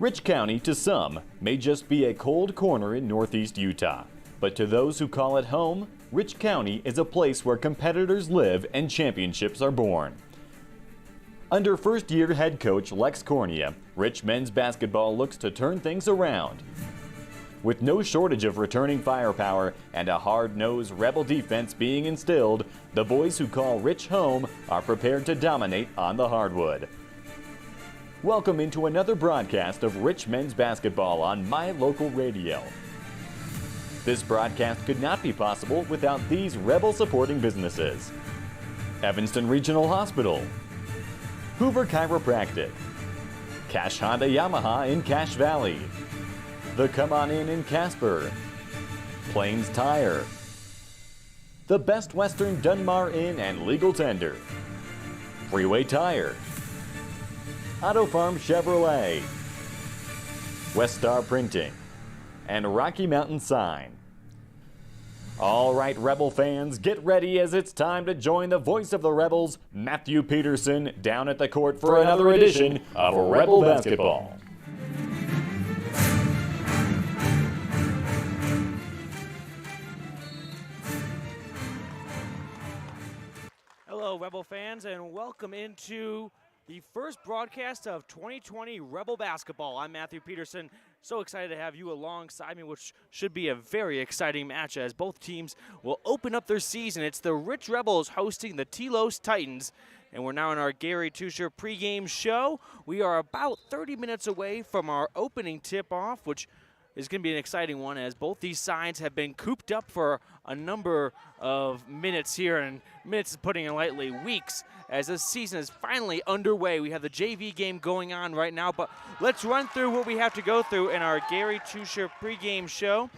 Rich County, to some, may just be a cold corner in northeast Utah. But to those who call it home, Rich County is a place where competitors live and championships are born. Under first-year head coach Lex Cornea, Rich men's basketball looks to turn things around. With no shortage of returning firepower and a hard-nosed Rebel defense being instilled, the boys who call Rich home are prepared to dominate on the hardwood. Welcome into another broadcast of Rich men's basketball on My Local Radio. This broadcast could not be possible without these Rebel supporting businesses: Evanston Regional Hospital, Hoover Chiropractic, Cash Honda Yamaha in Cache Valley, The Come On In Casper, Plains Tire, the Best Western Dunmar Inn and Legal Tender, Freeway Tire, Auto Farm Chevrolet, West Star Printing, and Rocky Mountain Sign. All right, Rebel fans, get ready as it's time to join the voice of the Rebels, Matthew Peterson, down at the court for another edition of Rebel Basketball. Hello, Rebel fans, and welcome into the first broadcast of 2020 Rebel Basketball. I'm Matthew Peterson. So excited to have you alongside me, which should be a very exciting match as both teams will open up their season. It's the Rich Rebels hosting the Telos Titans, and we're now in our Gary Tuser pregame show. We are about 30 minutes away from our opening tip-off, which is going to be an exciting one as both these sides have been cooped up for a number of minutes here, and minutes is putting it lightly, weeks, as this season is finally underway. We have the JV game going on right now, but let's run through what we have to go through in our Gary Tuser pregame show.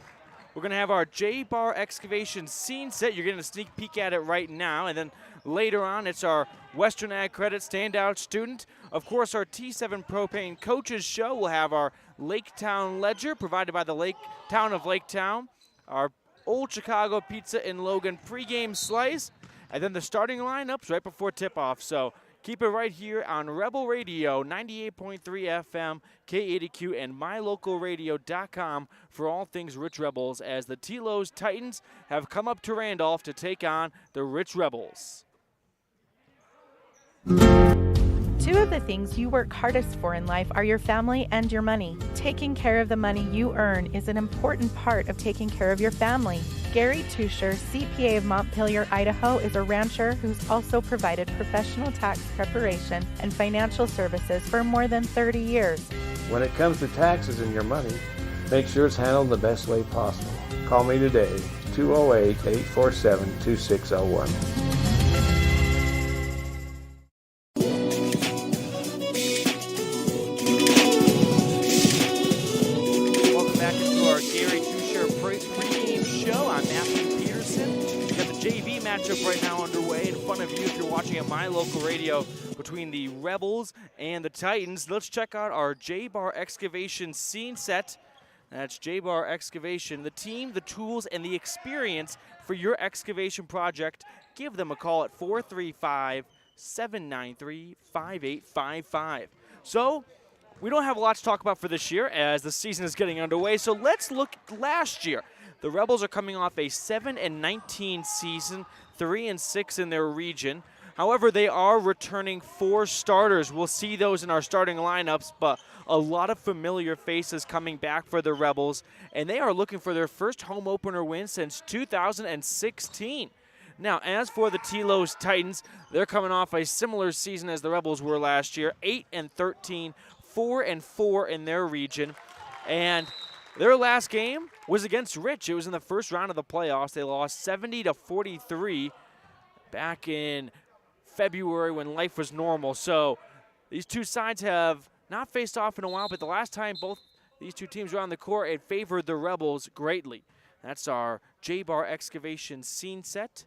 We're going to have our J-Bar excavation scene set. You're getting a sneak peek at it right now, and then later on it's our Western Ag Credit Standout student. Of course, our T7 Propane Coaches show. We'll have our Laketown Ledger provided by the town of Laketown, our Old Chicago Pizza in Logan pregame slice, and then the starting lineups right before tip-off. So keep it right here on Rebel Radio, 98.3 FM, K80Q, and mylocalradio.com for all things Rich Rebels as the Telos Titans have come up to Randolph to take on the Rich Rebels. Two of the things you work hardest for in life are your family and your money. Taking care of the money you earn is an important part of taking care of your family. Gary Tuser, CPA of Montpelier, Idaho, is a rancher who's also provided professional tax preparation and financial services for more than 30 years. When it comes to taxes and your money, make sure it's handled the best way possible. Call me today, 208-847-2601. Matchup right now underway in front of you if you're watching at My Local Radio between the Rebels and the Titans. Let's check out our J-Bar excavation scene set. That's J-Bar excavation. The team, the tools, and the experience for your excavation project. Give them a call at 435-793-5855. So we don't have a lot to talk about for this year as the season is getting underway. So let's look last year. The Rebels are coming off a 7-19 season, 3-6 in their region. However, they are returning 4 starters. We'll see those in our starting lineups, but a lot of familiar faces coming back for the Rebels, and they are looking for their first home opener win since 2016. Now, as for the Telos Titans, they're coming off a similar season as the Rebels were last year, 8-13, 4-4 in their region, and their last game was against Rich. It was in the first round of the playoffs. They lost 70-43 back in February when life was normal. So these two sides have not faced off in a while, but the last time both these two teams were on the court, it favored the Rebels greatly. That's our J-Bar excavation scene set.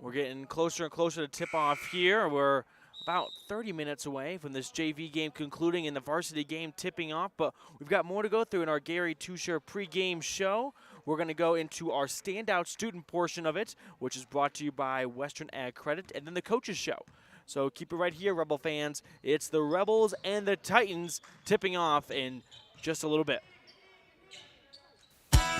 We're getting closer and closer to tip-off here. We're about 30 minutes away from this JV game concluding and the varsity game tipping off, but we've got more to go through in our Gary Tuser pregame show. We're going to go into our standout student portion of it, which is brought to you by Western Ag Credit, and then the coaches show. So keep it right here, Rebel fans. It's the Rebels and the Titans tipping off in just a little bit.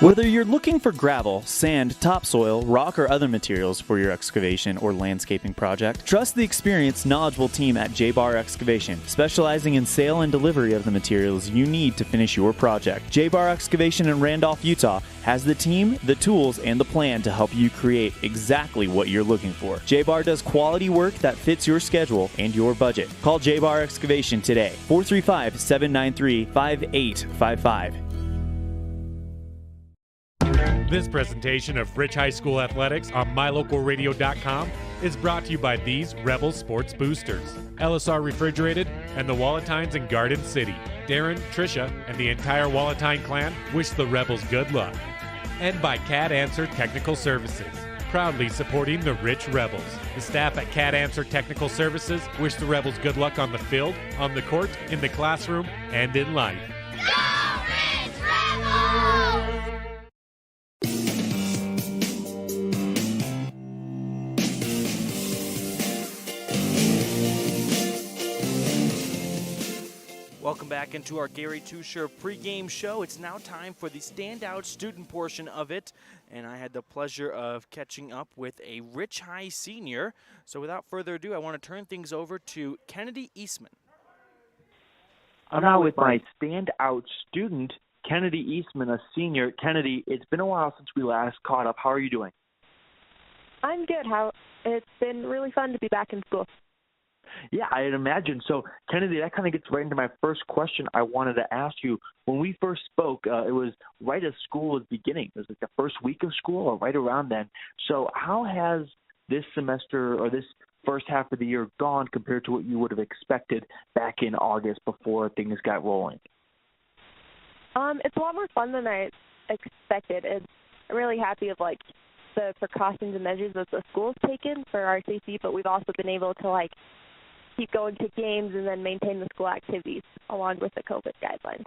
Whether you're looking for gravel, sand, topsoil, rock, or other materials for your excavation or landscaping project, trust the experienced, knowledgeable team at J-Bar Excavation, specializing in sale and delivery of the materials you need to finish your project. J-Bar Excavation in Randolph, Utah has the team, the tools, and the plan to help you create exactly what you're looking for. J-Bar does quality work that fits your schedule and your budget. Call J-Bar Excavation today, 435-793-5855. This presentation of Rich High School Athletics on MyLocalRadio.com is brought to you by these Rebel Sports Boosters, LSR Refrigerated, and the Walletines in Garden City. Darren, Tricia, and the entire Walletine clan wish the Rebels good luck. And by Cat Answer Technical Services, proudly supporting the Rich Rebels. The staff at Cat Answer Technical Services wish the Rebels good luck on the field, on the court, in the classroom, and in life. Go Rich Rebels! Welcome back into our Gary Tuser pregame show. It's now time for the Standout student portion of it, and I had the pleasure of catching up with a Rich High senior. So without further ado, I want to turn things over to Kennedy Eastman. I'm now with my Standout student, Kennedy Eastman, a senior. Kennedy, it's been a while since we last caught up. How are you doing? I'm good. It's been really fun to be back in school. Yeah, I'd imagine. So, Kennedy, that kind of gets right into my first question I wanted to ask you. When we first spoke, it was right as school was beginning. It was like the first week of school or right around then. So how has this semester or this first half of the year gone compared to what you would have expected back in August before things got rolling? It's a lot more fun than I expected. I'm really happy of, the precautions and measures that the school's taken for our safety, but we've also been able to, keep going to games and then maintain the school activities along with the COVID guidelines.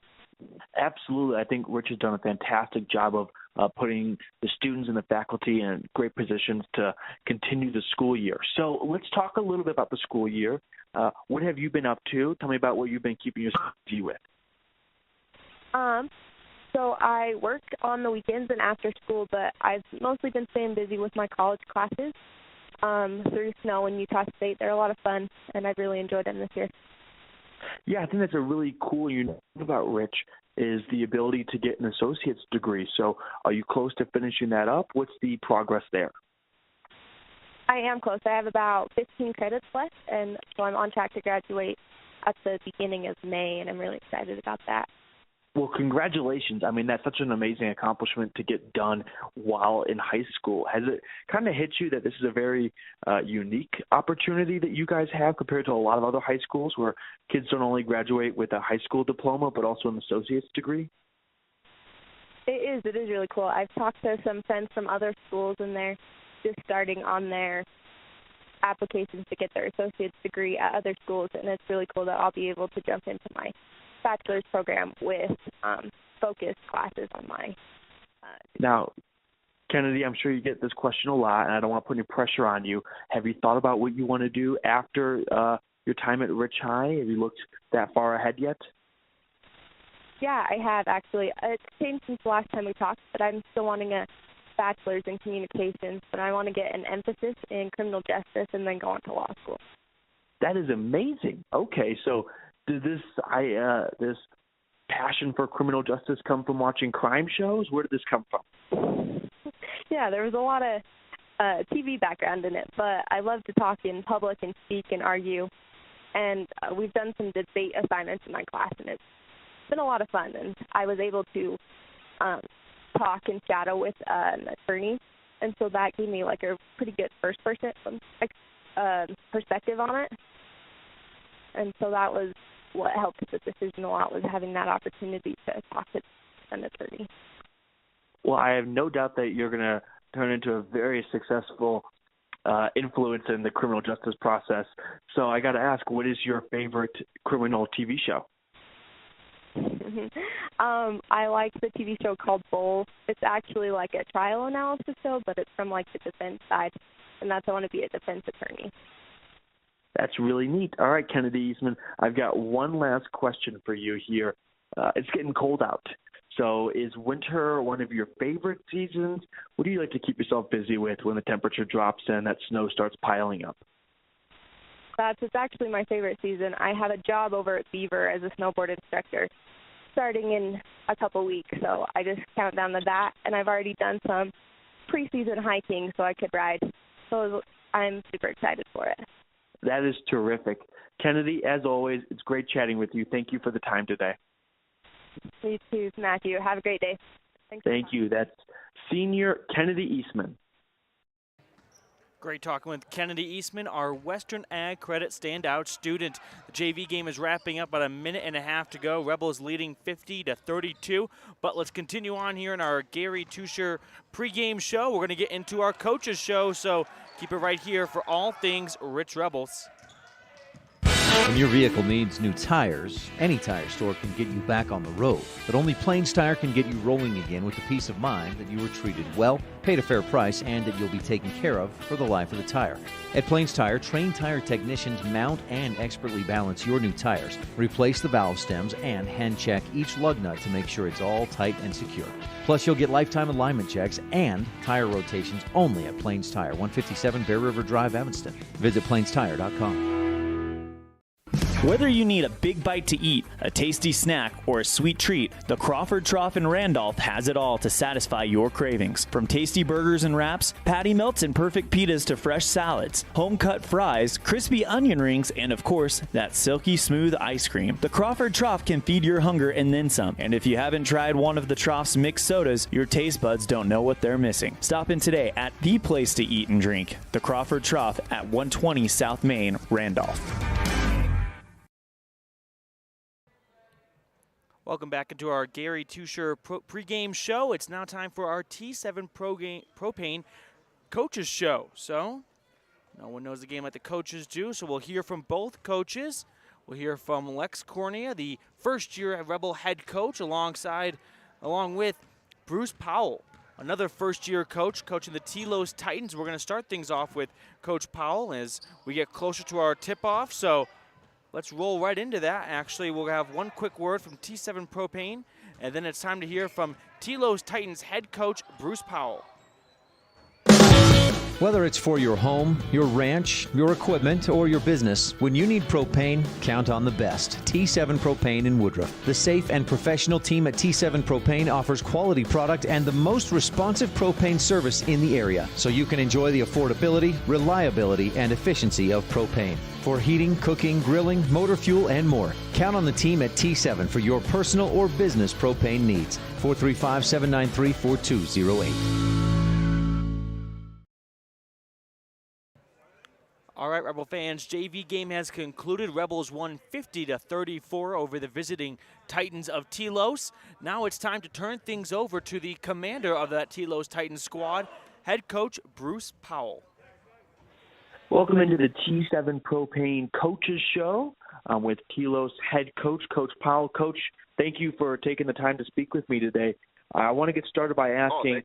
Absolutely. I think Rich has done a fantastic job of putting the students and the faculty in great positions to continue the school year. So let's talk a little bit about the school year. What have you been up to? Tell me about what you've been keeping yourself busy with. So I work on the weekends and after school, but I've mostly been staying busy with my college classes through Snow and Utah State. They're a lot of fun, and I've really enjoyed them this year. Yeah, I think that's a really cool unique thing about Rich is the ability to get an associate's degree. So are you close to finishing that up? What's the progress there? I am close. I have about 15 credits left, and so I'm on track to graduate at the beginning of May, and I'm really excited about that. Well, congratulations. I mean, that's such an amazing accomplishment to get done while in high school. Has it kind of hit you that this is a very unique opportunity that you guys have compared to a lot of other high schools where kids don't only graduate with a high school diploma but also an associate's degree? It is really cool. I've talked to some friends from other schools, and they're just starting on their applications to get their associate's degree at other schools, and it's really cool that I'll be able to jump into my bachelor's program with focused classes on my Now, Kennedy, I'm sure you get this question a lot, and I don't want to put any pressure on you. Have you thought about what you want to do after your time at Rich High? Have you looked that far ahead yet? Yeah, I have, actually. It's changed since the last time we talked, but I'm still wanting a bachelor's in communications, but I want to get an emphasis in criminal justice and then go on to law school. That is amazing. Okay, so did this passion for criminal justice come from watching crime shows? Where did this come from? Yeah, there was a lot of TV background in it, but I love to talk in public and speak and argue, and we've done some debate assignments in my class, and it's been a lot of fun, and I was able to talk and shadow with an attorney, and so that gave me a pretty good first-person perspective on it, and so that was what helped with the decision a lot, was having that opportunity to talk to an attorney. Well, I have no doubt that you're going to turn into a very successful influence in the criminal justice process. So I got to ask, what is your favorite criminal TV show? I like the TV show called Bull. It's actually like a trial analysis show, but it's from the defense side, and that's I want to be a defense attorney. That's really neat. All right, Kennedy Eastman, I've got one last question for you here. It's getting cold out. So is winter one of your favorite seasons? What do you like to keep yourself busy with when the temperature drops and that snow starts piling up? It's actually my favorite season. I have a job over at Beaver as a snowboard instructor starting in a couple weeks, so I just count down to that, and I've already done some preseason hiking so I could ride. So I'm super excited for it. That is terrific. Kennedy, as always, it's great chatting with you. Thank you for the time today. You too, Matthew. Have a great day. Thank you. That's senior Kennedy Eastman. Great talking with Kennedy Eastman, our Western Ag Credit Standout student. The JV game is wrapping up, about a minute and a half to go. Rebels leading 50-32. But let's continue on here in our Gary Tuser pregame show. We're going to get into our coaches show, so keep it right here for all things Rich Rebels. When your vehicle needs new tires, any tire store can get you back on the road. But only Plains Tire can get you rolling again with the peace of mind that you were treated well, paid a fair price, and that you'll be taken care of for the life of the tire. At Plains Tire, trained tire technicians mount and expertly balance your new tires, replace the valve stems, and hand check each lug nut to make sure it's all tight and secure. Plus, you'll get lifetime alignment checks and tire rotations only at Plains Tire, 157 Bear River Drive, Evanston. Visit plainstire.com. Whether you need a big bite to eat, a tasty snack, or a sweet treat, the Crawford Trough in Randolph has it all to satisfy your cravings. From tasty burgers and wraps, patty melts and perfect pitas to fresh salads, home-cut fries, crispy onion rings, and of course, that silky smooth ice cream. The Crawford Trough can feed your hunger and then some. And if you haven't tried one of the Trough's mixed sodas, your taste buds don't know what they're missing. Stop in today at the place to eat and drink, the Crawford Trough at 120 South Main, Randolph. Welcome back into our Gary Tuser pregame show. It's now time for our T7 Propane Coaches Show. So, no one knows the game like the coaches do, so we'll hear from both coaches. We'll hear from Lex Cornea, the first-year Rebel head coach, along with Bruce Powell, another first-year coach, coaching the Telos Titans. We're going to start things off with Coach Powell as we get closer to our tip-off. So, let's roll right into that. Actually, we'll have one quick word from T7 Propane, and then it's time to hear from Telos Titans head coach Bruce Powell. Whether it's for your home, your ranch, your equipment, or your business, when you need propane, count on the best. T7 Propane in Woodruff. The safe and professional team at T7 Propane offers quality product and the most responsive propane service in the area, so you can enjoy the affordability, reliability, and efficiency of propane. For heating, cooking, grilling, motor fuel, and more, count on the team at T7 for your personal or business propane needs. 435-793-4208. All right, Rebel fans, JV game has concluded. Rebels won 50-34 over the visiting Titans of Telos. Now it's time to turn things over to the commander of that Telos Titans squad, head coach Bruce Powell. Welcome into the T7 Propane Coaches Show. I'm with Telos head coach, Coach Powell. Coach, thank you for taking the time to speak with me today. I want to get started by asking,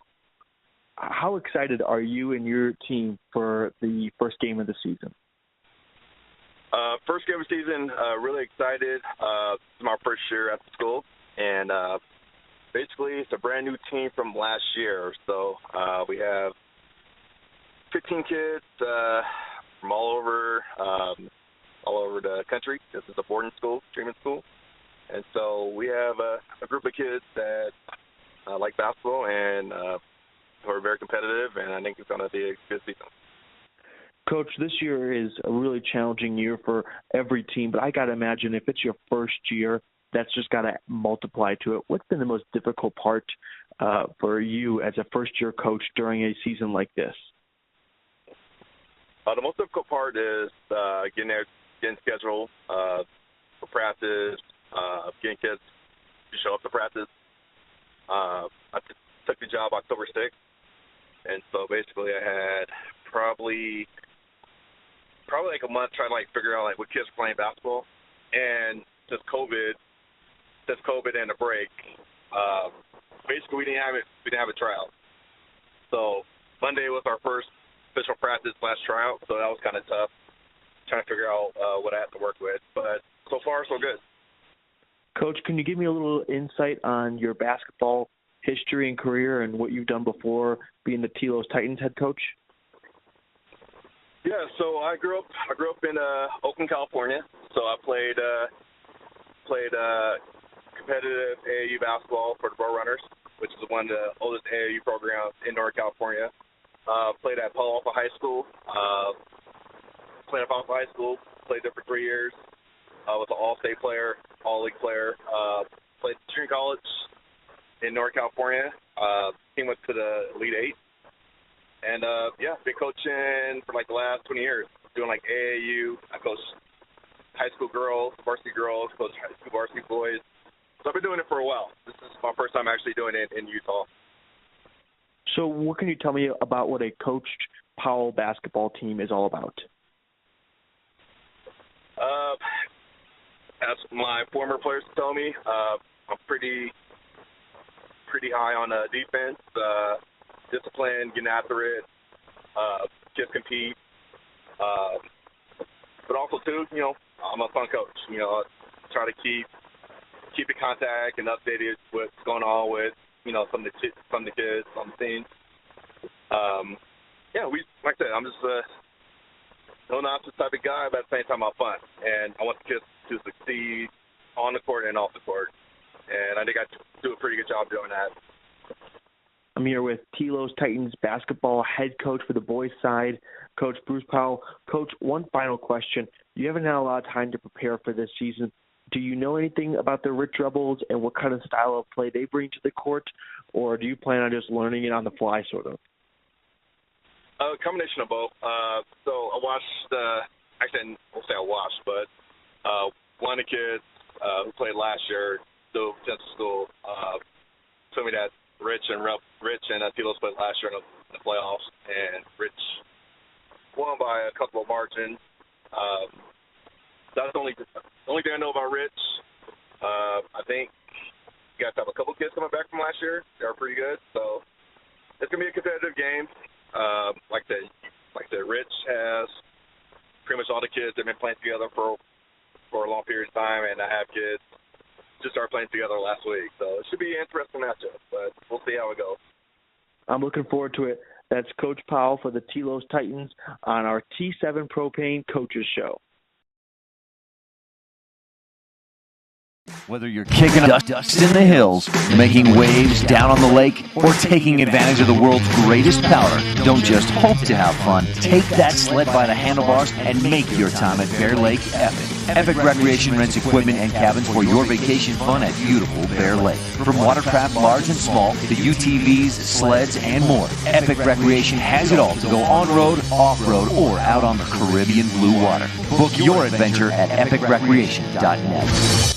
how excited are you and your team for the first game of the season? First game of the season, really excited. This is my first year at the school, and basically it's a brand new team from last year. So we have 15 kids from all over the country. This is a boarding school, dreaming school. And so we have a group of kids that like basketball and who are very competitive, and I think it's going to be a good season. Coach, this year is a really challenging year for every team, but I got to imagine if it's your first year, that's just got to multiply to it. What's been the most difficult part for you as a first-year coach during a season like this? The most difficult part is getting scheduled for practice, getting kids to show up to practice. I took the job October 6th, and so basically I had probably like a month trying to figure out what kids are playing basketball, and just COVID and the break, basically we didn't have a tryout. So Monday was our first official practice / tryout, so that was kind of tough. trying to figure out what I have to work with. But so far, so good. Coach, can you give me a little insight on your basketball history and career and what you've done before being the Telos Titans head coach? Yeah, so I grew up in Oakland, California. So I played competitive AAU basketball for the Bro Runners, which is one of the oldest AAU programs in Northern California. Played at Palo Alto High School. Played there for 3 years. Was an all-state player, all-league player. Played junior college in Northern California. Team went to the Elite Eight. And, been coaching for, the last 20 years. Doing, AAU. I coached high school girls, varsity girls, coached high school varsity boys. So I've been doing it for a while. This is my first time actually doing it in Utah. So what can you tell me about what a coached Powell basketball team is all about? As my former players tell me, I'm pretty high on defense, discipline, getting after it, just compete. But also, too, I'm a fun coach. Try to keep in contact and updated with what's going on with, some of the kids on the scene. Like I said, I'm just no nonsense type of guy, but at the same time, I'm fun. And I want the kids to succeed on the court and off the court. And I think I do a pretty good job doing that. I'm here with Telos Titans basketball head coach for the boys side, Coach Bruce Powell. Coach, one final question. You haven't had a lot of time to prepare for this season. Do you know anything about the Rich Rebels and what kind of style of play they bring to the court, or do you plan on just learning it on the fly, sort of? A combination of both. So I watched, actually, I won't say I watched, but one of the kids who played last year, still at school, told me that Rich and Telos played last year in the playoffs, and Rich won by a couple of margins. That's the only thing I know about Rich. I think you guys have a couple kids coming back from last year. They were pretty good, so it's gonna be a competitive game. Like I said, Rich has pretty much all the kids that have been playing together for a long period of time, and I have kids just started playing together last week. So it should be an interesting matchup, but we'll see how it goes. I'm looking forward to it. That's Coach Powell for the Telos Titans on our T7 Propane Coaches Show. Whether you're kicking up dust in the hills, making waves down on the lake, or taking advantage of the world's greatest powder, don't just hope to have fun. Take that sled by the handlebars and make your time at Bear Lake epic. Epic Recreation rents equipment and cabins for your vacation fun at beautiful Bear Lake. From watercraft large and small to UTVs, sleds, and more, Epic Recreation has it all to go on-road, off-road, or out on the Caribbean blue water. Book your adventure at epicrecreation.net.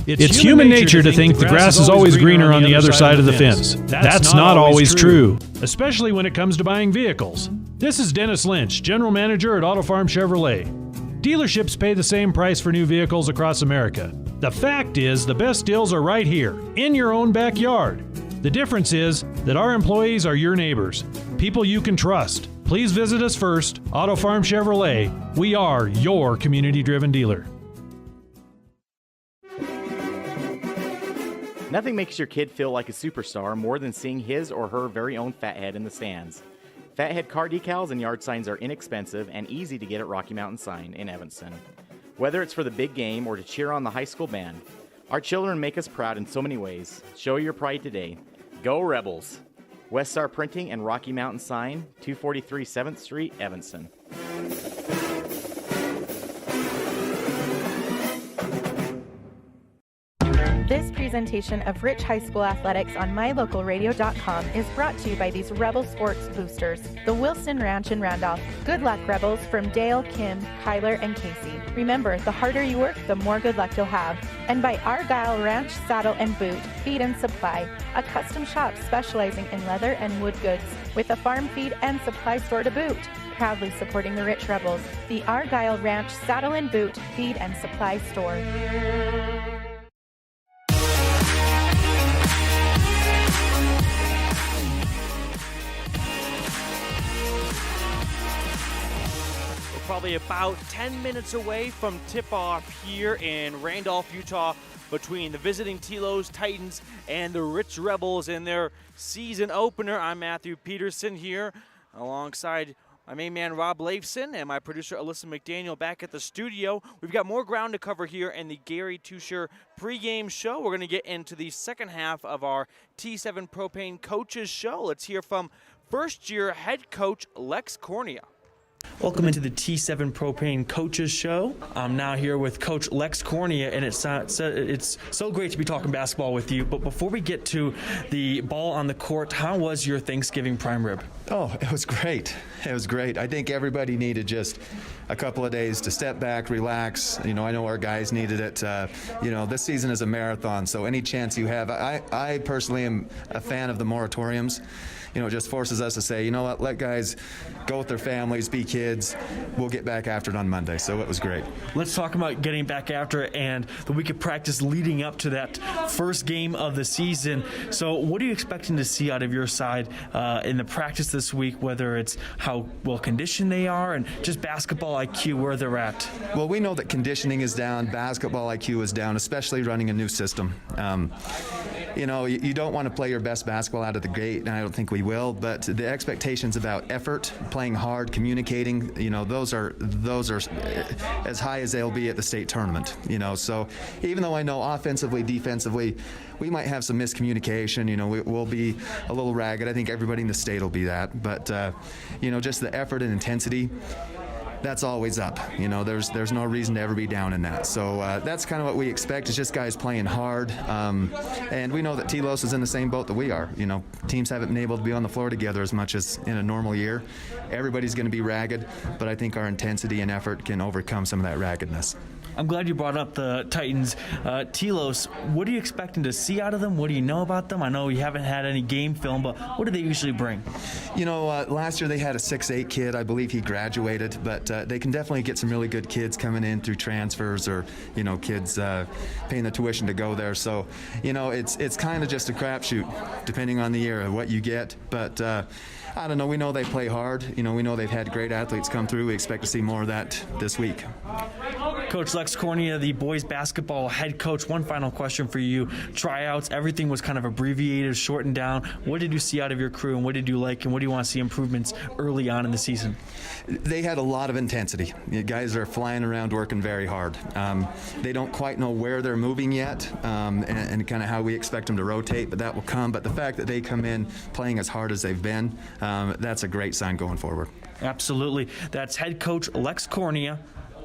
It's human nature to think the grass is always greener on the other side of the fence. That's not always true, especially when it comes to buying vehicles. This is Dennis Lynch, General Manager at Auto Farm Chevrolet. Dealerships pay the same price for new vehicles across America. The fact is, the best deals are right here, in your own backyard. The difference is that our employees are your neighbors, people you can trust. Please visit us first, Auto Farm Chevrolet. We are your community-driven dealer. Nothing makes your kid feel like a superstar more than seeing his or her very own Fathead in the stands. Fathead car decals and yard signs are inexpensive and easy to get at Rocky Mountain Sign in Evanston. Whether it's for the big game or to cheer on the high school band, our children make us proud in so many ways. Show your pride today. Go Rebels! West Star Printing and Rocky Mountain Sign, 243 7th Street, Evanston. This presentation of Rich High School Athletics on mylocalradio.com is brought to you by these Rebel Sports Boosters, the Wilson Ranch in Randolph. Good luck, Rebels, from Dale, Kim, Kyler, and Casey. Remember, the harder you work, the more good luck you'll have. And by Argyle Ranch Saddle and Boot, Feed and Supply, a custom shop specializing in leather and wood goods, with a farm feed and supply store to boot. Proudly supporting the Rich Rebels, the Argyle Ranch Saddle and Boot, Feed and Supply Store. probably about 10 minutes away from tip-off here in Randolph, Utah, between the visiting Telos Titans and the Rich Rebels in their season opener. I'm Matthew Peterson here alongside my main man Rob Leifson and my producer Alyssa McDaniel back at the studio. We've got more ground to cover here in the Gary Tuser pregame show. We're going to get into the second half of our T7 Propane Coaches show. Let's hear from first-year head coach Lex Cornea. Welcome into the T7 Propane Coaches Show. I'm now here with Coach Lex Cornea, and it's so great to be talking basketball with you. But before we get to the ball on the court, how was your Thanksgiving prime rib? Oh, it was great. It was great. I think everybody needed just a couple of days to step back, relax. I know our guys needed it. This season is a marathon, so any chance you have. I personally am a fan of the moratoriums. It just forces us to say, you know what, let guys go with their families, be kids. We'll get back after it on Monday. So it was great. Let's talk about getting back after it and the week of practice leading up to that first game of the season. So what are you expecting to see out of your side in the practice this week, whether it's how well conditioned they are and just basketball IQ, where they're at? Well, we know that conditioning is down, basketball IQ is down, especially running a new system. You don't want to play your best basketball out of the gate, and I don't think we will, but the expectations about effort, playing hard, communicating, those are as high as they'll be at the state tournament. So even though I know offensively, defensively, we might have some miscommunication, we'll be a little ragged. I think everybody in the state will be that, but just the effort and intensity, that's always up. There's no reason to ever be down in that. So that's kind of what we expect, is just guys playing hard. And we know that Telos is in the same boat that we are. Teams haven't been able to be on the floor together as much as in a normal year. Everybody's going to be ragged, but I think our intensity and effort can overcome some of that raggedness. I'm glad you brought up the Titans. Telos, what are you expecting to see out of them? What do you know about them? I know you haven't had any game film, but what do they usually bring? Last year they had a 6'8" kid. I believe he graduated, but they can definitely get some really good kids coming in through transfers or, kids paying the tuition to go there. So, it's kind of just a crapshoot depending on the year of what you get. But I don't know. We know they play hard. We know they've had great athletes come through. We expect to see more of that this week. Coach Lex Cornea, the boys basketball head coach, one final question for you. Tryouts, everything was kind of abbreviated, shortened down. What did you see out of your crew, and what did you like, and what do you want to see improvements early on in the season? They had a lot of intensity. The guys are flying around working very hard. They don't quite know where they're moving yet and kind of how we expect them to rotate, but that will come. But the fact that they come in playing as hard as they've been, that's a great sign going forward. Absolutely. That's head coach Lex Cornea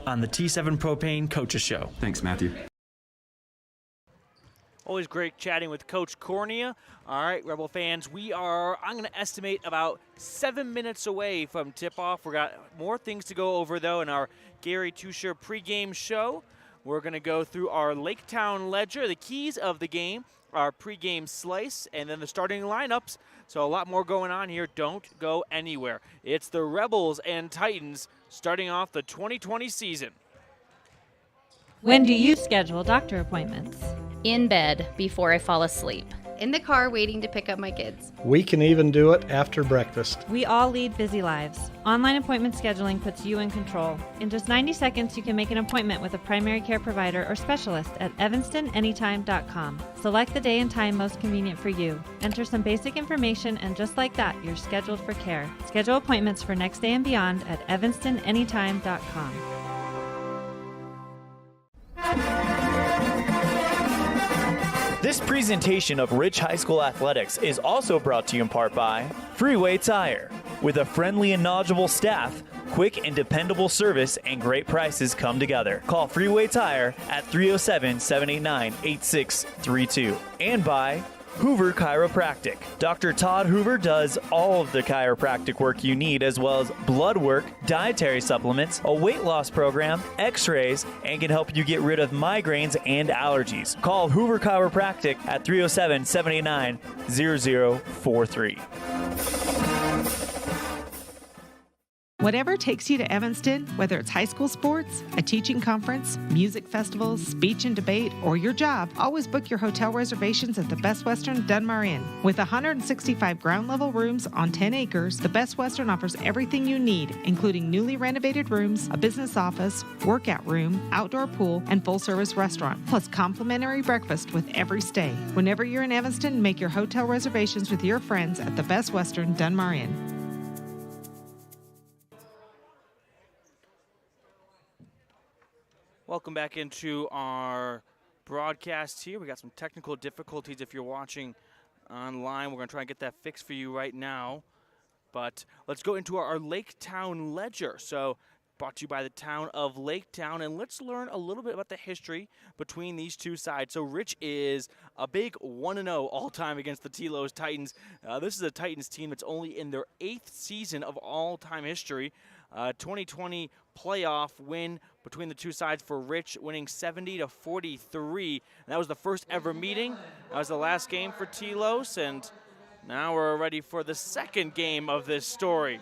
on the T7 Propane Coaches Show. Thanks, Matthew. Always great chatting with Coach Cornea. All right, Rebel fans, I'm going to estimate about 7 minutes away from tip-off. We've got more things to go over, though, in our Gary Tuser pregame show. We're going to go through our Laketown Ledger, the keys of the game, our pregame slice, and then the starting lineups. So a lot more going on here. Don't go anywhere. It's the Rebels and Titans starting off the 2020 season. When do you schedule doctor appointments? In bed before I fall asleep. In the car waiting to pick up my kids. We can even do it after breakfast. We all lead busy lives. Online appointment scheduling puts you in control. In just 90 seconds, you can make an appointment with a primary care provider or specialist at evanstonanytime.com. Select the day and time most convenient for you. Enter some basic information, and just like that, you're scheduled for care. Schedule appointments for next day and beyond at evanstonanytime.com. This presentation of Rich High School Athletics is also brought to you in part by Freeway Tire. With a friendly and knowledgeable staff, quick and dependable service, and great prices come together. Call Freeway Tire at 307-789-8632. And by Hoover Chiropractic. Dr. Todd Hoover does all of the chiropractic work you need, as well as blood work, dietary supplements, a weight loss program, x-rays, and can help you get rid of migraines and allergies. Call Hoover Chiropractic at 307-789-0043. Whatever takes you to Evanston, whether it's high school sports, a teaching conference, music festivals, speech and debate, or your job, always book your hotel reservations at the Best Western Dunmar Inn. With 165 ground-level rooms on 10 acres, the Best Western offers everything you need, including newly renovated rooms, a business office, workout room, outdoor pool, and full-service restaurant, plus complimentary breakfast with every stay. Whenever you're in Evanston, make your hotel reservations with your friends at the Best Western Dunmar Inn. Welcome back into our broadcast here. We got some technical difficulties if you're watching online. We're going to try and get that fixed for you right now. But let's go into our Lake Town Ledger. So brought to you by the town of Lake Town. And let's learn a little bit about the history between these two sides. So Rich is a big 1-0 all-time against the Telos Titans. This is a Titans team that's only in their 8th season of all-time history. 2020 playoff win between the two sides for Rich, winning 70-43. And that was the first ever meeting. That was the last game for Telos, and now we're ready for the second game of this story.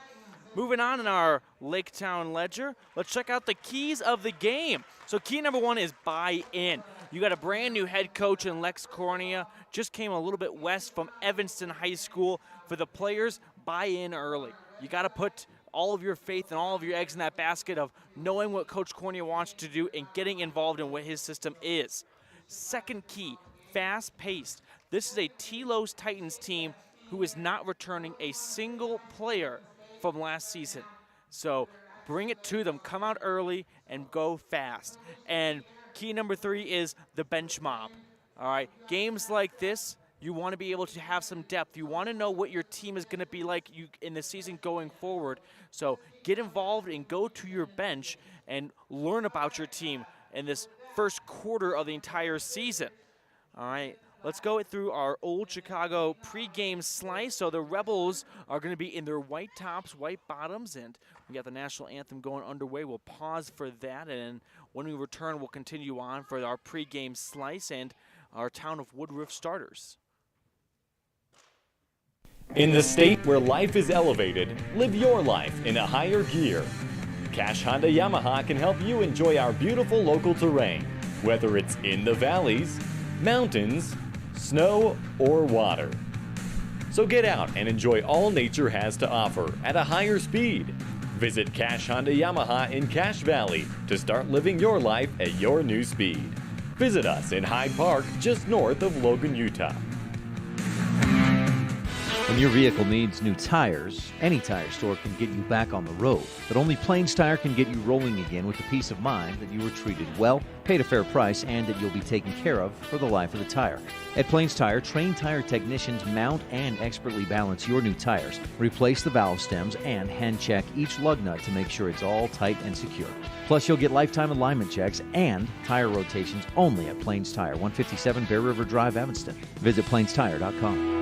Moving on in our Lake Town Ledger, let's check out the keys of the game. So key number 1 is buy in. You got a brand new head coach in Lex Cornea, just came a little bit west from Evanston High School. For the players, buy in early. You got to put all of your faith and all of your eggs in that basket of knowing what Coach Cornea wants to do and getting involved in what his system is. Second key, fast-paced. This is a Telos Titans team who is not returning a single player from last season. So bring it to them, come out early, and go fast. And key number 3 is the bench mob. All right, games like this, you want to be able to have some depth. You want to know what your team is going to be like in the season going forward. So get involved and go to your bench and learn about your team in this first quarter of the entire season. All right, let's go through our Old Chicago pregame slice. So the Rebels are going to be in their white tops, white bottoms, and we got the national anthem going underway. We'll pause for that, and when we return, we'll continue on for our pregame slice and our Town of Woodruff starters. In the state where life is elevated, live your life in a higher gear. Cash Honda Yamaha can help you enjoy our beautiful local terrain, whether it's in the valleys, mountains, snow, or water. So get out and enjoy all nature has to offer at a higher speed. Visit Cash Honda Yamaha in Cache Valley to start living your life at your new speed. Visit us in Hyde Park, just north of Logan, Utah. When your vehicle needs new tires, any tire store can get you back on the road. But only Plains Tire can get you rolling again with the peace of mind that you were treated well, paid a fair price, and that you'll be taken care of for the life of the tire. At Plains Tire, trained tire technicians mount and expertly balance your new tires, replace the valve stems, and hand check each lug nut to make sure it's all tight and secure. Plus, you'll get lifetime alignment checks and tire rotations only at Plains Tire, 157 Bear River Drive, Evanston. Visit plainstire.com.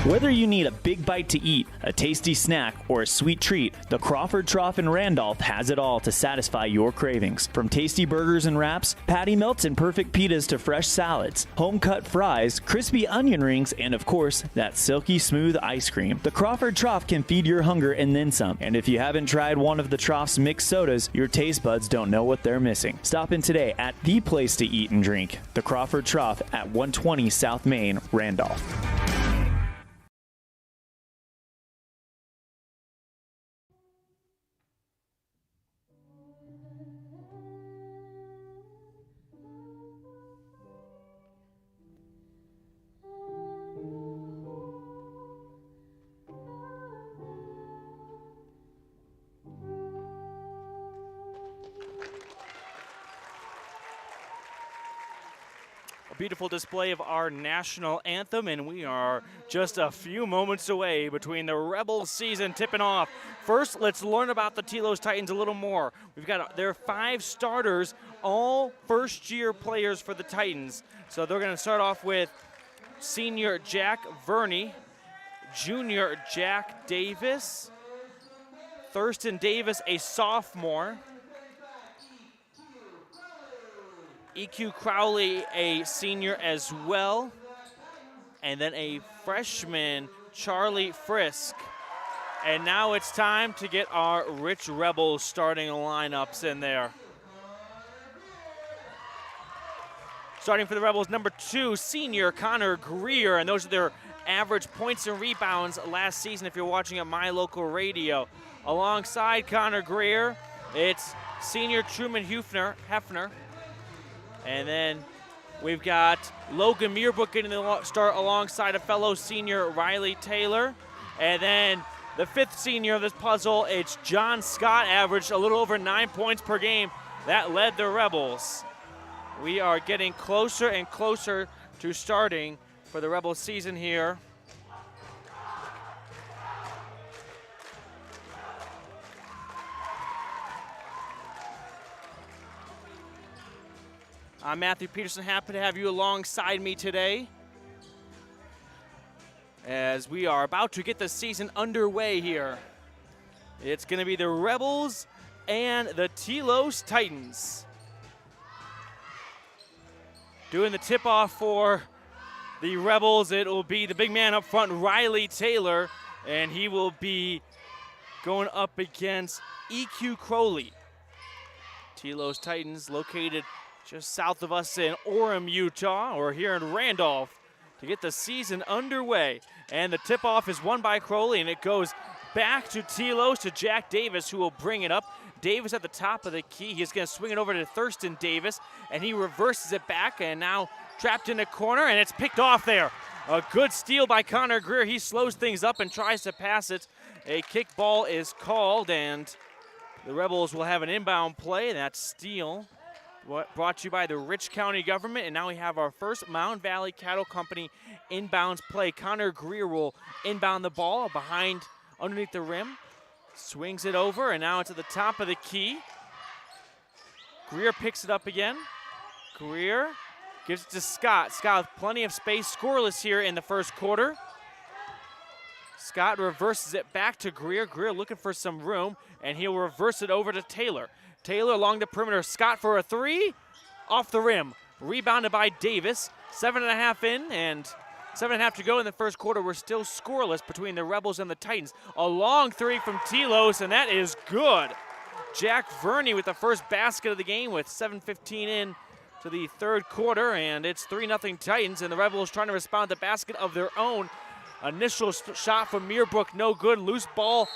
Whether you need a big bite to eat, a tasty snack, or a sweet treat, the Crawford Trough in Randolph has it all to satisfy your cravings. From tasty burgers and wraps, patty melts and perfect pitas to fresh salads, home-cut fries, crispy onion rings, and of course, that silky smooth ice cream. The Crawford Trough can feed your hunger and then some. And if you haven't tried one of the Trough's mixed sodas, your taste buds don't know what they're missing. Stop in today at the place to eat and drink, the Crawford Trough at 120 South Main, Randolph. Beautiful display of our national anthem, and we are just a few moments away between the Rebels season tipping off. First, let's learn about the Telos Titans a little more. We've got their 5 starters, all first-year players for the Titans. So they're going to start off with senior Jack Verney, junior Jack Davis, Thurston Davis, a sophomore, EQ Crowley, a senior as well, and then a freshman, Charlie Frisk. And now it's time to get our Rich Rebels starting lineups in there. Starting for the Rebels, number 2, senior Connor Greer, and those are their average points and rebounds last season if you're watching at My Local Radio. Alongside Connor Greer, it's senior Truman Hefner. And then we've got Logan Meerbrook getting the start alongside a fellow senior Riley Taylor. And then the 5th senior of this puzzle, it's John Scott, averaged a little over 9 points per game. That led the Rebels. We are getting closer and closer to starting for the Rebels season here. I'm Matthew Peterson, happy to have you alongside me today as we are about to get the season underway here. It's going to be the Rebels and the Telos Titans. Doing the tip-off for the Rebels, it will be the big man up front, Riley Taylor, and he will be going up against EQ Crowley. Telos Titans located just south of us in Orem, Utah, or here in Randolph, to get the season underway. And the tip-off is won by Crowley, and it goes back to Telos, to Jack Davis, who will bring it up. Davis at the top of the key. He's going to swing it over to Thurston Davis, and he reverses it back, and now trapped in the corner, and it's picked off there. A good steal by Connor Greer. He slows things up and tries to pass it. A kick ball is called, and the Rebels will have an inbound play. That's steal. Brought to you by the Rich County government, and now we have our first Mound Valley Cattle Company inbounds play. Connor Greer will inbound the ball underneath the rim. Swings it over, and now it's at the top of the key. Greer picks it up again. Greer gives it to Scott. Scott with plenty of space, scoreless here in the first quarter. Scott reverses it back to Greer. Greer looking for some room, and he'll reverse it over to Taylor. Taylor along the perimeter. Scott for a 3. Off the rim. Rebounded by Davis. 7.5 in, and 7.5 to go in the first quarter. We're still scoreless between the Rebels and the Titans. A long 3 from Telos, and that is good. Jack Verney with the first basket of the game with 7:15 in to the third quarter, and it's 3-0 Titans, and the Rebels trying to respond to the basket of their own. Initial shot from Meerbrook, no good. Loose ball,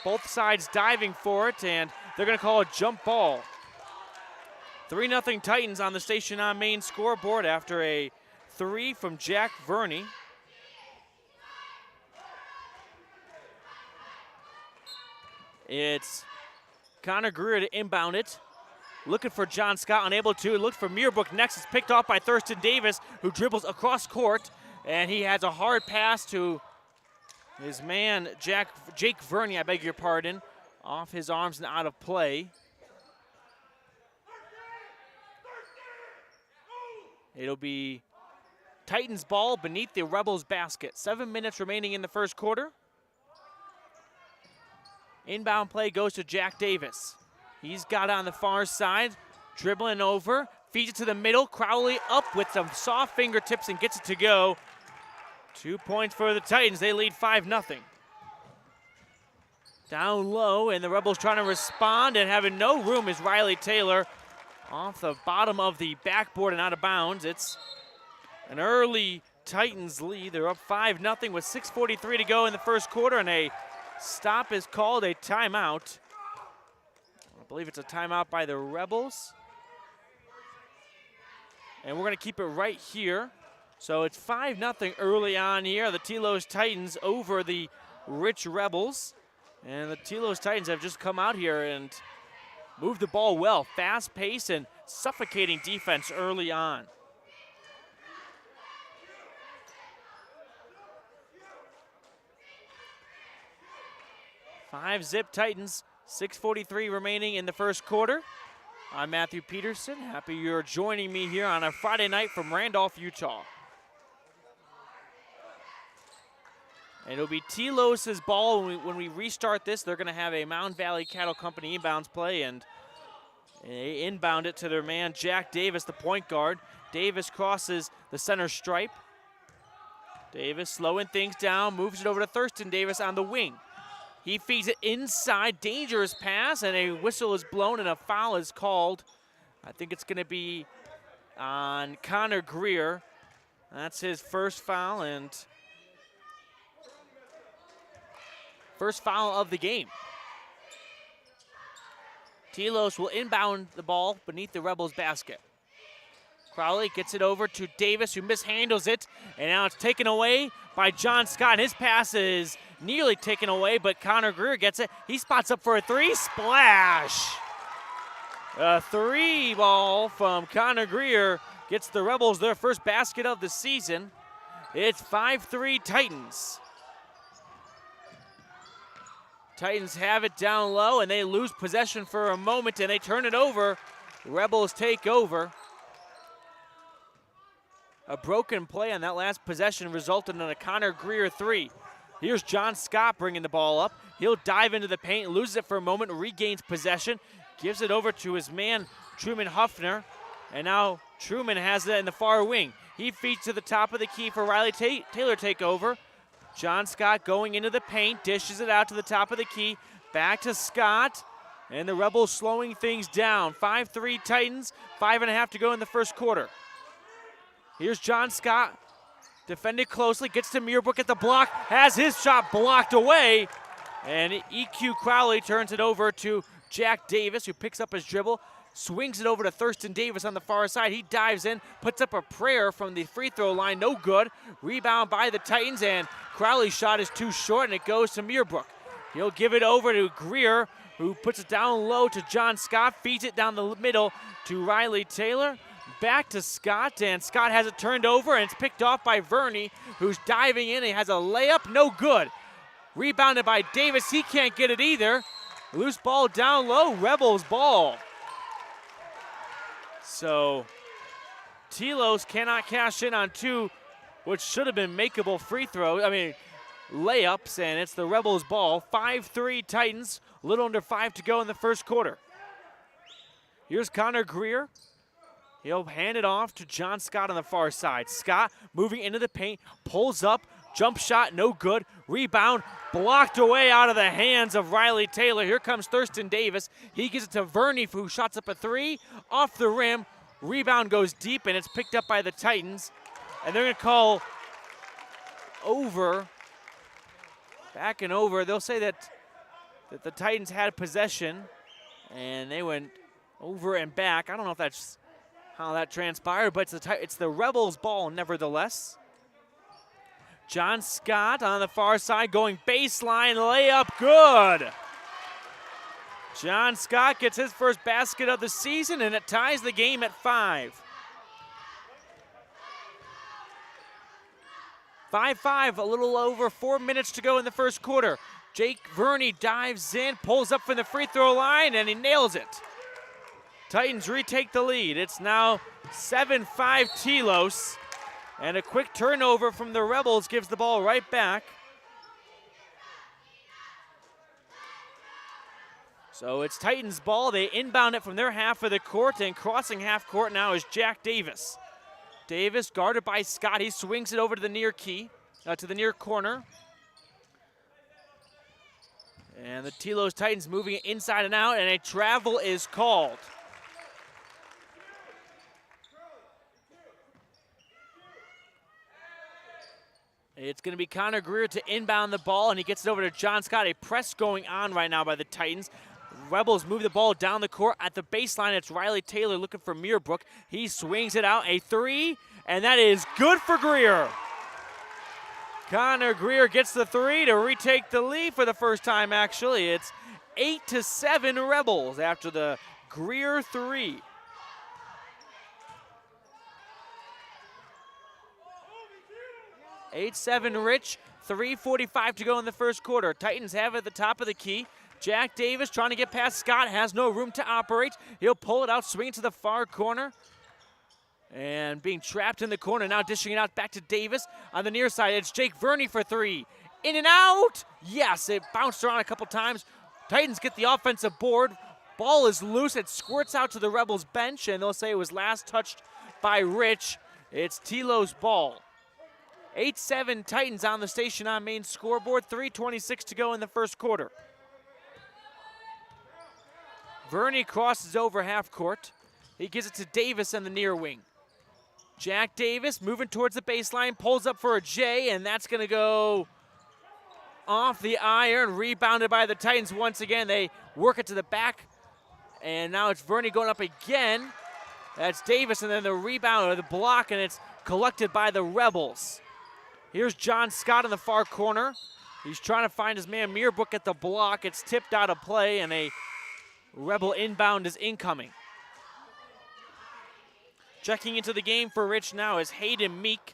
both sides diving for it, and they're going to call a jump ball. 3-0 Titans on the Station on Main scoreboard after a 3 from Jack Verney. It's Connor Greer to inbound it. Looking for John Scott, unable to. Looked for Meerbrook next. It's picked off by Thurston Davis, who dribbles across court, and he has a hard pass to his man, Jake Verney, I beg your pardon, off his arms and out of play. It'll be Titans ball beneath the Rebels basket. 7 minutes remaining in the first quarter. Inbound play goes to Jack Davis. He's got it on the far side, dribbling over, feeds it to the middle. Crowley up with some soft fingertips and gets it to go. 2 points for the Titans. They lead 5-0. Down low, and the Rebels trying to respond, and having no room is Riley Taylor off the bottom of the backboard and out of bounds. It's an early Titans lead. They're up 5-0 with 6:43 to go in the first quarter, and a stop is called, a timeout. I believe it's a timeout by the Rebels. And we're going to keep it right here. So it's 5-0 early on here. The Telos Titans over the Rich Rebels. And the Telos Titans have just come out here and moved the ball well. Fast pace and suffocating defense early on. Five-zip Titans, 6:43 remaining in the first quarter. I'm Matthew Peterson. Happy you're joining me here on a Friday night from Randolph, Utah. And it'll be Telos' ball when we restart this. They're going to have a Mound Valley Cattle Company inbounds play, and they inbound it to their man, Jack Davis, the point guard. Davis crosses the center stripe. Davis slowing things down, moves it over to Thurston Davis on the wing. He feeds it inside, dangerous pass, and a whistle is blown and a foul is called. I think it's going to be on Connor Greer. That's his first foul and first foul of the game. Telos will inbound the ball beneath the Rebels basket. Crowley gets it over to Davis, who mishandles it, and now it's taken away by John Scott. And his pass is nearly taken away, but Connor Greer gets it. He spots up for a three, splash! A three ball from Connor Greer gets the Rebels their first basket of the season. It's 5-3 Titans. Titans have it down low, and they lose possession for a moment, and they turn it over. Rebels take over. A broken play on that last possession resulted in a Connor Greer three. Here's John Scott bringing the ball up. He'll dive into the paint, loses it for a moment, regains possession, gives it over to his man, Truman Huffner. And now Truman has it in the far wing. He feeds to the top of the key for Riley Taylor takeover. John Scott going into the paint, dishes it out to the top of the key. Back to Scott, and the Rebels slowing things down. 5-3 Titans, 5.5 to go in the first quarter. Here's John Scott, defended closely, gets to Muirbrook at the block, has his shot blocked away, and EQ Crowley turns it over to Jack Davis, who picks up his dribble, swings it over to Thurston Davis on the far side. He dives in, puts up a prayer from the free throw line, no good. Rebound by the Titans, and Crowley's shot is too short, and it goes to Muirbrook. He'll give it over to Greer, who puts it down low to John Scott, feeds it down the middle to Riley Taylor. Back to Scott, and Scott has it turned over, and it's picked off by Verney, who's diving in. He has a layup, no good. Rebounded by Davis, he can't get it either. Loose ball down low, Rebels ball. So Telos cannot cash in on two, which should have been makeable free throws, layups, and it's the Rebels ball. 5-3 Titans, a little under 5 to go in the first quarter. Here's Connor Greer. He'll hand it off to John Scott on the far side. Scott moving into the paint, pulls up, jump shot, no good. Rebound, blocked away out of the hands of Riley Taylor. Here comes Thurston Davis. He gives it to Verney, who shots up a three, off the rim. Rebound goes deep, and it's picked up by the Titans. And they're gonna call over, back and over. They'll say that the Titans had possession, and they went over and back. I don't know if that's how that transpired, but it's the Rebels ball nevertheless. John Scott on the far side going baseline layup, good. John Scott gets his first basket of the season, and it ties the game at 5. 5-5, a little over 4 minutes to go in the first quarter. Jake Verney dives in, pulls up from the free throw line, and he nails it. Titans retake the lead. It's now 7-5 Telos. And a quick turnover from the Rebels gives the ball right back. So it's Titans ball. They inbound it from their half of the court, and crossing half court now is Jack Davis. Davis guarded by Scott. He swings it over to the near key, to the near corner. And the Telos Titans moving it inside and out, and a travel is called. It's going to be Connor Greer to inbound the ball, and he gets it over to John Scott. A press going on right now by the Titans. Rebels move the ball down the court. At the baseline, it's Riley Taylor looking for Muirbrook. He swings it out, a three, and that is good for Greer. Connor Greer gets the three to retake the lead for the first time, actually. It's 8-7 Rebels after the Greer three. 8-7 Rich, 3:45 to go in the first quarter. Titans have it at the top of the key. Jack Davis trying to get past Scott, has no room to operate. He'll pull it out, swing it to the far corner. And being trapped in the corner, now dishing it out back to Davis. On the near side, it's Jake Verney for three. In and out! Yes, it bounced around a couple times. Titans get the offensive board. Ball is loose, it squirts out to the Rebels bench, and they'll say it was last touched by Rich. It's Telos' ball. 8-7 Titans on the Station on Main scoreboard. 3:26 to go in the first quarter. Verney crosses over half court. He gives it to Davis on the near wing. Jack Davis moving towards the baseline, pulls up for a J, and that's going to go off the iron. Rebounded by the Titans once again. They work it to the back, and now it's Verney going up again. That's Davis, and then the rebound or the block, and it's collected by the Rebels. Here's John Scott in the far corner. He's trying to find his man Meerbrook at the block. It's tipped out of play, and a Rebel inbound is incoming. Checking into the game for Rich now is Hayden Meek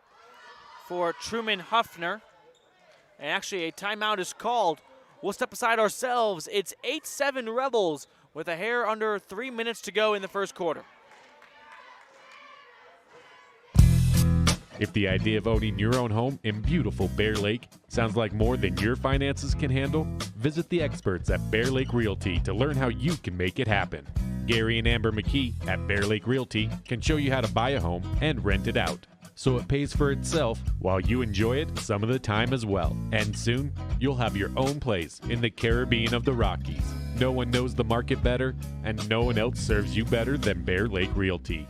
for Truman Huffner. And actually a timeout is called. We'll step aside ourselves. It's 8-7 Rebels with a hair under 3 minutes to go in the first quarter. If the idea of owning your own home in beautiful Bear Lake sounds like more than your finances can handle, visit the experts at Bear Lake Realty to learn how you can make it happen. Gary and Amber McKee at Bear Lake Realty can show you how to buy a home and rent it out, so it pays for itself while you enjoy it some of the time as well. And soon, you'll have your own place in the Caribbean of the Rockies. No one knows the market better, and no one else serves you better than Bear Lake Realty.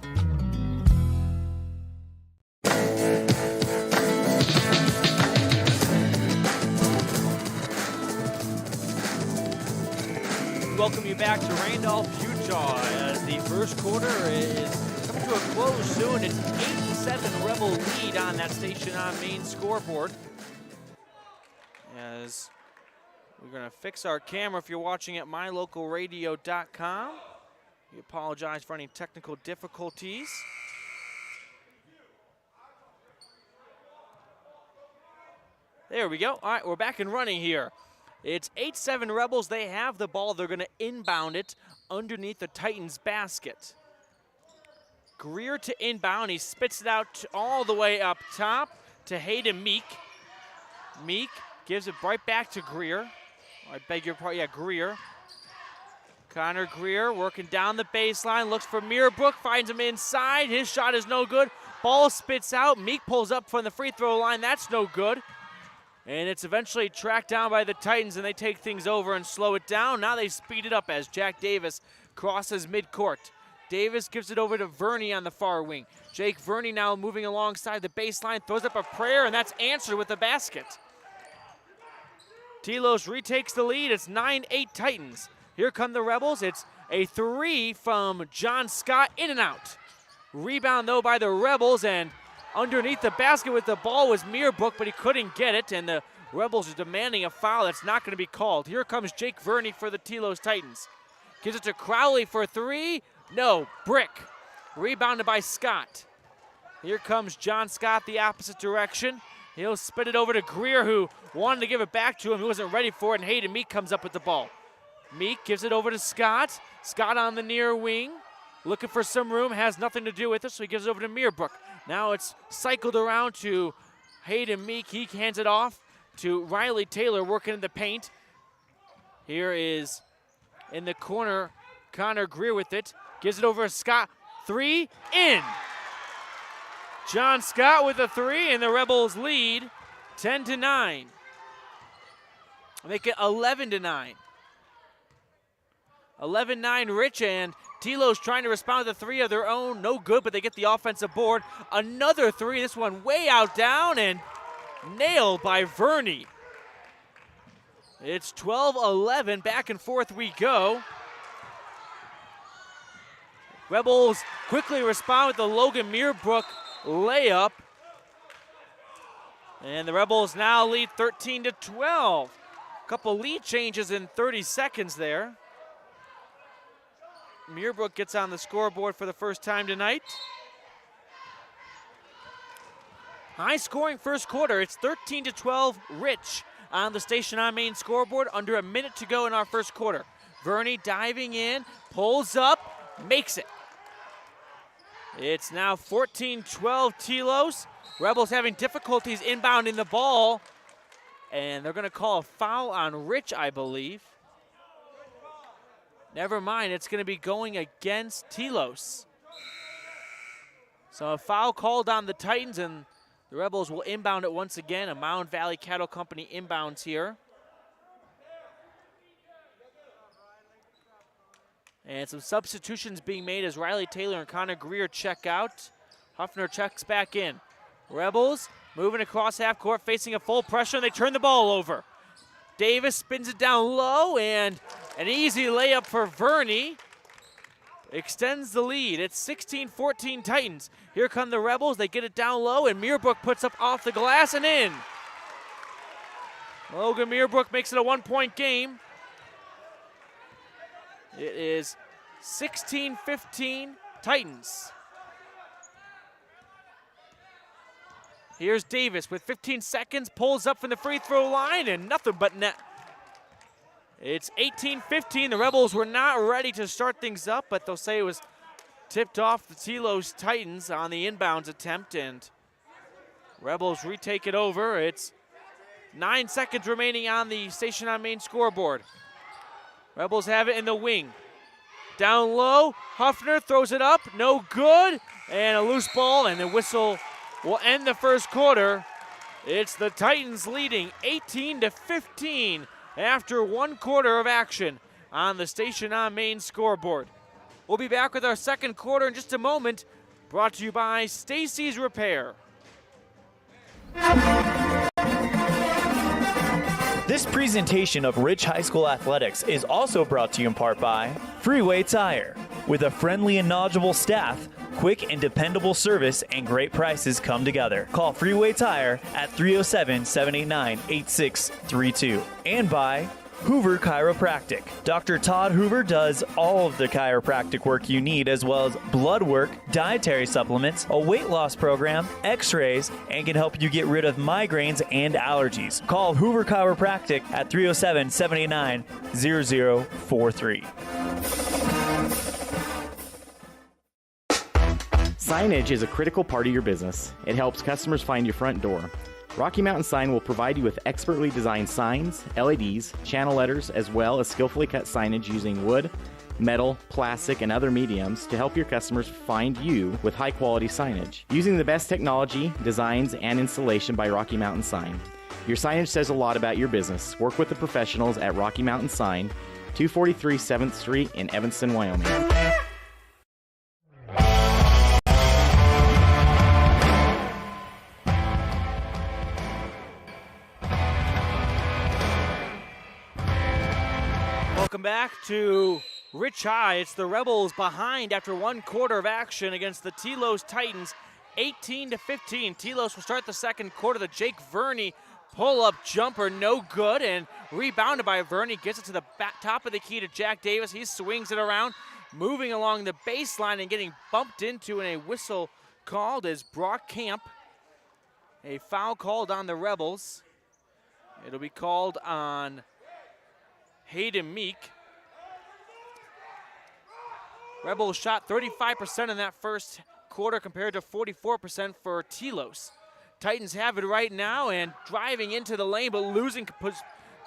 Welcome you back to Randolph, Utah, as the first quarter is coming to a close soon. It's 8-7 Rebel lead on that Station on Main scoreboard. As we're going to fix our camera if you're watching at mylocalradio.com. We apologize for any technical difficulties. There we go. All right, we're back and running here. It's 8-7 Rebels. They have the ball. They're going to inbound it underneath the Titans' basket. Greer to inbound. He spits it out all the way up top to Hayden Meek. Meek gives it right back to Greer. I beg your pardon. Yeah, Greer. Connor Greer working down the baseline. Looks for Meerbrook. Finds him inside. His shot is no good. Ball spits out. Meek pulls up from the free throw line. That's no good. And it's eventually tracked down by the Titans, and they take things over and slow it down. Now they speed it up as Jack Davis crosses midcourt. Davis gives it over to Verney on the far wing. Jake Verney now moving alongside the baseline, throws up a prayer, and that's answered with a basket. Telos retakes the lead. It's 9-8 Titans. Here come the Rebels. It's a three from John Scott, in and out. Rebound, though, by the Rebels, and underneath the basket with the ball was Meerbrook, but he couldn't get it, and the Rebels are demanding a foul that's not going to be called. Here comes Jake Verney for the Telos Titans. Gives it to Crowley for three. No, brick. Rebounded by Scott. Here comes John Scott the opposite direction. He'll spit it over to Greer, who wanted to give it back to him. He wasn't ready for it, and Hayden Meek comes up with the ball. Meek gives it over to Scott. Scott on the near wing. Looking for some room, has nothing to do with it, so he gives it over to Meerbrook. Now it's cycled around to Hayden Meek. He hands it off to Riley Taylor working in the paint. Here is in the corner, Connor Greer with it. Gives it over to Scott. Three, in. John Scott with a three, and the Rebels lead 10-9. Make it 11-9. 11-9 Rich, and Telos trying to respond to the three of their own. No good, but they get the offensive board. Another three, this one way out down, and nailed by Verney. It's 12-11, back and forth we go. Rebels quickly respond with the Logan Meerbrook layup. And the Rebels now lead 13-12. Couple lead changes in 30 seconds there. Meerbrook gets on the scoreboard for the first time tonight. High scoring first quarter. It's 13-12 Rich on the Station on Main scoreboard. Under a minute to go in our first quarter. Verney diving in, pulls up, makes it. It's now 14-12 Telos. Rebels having difficulties inbounding the ball. And they're going to call a foul on Rich, I believe. Never mind, it's going to be going against Telos. So a foul called on the Titans, and The Rebels will inbound it once again. A Mound Valley Cattle Company inbounds here. And some substitutions being made as Riley Taylor and Connor Greer check out. Huffner checks back in. Rebels moving across half court, facing a full pressure, and they turn the ball over. Davis spins it down low, and an easy layup for Verney. Extends the lead. It's 16-14 Titans. Here come the Rebels. They get it down low, and Meerbrook puts up off the glass and in. Logan Meerbrook makes it a 1-point game. It is 16-15 Titans. Here's Davis with 15 seconds, pulls up from the free throw line, and nothing but net. It's 18-15. The Rebels were not ready to start things up, but they'll say it was tipped off the Telos Titans on the inbounds attempt, and Rebels retake it over. It's 9 seconds remaining on the Station on Main scoreboard. Rebels have it in the wing. Down low, Huffner throws it up, no good, and a loose ball, and the whistle will end the first quarter. It's the Titans leading 18-15 after 1 quarter of action on the Station on Main scoreboard. We'll be back with our second quarter in just a moment, brought to you by Stacy's Repair. This presentation of Rich High School Athletics is also brought to you in part by Freeway Tire. With a friendly and knowledgeable staff, quick and dependable service, and great prices come together. Call Freeway Tire at 307-789-8632. And by Hoover Chiropractic. Dr. Todd Hoover does all of the chiropractic work you need, as well as blood work, dietary supplements, a weight loss program, x-rays, and can help you get rid of migraines and allergies. Call Hoover Chiropractic at 307-789-0043. Signage is a critical part of your business. It helps customers find your front door. Rocky Mountain Sign will provide you with expertly designed signs, LEDs, channel letters, as well as skillfully cut signage using wood, metal, plastic, and other mediums to help your customers find you with high-quality signage. Using the best technology, designs, and installation by Rocky Mountain Sign. Your signage says a lot about your business. Work with the professionals at Rocky Mountain Sign, 243 7th Street in Evanston, Wyoming. Welcome back to Rich High. It's the Rebels behind after 1 quarter of action against the Telos Titans, 18-15. Telos will start the second quarter. The Jake Verney pull-up jumper, no good, and rebounded by Verney. Gets it to the top of the key to Jack Davis. He swings it around, moving along the baseline and getting bumped into, and a whistle called as Brock Camp. A foul called on the Rebels. It'll be called on Hayden Meek. Rebels shot 35% in that first quarter compared to 44% for Telos. Titans have it right now and driving into the lane, but losing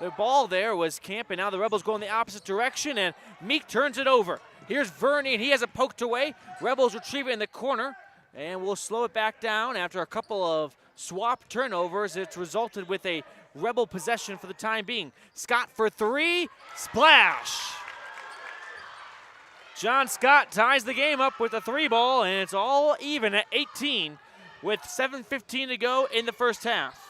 the ball there was Camp, and now the Rebels go in the opposite direction, and Meek turns it over. Here's Verney, and he has it poked away. Rebels retrieve it in the corner, and we'll slow it back down after a couple of swap turnovers. It's resulted with a Rebel possession for the time being. Scott for three, splash! John Scott ties the game up with a 3-ball, and it's all even at 18 with 7:15 to go in the first half.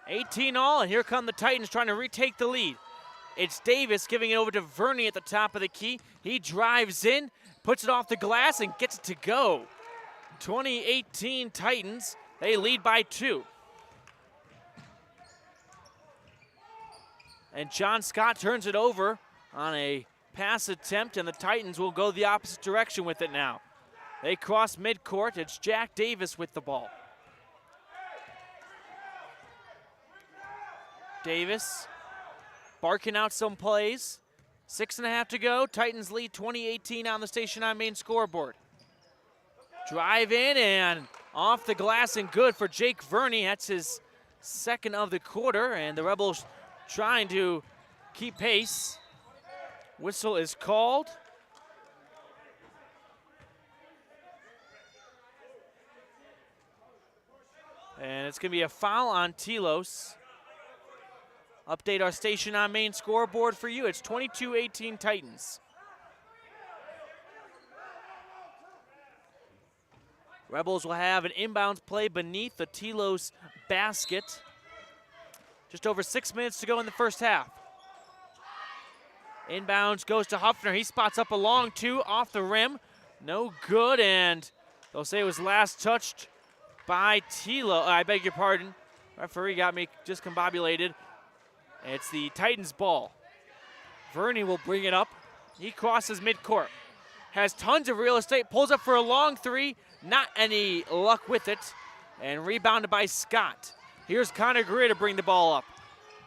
$18-all, and here come the Titans trying to retake the lead. It's Davis giving it over to Verney at the top of the key. He drives in, puts it off the glass, and gets it to go. 2018 Titans, they lead by 2. And John Scott turns it over on a pass attempt, and the Titans will go the opposite direction with it now. They cross midcourt. It's Jack Davis with the ball. Davis barking out some plays. 6.5 to go. Titans lead 2018 on the Station on Main scoreboard. Drive in and off the glass and good for Jake Verney. That's his second of the quarter, and the Rebels trying to keep pace. Whistle is called. And it's going to be a foul on Telos. Update our station on main scoreboard for you. It's 22-18 Titans. Rebels will have an inbounds play beneath the Telos basket. Just over 6 minutes to go in the first half. Inbounds goes to Huffner. He spots up a long two off the rim. No good, and they'll say it was last touched by Telos. I beg your pardon. Referee got me discombobulated. It's the Titans ball. Verney will bring it up. He crosses midcourt. Has tons of real estate, pulls up for a long three. Not any luck with it. And rebounded by Scott. Here's Connor Greer to bring the ball up.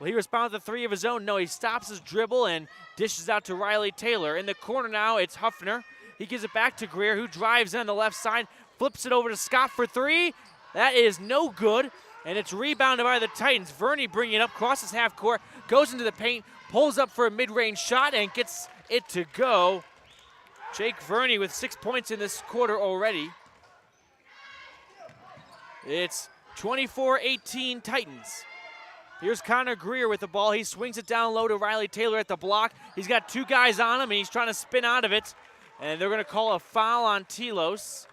Will he respond to the three of his own? No, he stops his dribble and dishes out to Riley Taylor. In the corner now, it's Huffner. He gives it back to Greer, who drives in on the left side, flips it over to Scott for three. That is no good, and it's rebounded by the Titans. Verney bringing it up, crosses half court, goes into the paint, pulls up for a mid-range shot, and gets it to go. Jake Verney with 6 points in this quarter already. It's 24-18 Titans. Here's Connor Greer with the ball. He swings it down low to Riley Taylor at the block. He's got two guys on him, and he's trying to spin out of it. And they're going to call a foul on Telos.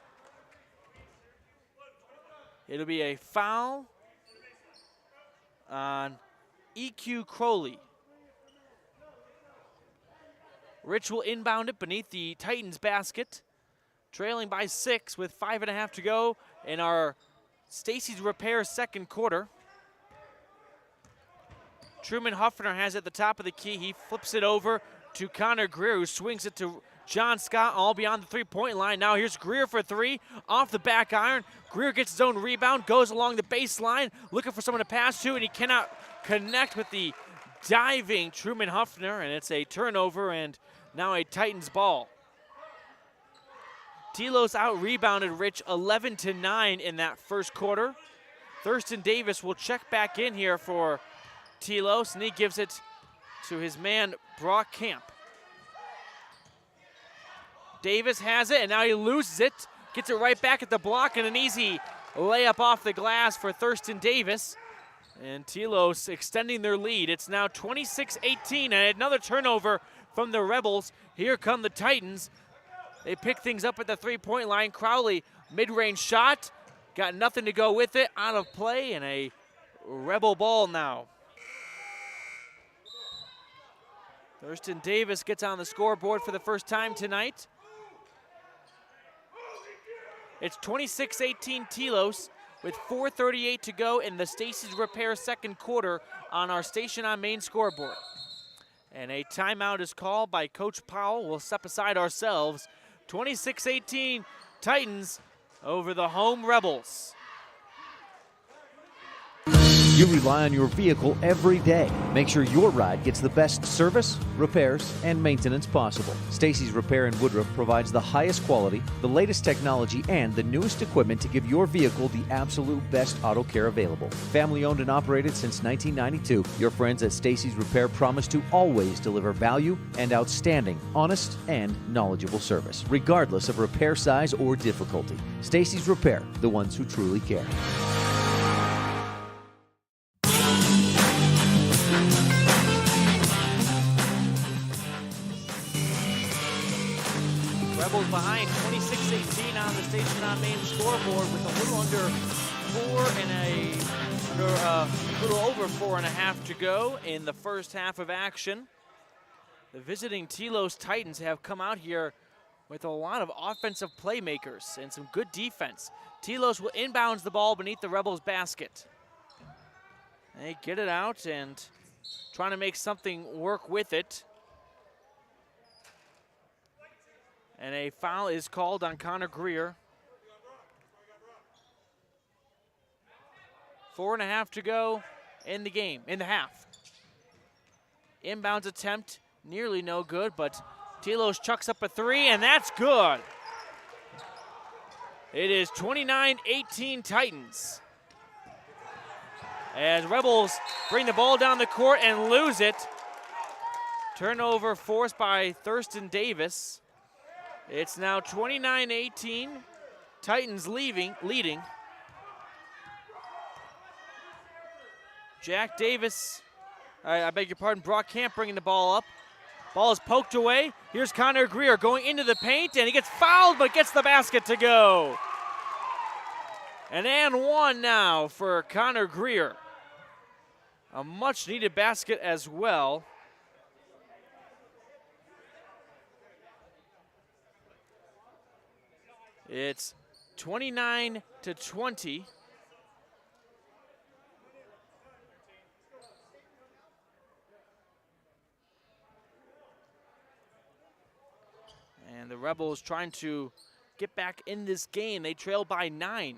It'll be a foul on EQ Crowley. Rich will inbound it beneath the Titans basket. Trailing by 6 with 5.5 to go in our Stacy's Repair second quarter. Truman Huffner has it at the top of the key. He flips it over to Connor Greer, who swings it to John Scott, all beyond the three-point line. Now here's Greer for three, off the back iron. Greer gets his own rebound, goes along the baseline, looking for someone to pass to, and he cannot connect with the diving Truman Huffner, and it's a turnover and now a Titans ball. Telos out-rebounded Rich 11-9 in that first quarter. Thurston Davis will check back in here for Telos, and he gives it to his man, Brock Camp. Davis has it, and now he loses it. Gets it right back at the block, and an easy layup off the glass for Thurston Davis. And Telos extending their lead. It's now 26-18, and another turnover from the Rebels. Here come the Titans. They pick things up at the three-point line. Crowley, mid-range shot. Got nothing to go with it. Out of play, and a Rebel ball now. Thurston Davis gets on the scoreboard for the first time tonight. It's 26-18 Telos with 4:38 to go in the Stacy's Repair second quarter on our station on main scoreboard. And a timeout is called by Coach Powell. We'll step aside ourselves. 26-18 Titans over the home Rebels. You rely on your vehicle every day. Make sure your ride gets the best service, repairs, and maintenance possible. Stacy's Repair in Woodruff provides the highest quality, the latest technology, and the newest equipment to give your vehicle the absolute best auto care available. Family owned and operated since 1992, your friends at Stacy's Repair promise to always deliver value and outstanding, honest, and knowledgeable service, regardless of repair size or difficulty. Stacy's Repair, the ones who truly care. Rebels behind 26-18 on the station on main scoreboard with a little under a little over 4.5 to go in the first half of action. The visiting Telos Titans have come out here with a lot of offensive playmakers and some good defense. Telos will inbounds the ball beneath the Rebels basket. They get it out and trying to make something work with it. And a foul is called on Connor Greer. 4.5 to go in the game, in the half. Inbounds attempt, nearly no good, but Telos chucks up a three, and that's good. It is 29-18 Titans. As Rebels bring the ball down the court and lose it. Turnover forced by Thurston Davis. It's now 29-18, Titans leading. Jack Davis, I beg your pardon, Brock Camp bringing the ball up. Ball is poked away. Here's Connor Greer going into the paint, and he gets fouled but gets the basket to go. An and one now for Connor Greer. A much needed basket as well. It's 29-20. And the Rebels trying to get back in this game. They trail by 9.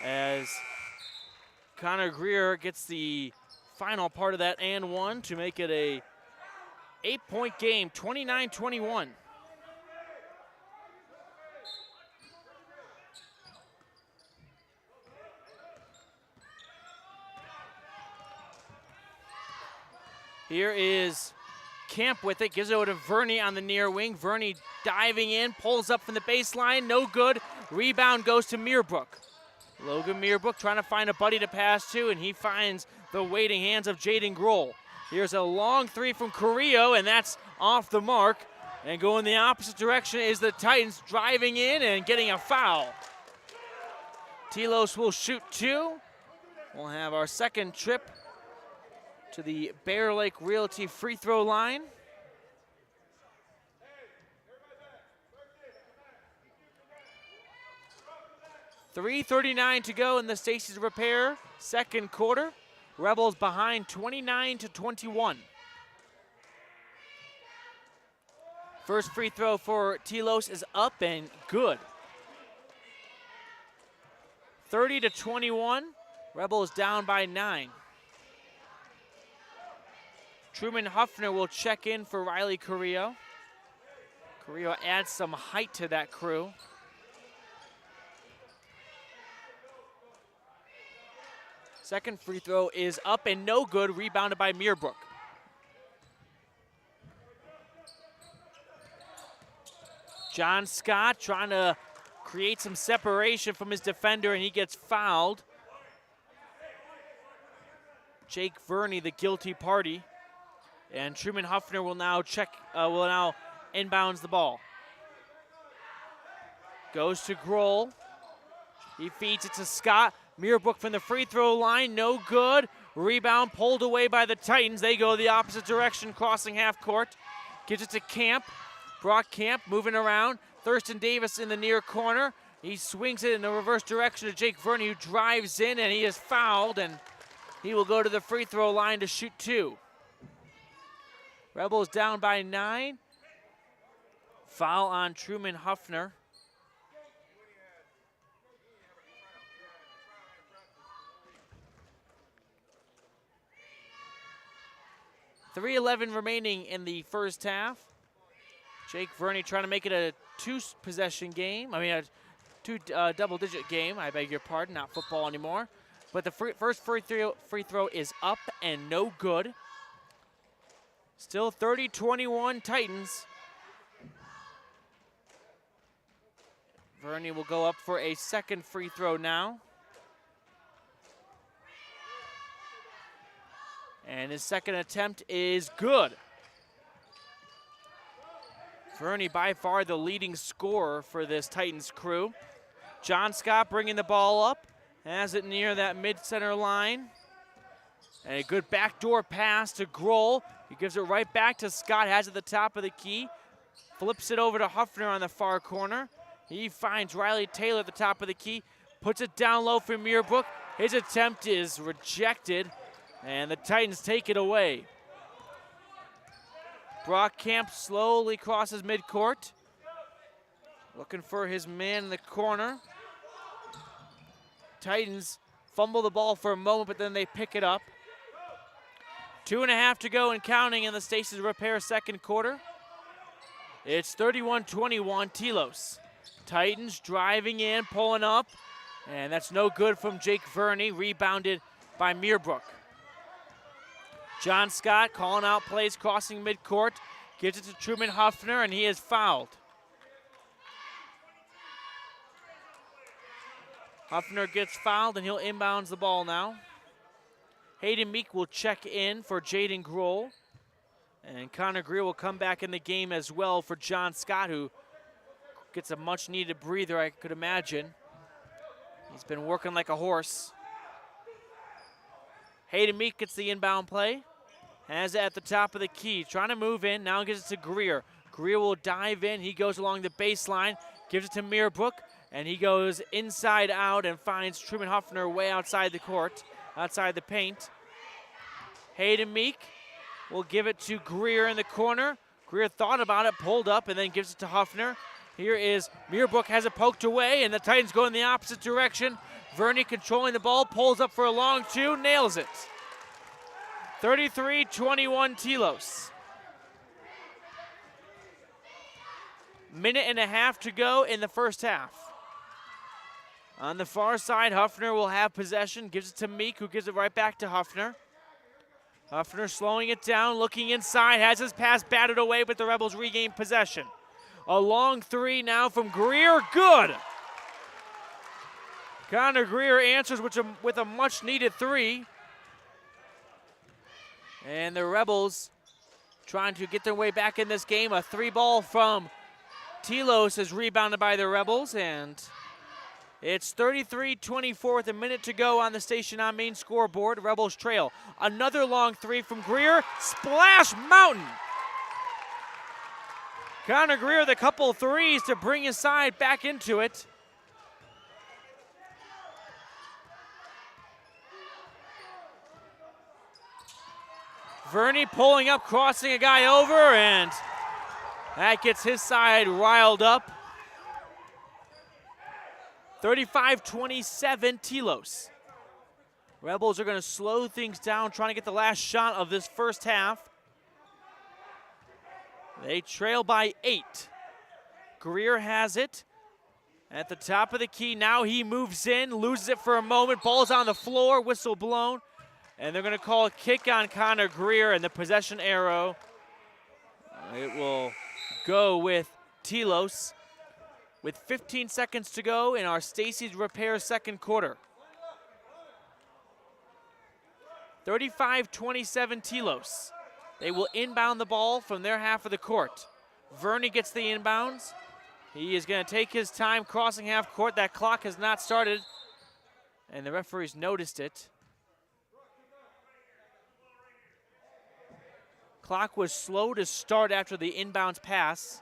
As Connor Greer gets the final part of that and one to make it a 8-point game, 29-21. Here is Camp with it, gives it over to Verney on the near wing. Verney diving in, pulls up from the baseline, no good. Rebound goes to Meerbrook. Logan Meerbrook trying to find a buddy to pass to, and he finds the waiting hands of Jaden Grohl. Here's a long three from Carrillo, and that's off the mark. And going the opposite direction is the Titans, driving in and getting a foul. Telos will shoot 2. We'll have our second trip to the Bear Lake Realty free throw line. .3:39 to go in the Stacey's Repair second quarter. Rebels behind 29-21. First free throw for Telos is up and good. 30-21. Rebels down by 9. Truman Huffner will check in for Riley Carrillo. Carrillo adds some height to that crew. Second free throw is up and no good, rebounded by Meerbrook. John Scott trying to create some separation from his defender, and he gets fouled. Jake Verney, the guilty party. And Truman Huffner will now inbounds the ball. Goes to Grohl. He feeds it to Scott. Meerbrook from the free throw line, no good. Rebound pulled away by the Titans. They go the opposite direction, crossing half court. Gives it to Camp. Brock Camp moving around. Thurston Davis in the near corner. He swings it in the reverse direction to Jake Verney, who drives in, and he is fouled, and he will go to the free throw line to shoot 2. Rebels down by 9. Foul on Truman Huffner. .3:11 remaining in the first half. Jake Verney trying to make it a 2-possession game. A 2 double-digit game, I beg your pardon, not football anymore. But the first free throw is up and no good. Still 30-21 Titans. Verney will go up for a second free throw now. And his second attempt is good. Verney by far the leading scorer for this Titans crew. John Scott bringing the ball up. Has it near that mid-center line. And a good backdoor pass to Grohl. He gives it right back to Scott, has it at the top of the key. Flips it over to Huffner on the far corner. He finds Riley Taylor at the top of the key. Puts it down low for Meerbrook. His attempt is rejected, and the Titans take it away. Brock Camp slowly crosses midcourt. Looking for his man in the corner. Titans fumble the ball for a moment, but then they pick it up. 2.5 to go and counting in the Stacey's Repair second quarter. It's 31-21 Telos. Titans driving in, pulling up, and that's no good from Jake Verney, rebounded by Meerbrook. John Scott calling out plays, crossing midcourt, gives it to Truman Huffner, and he is fouled. Huffner gets fouled, and he'll inbounds the ball now. Hayden Meek will check in for Jaden Grohl. And Connor Greer will come back in the game as well for John Scott, who gets a much-needed breather, I could imagine. He's been working like a horse. Hayden Meek gets the inbound play. Has it at the top of the key. Trying to move in. Now gives it to Greer. Greer will dive in. He goes along the baseline. Gives it to Meerbrook. And he goes inside out and finds Truman Huffner way outside the court, outside the paint. Hayden Meek will give it to Greer in the corner. Greer thought about it, pulled up, and then gives it to Huffner. Here is Meerbrook, has it poked away, and the Titans go in the opposite direction. Verney controlling the ball, pulls up for a long two, nails it. 33-21 Telos. Minute and a half to go in the first half. On the far side, Huffner will have possession, gives it to Meek, who gives it right back to Huffner. Huffner slowing it down, looking inside, has his pass batted away, but the Rebels regain possession. A long three now from Greer, good! Connor Greer answers with a much-needed three. And the Rebels trying to get their way back in this game. A three ball from Telos is rebounded by the Rebels, and it's 33-24 with a minute to go on the Station on Main scoreboard. Rebels trail. Another long three from Greer. Splash Mountain! Connor Greer with a couple threes to bring his side back into it. Verney pulling up, crossing a guy over, and that gets his side riled up. 35-27 Telos. Rebels are going to slow things down, trying to get the last shot of this first half. They trail by 8. Greer has it at the top of the key. Now he moves in, loses it for a moment. Ball's on the floor, whistle blown. And they're going to call a kick on Connor Greer, and the possession arrow, it will go with Telos with 15 seconds to go in our Stacy's Repair second quarter. 35-27 Telos. They will inbound the ball from their half of the court. Verney gets the inbounds. He is going to take his time crossing half court. That clock has not started, and the referees noticed it. Clock was slow to start after the inbounds pass.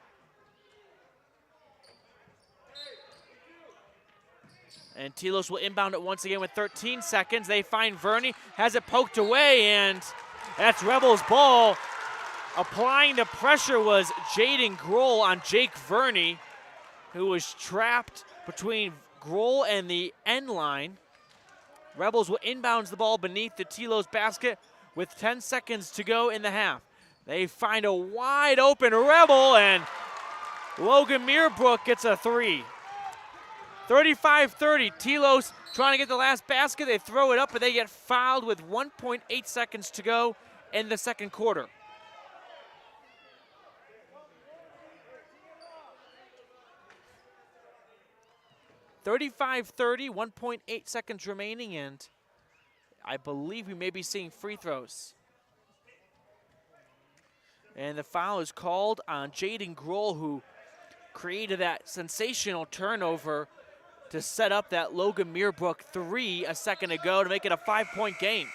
And Telos will inbound it once again with 13 seconds. They find Verney, has it poked away, and that's Rebels ball. Applying the pressure was Jaden Grohl on Jake Verney, who was trapped between Grohl and the end line. Rebels will inbounds the ball beneath the Telos basket with 10 seconds to go in the half. They find a wide open Rebel, and Logan Meerbrook gets a three. 35-30, Telos trying to get the last basket. They throw it up, but they get fouled with 1.8 seconds to go in the second quarter. (35-30), 1.8 seconds remaining, and I believe we may be seeing free throws. And the foul is called on Jaden Grohl, who created that sensational turnover to set up that Logan Meerbrook three a second ago to make it a 5-point game.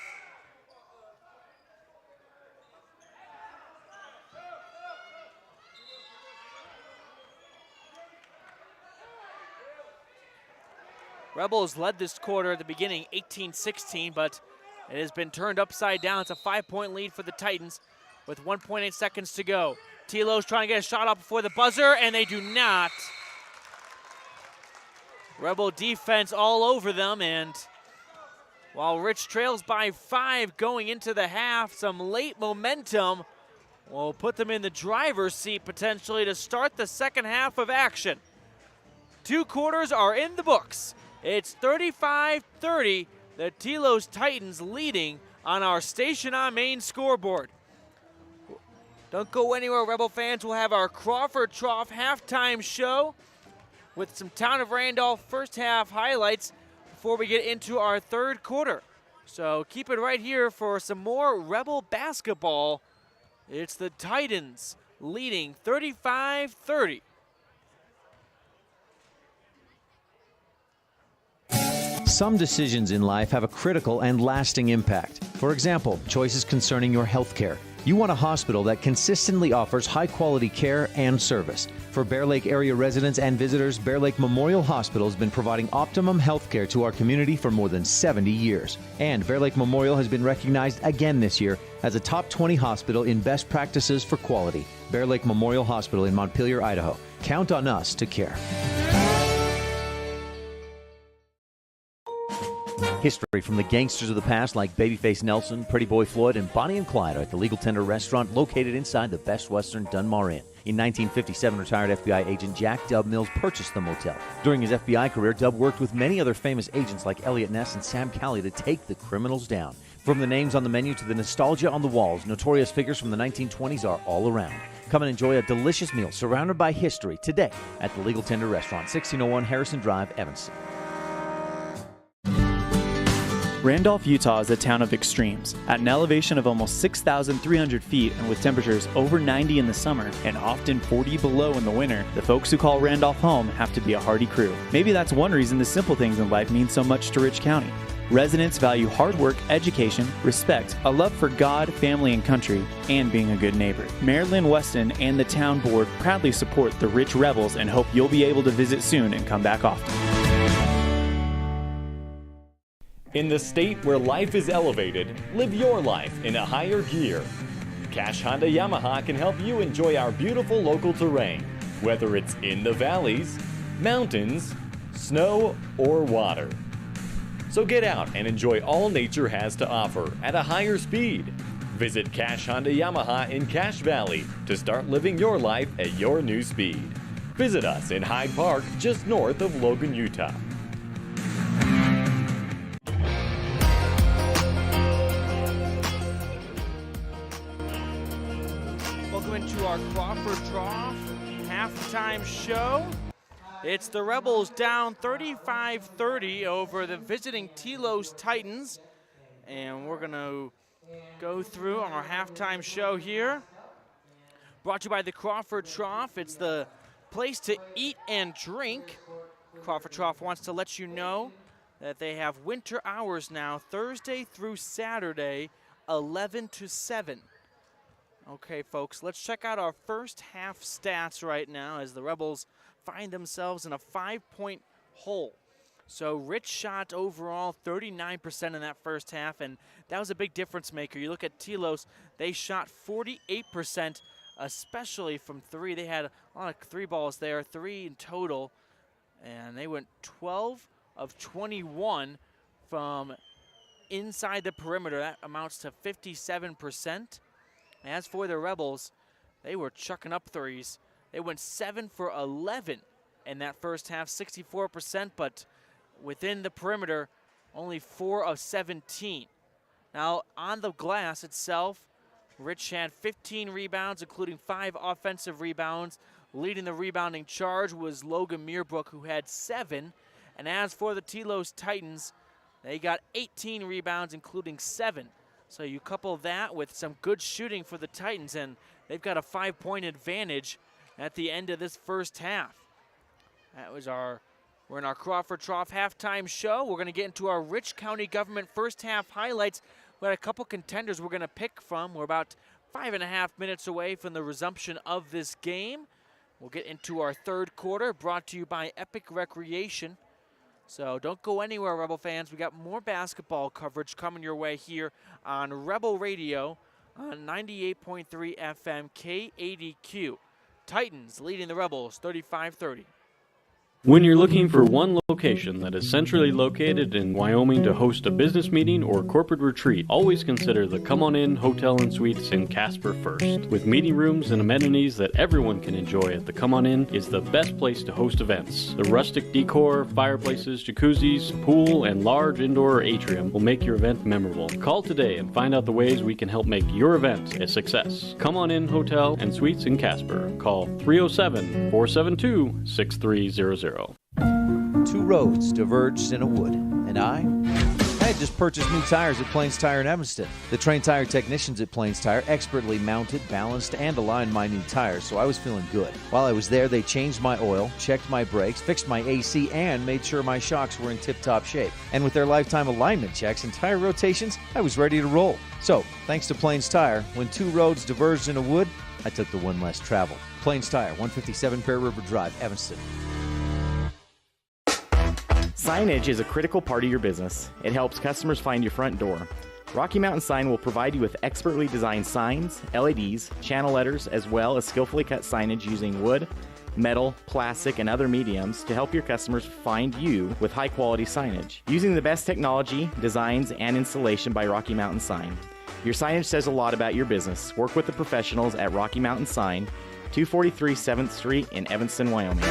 Rebels led this quarter at the beginning 18-16, but it has been turned upside down. It's a 5-point lead for the Titans with 1.8 seconds to go. Telos trying to get a shot up before the buzzer, and they do not. Rebel defense all over them, and while Rich trails by 5 going into the half, some late momentum will put them in the driver's seat potentially to start the second half of action. 2 quarters are in the books. It's 35-30, the Telos Titans leading on our Station on Main scoreboard. Don't go anywhere, Rebel fans. We'll have our Crawford Trough halftime show with some Town of Randolph first half highlights before we get into our third quarter. So keep it right here for some more Rebel basketball. It's the Titans leading 35-30. Some decisions in life have a critical and lasting impact. For example, choices concerning your health care. You want a hospital that consistently offers high-quality care and service. For Bear Lake area residents and visitors, Bear Lake Memorial Hospital has been providing optimum health care to our community for more than 70 years. And Bear Lake Memorial has been recognized again this year as a top 20 hospital in best practices for quality. Bear Lake Memorial Hospital in Montpelier, Idaho. Count on us to care. History from the gangsters of the past like Babyface Nelson, Pretty Boy Floyd, and Bonnie and Clyde are at the Legal Tender restaurant located inside the Best Western Dunmar Inn. In 1957, retired FBI agent Jack Dub Mills purchased the motel. During his FBI career, Dub worked with many other famous agents like Elliot Ness and Sam Calley to take the criminals down. From the names on the menu to the nostalgia on the walls, notorious figures from the 1920s are all around. Come and enjoy a delicious meal surrounded by history today at the Legal Tender restaurant, 1601 Harrison Drive, Evanston. Randolph, Utah is a town of extremes. At an elevation of almost 6,300 feet and with temperatures over 90 in the summer and often 40 below in the winter, the folks who call Randolph home have to be a hardy crew. Maybe that's one reason the simple things in life mean so much to Rich County. Residents value hard work, education, respect, a love for God, family, and country, and being a good neighbor. Mayor Lynn Weston and the town board proudly support the Rich Rebels and hope you'll be able to visit soon and come back often. In the state where life is elevated, live your life in a higher gear. Cash Honda Yamaha can help you enjoy our beautiful local terrain, whether it's in the valleys, mountains, snow, or water. So get out and enjoy all nature has to offer at a higher speed. Visit Cash Honda Yamaha in Cache Valley to start living your life at your new speed. Visit us in Hyde Park, just north of Logan, Utah. Welcome into our Crawford Trough halftime show. It's the Rebels down 35-30 over the visiting Telos Titans. And we're going to go through our halftime show here. Brought to you by the Crawford Trough. It's the place to eat and drink. Crawford Trough wants to let you know that they have winter hours now, Thursday through Saturday, 11 to 7. Okay, folks, let's check out our first half stats right now as the Rebels find themselves in a 5-point hole. So Rich shot overall 39% in that first half, and that was a big difference maker. You look at Telos, they shot 48%, especially from three. They had a lot of three balls there, 3 in total, and they went 12 of 21 from inside the perimeter. That amounts to 57%. As for the Rebels, they were chucking up threes. They went 7 for 11 in that first half, 64%, but within the perimeter, only 4 of 17. Now, on the glass itself, Rich had 15 rebounds, including 5 offensive rebounds. Leading the rebounding charge was Logan Meerbrook, who had 7. And as for the Telos Titans, they got 18 rebounds, including 7. So you couple that with some good shooting for the Titans, and they've got a 5-point advantage at the end of this first half. That was we're in our Crawford Trough halftime show. We're going to get into our Rich County government first half highlights. We had a couple contenders we're going to pick from. We're about 5.5 minutes away from the resumption of this game. We'll get into our third quarter, brought to you by Epic Recreation. So don't go anywhere, Rebel fans. We got more basketball coverage coming your way here on Rebel Radio on 98.3 FM K80Q. Titans leading the Rebels 35-30. When you're looking for one location that is centrally located in Wyoming to host a business meeting or corporate retreat, always consider the Come On In Hotel and Suites in Casper first. With meeting rooms and amenities that everyone can enjoy at the Come On In is the best place to host events. The rustic decor, fireplaces, jacuzzis, pool, and large indoor atrium will make your event memorable. Call today and find out the ways we can help make your event a success. Come On In Hotel and Suites in Casper. Call 307-472-6300. Two roads diverged in a wood, And I had just purchased new tires at Plains Tire in Evanston. The trained tire technicians at Plains Tire expertly mounted, balanced, and aligned my new tires, so I was feeling good. While I was there, they changed my oil, checked my brakes, fixed my AC, and made sure my shocks were in tip-top shape. And with their lifetime alignment checks and tire rotations, I was ready to roll. So, thanks to Plains Tire, when 2 roads diverged in a wood, I took the one less travel. Plains Tire, 157 Fair River Drive, Evanston. Signage is a critical part of your business. It helps customers find your front door. Rocky Mountain Sign will provide you with expertly designed signs, LEDs, channel letters, as well as skillfully cut signage using wood, metal, plastic, and other mediums to help your customers find you with high-quality signage. Using the best technology, designs, and installation by Rocky Mountain Sign. Your signage says a lot about your business. Work with the professionals at Rocky Mountain Sign, 243 7th Street in Evanston, Wyoming.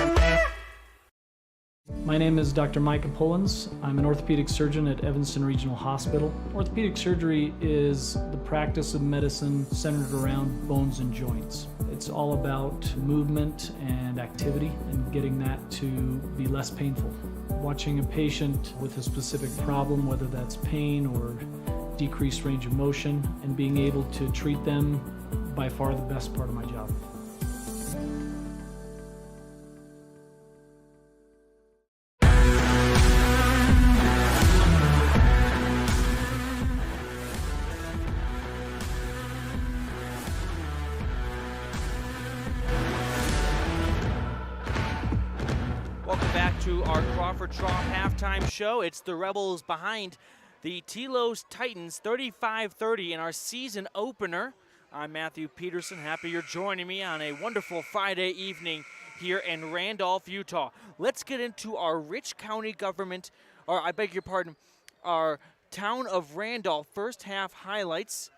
My name is Dr. Micah Pullins. I'm an orthopedic surgeon at Evanston Regional Hospital. Orthopedic surgery is the practice of medicine centered around bones and joints. It's all about movement and activity and getting that to be less painful. Watching a patient with a specific problem, whether that's pain or decreased range of motion, and being able to treat them, by far the best part of my job. To our Crawford Trough halftime show. It's the Rebels behind the Telos Titans 35-30 in our season opener. I'm Matthew Peterson. Happy you're joining me on a wonderful Friday evening here in Randolph, Utah. Let's get into our Rich County government, or I beg your pardon, our Town of Randolph first half highlights.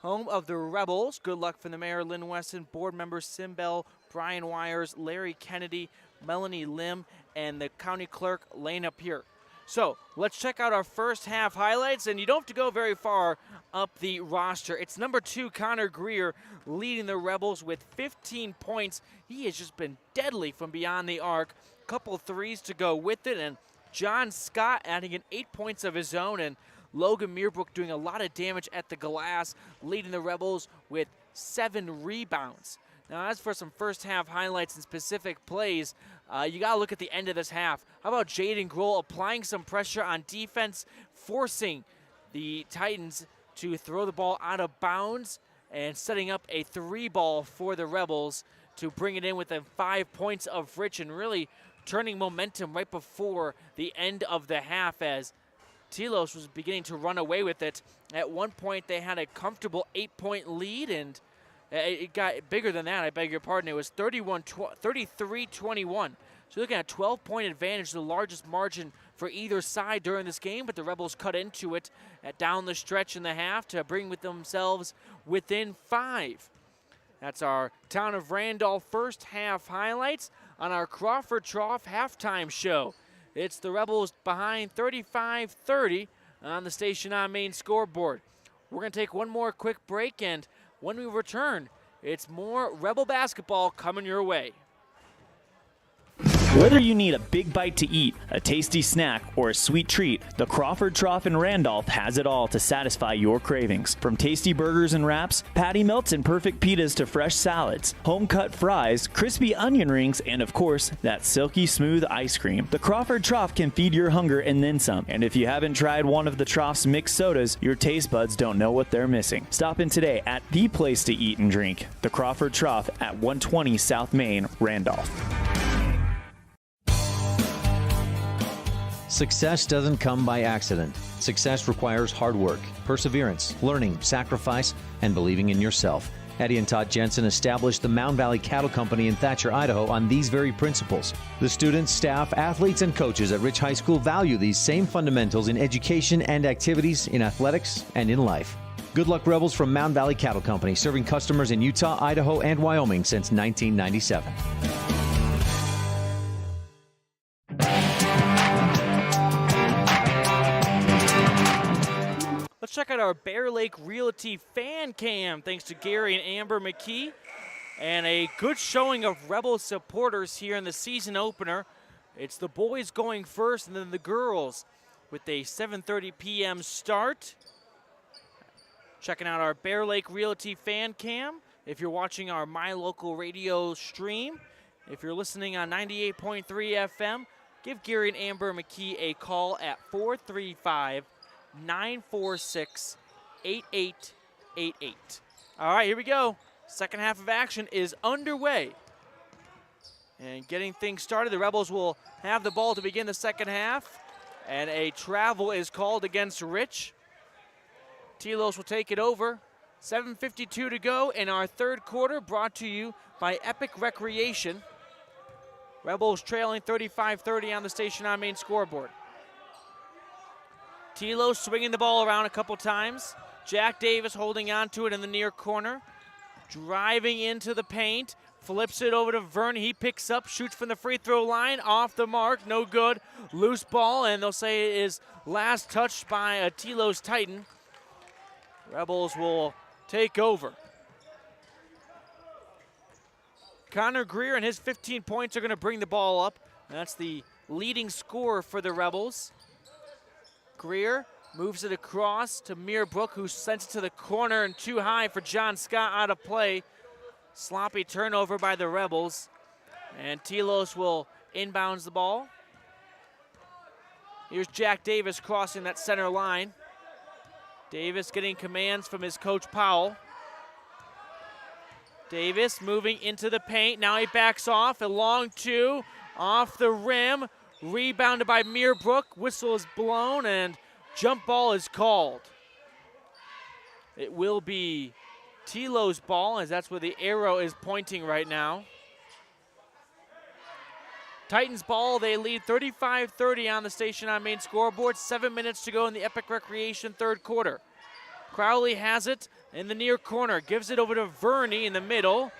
Home of the Rebels. Good luck from the Mayor, Lynn Weston, board members Sim Bell, Brian Wires, Larry Kennedy, Melanie Lim, and the county clerk, Lane up here. So let's check out our first half highlights, and you don't have to go very far up the roster. It's number 2, Connor Greer, leading the Rebels with 15 points. He has just been deadly from beyond the arc. Couple threes to go with it, and John Scott adding in 8 points of his own, and Logan Meerbrook doing a lot of damage at the glass, leading the Rebels with 7 rebounds. Now, as for some first half highlights and specific plays, you got to look at the end of this half. How about Jaden Grohl applying some pressure on defense, forcing the Titans to throw the ball out of bounds and setting up a 3-ball for the Rebels to bring it in within 5 points of Rich, and really turning momentum right before the end of the half as Telos was beginning to run away with it. At one point, they had a comfortable 8-point lead, and it got bigger than that, I beg your pardon. It was 33-21. So you're looking at a 12-point advantage, the largest margin for either side during this game, but the Rebels cut into it down the stretch in the half to bring with themselves within 5. That's our Town of Randolph first half highlights on our Crawford Trough halftime show. It's the Rebels behind 35-30 on the Station on Main scoreboard. We're going to take one more quick break, and when we return, it's more Rebel basketball coming your way. Whether you need a big bite to eat, a tasty snack, or a sweet treat, the Crawford Trough in Randolph has it all to satisfy your cravings. From tasty burgers and wraps, patty melts and perfect pitas to fresh salads, home-cut fries, crispy onion rings, and of course, that silky smooth ice cream. The Crawford Trough can feed your hunger and then some. And if you haven't tried one of the Trough's mixed sodas, your taste buds don't know what they're missing. Stop in today at the place to eat and drink, the Crawford Trough at 120 South Main, Randolph. Success doesn't come by accident. Success requires hard work, perseverance, learning, sacrifice, and believing in yourself. Eddie and Todd Jensen established the Mound Valley Cattle Company in Thatcher, Idaho on these very principles. The students, staff, athletes, and coaches at Rich High School value these same fundamentals in education and activities, in athletics, and in life. Good luck, Rebels, from Mound Valley Cattle Company, serving customers in Utah, Idaho, and Wyoming since 1997. Let's check out our Bear Lake Realty fan cam, thanks to Gary and Amber McKee. And a good showing of Rebel supporters here in the season opener. It's the boys going first and then the girls. with a 7:30 p.m. start. Checking out our Bear Lake Realty fan cam. If you're watching our My Local Radio stream, if you're listening on 98.3 FM, give Gary and Amber McKee a call at 435-946-8888. All right, here we go. Second half of action is underway. And getting things started, the Rebels will have the ball to begin the second half. And a travel is called against Rich. Telos will take it over. 7:52 to go in our third quarter, brought to you by Epic Recreation. Rebels trailing 35-30 on the Station on Main scoreboard. Telos swinging the ball around a couple times. Jack Davis holding on to it in the near corner. Driving into the paint. Flips it over to Vern. He picks up, shoots from the free throw line. Off the mark, no good. Loose ball, and they'll say it is last touched by a Telos Titan. Rebels will take over. Connor Greer and his 15 points are going to bring the ball up. That's the leading scorer for the Rebels. Greer moves it across to Meerbrook, who sends it to the corner and too high for John Scott, out of play. Sloppy turnover by the Rebels. And Telos will inbounds the ball. Here's Jack Davis crossing that center line. Davis getting commands from his coach Powell. Davis moving into the paint. Now he backs off. A long two off the rim. Rebounded by Meerbrook. Whistle is blown and jump ball is called. It will be Telos' ball, as that's where the arrow is pointing right now. Titans ball, they lead 35-30 on the Station on Main scoreboard. 7 minutes to go in the Epic Recreation third quarter. Crowley has it in the near corner, gives it over to Verney in the middle.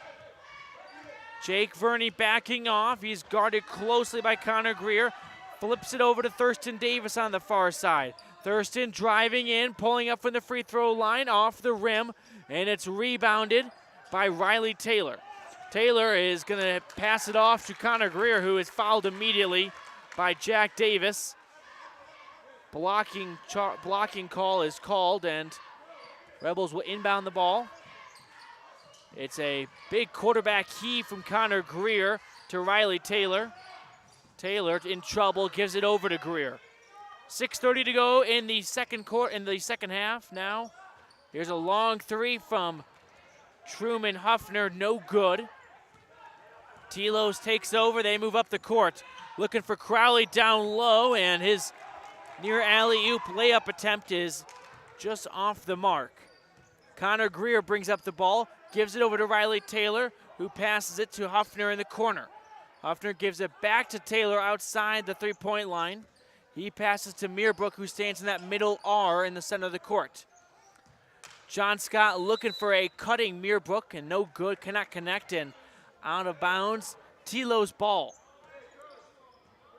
Jake Verney backing off. He's guarded closely by Connor Greer. Flips it over to Thurston Davis on the far side. Thurston driving in, pulling up from the free throw line, off the rim, and it's rebounded by Riley Taylor. Taylor is going to pass it off to Connor Greer, who is fouled immediately by Jack Davis. Blocking call is called, and Rebels will inbound the ball. It's a big quarterback heave from Connor Greer to Riley Taylor. Taylor in trouble, gives it over to Greer. 6:30 to go in the second half now. Here's a long three from Truman Huffner, no good. Telos takes over, they move up the court. Looking for Crowley down low, and his near alley-oop layup attempt is just off the mark. Connor Greer brings up the ball, gives it over to Riley Taylor, who passes it to Huffner in the corner. Huffner gives it back to Taylor outside the three-point line. He passes to Meerbrook, who stands in that middle R in the center of the court. John Scott looking for a cutting Meerbrook, and no good, cannot connect, and out of bounds. Telos ball.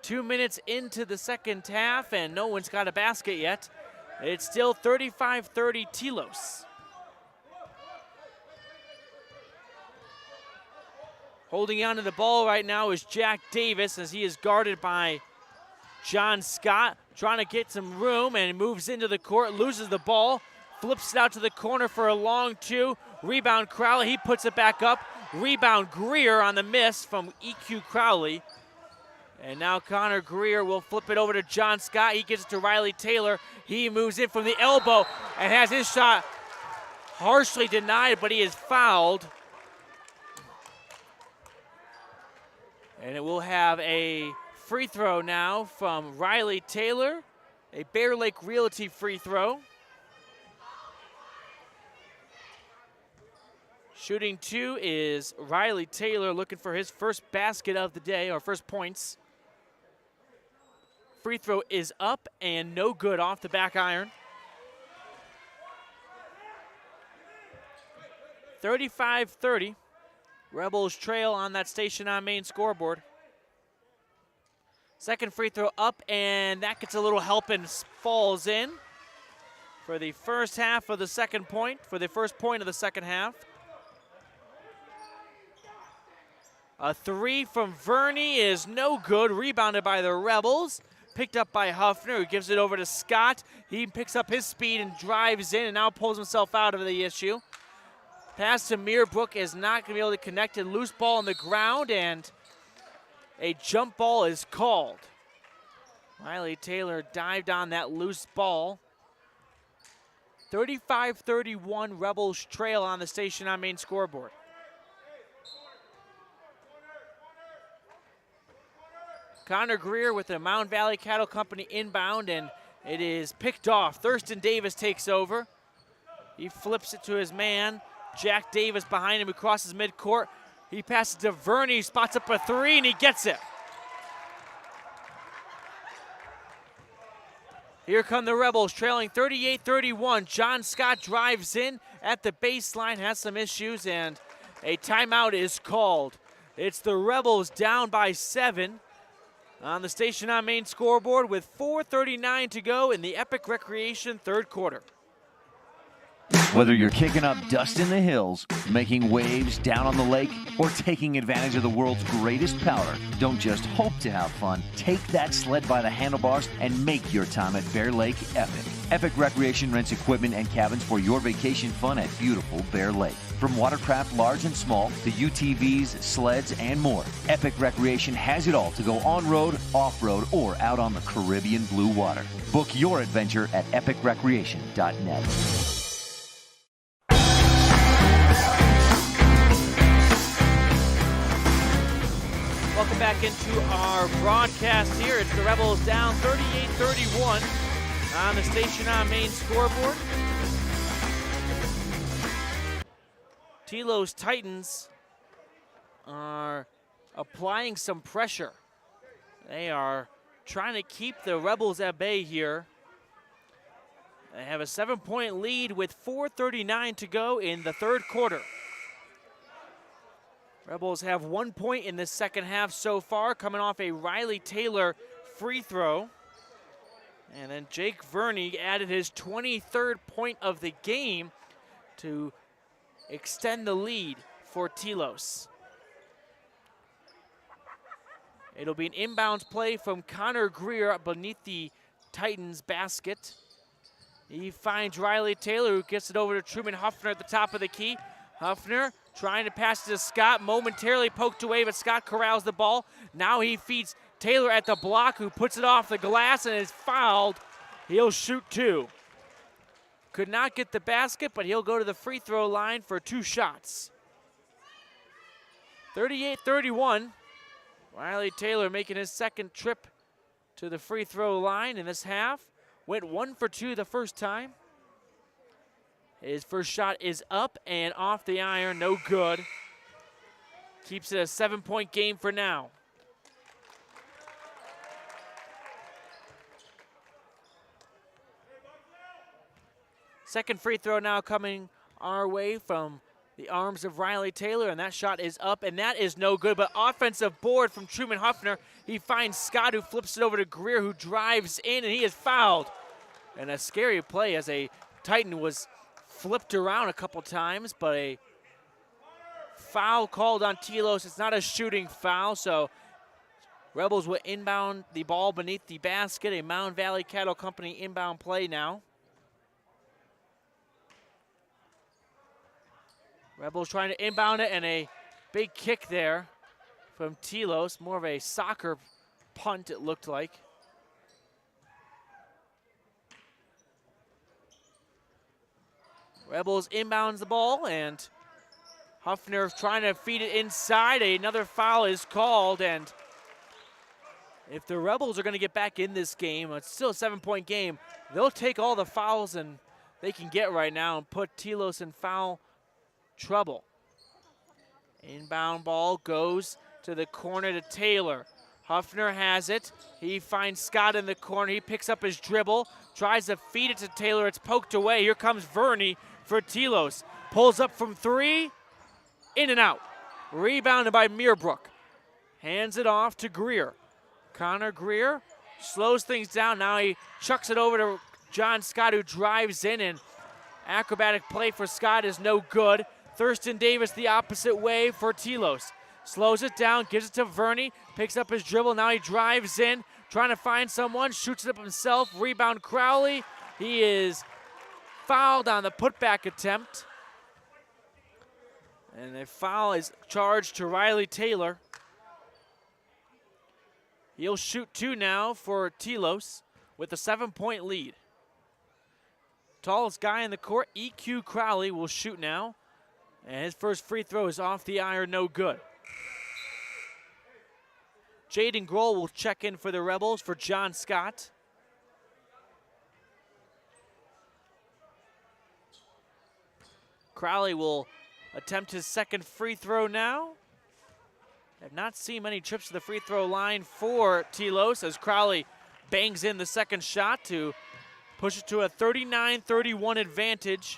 2 minutes into the second half, and no one's got a basket yet. It's still 35-30 Telos. Holding on to the ball right now is Jack Davis, as he is guarded by John Scott, trying to get some room, and moves into the court, loses the ball, flips it out to the corner for a long two. Rebound Crowley, he puts it back up. Rebound Greer on the miss from EQ Crowley. And now Connor Greer will flip it over to John Scott. He gives it to Riley Taylor. He moves in from the elbow and has his shot harshly denied, but he is fouled. And it will have a free throw now from Riley Taylor, a Bear Lake Realty free throw. Shooting two is Riley Taylor, looking for his first basket of the day, or first points. Free throw is up and no good off the back iron. 35-30. Rebels trail on that Station on Main scoreboard. Second free throw up, and that gets a little help and falls in for the first half of the second point, for the first point of the second half. A three from Verney is no good, rebounded by the Rebels. picked up by Huffner, who gives it over to Scott. He picks up his speed and drives in and now pulls himself out of the issue. Pass to Meerbrook is not going to be able to connect. A loose ball on the ground, and a jump ball is called. Riley Taylor dived on that loose ball. 35-31 Rebels trail on the Station on Main scoreboard. Connor Greer with the Mound Valley Cattle Company inbound, and it is picked off. Thurston Davis takes over. He flips it to his man. Jack Davis behind him, who crosses midcourt. He passes to Verney, spots up a three, and he gets it. Here come the Rebels, trailing 38-31. John Scott drives in at the baseline, has some issues, and a timeout is called. It's the Rebels down by 7 on the Station on Main scoreboard with 4:39 to go in the Epic Recreation third quarter. Whether you're kicking up dust in the hills, making waves down on the lake, or taking advantage of the world's greatest powder, don't just hope to have fun. Take that sled by the handlebars and make your time at Bear Lake epic. Epic Recreation rents equipment and cabins for your vacation fun at beautiful Bear Lake. From watercraft large and small to UTVs, sleds, and more, Epic Recreation has it all to go on-road, off-road, or out on the Caribbean blue water. Book your adventure at epicrecreation.net. Welcome back into our broadcast here. It's the Rebels down 38-31 on the Station on Main scoreboard. Telos Titans are applying some pressure. They are trying to keep the Rebels at bay here. They have a 7-point lead with 4:39 to go in the third quarter. Rebels have 1 point in the second half so far, coming off a Riley Taylor free throw. And then Jake Verney added his 23rd point of the game to extend the lead for Telos. It'll be an inbounds play from Connor Greer beneath the Titans basket. He finds Riley Taylor, who gets it over to Truman Huffner at the top of the key. Huffner trying to pass it to Scott, momentarily poked away, but Scott corrals the ball. Now he feeds Taylor at the block, who puts it off the glass and is fouled. He'll shoot two. Could not get the basket, but he'll go to the free throw line for 2 shots. 38-31. Riley Taylor making his second trip to the free throw line in this half. Went 1 for 2 the first time. His first shot is up and off the iron, no good. Keeps it a 7-point game for now. Second free throw now coming our way from the arms of Riley Taylor, and that shot is up, and that is no good, but offensive board from Truman Huffner. He finds Scott, who flips it over to Greer, who drives in, and he is fouled. And a scary play as a Titan was flipped around a couple times, but a foul called on Telos. It's not a shooting foul, so Rebels will inbound the ball beneath the basket. A Mound Valley Cattle Company inbound play now. Rebels trying to inbound it, and a big kick there from Telos. More of a soccer punt, it looked like. Rebels inbounds the ball, and Huffner trying to feed it inside. Another foul is called, and if the Rebels are going to get back in this game, it's still a 7-point game, they'll take all the fouls and they can get right now and put Telos in foul trouble. Inbound ball goes to the corner to Taylor. Huffner has it. He finds Scott in the corner. He picks up his dribble, tries to feed it to Taylor. It's poked away. Here comes Verney for Telos. Pulls up from 3, in and out. Rebounded by Meerbrook. Hands it off to Greer. Connor Greer slows things down. Now he chucks it over to John Scott, who drives in, and acrobatic play for Scott is no good. Thurston Davis the opposite way for Telos. slows it down, gives it to Verney, picks up his dribble. Now he drives in, trying to find someone, shoots it up himself. Rebound Crowley. He is fouled on the putback attempt. And a foul is charged to Riley Taylor. He'll shoot 2 now for Telos with a 7-point lead. Tallest guy in the court, EQ Crowley, will shoot now. And his first free throw is off the iron, no good. Jaden Grohl will check in for the Rebels for John Scott. Crowley will attempt his second free throw now. Have not seen many trips to the free throw line for Telos as Crowley bangs in the second shot to push it to a 39-31 advantage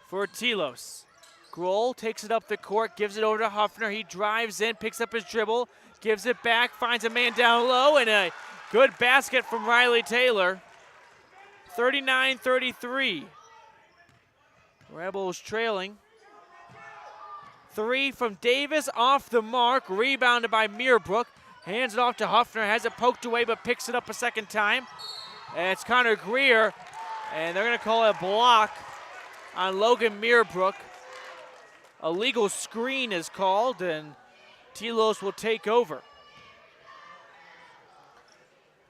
for Telos. Grohl takes it up the court, gives it over to Huffner. He drives in, picks up his dribble, gives it back, finds a man down low, and a good basket from Riley Taylor. 39-33. Rebels trailing. 3 from Davis, off the mark, rebounded by Meerbrook. Hands it off to Huffner, has it poked away but picks it up a second time. And it's Connor Greer, and they're going to call it a block on Logan Meerbrook. A legal screen is called, and Telos will take over.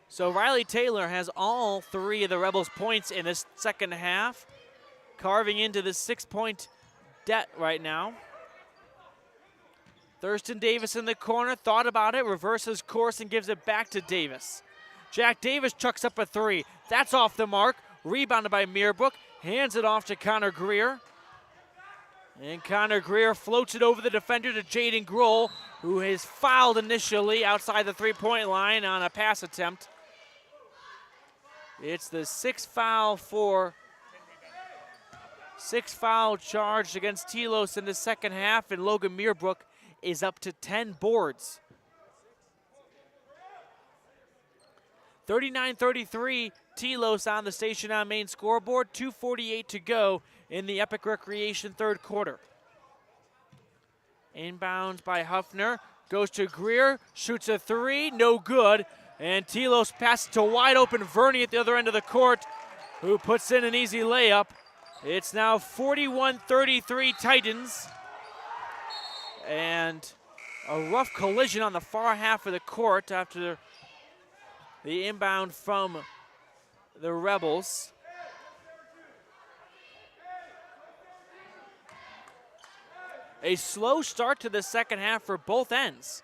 So Riley Taylor has all 3 of the Rebels' points in this second half, carving into the 6-point debt right now. Thurston Davis in the corner, thought about it, reverses course and gives it back to Davis. Jack Davis chucks up a 3. That's off the mark. Rebounded by Meerbrook. Hands it off to Connor Greer. And Connor Greer floats it over the defender to Jaden Grohl, who is fouled initially outside the 3-point line on a pass attempt. It's the 6th foul charged against Telos in the second half, and Logan Meerbrook is up to 10 boards. 39-33, Telos on the Station on Main scoreboard. 2:48 to go in the Epic Recreation third quarter. Inbounds by Huffner, goes to Greer, shoots a 3, no good. And Telos passes to wide open Verney at the other end of the court, who puts in an easy layup. It's now 41-33 Titans. And a rough collision on the far half of the court after the inbound from the Rebels. A slow start to the second half for both ends.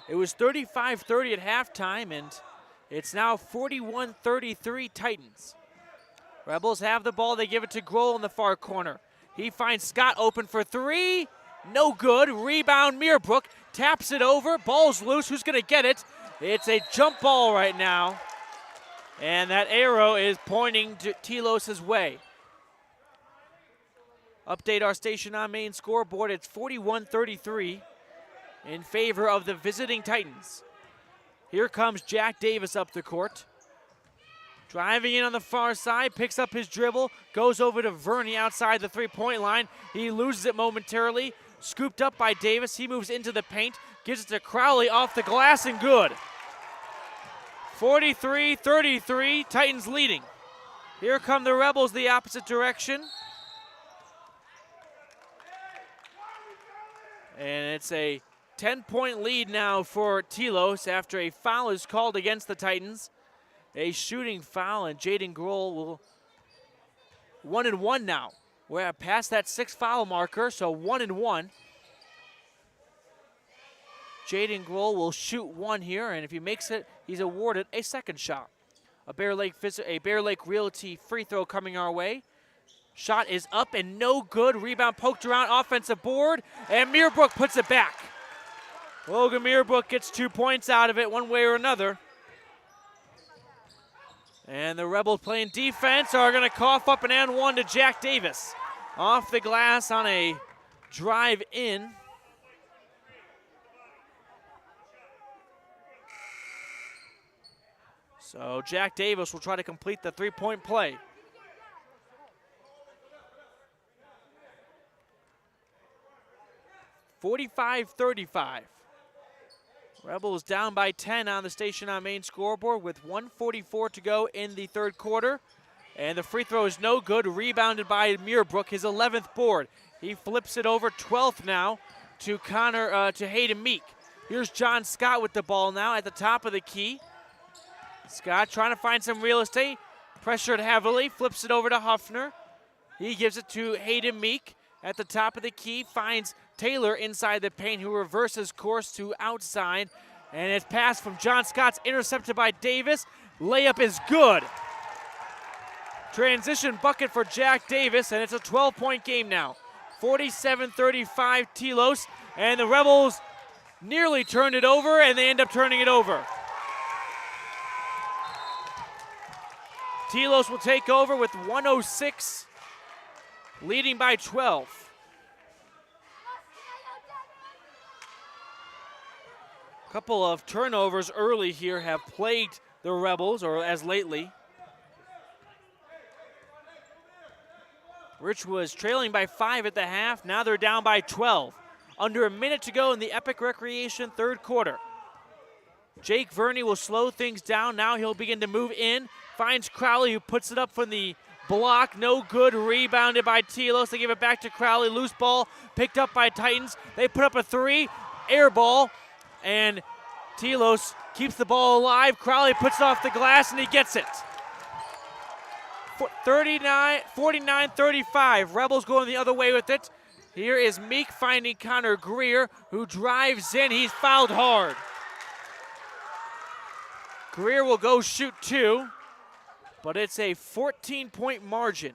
It was 35-30 at halftime, and it's now 41-33 Titans. Rebels have the ball. They give it to Grohl in the far corner. He finds Scott open for 3. No good. Rebound Meerbrook. Taps it over. Ball's loose. Who's going to get it? It's a jump ball right now. And that arrow is pointing to Telos' way. Update our Station on Main scoreboard. It's 41-33 in favor of the visiting Titans. Here comes Jack Davis up the court. Driving in on the far side, picks up his dribble, goes over to Verney outside the 3-point line. He loses it momentarily. Scooped up by Davis. He moves into the paint, gives it to Crowley off the glass and good. 43-33, Titans leading. Here come the Rebels the opposite direction. And it's a 10-point lead now for Telos after a foul is called against the Titans. A shooting foul, and Jaden Grohl will 1-1 now. We're past that 6th foul marker, so 1-1. Jaden Grohl will shoot 1 here, and if he makes it, he's awarded a second shot. A Bear Lake Realty free throw coming our way. Shot is up and no good. Rebound poked around, offensive board, and Meerbrook puts it back. Logan Meerbrook gets 2 points out of it one way or another. And the Rebels playing defense are going to cough up an and 1 to Jack Davis. Off the glass on a drive in. So Jack Davis will try to complete the 3-point play. 45-35. Rebels down by 10 on the station on main scoreboard with 1:44 to go in the third quarter. And the free throw is no good, rebounded by Muirbrook, his 11th board. He flips it over, 12th now, to Hayden Meek. Here's John Scott with the ball now at the top of the key. Scott trying to find some real estate, pressured heavily, flips it over to Huffner. He gives it to Hayden Meek at the top of the key, finds Taylor inside the paint, who reverses course to outside. And it's passed from John Scott's intercepted by Davis. Layup is good. Transition bucket for Jack Davis, and it's a 12-point game now. 47-35 Telos, and the Rebels nearly turned it over, and they end up turning it over. Telos will take over with 106, leading by 12. A couple of turnovers early here have plagued the Rebels, or as lately. Rich was trailing by 5 at the half. Now they're down by 12. Under a minute to go in the Epic Recreation third quarter. Jake Verney will slow things down. Now he'll begin to move in. Finds Crowley, who puts it up from the block. No good. Rebounded by Telos. They give it back to Crowley. Loose ball picked up by Titans. They put up a three. Air ball. And Telos keeps the ball alive. Crowley puts it off the glass, and he gets it. 49-35. Rebels going the other way with it. Here is Meek finding Connor Greer, who drives in. He's fouled hard. Greer will go shoot 2, but it's a 14-point margin.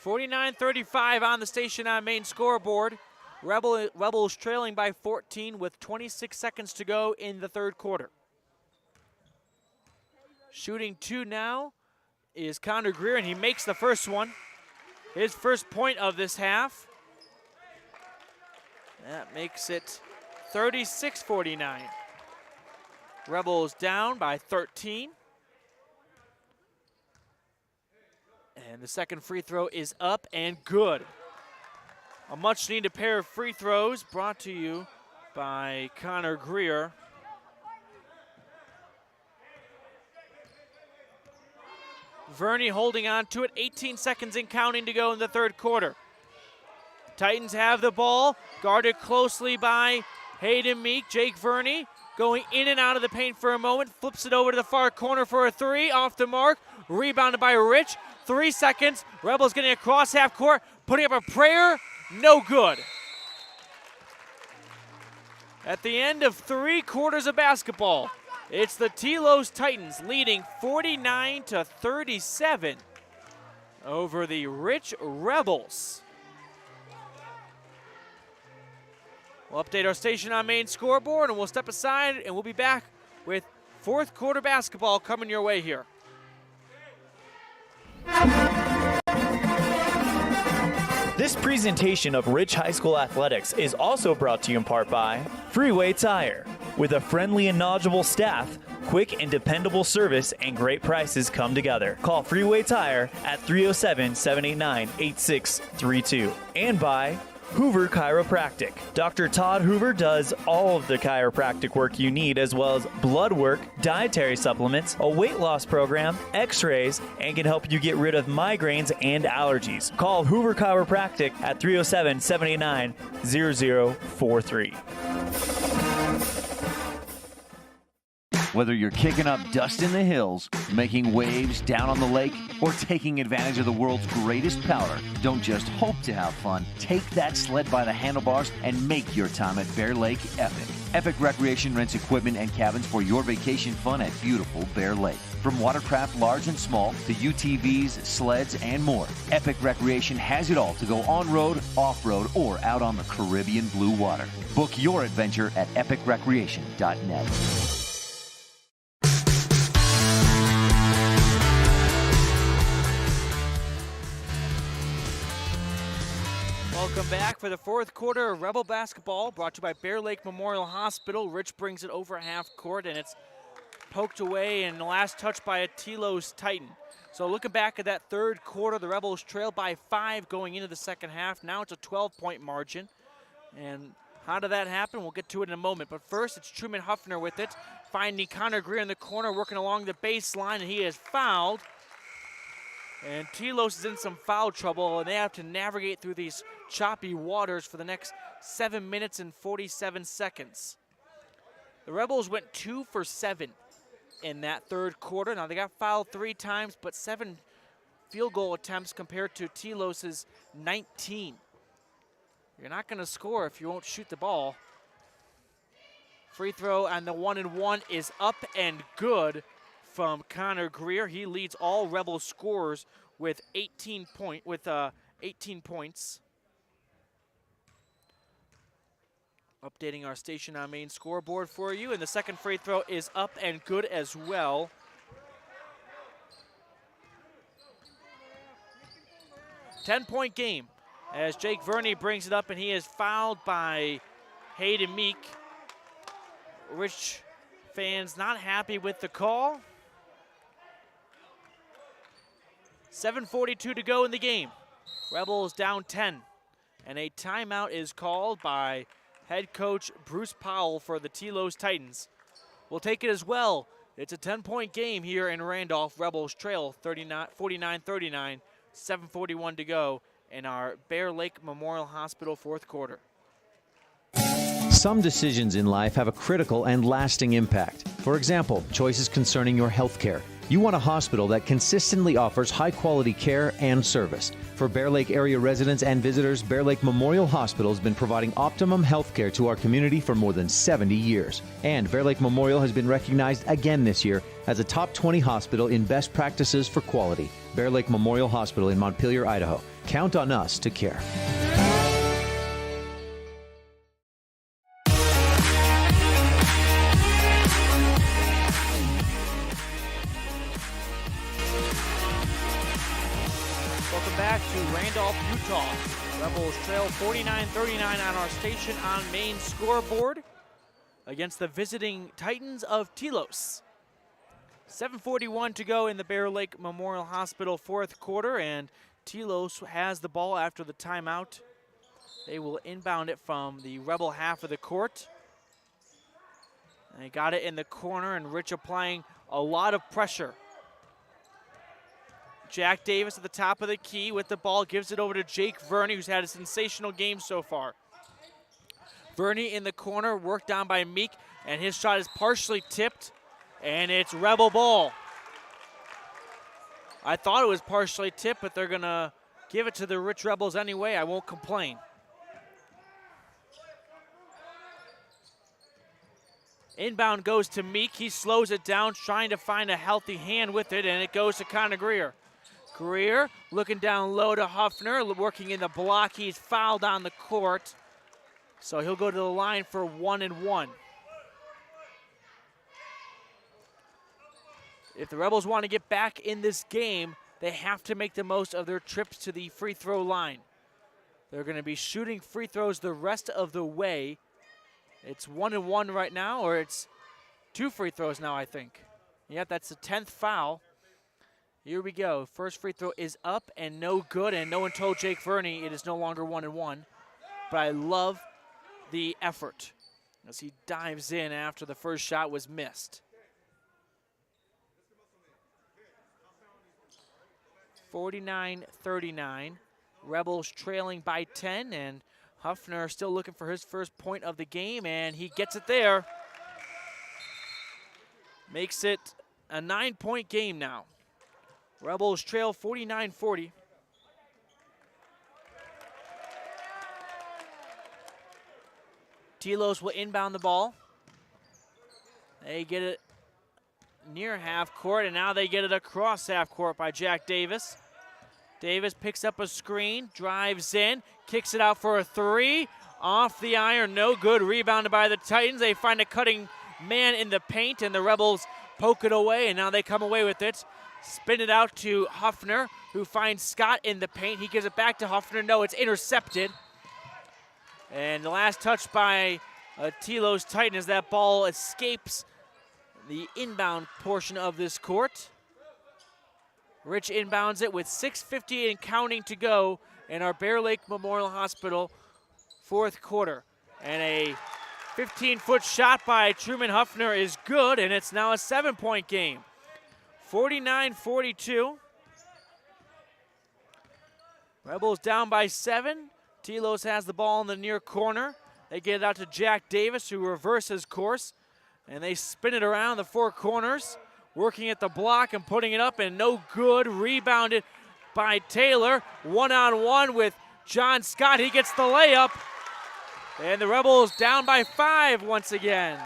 $49-35 on the station on main scoreboard. Rebels trailing by 14 with 26 seconds to go in the third quarter. Shooting 2 now is Connor Greer, and he makes the first one. His first point of this half. That makes it 36-49. Rebels down by 13. And the second free throw is up and good. A much-needed pair of free throws brought to you by Connor Greer. Verney holding on to it, 18 seconds and counting to go in the third quarter. Titans have the ball, guarded closely by Hayden Meek. Jake Verney going in and out of the paint for a moment, flips it over to the far corner for a three, off the mark, rebounded by Rich. 3 seconds, Rebels getting across half court, putting up a prayer, no good. At the end of 3 quarters of basketball, it's the Telos Titans leading 49-37 over the Rich Rebels. We'll update our station on main scoreboard, and we'll step aside, and we'll be back with fourth quarter basketball coming your way here. This presentation of Rich High School Athletics is also brought to you in part by Freeway Tire. With a friendly and knowledgeable staff, quick and dependable service, and great prices come together. Call Freeway Tire at 307-789-8632. And by Hoover Chiropractic. Dr. Todd Hoover does all of the chiropractic work you need, as well as blood work, dietary supplements, a weight loss program, x-rays, and can help you get rid of migraines and allergies. Call Hoover Chiropractic at 307-789-0043. Whether you're kicking up dust in the hills, making waves down on the lake, or taking advantage of the world's greatest powder, don't just hope to have fun. Take that sled by the handlebars and make your time at Bear Lake epic. Epic Recreation rents equipment and cabins for your vacation fun at beautiful Bear Lake. From watercraft large and small to UTVs, sleds, and more, Epic Recreation has it all to go on-road, off-road, or out on the Caribbean blue water. Book your adventure at epicrecreation.net. Welcome back for the fourth quarter of Rebel basketball, brought to you by Bear Lake Memorial Hospital. Rich brings it over half court, and it's poked away and the last touch by a Telos Titan. So looking back at that third quarter, the Rebels trailed by 5 going into the second half. Now it's a 12-point margin. And how did that happen? We'll get to it in a moment. But first, it's Truman Huffner with it, finding Connor Greer in the corner, working along the baseline, and he is fouled. And Telos is in some foul trouble, and they have to navigate through these choppy waters for the next 7 minutes and 47 seconds. The Rebels went 2 for 7 in that third quarter. Now, they got fouled 3 times, but 7 field goal attempts compared to Telos's 19. You're not going to score if you won't shoot the ball. Free throw on the 1-and-1 is up and good from Connor Greer. He leads all Rebel scorers with 18 points. Updating our station on main scoreboard for you, and the second free throw is up and good as well. Ten-point game as Jake Verney brings it up, and he is fouled by Hayden Meek. Rich fans not happy with the call. 7:42 to go in the game. Rebels down 10, and a timeout is called by head coach Bruce Powell for the Telos Titans. We'll take it as well. It's a 10-point game here in Randolph. Rebels trail 49-39, 7:41 to go in our Bear Lake Memorial Hospital fourth quarter. Some decisions in life have a critical and lasting impact. For example, choices concerning your health care. You want a hospital that consistently offers high-quality care and service. For Bear Lake area residents and visitors, Bear Lake Memorial Hospital has been providing optimum health care to our community for more than 70 years. And Bear Lake Memorial has been recognized again this year as a top 20 hospital in best practices for quality. Bear Lake Memorial Hospital in Montpelier, Idaho. Count on us to care. Randolph, Utah. Rebels trail 49-39 on our station on main scoreboard against the visiting Titans of Telos. 7:41 to go in the Bear Lake Memorial Hospital fourth quarter, and Telos has the ball after the timeout. They will inbound it from the Rebel half of the court. They got it in the corner, and Rich applying a lot of pressure. Jack Davis at the top of the key with the ball, gives it over to Jake Verney, who's had a sensational game so far. Verney in the corner, worked down by Meek, and his shot is partially tipped, and it's Rebel ball. I thought it was partially tipped, but they're going to give it to the Rich Rebels anyway. I won't complain. Inbound goes to Meek. He slows it down, trying to find a healthy hand with it, and it goes to Connor Greer. Greer looking down low to Huffner, working in the block. He's fouled on the court, so he'll go to the line for 1-and-1. If the Rebels want to get back in this game, they have to make the most of their trips to the free throw line. They're going to be shooting free throws the rest of the way. It's 1-and-1 right now, or it's 2 free throws now, I think. Yep, that's the 10th foul. Here we go. First free throw is up and no good, and no one told Jake Verney it is no longer 1-and-1. But I love the effort as he dives in after the first shot was missed. 49-39. Rebels trailing by 10, and Huffner still looking for his first point of the game, and he gets it there. Makes it a 9-point game now. Rebels trail 49-40. Telos will inbound the ball. They get it near half court, and now they get it across half court by Jack Davis. Davis picks up a screen, drives in, kicks it out for a 3. Off the iron, no good. Rebounded by the Titans. They find a cutting man in the paint, and the Rebels poke it away, and now they come away with it. Spin it out to Huffner, who finds Scott in the paint. He gives it back to Huffner. No, it's intercepted. And the last touch by Telos Titan as that ball escapes the inbound portion of this court. Rich inbounds it with 6:50 and counting to go in our Bear Lake Memorial Hospital fourth quarter. And a 15-foot shot by Truman Huffner is good, and it's now a 7-point game. 49-42. Rebels down by 7. Telos has the ball in the near corner. They get it out to Jack Davis, who reverses course, and they spin it around the four corners, working at the block and putting it up, and no good. Rebounded by Taylor. One-on-one with John Scott. He gets the layup, and the Rebels down by 5 once again.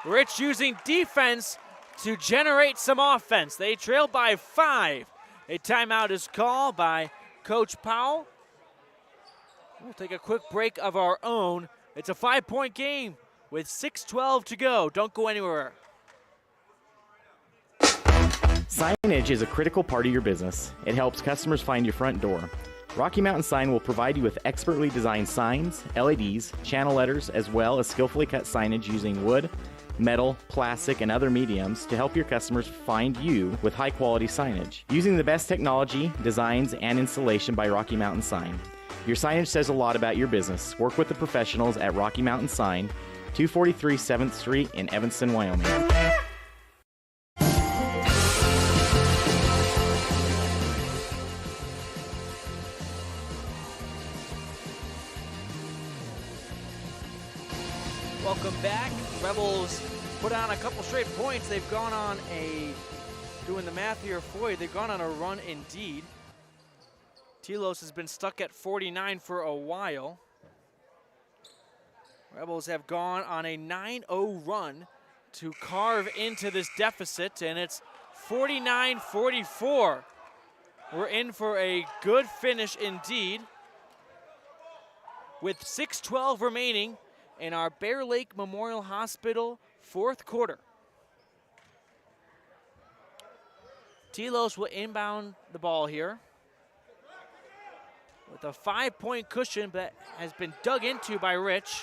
Rich using defense to generate some offense. They trail by 5. A timeout is called by Coach Powell. We'll take a quick break of our own. It's a 5-point game with 6:12 to go. Don't go anywhere. Signage is a critical part of your business. It helps customers find your front door. Rocky Mountain Sign will provide you with expertly designed signs, LEDs, channel letters, as well as skillfully cut signage using wood, metal, plastic, and other mediums to help your customers find you with high-quality signage. Using the best technology, designs, and installation by Rocky Mountain Sign. Your signage says a lot about your business. Work with the professionals at Rocky Mountain Sign, 243 7th Street in Evanston, Wyoming. Welcome back. Rebels put on a couple straight points. They've gone on doing the math here for you, they've gone on a run indeed. Telos has been stuck at 49 for a while. Rebels have gone on a 9-0 run to carve into this deficit, and it's 49-44. We're in for a good finish indeed. With 6:12 remaining in our Bear Lake Memorial Hospital fourth quarter. Telos will inbound the ball here with a 5-point cushion that has been dug into by Rich.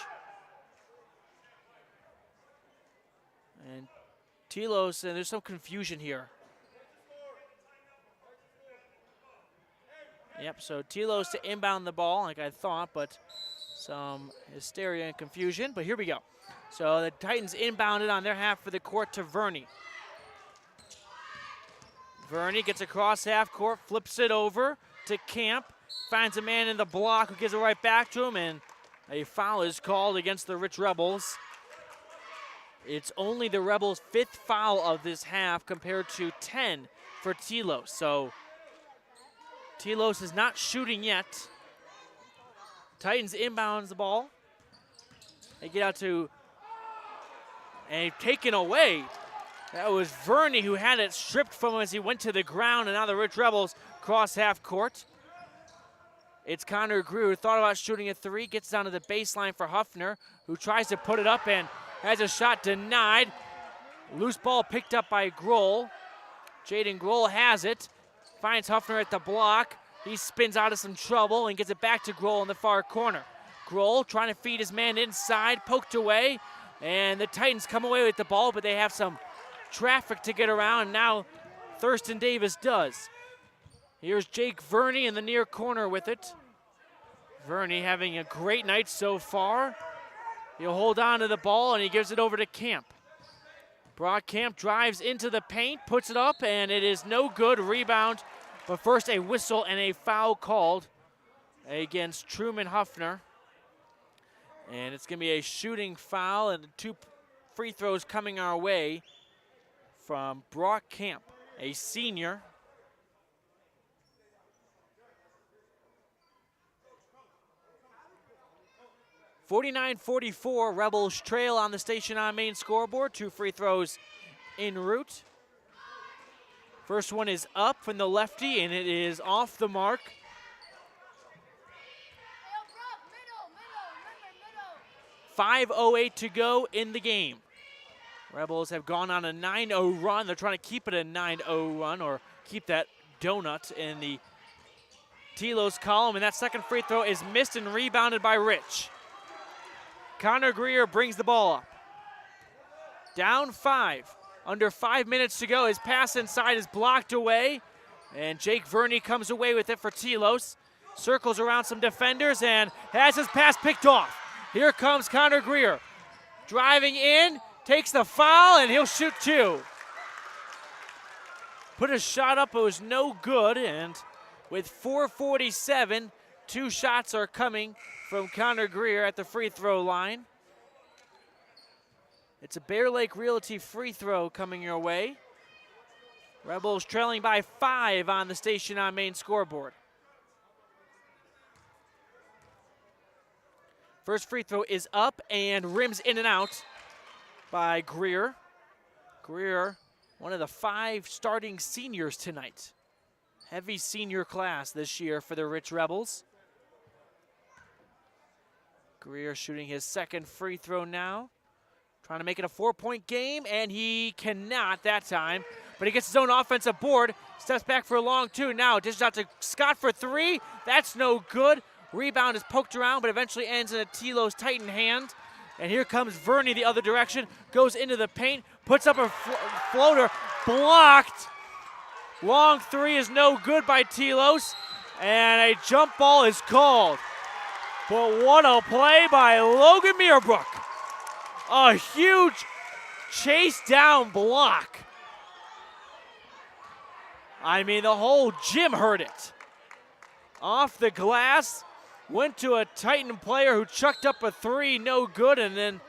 And Telos, and there's some confusion here. Yep, so Telos to inbound the ball like I thought, but some hysteria and confusion, but here we go. So the Titans inbounded on their half of the court to Verney. Verney gets across half court, flips it over to Camp, finds a man in the block who gives it right back to him, and a foul is called against the Rich Rebels. It's only the Rebels' 5th foul of this half compared to 10 for Telos. So Telos is not shooting yet. Titans inbounds the ball. They get out to, and taken away. That was Verney who had it stripped from him as he went to the ground, and now the Rich Rebels cross half court. It's Connor Greer who thought about shooting a 3, gets down to the baseline for Huffner, who tries to put it up and has a shot denied. Loose ball picked up by Grohl. Jaden Grohl has it, finds Huffner at the block. He spins out of some trouble and gets it back to Grohl in the far corner. Grohl trying to feed his man inside, poked away, and the Titans come away with the ball, but they have some traffic to get around, and now Thurston Davis does. Here's Jake Verney in the near corner with it. Verney having a great night so far. He'll hold on to the ball, and he gives it over to Camp. Brock Camp drives into the paint, puts it up, and it is no good. Rebound, but first a whistle and a foul called against Truman Huffner. And it's going to be a shooting foul, and 2 free throws coming our way from Brock Camp, a senior. (49-44), Rebels trail on the Station on Main scoreboard. 2 free throws en route. First one is up from the lefty, and it is off the mark. 5:08 to go in the game. Rebels have gone on a 9-0 run. They're trying to keep it a 9-0 run, or keep that donut in the Telos column, and that second free throw is missed and rebounded by Rich. Connor Greer brings the ball up. Down 5. Under 5 minutes to go. His pass inside is blocked away. And Jake Verney comes away with it for Telos. Circles around some defenders and has his pass picked off. Here comes Connor Greer. Driving in, takes the foul, and he'll shoot 2. Put a shot up, it was no good, and with 4:47, 2 shots are coming from Connor Greer at the free throw line. It's a Bear Lake Realty free throw coming your way. Rebels trailing by 5 on the Station on Main scoreboard. First free throw is up and rims in and out by Greer. Greer, one of the 5 starting seniors tonight. Heavy senior class this year for the Rich Rebels. Greer shooting his second free throw now. Trying to make it a 4-point game, and he cannot that time. But he gets his own offensive board. Steps back for a long 2. Now dishes out to Scott for 3. That's no good. Rebound is poked around, but eventually ends in a Telos Titan hand. And here comes Verney the other direction. Goes into the paint. Puts up a floater. Blocked. Long 3 is no good by Telos. And a jump ball is called. But what a play by Logan Meerbrook. A huge chase down block. I mean, the whole gym heard it. Off the glass, went to a Titan player who chucked up a 3, no good, and then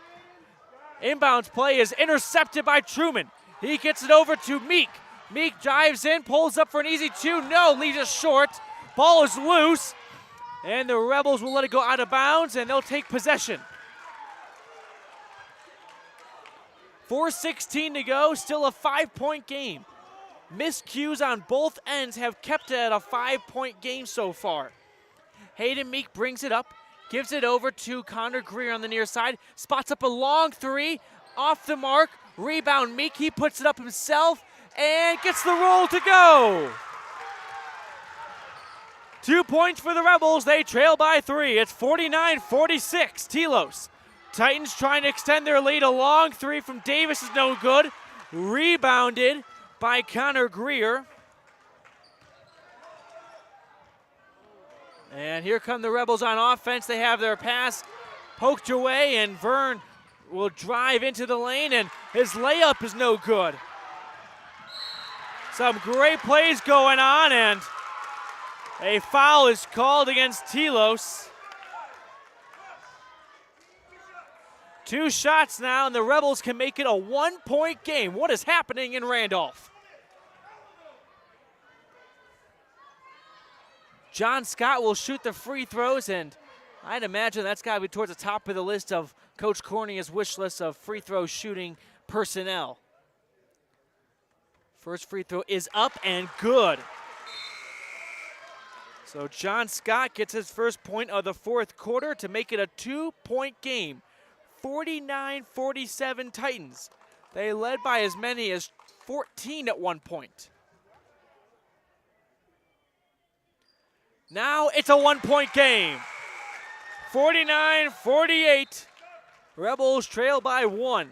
inbounds play is intercepted by Truman. He gets it over to Meek. Meek dives in, pulls up for an easy 2, no, leaves it short. Ball is loose, and the Rebels will let it go out of bounds, and they'll take possession. 4:16 to go, still a 5-point game. Miscues on both ends have kept it at a 5-point game so far. Hayden Meek brings it up, gives it over to Connor Greer on the near side, spots up a long 3, off the mark, rebound Meek, he puts it up himself, and gets the roll to go. 2 points for the Rebels, they trail by 3. It's 49-46, Telos. Titans trying to extend their lead. A long 3 from Davis is no good. Rebounded by Connor Greer. And here come the Rebels on offense. They have their pass poked away, and Vern will drive into the lane, and his layup is no good. Some great plays going on, and a foul is called against Telos. 2 shots now, and the Rebels can make it a 1-point game. What is happening in Randolph? John Scott will shoot the free throws, and I'd imagine that's got to be towards the top of the list of Coach Cornea's wish list of free throw shooting personnel. First free throw is up and good. So John Scott gets his first point of the 4th quarter to make it a 2-point game. 49-47 Titans. They led by as many as 14 at one point. Now it's a 1-point game. 49-48. Rebels trail by 1.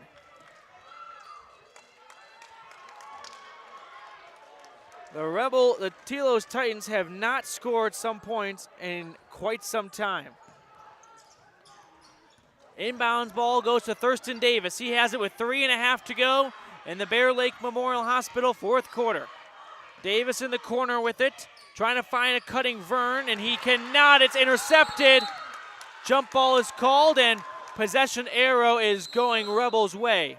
The Telos Titans have not scored some points in quite some time. Inbounds ball goes to Thurston Davis. He has it with 3.5 to go in the Bear Lake Memorial Hospital 4th quarter. Davis in the corner with it, trying to find a cutting Vern, and he cannot. It's intercepted. Jump ball is called, and possession arrow is going Rebels' way.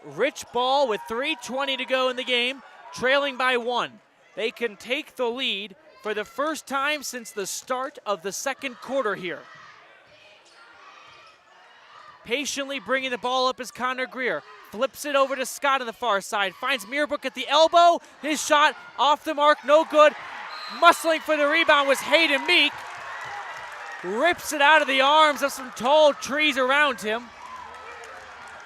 Rich ball with 3:20 to go in the game, trailing by 1. They can take the lead for the first time since the start of the 2nd quarter here. Patiently bringing the ball up is Connor Greer. Flips it over to Scott on the far side. Finds Meerbrook at the elbow. His shot off the mark, no good. Muscling for the rebound was Hayden Meek. Rips it out of the arms of some tall trees around him.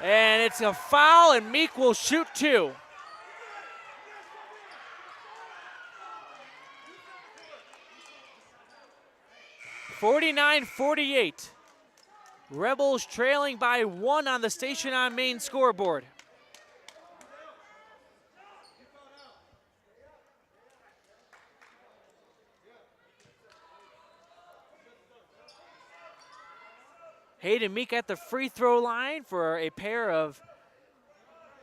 And it's a foul, and Meek will shoot 2. (49-48). Rebels trailing by 1 on the Station on Main scoreboard. Hayden Meek at the free throw line for a pair of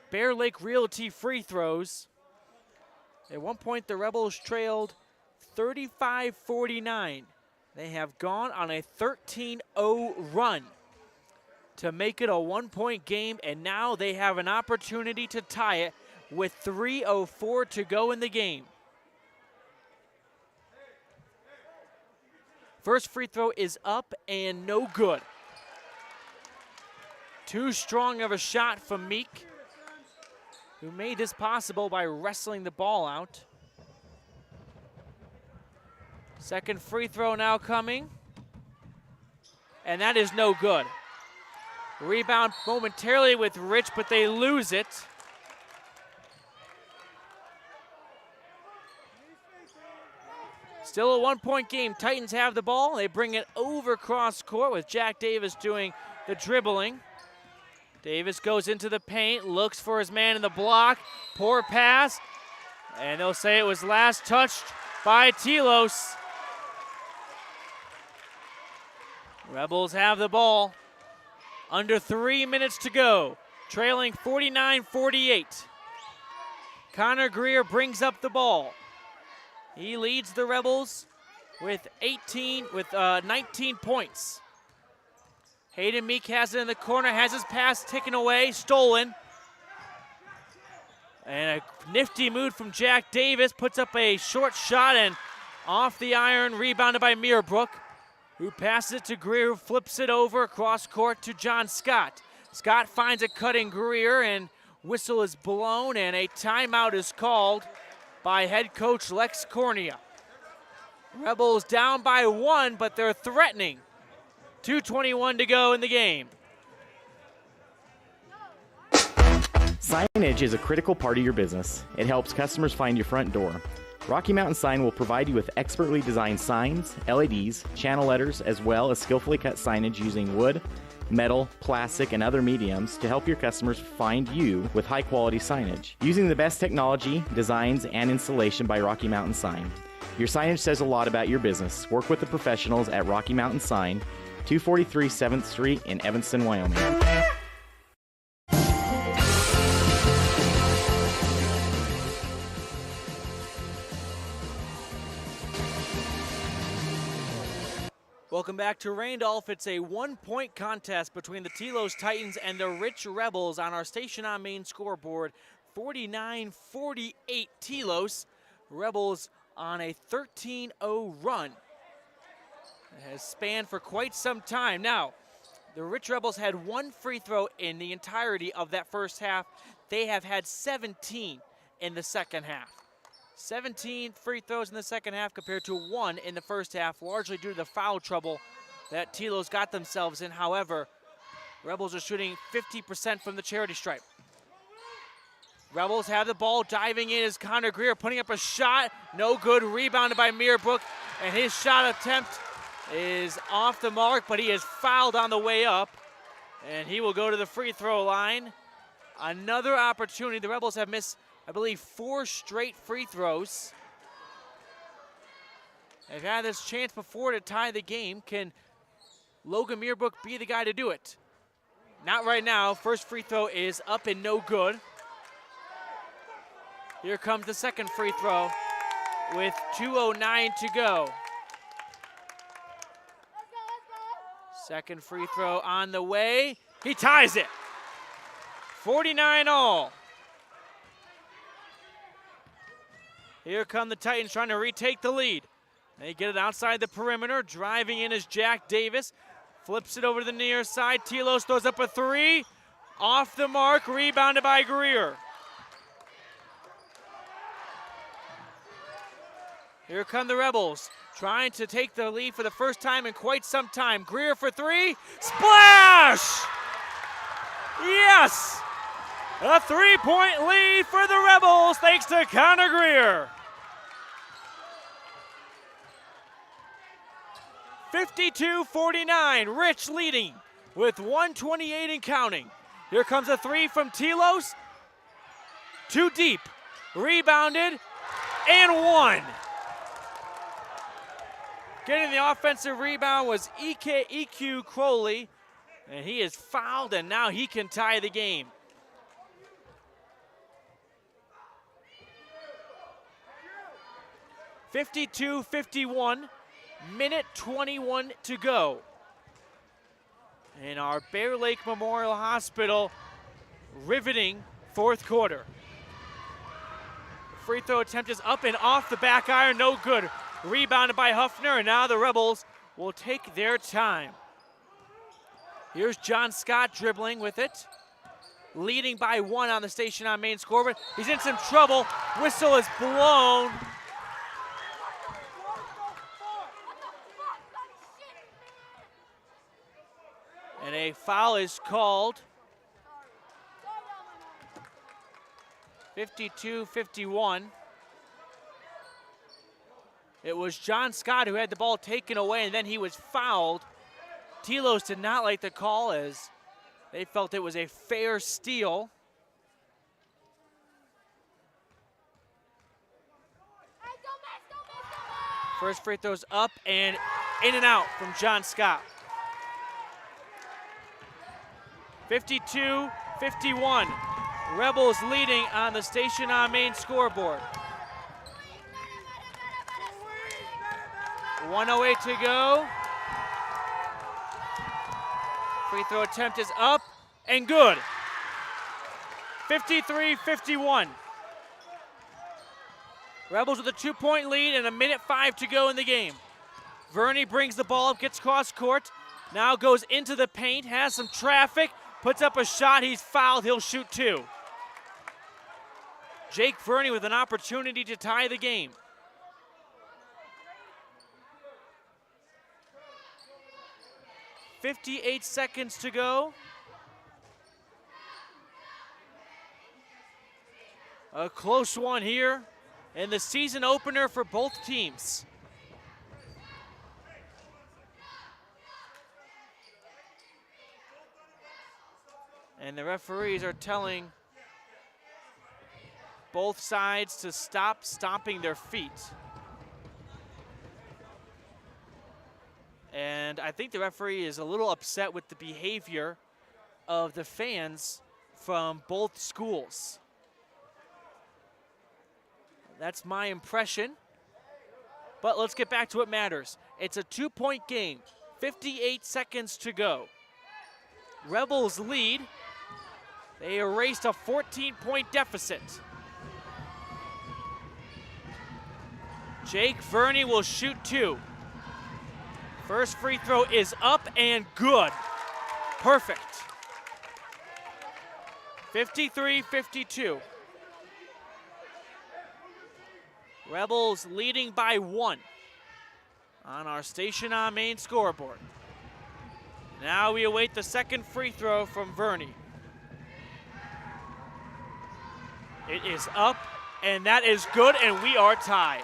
Bear Lake Realty free throws. At one point, the Rebels trailed 35-49. They have gone on a 13-0 run to make it a one-point game, and now they have an opportunity to tie it with 3:04 to go in the game. First free throw is up and no good. Too strong of a shot from Meek, who made this possible by wrestling the ball out. Second free throw now coming, and that is no good. Rebound momentarily with Rich, but they lose it. Still a one-point game. Titans have the ball. They bring it over cross court with Jack Davis doing the dribbling. Davis goes into the paint, looks for his man in the block. Poor pass, and they'll say it was last touched by Telos. Rebels have the ball. Under 3 minutes to go, trailing 49-48. Connor Greer brings up the ball. He leads the Rebels with 19 points. Hayden Meek has it in the corner, has his pass taken away, stolen. And a nifty move from Jack Davis, puts up a short shot and off the iron, rebounded by Meerbrook, who passes it to Greer, who flips it over across court to John Scott. Scott finds a cutting Greer, and whistle is blown, and a timeout is called by head coach Lex Cornea. Rebels down by 1, but they're threatening. 2:21 to go in the game. Signage is a critical part of your business. It helps customers find your front door. Rocky Mountain Sign will provide you with expertly designed signs, LEDs, channel letters, as well as skillfully cut signage using wood, metal, plastic, and other mediums to help your customers find you with high-quality signage. Using the best technology, designs, and installation by Rocky Mountain Sign. Your signage says a lot about your business. Work with the professionals at Rocky Mountain Sign, 243 7th Street in Evanston, Wyoming. Welcome back to Randolph. It's a one-point contest between the Telos Titans and the Rich Rebels on our Station on Main scoreboard. 49-48 Telos. Rebels on a 13-0 run. It has spanned for quite some time. Now, the Rich Rebels had 1 free throw in the entirety of that first half. They have had 17 in the second half. 17 free throws in the second half compared to 1 in the first half, largely due to the foul trouble that Telos got themselves in. However, Rebels are shooting 50% from the charity stripe. Rebels have the ball. Diving in is Connor Greer, putting up a shot. No good. Rebounded by Meerbrook, and his shot attempt is off the mark, but he is fouled on the way up, and he will go to the free throw line. Another opportunity. The Rebels have missed, I believe, 4 straight free throws. They've had this chance before to tie the game. Can Logan Meerbrook be the guy to do it? Not right now. First free throw is up and no good. Here comes the second free throw with 2:09 to go. Second free throw on the way. He ties it. 49 all. Here come the Titans trying to retake the lead. They get it outside the perimeter. Driving in is Jack Davis. Flips it over to the near side. Telos throws up a 3. Off the mark. Rebounded by Greer. Here come the Rebels, trying to take the lead for the first time in quite some time. Greer for 3. Splash! Yes! A 3-point lead for the Rebels thanks to Connor Greer. 52-49, Rich leading with 1:28 and counting. Here comes a three from Telos. Too deep. Rebounded and one. Getting the offensive rebound was EQ Crowley, and he is fouled, and now he can tie the game. (52-51), minute 21 to go in our Bear Lake Memorial Hospital riveting fourth quarter. Free throw attempt is up and off the back iron, no good. Rebounded by Huffner, and now the Rebels will take their time. Here's John Scott dribbling with it, leading by one on the station on main scoreboard. He's in some trouble. Whistle is blown. And a foul is called. 52-51. It was John Scott who had the ball taken away, and then he was fouled. Telos did not like the call as they felt it was a fair steal. First free throw's up and in and out from John Scott. 52-51. Rebels leading on the station on main scoreboard. 1:08 to go. Free throw attempt is up and good. 53-51. Rebels with a 2-point lead and a minute 5 to go in the game. Verney brings the ball up, gets cross court, now goes into the paint, has some traffic, puts up a shot, he's fouled, he'll shoot two. Jake Verney with an opportunity to tie the game. .58 seconds to go. A close one here in the season opener for both teams. And the referees are telling both sides to stop stomping their feet. And I think the referee is a little upset with the behavior of the fans from both schools. That's my impression. But let's get back to what matters. It's a 2-point game, 58 seconds to go. Rebels lead. They erased a 14-point deficit. Jake Verney will shoot two. First free throw is up and good. Perfect. 53-52. Rebels leading by one on our station on main scoreboard. Now we await the second free throw from Verney. It is up, and that is good, and we are tied.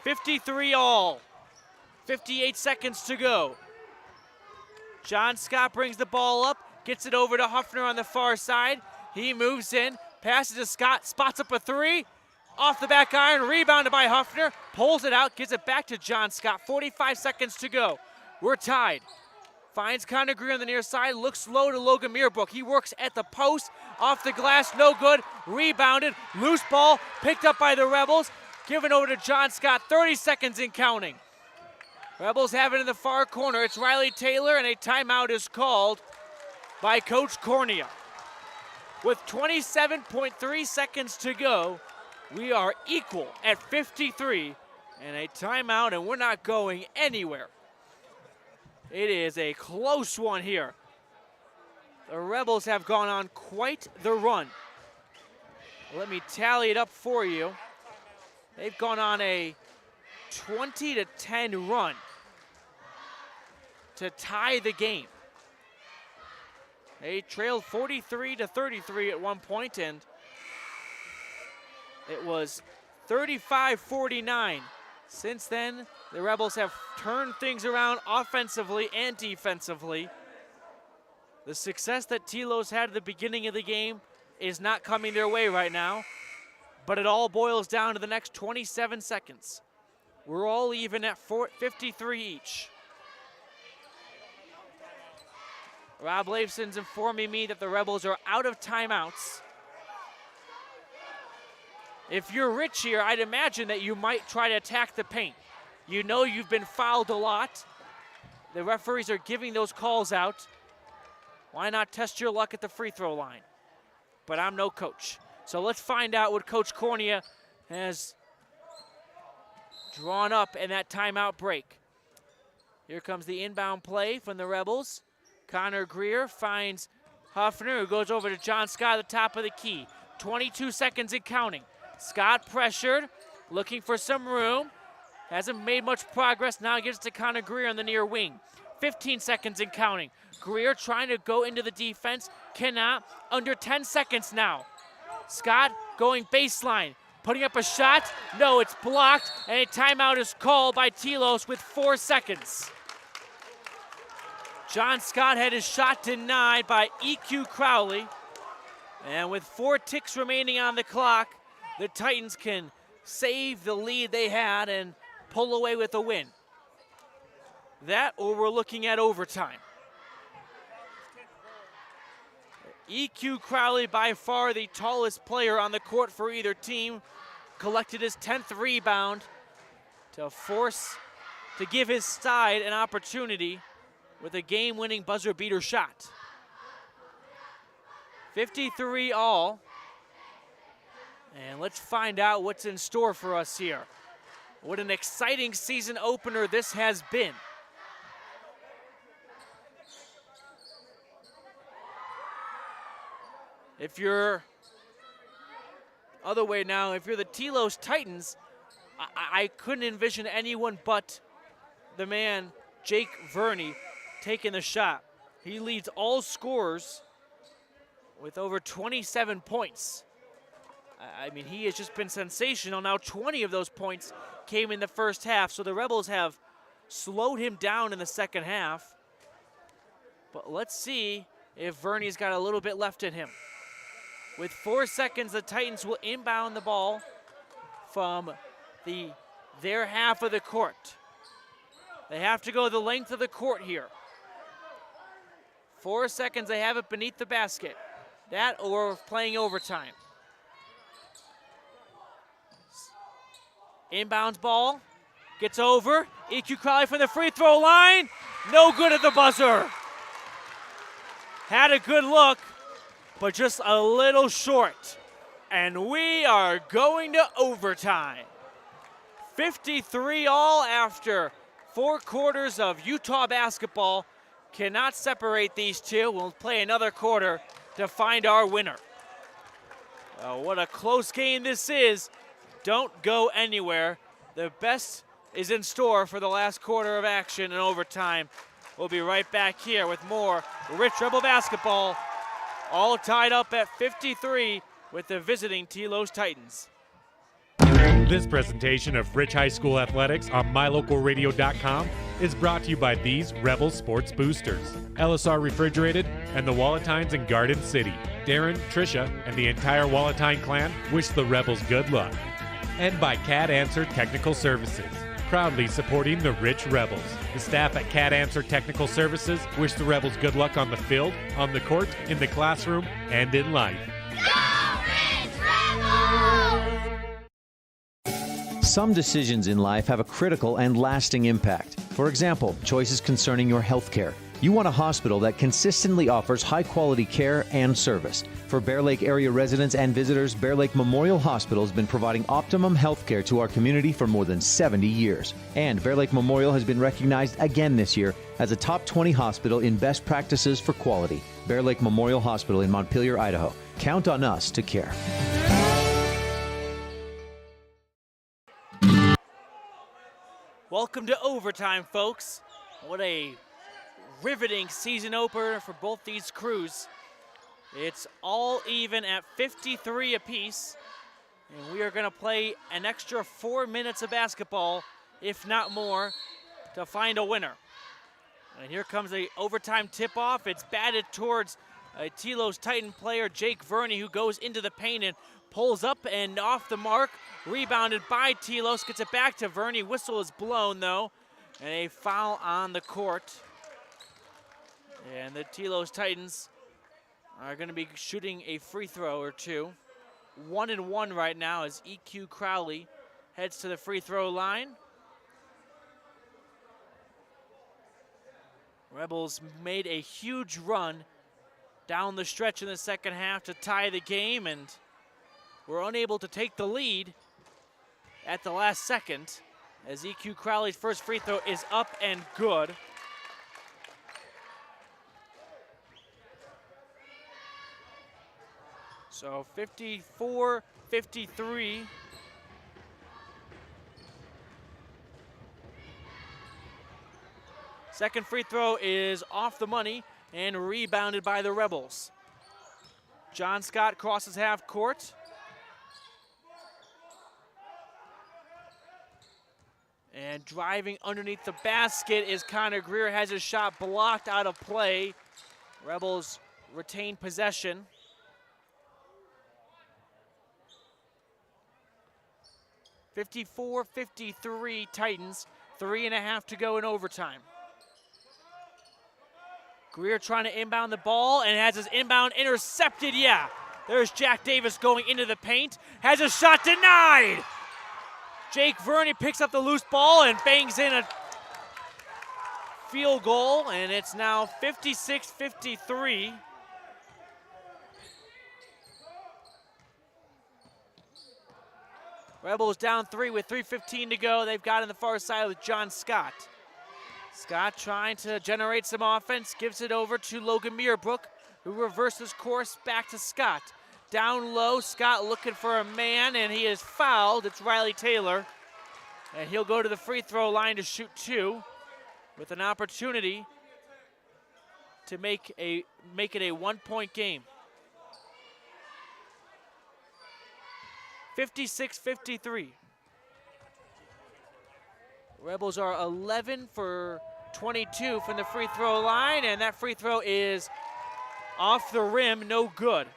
53 all. 58 seconds to go. John Scott brings the ball up, gets it over to Huffner on the far side. He moves in, passes to Scott, spots up a three. Off the back iron, rebounded by Huffner, pulls it out, gives it back to John Scott. 45 seconds to go. We're tied. Finds Connor Greer on the near side, looks low to Logan Meerbrook. He works at the post, off the glass, no good. Rebounded, loose ball, picked up by the Rebels. Given over to John Scott, 30 seconds in counting. Rebels have it in the far corner. It's Riley Taylor, and a timeout is called by Coach Cornea. With 27.3 seconds to go, we are equal at 53, and a timeout, and we're not going anywhere. It is a close one here. The Rebels have gone on quite the run. Let me tally it up for you. They've gone on a 20-10 run to tie the game. They trailed 43-33 at one point, and it was 35-49. Since then, the Rebels have turned things around offensively and defensively. The success that Telos had at the beginning of the game is not coming their way right now, but it all boils down to the next 27 seconds. We're all even at 53 each. Rob Leifson's informing me that the Rebels are out of timeouts. If you're Rich here, I'd imagine that you might try to attack the paint. You know you've been fouled a lot. The referees are giving those calls out. Why not test your luck at the free throw line? But I'm no coach. So let's find out what Coach Cornea has drawn up in that timeout break. Here comes the inbound play from the Rebels. Connor Greer finds Huffner, who goes over to John Scott at the top of the key. 22 seconds and counting. Scott pressured, looking for some room. Hasn't made much progress. Now he gets to Connor Greer on the near wing. 15 seconds and counting. Greer trying to go into the defense. Cannot. Under 10 seconds now. Scott going baseline. Putting up a shot. No, it's blocked. And a timeout is called by Telos with 4 seconds. John Scott had his shot denied by EQ Crowley. And with 4 ticks remaining on the clock, the Titans can save the lead they had and pull away with a win. That, or we're looking at overtime. EQ Crowley, by far the tallest player on the court for either team, collected his 10th rebound to give his side an opportunity with a game-winning buzzer beater shot. 53 all. And let's find out what's in store for us here. What an exciting season opener this has been. If you're other way now, if you're the Telos Titans, I couldn't envision anyone but the man, Jake Verney, taking the shot. He leads all scorers with over 27 points. I mean, he has just been sensational. Now 20 of those points came in the first half, so the Rebels have slowed him down in the second half. But let's see if Verney's got a little bit left in him. With 4 seconds, the Titans will inbound the ball from their half of the court. They have to go the length of the court here. 4 seconds, they have it beneath the basket. That or playing overtime. Inbounds ball, gets over. EQ Crowley from the free throw line. No good at the buzzer. Had a good look, but just a little short. And we are going to overtime. 53 all after 4 quarters of Utah basketball. Cannot separate these two. We'll play another quarter to find our winner. What a close game this is. Don't go anywhere. The best is in store for the last quarter of action and overtime. We'll be right back here with more Rich Rebel basketball, all tied up at 53 with the visiting Telos Titans. This presentation of Rich High School Athletics on MyLocalRadio.com is brought to you by these Rebel Sports Boosters, LSR Refrigerated, and the Walletines in Garden City. Darren, Tricia, and the entire Walletine clan wish the Rebels good luck. And by Cat Answer Technical Services, proudly supporting the Rich Rebels. The staff at Cat Answer Technical Services wish the Rebels good luck on the field, on the court, in the classroom, and in life. Some decisions in life have a critical and lasting impact. For example, choices concerning your health care. You want a hospital that consistently offers high-quality care and service. For Bear Lake area residents and visitors, Bear Lake Memorial Hospital has been providing optimum health care to our community for more than 70 years. And Bear Lake Memorial has been recognized again this year as a top 20 hospital in best practices for quality. Bear Lake Memorial Hospital in Montpelier, Idaho. Count on us to care. Welcome to overtime, folks. What a riveting season opener for both these crews. It's all even at 53 apiece, and we are going to play an extra 4 minutes of basketball, if not more, to find a winner. And here comes the overtime tip-off. It's batted towards a Telos Titan player, Jake Verney, who goes into the paint and pulls up and off the mark. Rebounded by Telos, gets it back to Verney. Whistle is blown, though, and a foul on the court. And the Telos Titans are going to be shooting a free throw or two. 1-1 right now as EQ Crowley heads to the free throw line. Rebels made a huge run down the stretch in the second half to tie the game, and were unable to take the lead at the last second as EQ Crowley's first free throw is up and good. So 54-53. Second free throw is off the money and rebounded by the Rebels. John Scott crosses half court. And driving underneath the basket is Connor Greer, has his shot blocked out of play. Rebels retain possession. (54-53) Titans, 3.5 to go in overtime. Greer trying to inbound the ball and has his inbound intercepted. Yeah, there's Jack Davis going into the paint. Has a shot denied. Jake Verney picks up the loose ball and bangs in a field goal, and it's now 56-53. Rebels down 3 with 3:15 to go. They've got on the far side with John Scott. Scott trying to generate some offense, gives it over to Logan Meerbrook, who reverses course back to Scott. Down low, Scott looking for a man, and he is fouled. It's Riley Taylor, and he'll go to the free throw line to shoot 2 with an opportunity to make it a 1-point game. 56-53. Rebels are 11 for 22 from the free throw line, and that free throw is off the rim, no good.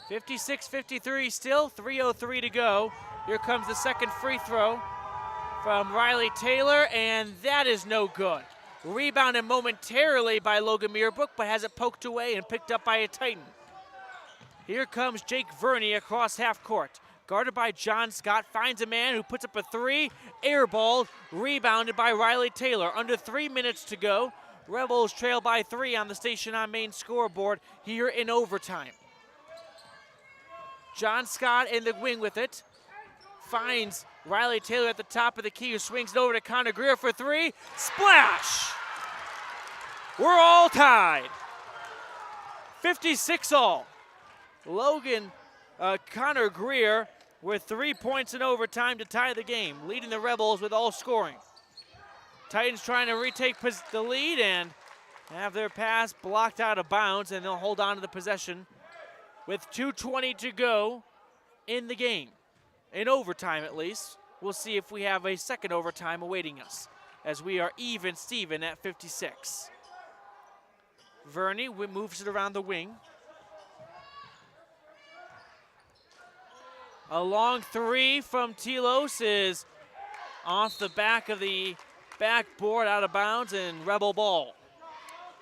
56-53 still, 3:03 to go. Here comes the second free throw from Riley Taylor, and that is no good. Rebounded momentarily by Logan Meerbrook, but has it poked away and picked up by a Titan. Here comes Jake Verney across half court. Guarded by John Scott, finds a man who puts up a 3, airballed, rebounded by Riley Taylor. Under 3 minutes to go. Rebels trail by 3 on the Station on Main scoreboard here in overtime. John Scott in the wing with it. Finds Riley Taylor at the top of the key, who swings it over to Connor Greer for 3. Splash! We're all tied. 56 all. Connor Greer with 3 points in overtime to tie the game, leading the Rebels with all scoring. Titans trying to retake the lead and have their pass blocked out of bounds, and they'll hold on to the possession with 2:20 to go in the game. In overtime, at least. We'll see if we have a second overtime awaiting us, as we are even Steven at 56. Verney moves it around the wing. A long 3 from Telos is off the back of the backboard, out of bounds, and Rebel ball.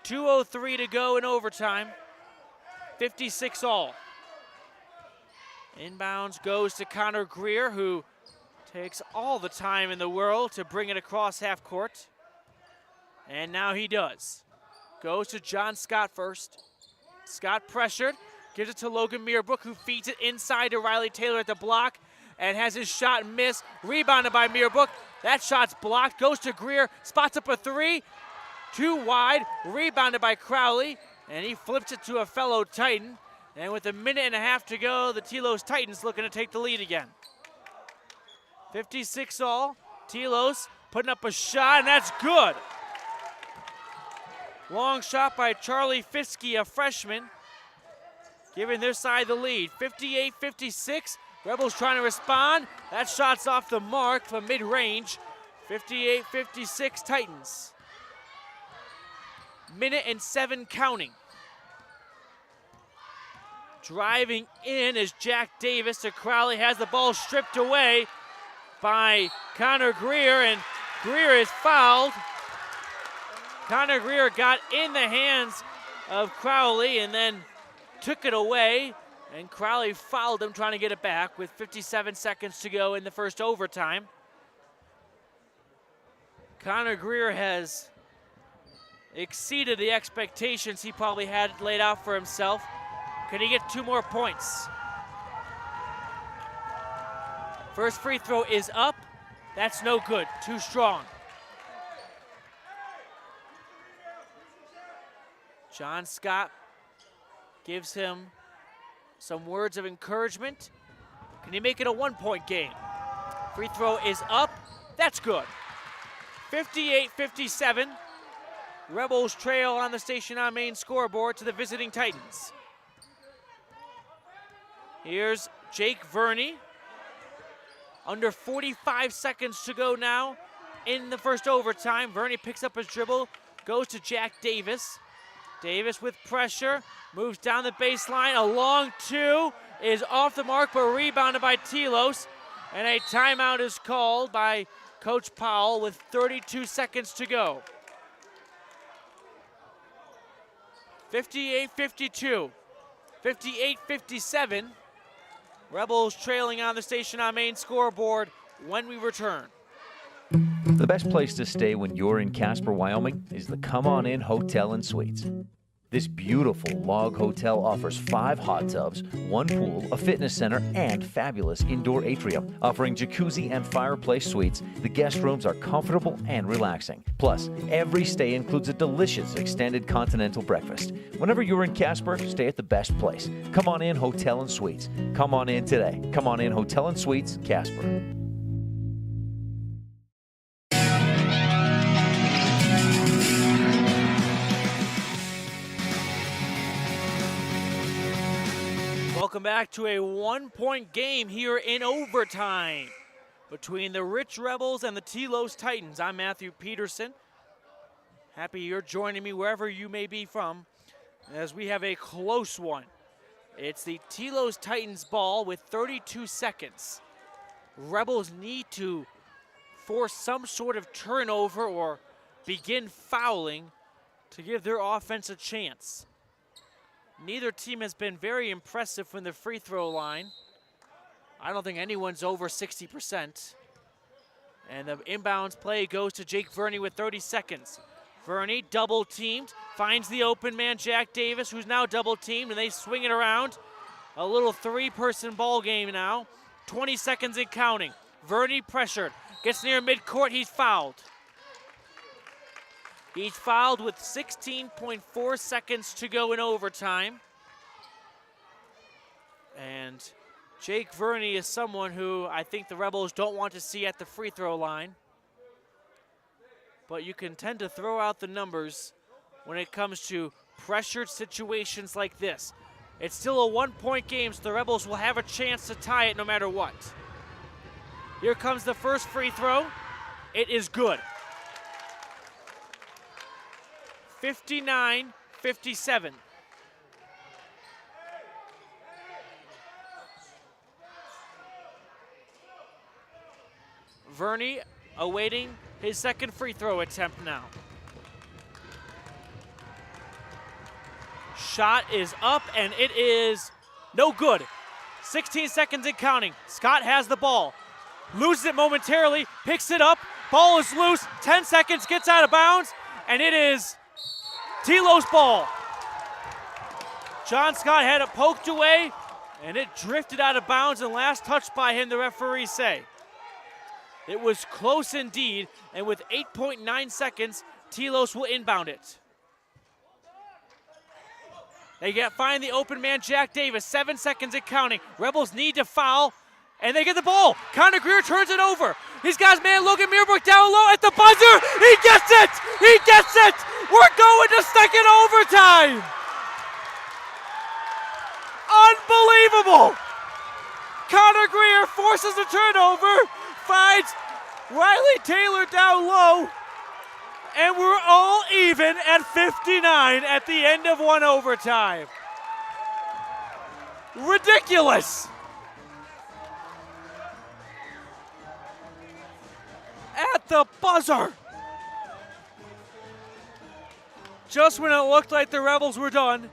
2:03 to go in overtime. 56 all. Inbounds goes to Connor Greer, who takes all the time in the world to bring it across half court. And now he does. Goes to John Scott first. Scott pressured. Gives it to Logan Meerbrook, who feeds it inside to Riley Taylor at the block and has his shot miss. Rebounded by Meerbrook. That shot's blocked. Goes to Greer. Spots up a 3. Too wide. Rebounded by Crowley. And he flips it to a fellow Titan. And with 1.5 to go, the Telos Titans looking to take the lead again. 56 all. Telos putting up a shot, and that's good. Long shot by Charlie Fiske, a freshman, giving their side the lead. 58-56. Rebels trying to respond. That shot's off the mark from mid-range. 58-56 Titans. Minute and 7 counting. Driving in is Jack Davis to Crowley, has the ball stripped away by Connor Greer, and Greer is fouled. Connor Greer got in the hands of Crowley and then took it away, and Crowley fouled him trying to get it back with 57 seconds to go in the first overtime. Connor Greer has exceeded the expectations he probably had laid out for himself. Can he get 2 more points? First free throw is up. That's no good, too strong. John Scott gives him some words of encouragement. Can he make it a 1-point game? Free throw is up. That's good. 58-57. Rebels trail on the Station on Main scoreboard to the visiting Titans. Here's Jake Verney. Under 45 seconds to go now in the first overtime. Verney picks up his dribble, goes to Jack Davis. Davis with pressure, moves down the baseline. A long 2 is off the mark, but rebounded by Telos. And a timeout is called by Coach Powell with 32 seconds to go. 58-52, 58-57. Rebels trailing on the Station on Main scoreboard when we return. The best place to stay when you're in Casper, Wyoming is the Come On In Hotel and Suites. This beautiful log hotel offers 5 hot tubs, 1 pool, a fitness center, and fabulous indoor atrium. Offering jacuzzi and fireplace suites, the guest rooms are comfortable and relaxing. Plus, every stay includes a delicious extended continental breakfast. Whenever you're in Casper, stay at the best place. Come On In Hotel and Suites. Come on in today. Come On In Hotel and Suites, Casper. Welcome back to a 1-point game here in overtime between the Rich Rebels and the Telos Titans. I'm Matthew Peterson. Happy you're joining me wherever you may be from as we have a close one. It's the Telos Titans ball with 32 seconds. Rebels need to force some sort of turnover or begin fouling to give their offense a chance. Neither team has been very impressive from the free throw line. I don't think anyone's over 60%. And the inbounds play goes to Jake Verney with 30 seconds. Verney double teamed, finds the open man Jack Davis, who's now double teamed, and they swing it around. A little 3-person ball game now. 20 seconds and counting. Verney pressured, gets near midcourt, he's fouled. He's fouled with 16.4 seconds to go in overtime. And Jake Verney is someone who I think the Rebels don't want to see at the free throw line. But you can tend to throw out the numbers when it comes to pressured situations like this. It's still a 1-point game, so the Rebels will have a chance to tie it no matter what. Here comes the first free throw. It is good. 59-57. Verney awaiting his second free throw attempt now. Shot is up and it is no good. 16 seconds and counting. Scott has the ball. Loses it momentarily, picks it up. Ball is loose, 10 seconds, gets out of bounds, and it is Telos ball. John Scott had it poked away, and it drifted out of bounds, and last touched by him, the referees say. It was close indeed, and with 8.9 seconds, Telos will inbound it. They find the open man, Jack Davis, 7 seconds and counting. Rebels need to foul, and they get the ball. Connor Greer turns it over. He's got his man Logan Meerbrook down low at the buzzer. He gets it! He gets it! We're going to second overtime! Unbelievable! Connor Greer forces a turnover, finds Riley Taylor down low. And we're all even at 59 at the end of one overtime. Ridiculous. At the buzzer. Just when it looked like the Rebels were done,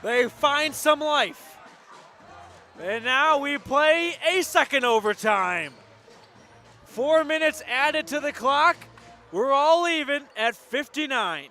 they find some life. And now we play a second overtime. 4 minutes added to the clock. We're all even at 59.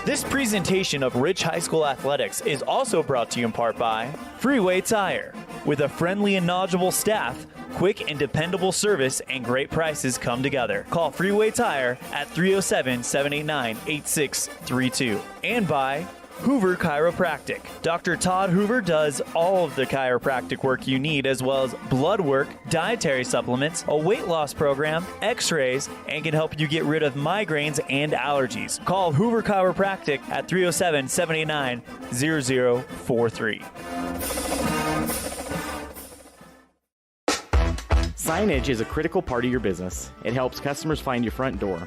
This presentation of Rich High School Athletics is also brought to you in part by Freeway Tire. With a friendly and knowledgeable staff, quick and dependable service, and great prices come together. Call Freeway Tire at 307-789-8632. And by Hoover Chiropractic. Dr. Todd Hoover does all of the chiropractic work you need, as well as blood work, dietary supplements, a weight loss program, x-rays, and can help you get rid of migraines and allergies. Call Hoover Chiropractic at 307-789-0043. Signage is a critical part of your business. It helps customers find your front door.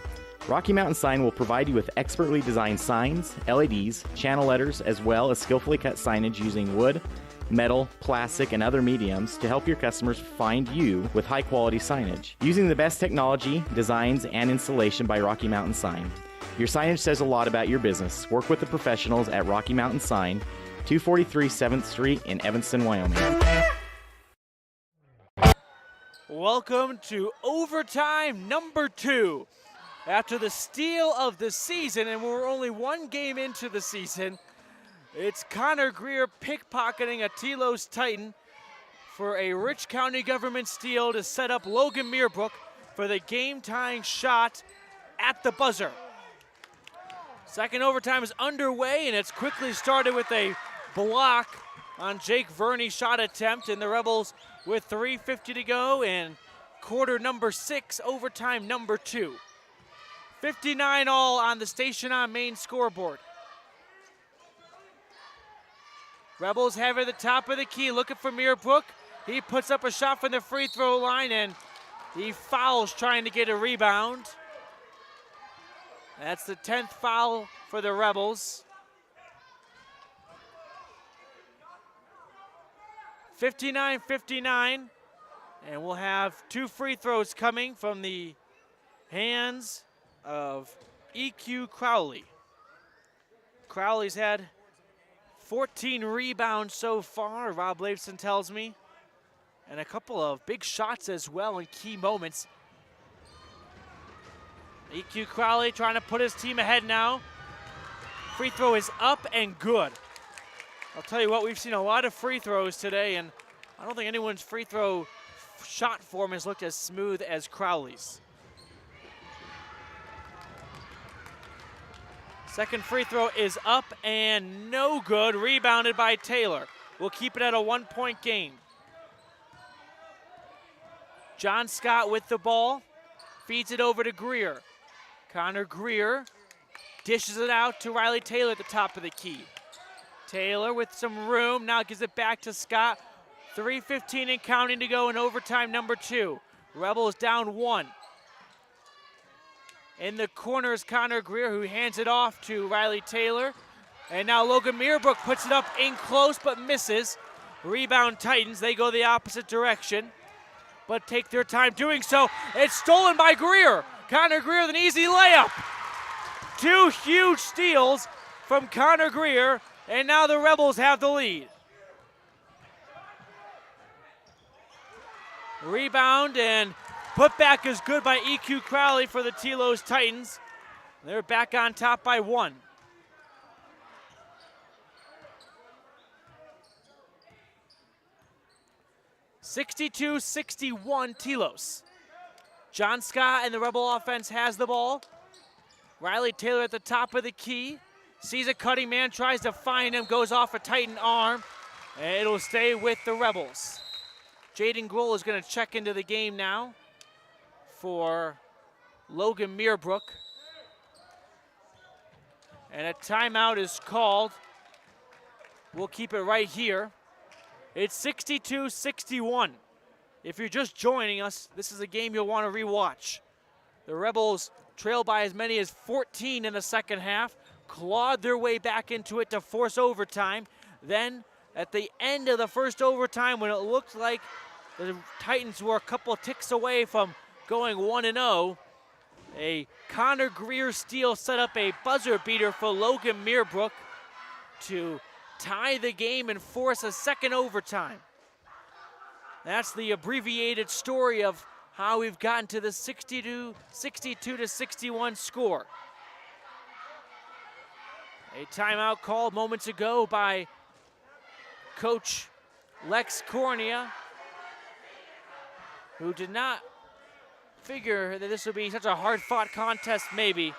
Rocky Mountain Sign will provide you with expertly designed signs, LEDs, channel letters, as well as skillfully cut signage using wood, metal, plastic, and other mediums to help your customers find you with high-quality signage. Using the best technology, designs, and installation by Rocky Mountain Sign. Your signage says a lot about your business. Work with the professionals at Rocky Mountain Sign, 243 7th Street in Evanston, Wyoming. Welcome to overtime number 2. After the steal of the season, and we're only one game into the season, it's Connor Greer pickpocketing a Telos Titan for a Rich County government steal to set up Logan Meerbrook for the game-tying shot at the buzzer. Second overtime is underway, and it's quickly started with a block on Jake Verney's shot attempt, and the Rebels with 3:50 to go in quarter number 6, overtime number 2. 59 all on the Station on Main scoreboard. Rebels have it at the top of the key, looking for Meerbrook. He puts up a shot from the free throw line, and he fouls trying to get a rebound. That's the 10th foul for the Rebels. 59-59, and we'll have 2 free throws coming from the hands of EQ Crowley. Crowley's had 14 rebounds so far, Rob Laveson tells me, and a couple of big shots as well in key moments. EQ Crowley trying to put his team ahead now. Free throw is up and good. I'll tell you what, we've seen a lot of free throws today, and I don't think anyone's free throw shot form has looked as smooth as Crowley's. Second free throw is up and no good. Rebounded by Taylor. We'll keep it at a 1-point game. John Scott with the ball. Feeds it over to Greer. Connor Greer dishes it out to Riley Taylor at the top of the key. Taylor with some room, now gives it back to Scott. 3:15 and counting to go in overtime number 2. Rebels down 1. In the corner is Connor Greer, who hands it off to Riley Taylor. And now Logan Meerbrook puts it up in close but misses. Rebound Titans, they go the opposite direction, but take their time doing so. It's stolen by Greer. Connor Greer with an easy layup. 2 huge steals from Connor Greer, and now the Rebels have the lead. Rebound and putback is good by EQ Crowley for the Telos Titans. They're back on top by 1. (62-61) Telos. John Scott and the Rebel offense has the ball. Riley Taylor at the top of the key. Sees a cutting man, tries to find him, goes off a Titan arm, and it'll stay with the Rebels. Jaden Grohl is going to check into the game now for Logan Meerbrook. And a timeout is called. We'll keep it right here. It's 62-61. If you're just joining us, this is a game you'll want to rewatch. The Rebels trailed by as many as 14 in the second half, clawed their way back into it to force overtime. Then, at the end of the first overtime, when it looked like the Titans were a couple ticks away from going 1-0, a Connor Greer steal set up a buzzer beater for Logan Meerbrook to tie the game and force a second overtime. That's the abbreviated story of how we've gotten to the 62-61 score. A timeout called moments ago by Coach Lex Cornea, who did not figure that this would be such a hard-fought contest maybe,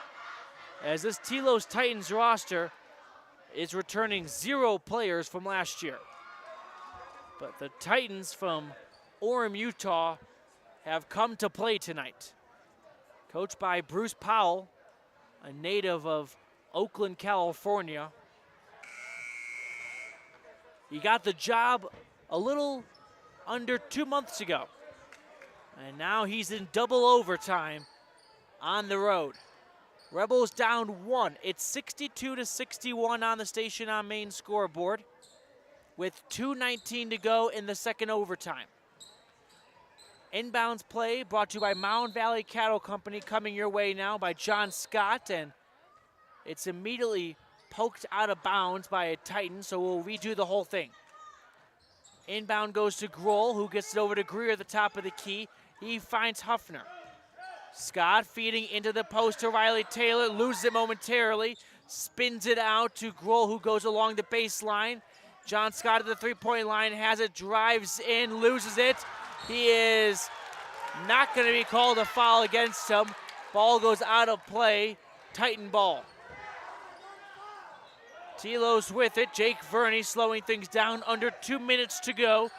as this Telos Titans roster is returning 0 players from last year. But the Titans from Orem, Utah have come to play tonight. Coached by Bruce Powell, a native of Oakland, California. He got the job a little under 2 months ago. And now he's in double overtime on the road. Rebels down 1. It's 62-61 on the Station on Main scoreboard with 2:19 to go in the second overtime. Inbounds play brought to you by Mound Valley Cattle Company, coming your way now by John Scott, and it's immediately poked out of bounds by a Titan, so we'll redo the whole thing. Inbound goes to Grohl, who gets it over to Greer at the top of the key. He finds Huffner. Scott feeding into the post to Riley Taylor, loses it momentarily, spins it out to Grohl, who goes along the baseline. John Scott at the three-point line has it, drives in, loses it. He is not going to be called a foul against him. Ball goes out of play, Titan ball. Telos with it, Jake Verney slowing things down, under 2 minutes to go.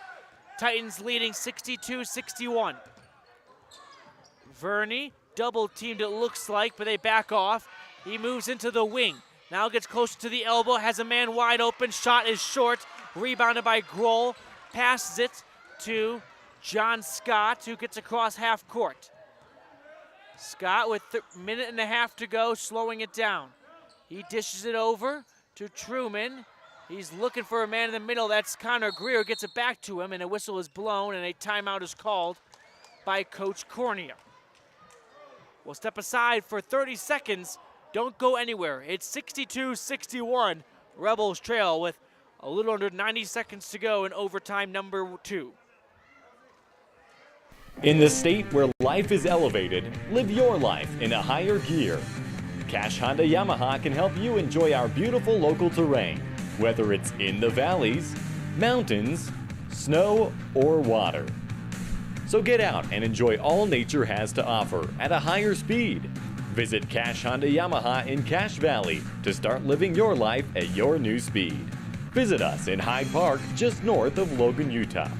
Titans leading 62-61. Verney, double teamed it looks like, but they back off. He moves into the wing. Now gets closer to the elbow, has a man wide open, shot is short, rebounded by Grohl, passes it to John Scott, who gets across half court. Scott with a minute and a half to go, slowing it down. He dishes it over to Truman. He's looking for a man in the middle, that's Connor Greer, gets it back to him, and a whistle is blown, and a timeout is called by Coach Cornea. We'll step aside for 30 seconds. Don't go anywhere. It's 62-61. Rebels trail with a little under 90 seconds to go in overtime number 2. In the state where life is elevated, live your life in a higher gear. Cash Honda Yamaha can help you enjoy our beautiful local terrain, whether it's in the valleys, mountains, snow, or water. So get out and enjoy all nature has to offer at a higher speed. Visit Cash Honda Yamaha in Cache Valley to start living your life at your new speed. Visit us in Hyde Park, just north of Logan, Utah.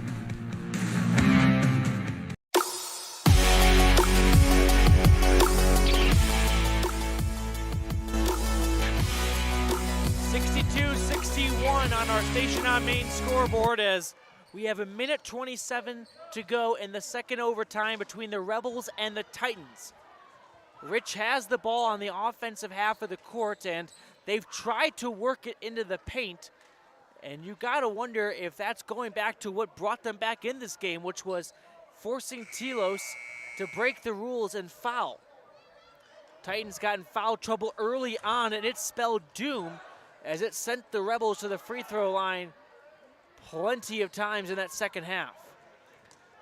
On our Station on Main scoreboard, as we have a minute 27 to go in the second overtime between the Rebels and the Titans. Rich has the ball on the offensive half of the court, and they've tried to work it into the paint, and you gotta wonder if that's going back to what brought them back in this game, which was forcing Telos to break the rules and foul. Titans got in foul trouble early on, and it spelled doom as it sent the Rebels to the free throw line plenty of times in that second half.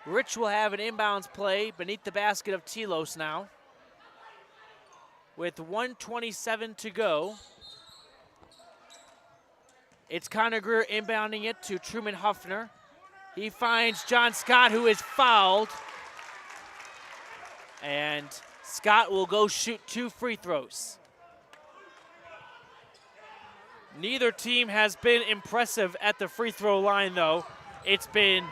Rich will have an inbounds play beneath the basket of Telos now. With 1:27 to go, it's Connor Greer inbounding it to Truman Huffner. He finds John Scott, who is fouled. And Scott will go shoot 2 free throws. Neither team has been impressive at the free throw line, though. It's been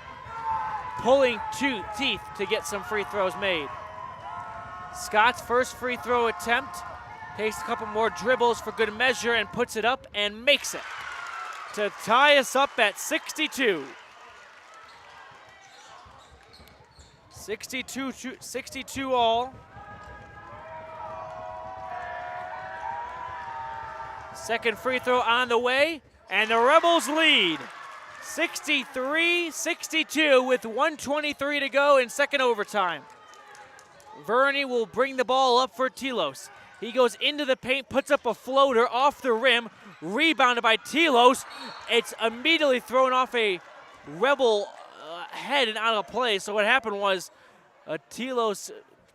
pulling teeth to get some free throws made. Scott's first free throw attempt, takes a couple more dribbles for good measure and puts it up and makes it to tie us up at 62. 62 all. Second free throw on the way, and the Rebels lead 63-62 with 1:23 to go in second overtime. Verney will bring the ball up for Telos. He goes into the paint, puts up a floater off the rim, rebounded by Telos. It's immediately thrown off a Rebel head and out of play. So what happened was a Telos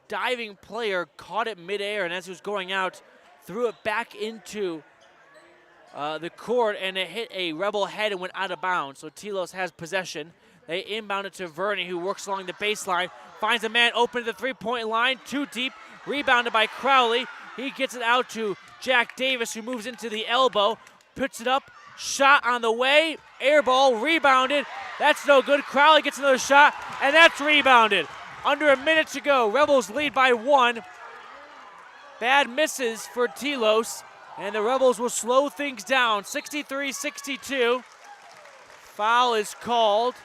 diving player caught it midair, and as he was going out, threw it back into the court, and it hit a Rebel head and went out of bounds. So Telos has possession. They inbound it to Verney, who works along the baseline, finds a man open to the three-point line, too deep, rebounded by Crowley. He gets it out to Jack Davis, who moves into the elbow, puts it up, shot on the way, air ball, rebounded. That's no good. Crowley gets another shot, and that's rebounded. Under a minute to go, Rebels lead by 1. Bad misses for Telos, and the Rebels will slow things down, 63-62. Foul is called,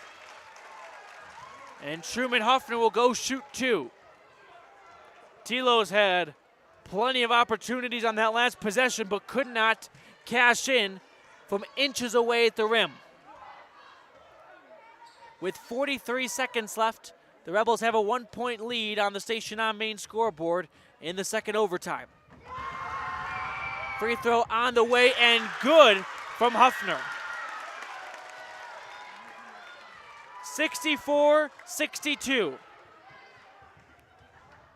and Truman Huffner will go shoot 2. Telos had plenty of opportunities on that last possession, but could not cash in from inches away at the rim. With 43 seconds left, the Rebels have a 1-point lead on the Station On main scoreboard in the second overtime. Free throw on the way and good from Huffner. 64-62.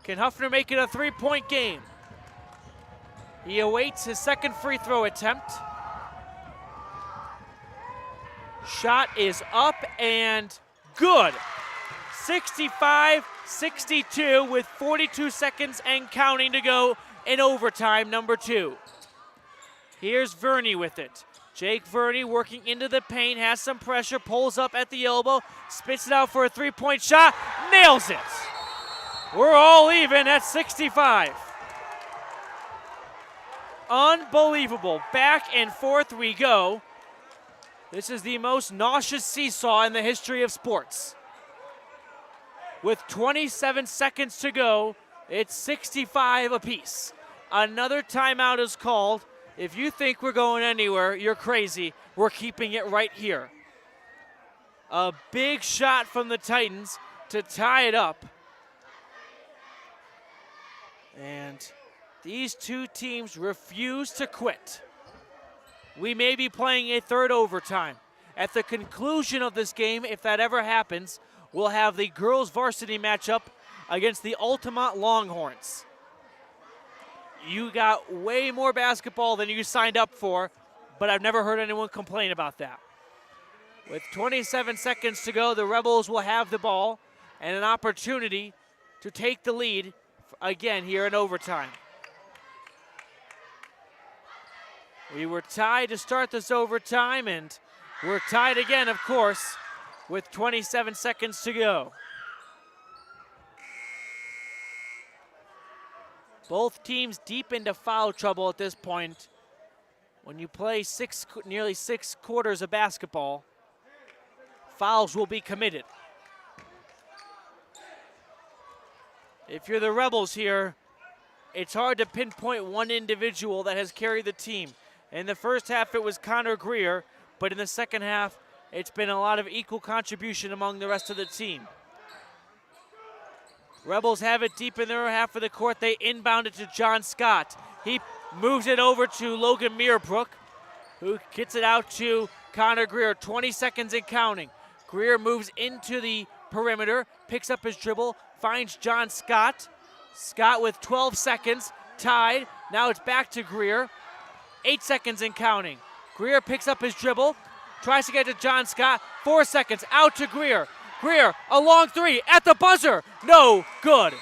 Can Huffner make it a 3-point game? He awaits his second free throw attempt. Shot is up and good. 65-62 with 42 seconds and counting to go in overtime number 2. Here's Verney with it. Jake Verney working into the paint, has some pressure, pulls up at the elbow, spits it out for a 3-point shot, nails it. We're all even at 65. Unbelievable. Back and forth we go. This is the most nauseous seesaw in the history of sports. With 27 seconds to go, it's 65 apiece. Another timeout is called. If you think we're going anywhere, you're crazy. We're keeping it right here. A big shot from the Titans to tie it up. And these two teams refuse to quit. We may be playing a third overtime. At the conclusion of this game, if that ever happens, we'll have the girls varsity matchup against the Altamont Longhorns. You got way more basketball than you signed up for, but I've never heard anyone complain about that. With 27 seconds to go, the Rebels will have the ball and an opportunity to take the lead again here in overtime. We were tied to start this overtime, and we're tied again, of course, with 27 seconds to go. Both teams deep into foul trouble at this point. When you play nearly 6 quarters of basketball, fouls will be committed. If you're the Rebels here, it's hard to pinpoint one individual that has carried the team. In the first half, it was Connor Greer, but in the second half, it's been a lot of equal contribution among the rest of the team. Rebels have it deep in their half of the court. They inbound it to John Scott. He moves it over to Logan Meerbrook, who gets it out to Connor Greer. 20 seconds and counting. Greer moves into the perimeter, picks up his dribble, finds John Scott. Scott with 12 seconds, tied. Now it's back to Greer. 8 seconds and counting. Greer picks up his dribble, tries to get to John Scott. 4 seconds, out to Greer. Greer, a long three at the buzzer. No good.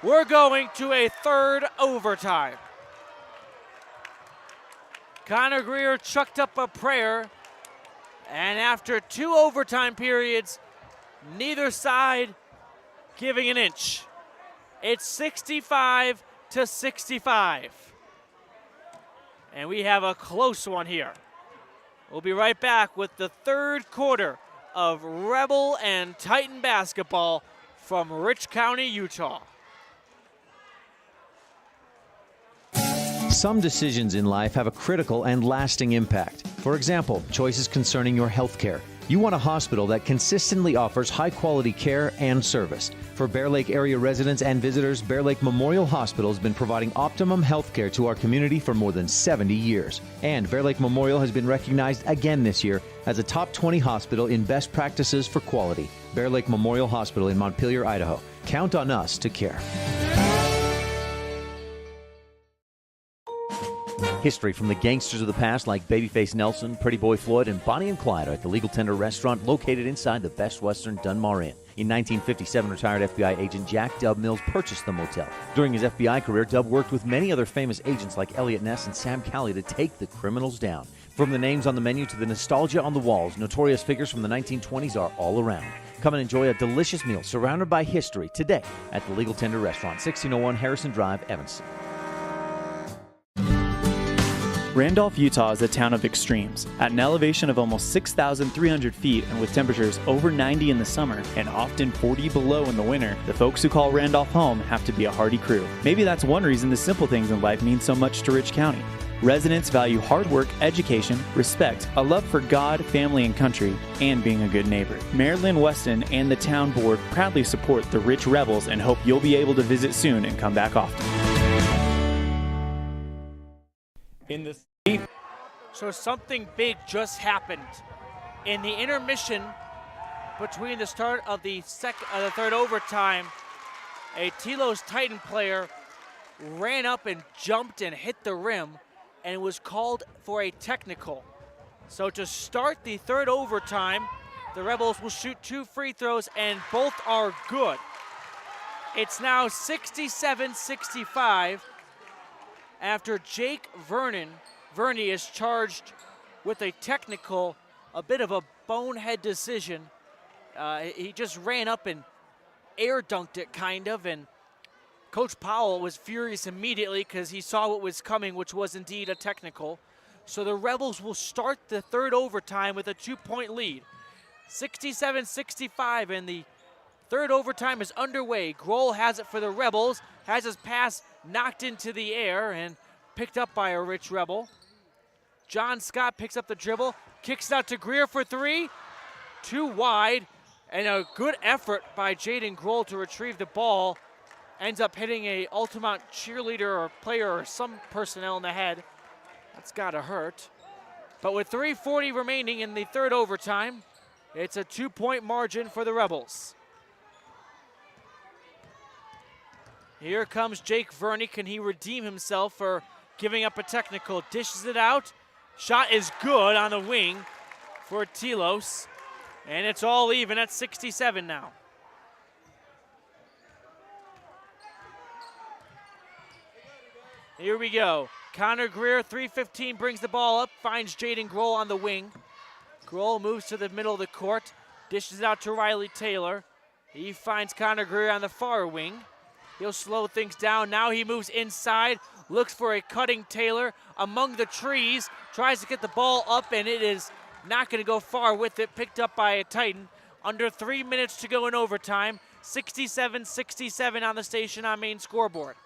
We're going to a third overtime. Connor Greer chucked up a prayer, and after 2 overtime periods, neither side giving an inch. It's 65-65. And we have a close one here. We'll be right back with the third quarter of Rebel and Titan basketball from Rich County, Utah. Some decisions in life have a critical and lasting impact. For example, choices concerning your health care. You want a hospital that consistently offers high-quality care and service. For Bear Lake area residents and visitors, Bear Lake Memorial Hospital has been providing optimum health care to our community for more than 70 years. And Bear Lake Memorial has been recognized again this year as a top 20 hospital in best practices for quality. Bear Lake Memorial Hospital in Montpelier, Idaho. Count on us to care. History from the gangsters of the past like Babyface Nelson, Pretty Boy Floyd, and Bonnie and Clyde are at the Legal Tender restaurant located inside the Best Western Dunmar Inn. In 1957, retired FBI agent Jack Dub Mills purchased the motel. During his FBI career, Dub worked with many other famous agents like Elliot Ness and Sam Calley to take the criminals down. From the names on the menu to the nostalgia on the walls, notorious figures from the 1920s are all around. Come and enjoy a delicious meal surrounded by history today at the Legal Tender restaurant, 1601 Harrison Drive, Evanston. Randolph, Utah is a town of extremes. At an elevation of almost 6,300 feet and with temperatures over 90 in the summer and often 40 below in the winter, the folks who call Randolph home have to be a hardy crew. Maybe that's one reason the simple things in life mean so much to Rich County. Residents value hard work, education, respect, a love for God, family, and country, and being a good neighbor. Mayor Lynn Weston and the town board proudly support the Rich Rebels and hope you'll be able to visit soon and come back often. In the So something big just happened. In the intermission between the start of the third overtime, a Telos Titan player ran up and jumped and hit the rim and was called for a technical. So to start the third overtime, the Rebels will shoot 2 free throws and both are good. It's now 67-65 after Jake Verney is charged with a technical, a bit of a bonehead decision. He just ran up and air dunked it kind of, and Coach Powell was furious immediately because he saw what was coming, which was indeed a technical. So the Rebels will start the third overtime with a 2-point lead. 67-65, and the third overtime is underway. Grohl has it for the Rebels, has his pass knocked into the air and picked up by a Rich Rebel. John Scott picks up the dribble, kicks it out to Greer for 3. Too wide, and a good effort by Jaden Grohl to retrieve the ball. Ends up hitting a Altamont cheerleader or player or some personnel in the head. That's gotta hurt. But with 3:40 remaining in the third overtime, it's a 2-point margin for the Rebels. Here comes Jake Verney. Can he redeem himself for giving up a technical? Dishes it out. Shot is good on the wing for Telos. And it's all even at 67 now. Here we go. Connor Greer, 3:15, brings the ball up, finds Jaden Grohl on the wing. Grohl moves to the middle of the court, dishes it out to Riley Taylor. He finds Connor Greer on the far wing. He'll slow things down. Now he moves inside, looks for a cutting Taylor among the trees, tries to get the ball up, and it is not going to go far with it. Picked up by a Titan. Under 3 minutes to go in overtime. 67-67 on the Station on Main scoreboard.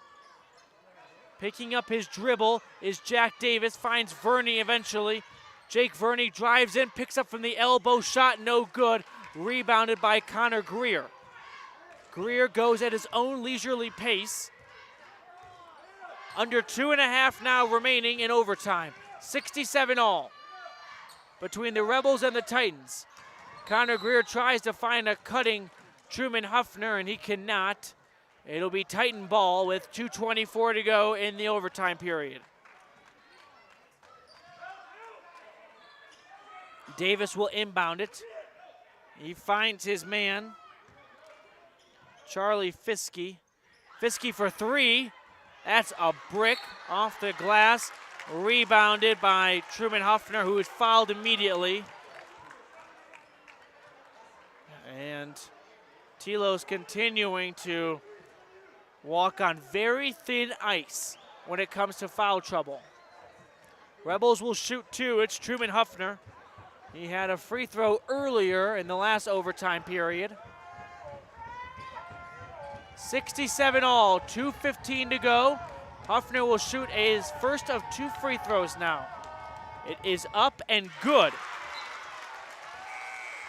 Picking up his dribble is Jack Davis, finds Verney eventually. Jake Verney drives in, picks up from the elbow, shot no good. Rebounded by Connor Greer. Greer goes at his own leisurely pace. Under 2.5 now remaining in overtime. 67 all between the Rebels and the Titans. Connor Greer tries to find a cutting Truman Huffner, and he cannot. It'll be Titan ball with 2:24 to go in the overtime period. Davis will inbound it. He finds his man, Charlie Fiske. Fiske for 3. That's a brick off the glass. Rebounded by Truman Huffner, who is fouled immediately. And Telos continuing to walk on very thin ice when it comes to foul trouble. Rebels will shoot 2. It's Truman Huffner. He had a free throw earlier in the last overtime period. 67 all, 2:15 to go. Huffner will shoot his first of 2 free throws now. It is up and good.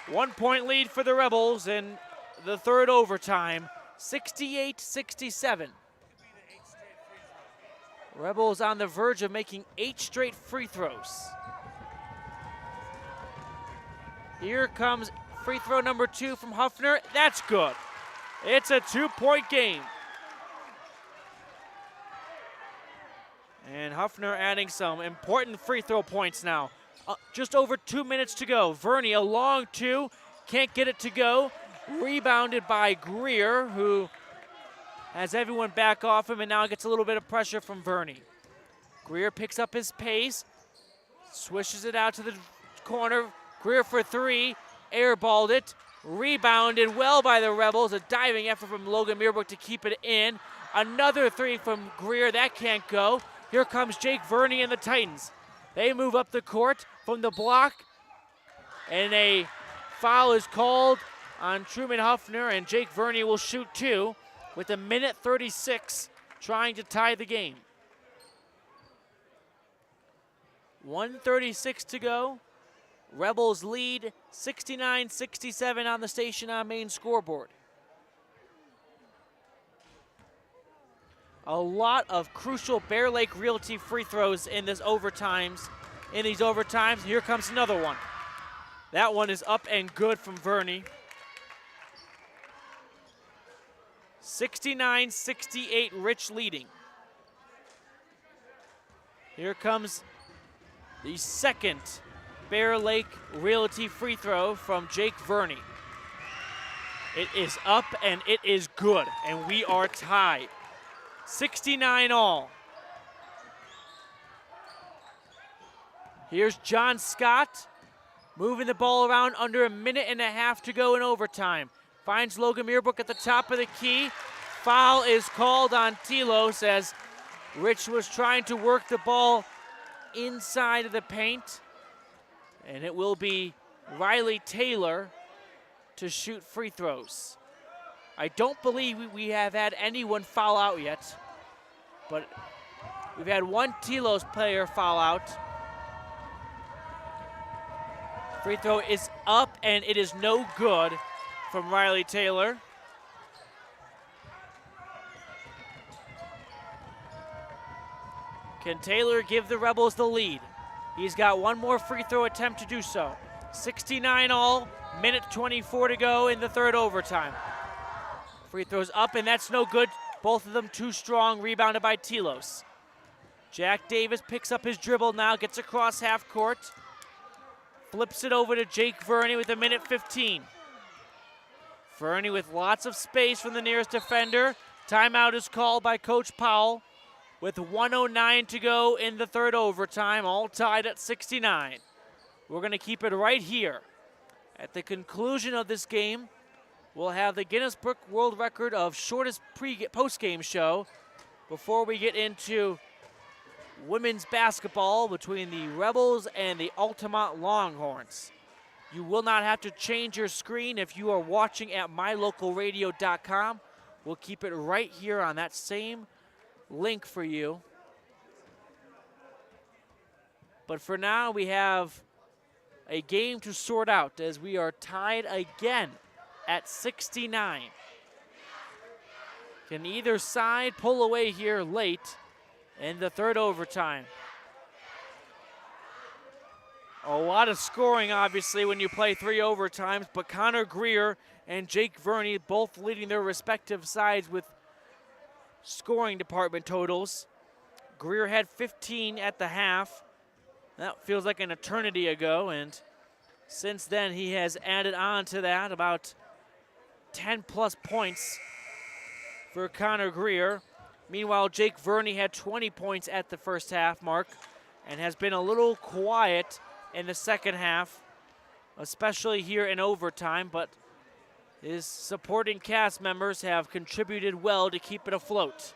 1 point lead for the Rebels in the third overtime, 68-67. Rebels on the verge of making 8 straight free throws. Here comes free throw number 2 from Huffner. That's good. It's a 2-point game. And Huffner adding some important free throw points now. Just over 2 minutes to go. Verney, a long 2, can't get it to go. Rebounded by Greer, who has everyone back off him and now gets a little bit of pressure from Verney. Greer picks up his pace, swishes it out to the corner. Greer for 3, airballed it, rebounded well by the Rebels. A diving effort from Logan Meerbrook to keep it in. Another 3 from Greer, that can't go. Here comes Jake Verney and the Titans. They move up the court from the block, and a foul is called on Truman Huffner, and Jake Verney will shoot 2 with a minute 36 trying to tie the game. 1:36 to go. Rebels lead 69-67 on the station on main scoreboard. A lot of crucial Bear Lake Realty free throws in these overtimes. Here comes another one. That one is up and good from Verney. 69-68, Rich leading. Here comes the second Bear Lake Realty free throw from Jake Verney. It is up and it is good, and we are tied. 69 all. Here's John Scott moving the ball around under a minute and a half to go in overtime. Finds Logan Meerbrook at the top of the key. Foul is called on Telos as Rich was trying to work the ball inside of the paint. And it will be Riley Taylor to shoot free throws. I don't believe we have had anyone foul out yet, but we've had one Telos player foul out. Free throw is up, and it is no good from Riley Taylor. Can Taylor give the Rebels the lead? He's got one more free throw attempt to do so. 69 all, minute 24 to go in the third overtime. Free throws up, and that's no good. Both of them too strong, rebounded by Telos. Jack Davis picks up his dribble now, gets across half court. Flips it over to Jake Verney with a minute 15. Verney with lots of space from the nearest defender. Timeout is called by Coach Powell with 1:09 to go in the third overtime, all tied at 69. We're going to keep it right here. At the conclusion of this game, we'll have the Guinness Book World Record of shortest post-game show before we get into women's basketball between the Rebels and the Altamont Longhorns. You will not have to change your screen if you are watching at mylocalradio.com. We'll keep it right here on that same link for you. But for now, we have a game to sort out as we are tied again at 69. Can either side pull away here late in the third overtime? A lot of scoring, obviously, when you play 3 overtimes, but Connor Greer and Jake Verney both leading their respective sides with scoring department totals. Greer had 15 at the half. That feels like an eternity ago, and since then he has added on to that about 10-plus points for Connor Greer. Meanwhile, Jake Verney had 20 points at the first half mark and has been a little quiet in the second half, especially here in overtime, but his supporting cast members have contributed well to keep it afloat.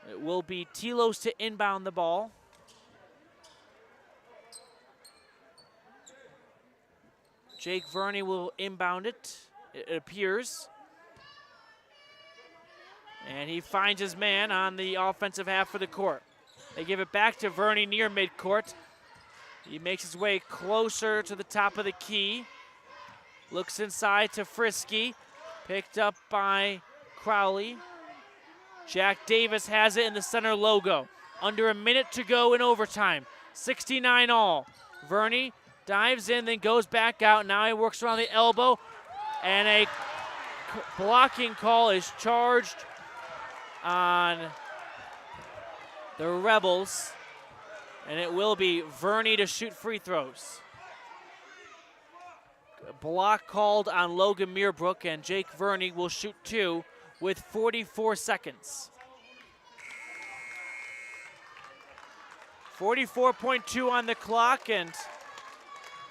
It will be Telos to inbound the ball. Jake Verney will inbound it appears. And he finds his man on the offensive half of the court. They give it back to Verney near midcourt. He makes his way closer to the top of the key. Looks inside to Frisky. Picked up by Crowley. Jack Davis has it in the center logo. Under a minute to go in overtime. 69 all. Verney dives in, then goes back out. Now he works around the elbow. And a blocking call is charged on the Rebels. And it will be Verney to shoot free throws. A block called on Logan Meerbrook, and Jake Verney will shoot 2 with 44 seconds. 44.2 on the clock, and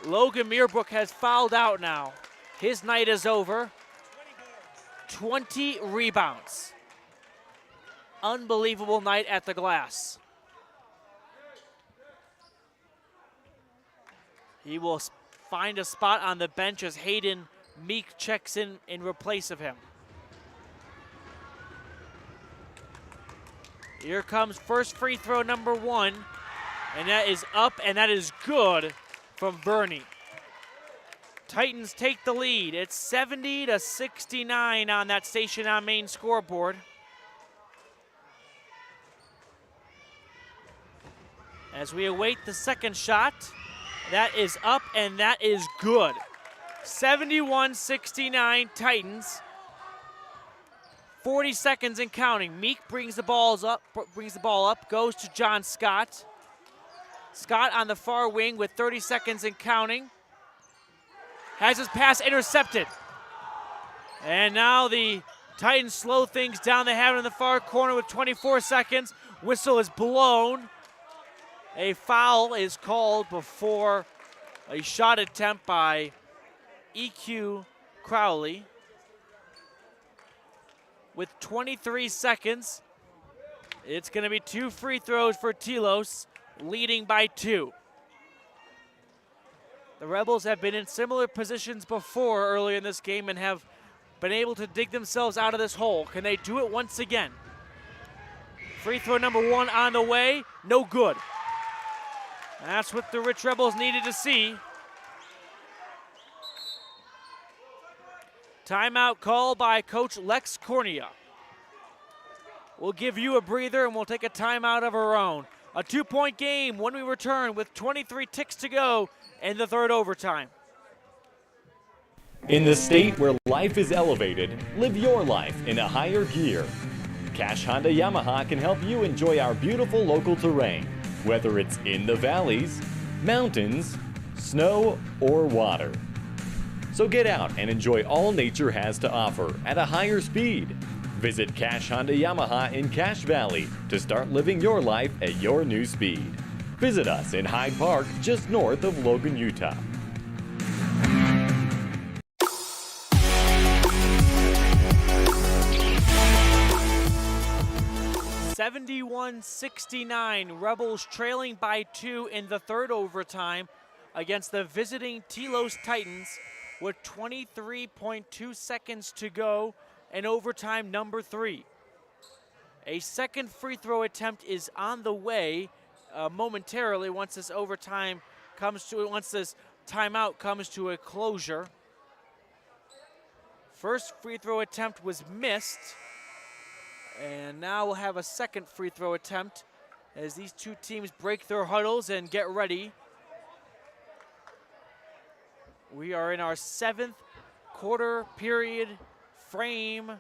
Logan Meerbrook has fouled out now. His night is over. 20 rebounds. Unbelievable night at the glass. He will find a spot on the bench as Hayden Meek checks in replace of him. Here comes first free throw number 1, and that is up, and that is good from Verney. Titans take the lead. It's 70-69 on that Station on Main scoreboard. As we await the second shot, that is up, and that is good. 71-69 Titans. 40 seconds and counting. Meek brings the ball up, goes to John Scott. Scott on the far wing with 30 seconds and counting. Has his pass intercepted. And now the Titans slow things down. They have it in the far corner with 24 seconds. Whistle is blown. A foul is called before a shot attempt by EQ Crowley. With 23 seconds, it's going to be 2 free throws for Telos, leading by 2. The Rebels have been in similar positions before earlier in this game and have been able to dig themselves out of this hole. Can they do it once again? Free throw number 1 on the way, no good. That's what the Rich Rebels needed to see. Timeout call by Coach Lex Cornea. We'll give you a breather and we'll take a timeout of our own. A 2-point game when we return with 23 ticks to go in the third overtime. In the state where life is elevated, live your life in a higher gear. Cash Honda Yamaha can help you enjoy our beautiful local terrain, whether it's in the valleys, mountains, snow, or water. So get out and enjoy all nature has to offer at a higher speed. Visit Cash Honda Yamaha in Cache Valley to start living your life at your new speed. Visit us in Hyde Park, just north of Logan, Utah. (71-69) Rebels trailing by 2 in the third overtime against the visiting Telos Titans with 23.2 seconds to go in overtime number 3. A second free throw attempt is on the way momentarily once this timeout comes to a closure. First free throw attempt was missed, and now we'll have a second free throw attempt as these two teams break their huddles and get ready. We are in our 7th quarter period frame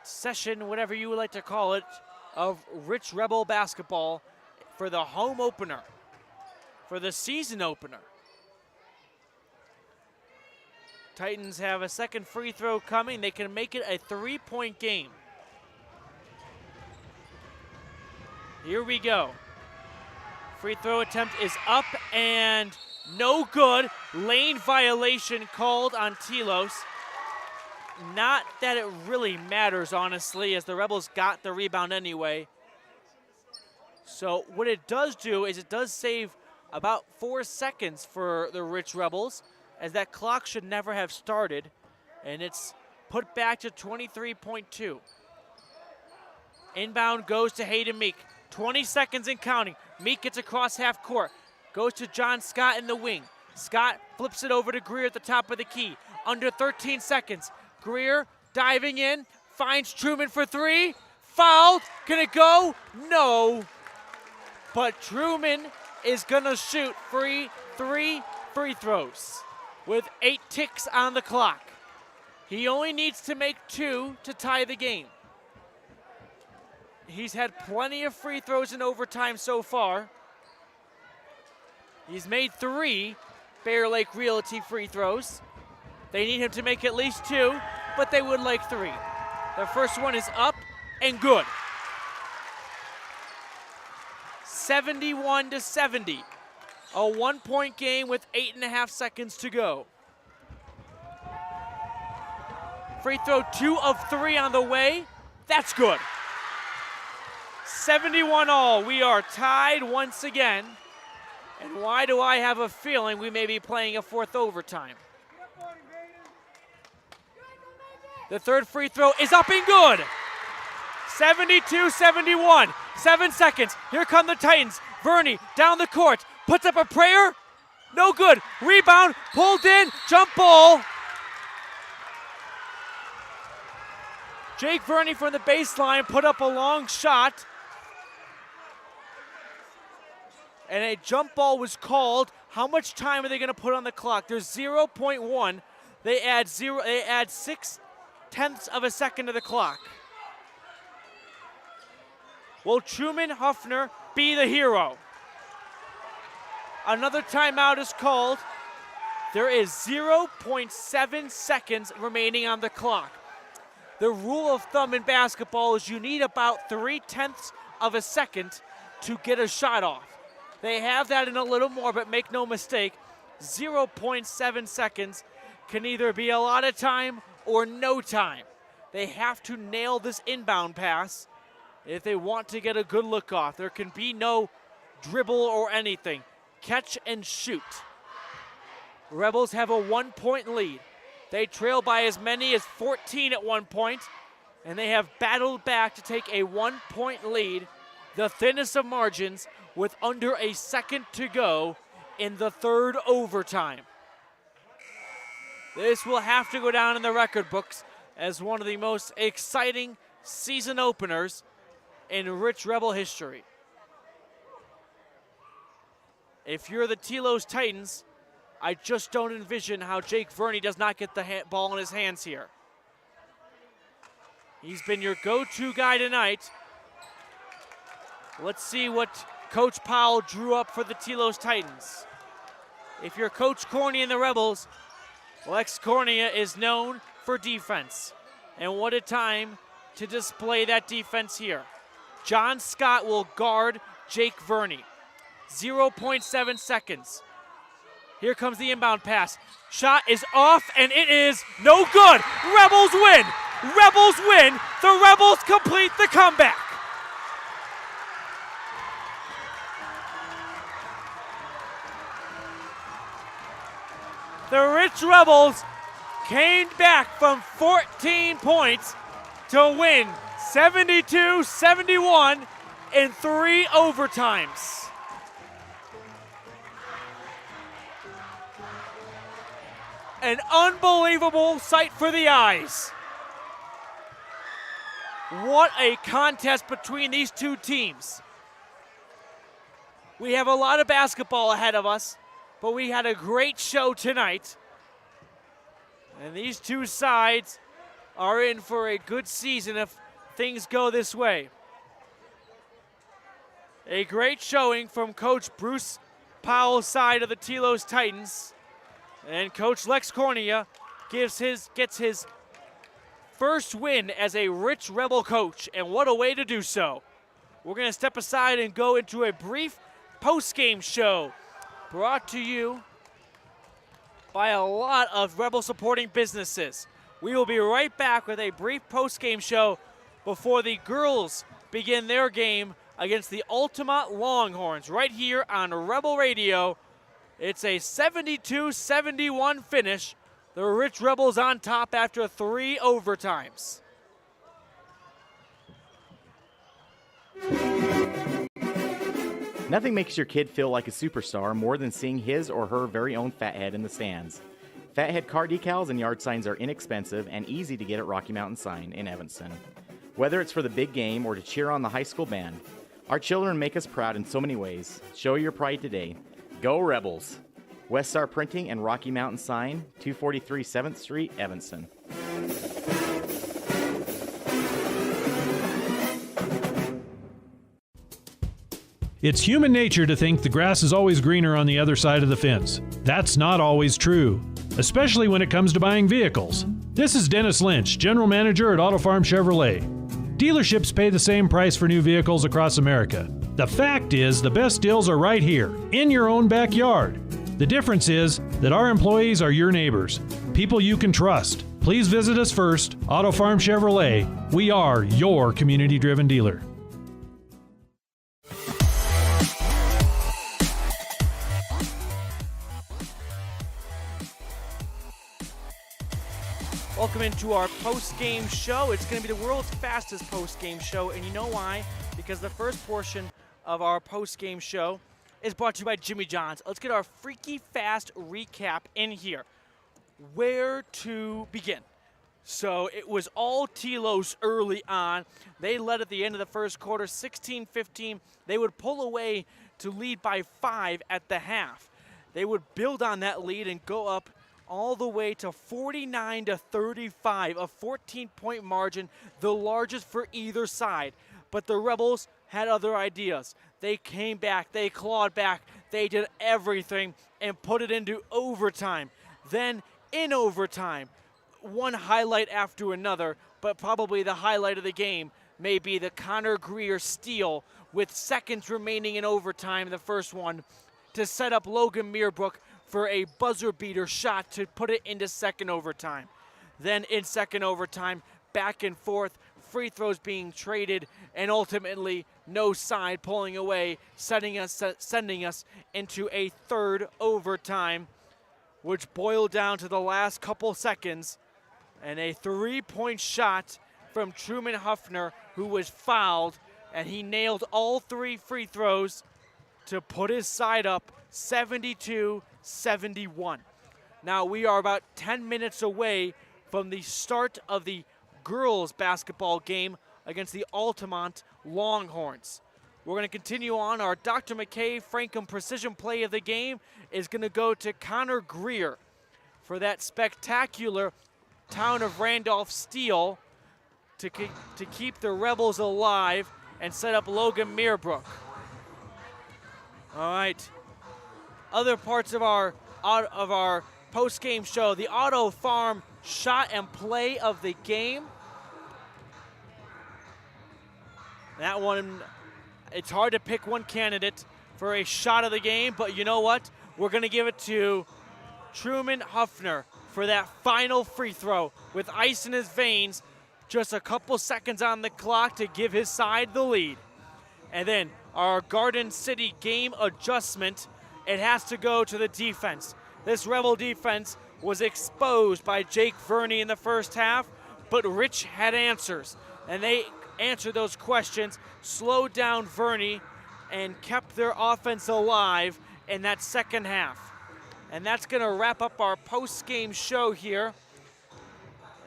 session, whatever you would like to call it, of Rich Rebel basketball for the home opener, for the season opener. Titans have a second free throw coming. They can make it a 3-point game. Here we go. Free throw attempt is up and no good. Lane violation called on Telos. Not that it really matters, honestly, as the Rebels got the rebound anyway. So what it does do is it does save about 4 seconds for the Rich Rebels. as that clock should never have started, and it's put back to 23.2. Inbound goes to Hayden Meek. 20 seconds and counting. Meek gets across half court. Goes to John Scott in the wing. Scott flips it over to Greer at the top of the key. Under 13 seconds. Greer diving in. Finds Truman for three. Fouled. Can it go? No. But Truman is going to shoot three free throws with 8 ticks on the clock. He only needs to make 2 to tie the game. He's had plenty of free throws in overtime so far. He's made 3 Bear Lake Realty free throws. They need him to make at least 2, but they would like 3. The first one is up and good. 71-70. A 1-point game with 8.5 seconds to go. Free throw 2 of 3 on the way. That's good. 71 all. We are tied once again. And why do I have a feeling we may be playing a 4th overtime? The third free throw is up and good. 72-71. 7 seconds. Here come the Titans. Verney down the court. Puts up a prayer. No good. Rebound. Pulled in. Jump ball. Jake Verney from the baseline put up a long shot. And a jump ball was called. How much time are they going to put on the clock? There's 0.1. They add 0.6 of a second to the clock. Will Truman Huffner be the hero? Another timeout is called. There is 0.7 seconds remaining on the clock. The rule of thumb in basketball is you need about 0.3 of a second to get a shot off. They have that in a little more, but make no mistake, 0.7 seconds can either be a lot of time or no time. They have to nail this inbound pass if they want to get a good look off. There can be no dribble or anything. Catch and shoot. Rebels have a 1-point lead. They trail by as many as 14 at one point, and they have battled back to take a 1-point lead, the thinnest of margins, with under a second to go in the 3rd overtime. This will have to go down in the record books as one of the most exciting season openers in rich Rebel history. If you're the Telos Titans, I just don't envision how Jake Verney does not get the ball in his hands here. He's been your go-to guy tonight. Let's see what Coach Powell drew up for the Telos Titans. If you're Coach Corney and the Rebels, Lex Cornea is known for defense. And what a time to display that defense here. John Scott will guard Jake Verney. 0.7 seconds. Here comes the inbound pass. Shot is off, and it is no good. Rebels win. Rebels win. The Rebels complete the comeback. The Rich Rebels came back from 14 points to win 72-71 in 3 overtimes. An unbelievable sight for the eyes. What a contest between these two teams. We have a lot of basketball ahead of us, but we had a great show tonight. And these two sides are in for a good season if things go this way. A great showing from Coach Bruce Powell's side of the Telos Titans. And Coach Lex Cornea gets his first win as a Rich Rebel coach, and what a way to do so. We're going to step aside and go into a brief post-game show brought to you by a lot of Rebel supporting businesses. We will be right back with a brief post-game show before the girls begin their game against the Altamont Longhorns right here on Rebel Radio It's a 72-71 finish. The Rich Rebels on top after 3 overtimes. Nothing makes your kid feel like a superstar more than seeing his or her very own Fathead in the stands. Fathead car decals and yard signs are inexpensive and easy to get at Rocky Mountain Sign in Evanston. Whether it's for the big game or to cheer on the high school band, our children make us proud in so many ways. Show your pride today. Go Rebels! West Star Printing and Rocky Mountain Sign, 243 7th Street, Evanston. It's human nature to think the grass is always greener on the other side of the fence. That's not always true, especially when it comes to buying vehicles. This is Dennis Lynch, General Manager at Auto Farm Chevrolet. Dealerships pay the same price for new vehicles across America. The fact is, the best deals are right here, in your own backyard. The difference is that our employees are your neighbors, people you can trust. Please visit us first, Auto Farm Chevrolet. We are your community-driven dealer. Welcome into our post-game show. It's going to be the world's fastest post-game show, and you know why? Because the first portion of our post-game show is brought to you by Jimmy John's. Let's get our freaky fast recap in here. Where to begin? So it was all Telos early on. They led at the end of the first quarter, 16-15. They would pull away to lead by 5 at the half. They would build on that lead and go up all the way to 49-35, a 14-point margin, the largest for either side. But the Rebels had other ideas. They came back, they clawed back, they did everything and put it into overtime. Then in overtime, one highlight after another, but probably the highlight of the game may be the Connor Greer steal with seconds remaining in overtime, the first one, to set up Logan Meerbrook for a buzzer beater shot to put it into second overtime. Then in second overtime, back and forth, free throws being traded, and ultimately no side pulling away, sending us into a third overtime, which boiled down to the last couple seconds, and a three-point shot from Truman Huffner, who was fouled, and he nailed all 3 free throws to put his side up 72-71. Now we are about 10 minutes away from the start of the girls basketball game against the Altamont Longhorns. We're going to continue on. Our Dr. McKay Frankham precision play of the game is going to go to Connor Greer for that spectacular Town of Randolph steal to keep the Rebels alive and set up Logan Meerbrook. All right. Other parts of our post-game show, the Auto Farm shot and play of the game. That one, it's hard to pick one candidate for a shot of the game, but you know what? We're going to give it to Truman Huffner for that final free throw with ice in his veins, just a couple seconds on the clock to give his side the lead. And then our Garden City game adjustment, it has to go to the defense. This Rebel defense was exposed by Jake Verney in the first half, but Rich had answers, and they answered those questions, slowed down Verney, and kept their offense alive in that second half. And that's going to wrap up our post-game show here,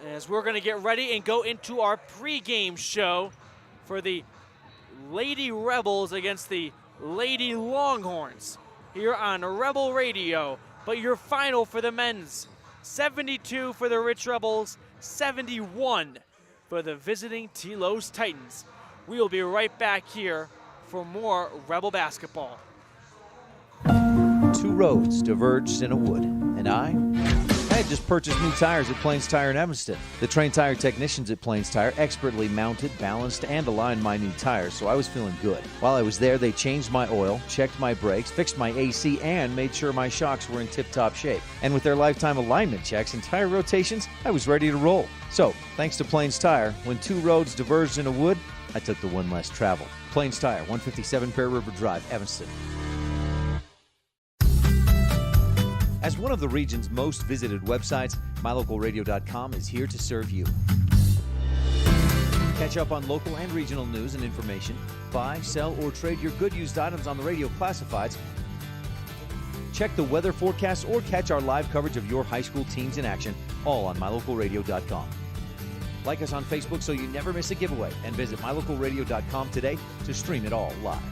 as we're going to get ready and go into our pre-game show for the Lady Rebels against the Lady Longhorns here on Rebel Radio. But your final for the men's, 72 for the Rich Rebels, 71 for the visiting Telos Titans. We will be right back here for more Rebel basketball. 2 roads diverged in a wood, and I had just purchased new tires at Plains Tire in Evanston. The trained tire technicians at Plains Tire expertly mounted, balanced, and aligned my new tires, so I was feeling good. While I was there, they changed my oil, checked my brakes, fixed my AC, and made sure my shocks were in tip-top shape. And with their lifetime alignment checks and tire rotations, I was ready to roll. So, thanks to Plains Tire, when 2 roads diverged in a wood, I took the one less traveled. Plains Tire, 157 Pear River Drive, Evanston. As one of the region's most visited websites, MyLocalRadio.com is here to serve you. Catch up on local and regional news and information. Buy, sell, or trade your good used items on the radio classifieds. Check the weather forecast or catch our live coverage of your high school teams in action, all on MyLocalRadio.com. Like us on Facebook so you never miss a giveaway, and visit MyLocalRadio.com today to stream it all live.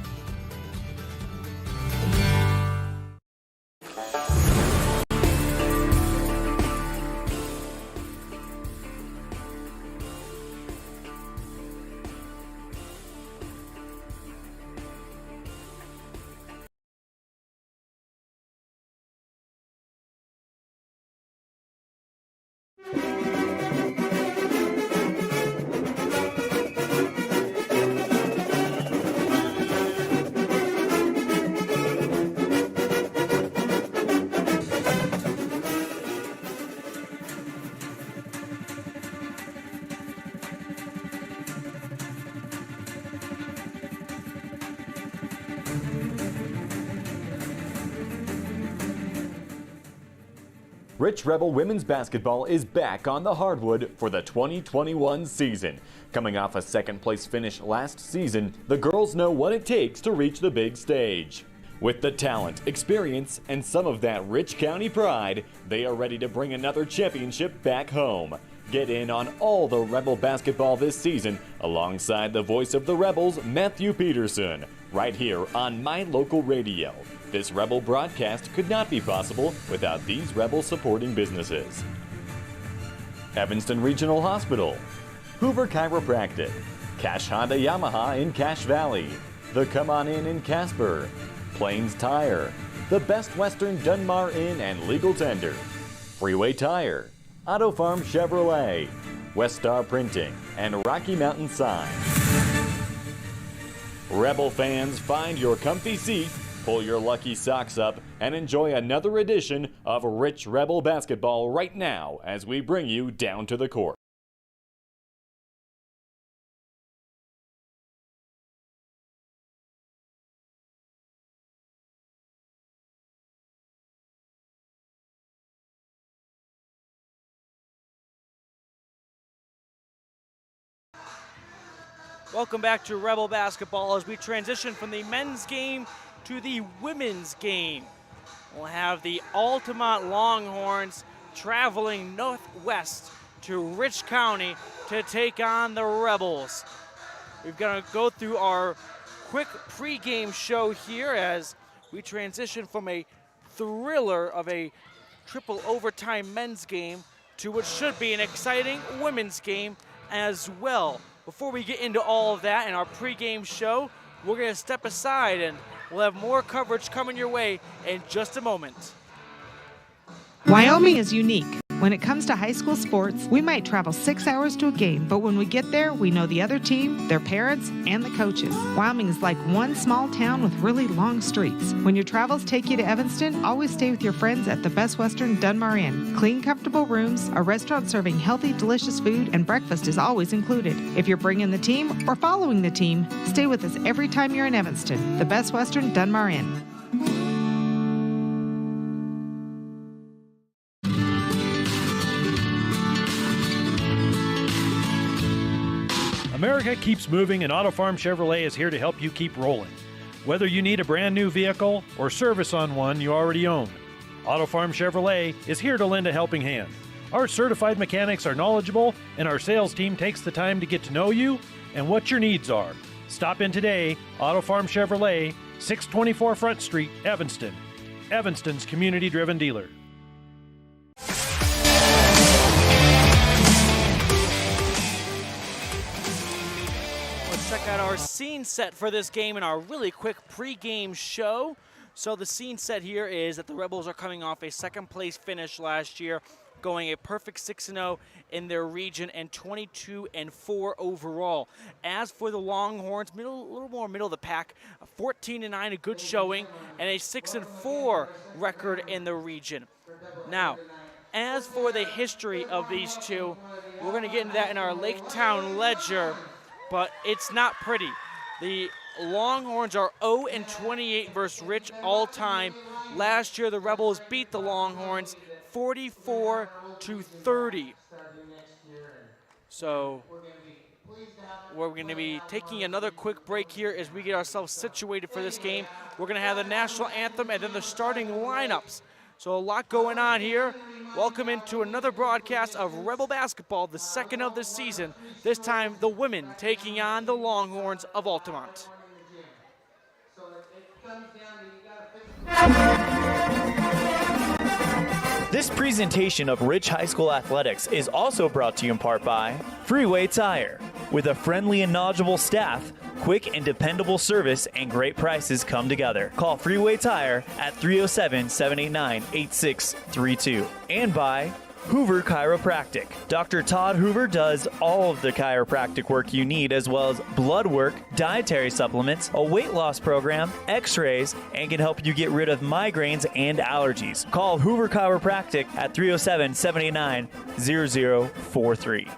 Rich Rebel women's basketball is back on the hardwood for the 2021 season. Coming off a second-place finish last season, the girls know what it takes to reach the big stage. With the talent, experience, and some of that Rich County pride, they are ready to bring another championship back home. Get in on all the Rebel basketball this season alongside the voice of the Rebels, Matthew Peterson, right here on My Local Radio. This Rebel broadcast could not be possible without these Rebel supporting businesses: Evanston Regional Hospital, Hoover Chiropractic, Cash Honda Yamaha in Cache Valley, the Come On In Casper, Plains Tire, the Best Western Dunmar Inn and Legal Tender, Freeway Tire, Auto Farm Chevrolet, West Star Printing, and Rocky Mountain Sign. Rebel fans, find your comfy seat, pull your lucky socks up, and enjoy another edition of Rich Rebel Basketball right now as we bring you down to the court. Welcome back to Rebel Basketball as we transition from the men's game to the women's game. We'll have the Altamont Longhorns traveling northwest to Rich County to take on the Rebels. We're going to go through our quick pregame show here as we transition from a thriller of a triple overtime men's game to what should be an exciting women's game as well. Before we get into all of that in our pregame show, we're going to step aside and we'll have more coverage coming your way in just a moment. Wyoming is unique. When it comes to high school sports, we might travel 6 hours to a game, but when we get there, we know the other team, their parents, and the coaches. Wyoming is like one small town with really long streets. When your travels take you to Evanston, always stay with your friends at the Best Western Dunmar Inn. Clean, comfortable rooms, a restaurant serving healthy, delicious food, and breakfast is always included. If you're bringing the team or following the team, stay with us every time you're in Evanston. The Best Western Dunmar Inn. America keeps moving, and Auto Farm Chevrolet is here to help you keep rolling. Whether you need a brand new vehicle or service on one you already own, Auto Farm Chevrolet is here to lend a helping hand. Our certified mechanics are knowledgeable, and our sales team takes the time to get to know you and what your needs are. Stop in today, Auto Farm Chevrolet, 624 Front Street, Evanston. Evanston's community-driven dealer. Check out our scene set for this game in our really quick pregame show. So the scene set here is that the Rebels are coming off a second place finish last year, going a perfect 6-0 in their region and 22-4 overall. As for the Longhorns, a little more middle of the pack, 14-9, a good showing, and a 6-4 record in the region. Now, as for the history of these two, we're going to get into that in our Lake Town Ledger, but it's not pretty. The Longhorns are 0-28 versus Rich all time, Last year, the Rebels beat the Longhorns 44-30. So we're going to be taking another quick break here as we get ourselves situated for this game. We're going to have the national anthem and then the starting lineups. So a lot going on here. Welcome into another broadcast of Rebel Basketball, the second of the season. This time, the women taking on the Longhorns of Altamont. This presentation of Rich High School Athletics is also brought to you in part by Freeway Tire. With a friendly and knowledgeable staff, quick and dependable service, and great prices come together. Call Freeway Tire at 307-789-8632. And by Hoover Chiropractic. Dr. Todd Hoover does all of the chiropractic work you need, as well as blood work, dietary supplements, a weight loss program, x-rays, and can help you get rid of migraines and allergies. Call Hoover Chiropractic at 307-789-0043.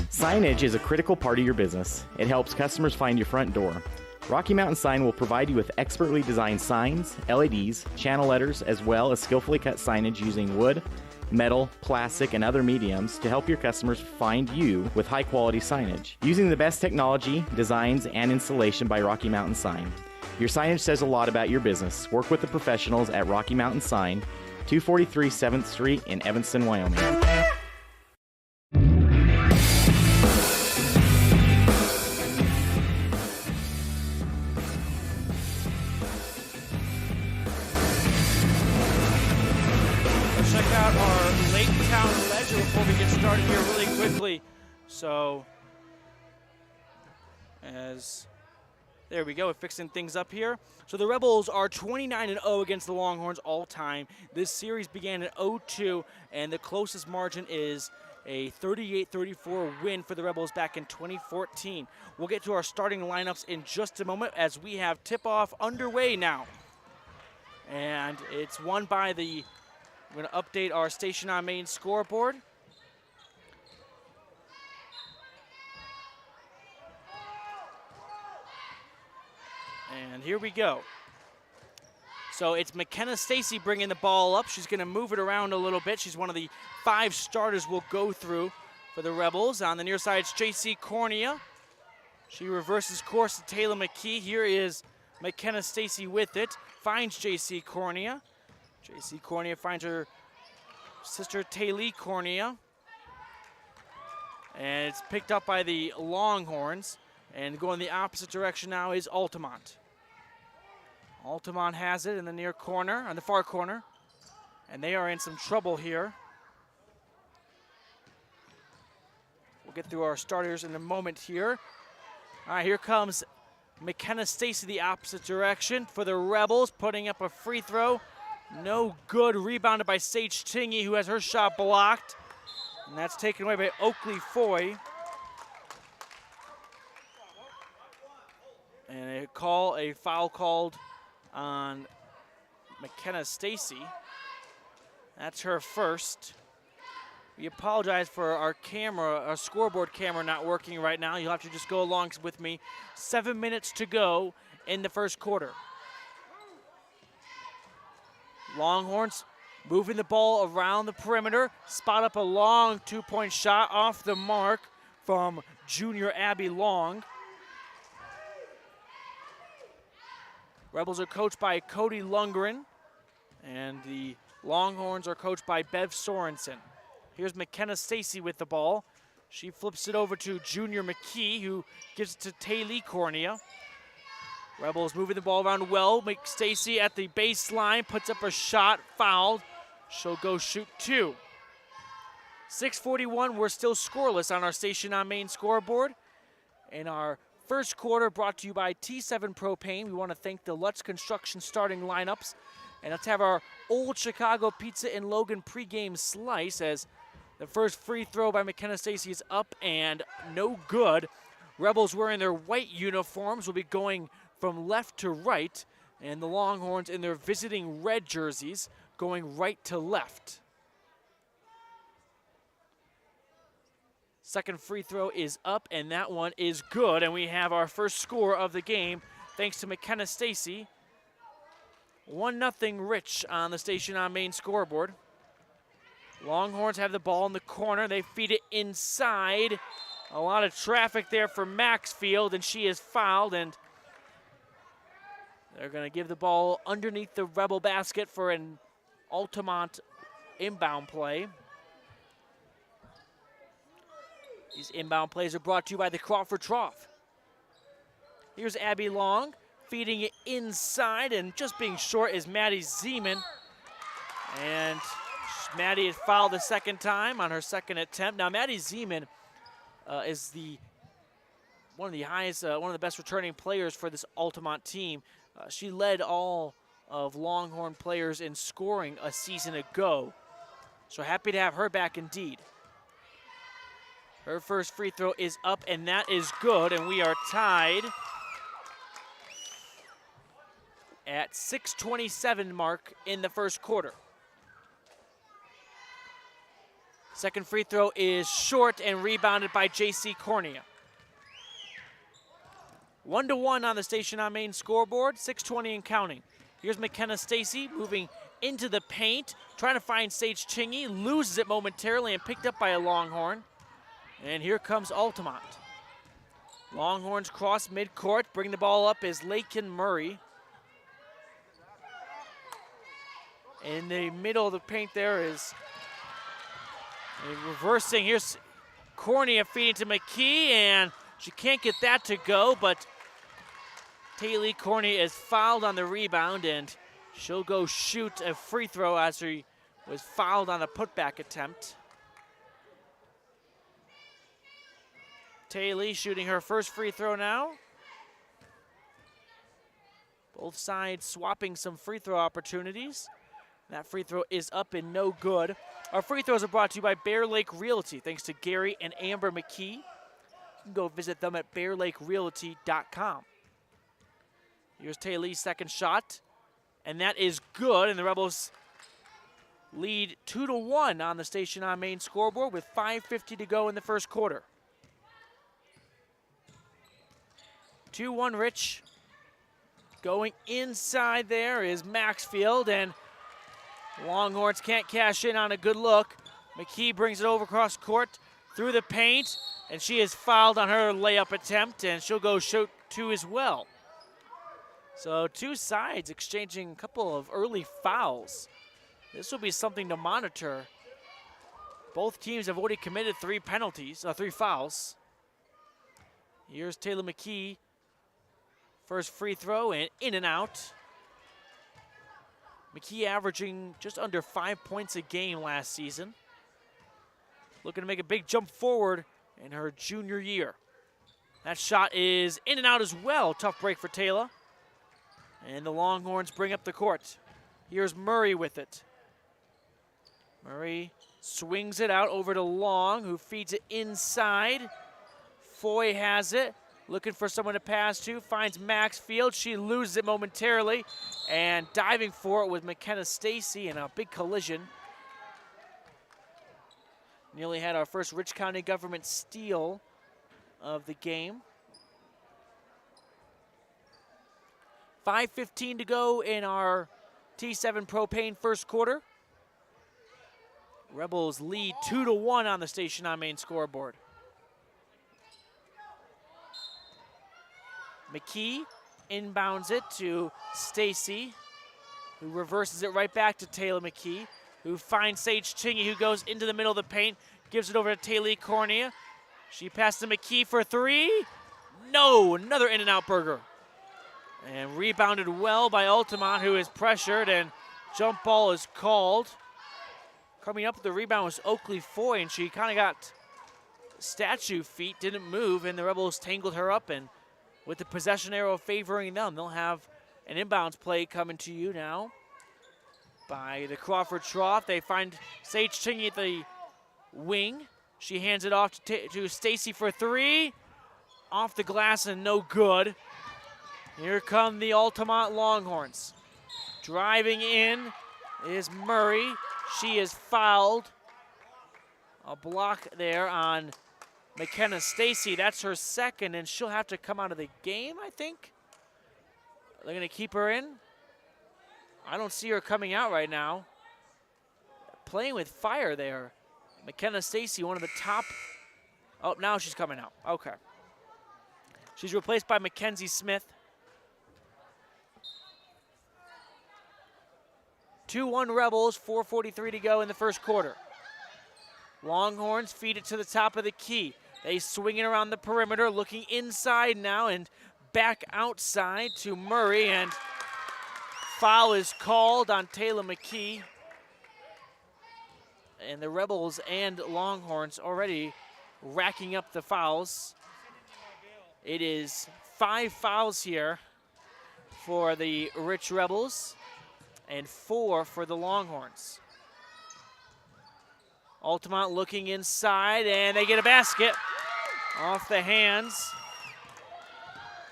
Signage is a critical part of your business. It helps customers find your front door. Rocky Mountain Sign will provide you with expertly designed signs, LEDs, channel letters, as well as skillfully cut signage using wood, metal, plastic, and other mediums to help your customers find you with high-quality signage. Using the best technology, designs, and installation by Rocky Mountain Sign. Your signage says a lot about your business. Work with the professionals at Rocky Mountain Sign, 243 7th Street in Evanston, Wyoming. Check out our Lake Town Ledger before we get started here really quickly. So, there we go, fixing things up here. So the Rebels are 29-0 against the Longhorns all time. This series began at 0-2, and the closest margin is a 38-34 win for the Rebels back in 2014. We'll get to our starting lineups in just a moment as we have tip-off underway now. And it's won by the... We're going to update our Station on Main scoreboard. And here we go. So it's McKenna Stacy bringing the ball up. She's going to move it around a little bit. She's one of the 5 starters we'll go through for the Rebels. On the near side, it's J.C. Cornea. She reverses course to Taylor McKee. Here is McKenna Stacy with it. Finds J.C. Cornea. J.C. Cornea finds her sister Taylor Cornea. And it's picked up by the Longhorns. And going the opposite direction now is Altamont. Altamont has it in the near corner, on the far corner. And they are in some trouble here. We'll get through our starters in a moment here. All right, here comes McKenna Stacy the opposite direction for the Rebels, putting up a free throw. No good, rebounded by Sage Tingy, who has her shot blocked. And that's taken away by Oakley Foy. And a foul called on McKenna Stacy. That's her first. We apologize for our scoreboard camera not working right now. You'll have to just go along with me. 7 minutes to go in the first quarter. Longhorns moving the ball around the perimeter. Spot up a long 2-point shot off the mark from junior Abby Long. Rebels are coached by Cody Lundgren, and the Longhorns are coached by Bev Sorensen. Here's McKenna Stacy with the ball. She flips it over to Junior McKee, who gives it to Taylor Cornea. Rebels moving the ball around well. Stacy at the baseline, puts up a shot, fouled. She'll go shoot 2. 6:41, we're still scoreless on our Station on Main scoreboard. In our first quarter, brought to you by T7 Propane. We want to thank the Lutz Construction starting lineups. And let's have our Old Chicago Pizza and Logan pregame slice as the first free throw by McKenna Stacy is up and no good. Rebels wearing their white uniforms will be going from left to right, and the Longhorns in their visiting red jerseys going right to left. Second free throw is up, and that one is good, and we have our first score of the game. thanks to McKenna Stacy. 1-0 Rich on the Station on Main scoreboard. Longhorns have the ball in the corner. They feed it inside. A lot of traffic there for Maxfield, and she is fouled, and they're going to give the ball underneath the Rebel basket for an Altamont inbound play. These inbound plays are brought to you by the Crawford Trough. Here's Abby Long feeding it inside, and just being short is Maddie Zeman. And Maddie is fouled the second time on her second attempt. Now Maddie Zeman is one of the best returning players for this Altamont team. She led all of Longhorn players in scoring a season ago. So happy to have her back indeed. Her first free throw is up, and that is good, and we are tied at 6:27 mark in the first quarter. Second free throw is short and rebounded by J.C. Cornea. 1-1 on the Station on Main scoreboard, 6:20 and counting. Here's McKenna Stacy moving into the paint, trying to find Sage Chingy, loses it momentarily and picked up by a Longhorn. And here comes Altamont. Longhorns cross midcourt, bring the ball up is Lakin Murray. In the middle of the paint there is reversing. Here's Cornea feeding to McKee, and she can't get that to go, but Taylor Cornea is fouled on the rebound, and she'll go shoot a free throw as she was fouled on a putback attempt. Taylor shooting her first free throw now. Both sides swapping some free throw opportunities. That free throw is up and no good. Our free throws are brought to you by Bear Lake Realty, thanks to Gary and Amber McKee. You can go visit them at bearlakerealty.com. Here's Taylor's second shot, and that is good, and the Rebels lead 2-1 on the Station on Main scoreboard with 5:50 to go in the first quarter. 2-1 Rich. Going inside there is Maxfield, and Longhorns can't cash in on a good look. McKee brings it over across court through the paint, and she is fouled on her layup attempt, and she'll go shoot two as well. So two sides exchanging a couple of early fouls. This will be something to monitor. Both teams have already committed three fouls. Here's Taylor McKee. First free throw and in and out. McKee averaging just under 5 points a game last season. Looking to make a big jump forward in her junior year. That shot is in and out as well. Tough break for Taylor. And the Longhorns bring up the court. Here's Murray with it. Murray swings it out over to Long, who feeds it inside. Foy has it. Looking for someone to pass to, finds Maxfield. She loses it momentarily, and diving for it with McKenna Stacy in a big collision. Nearly had our first Rich County government steal of the game. 5:15 to go in our T7 Propane first quarter. Rebels lead 2-1 on the Station on Main scoreboard. McKee inbounds it to Stacy, who reverses it right back to Taylor McKee, who finds Sage Chingy, who goes into the middle of the paint, gives it over to Taylor Cornea. She passes to McKee for three. No, another in-and-out burger. And rebounded well by Altamont, who is pressured, and jump ball is called. Coming up with the rebound was Oakley Foy, and she kind of got statue feet, didn't move, and the Rebels tangled her up, and with the possession arrow favoring them, they'll have an inbounds play coming to you now by the Crawford Trough. They find Sage Chingy at the wing. She hands it off to Stacy for three. Off the glass and no good. Here come the Altamont Longhorns. Driving in is Murray. She is fouled. A block there on McKenna Stacy. That's her second, and she'll have to come out of the game, I think. They're going to keep her in. I don't see her coming out right now. Playing with fire there. McKenna Stacy, one of the top. Oh, now she's coming out. Okay. She's replaced by Mackenzie Smith. 2-1 Rebels, 4:43 to go in the first quarter. Longhorns feed it to the top of the key. They swing it around the perimeter, looking inside now and back outside to Murray, and foul is called on Taylor McKee. And the Rebels and Longhorns already racking up the fouls. It is 5 fouls here for the Rich Rebels and 4 for the Longhorns. Altamont looking inside, and they get a basket off the hands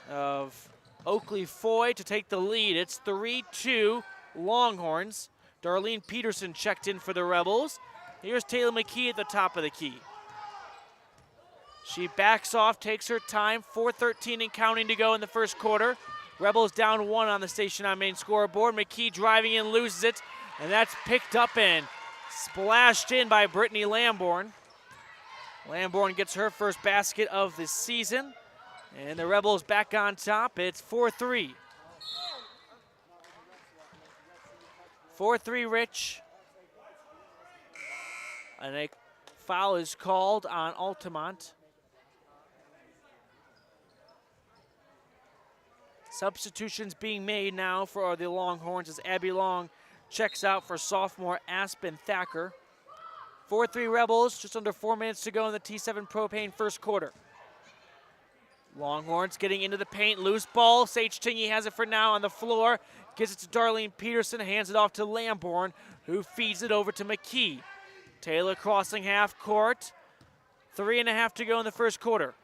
of Oakley Foy to take the lead. It's 3-2 Longhorns. Darlene Peterson checked in for the Rebels. Here's Taylor McKee at the top of the key. She backs off, takes her time. 4:13 and counting to go in the first quarter. Rebels down 1 on the Station on Main scoreboard. McKee driving in, loses it, and that's picked up and splashed in by Brittany Lamborn. Lamborn gets her first basket of the season, and the Rebels back on top. It's 4-3. 4-3 Rich. And a foul is called on Altamont. Substitutions being made now for the Longhorns as Abby Long checks out for sophomore Aspen Thacker. 4-3 Rebels, just under 4 minutes to go in the T7 Propane first quarter. Longhorns getting into the paint, loose ball. Sage Tingey has it for now on the floor. Gives it to Darlene Peterson, hands it off to Lamborn, who feeds it over to McKee. Taylor crossing half court. 3.5 to go in the first quarter.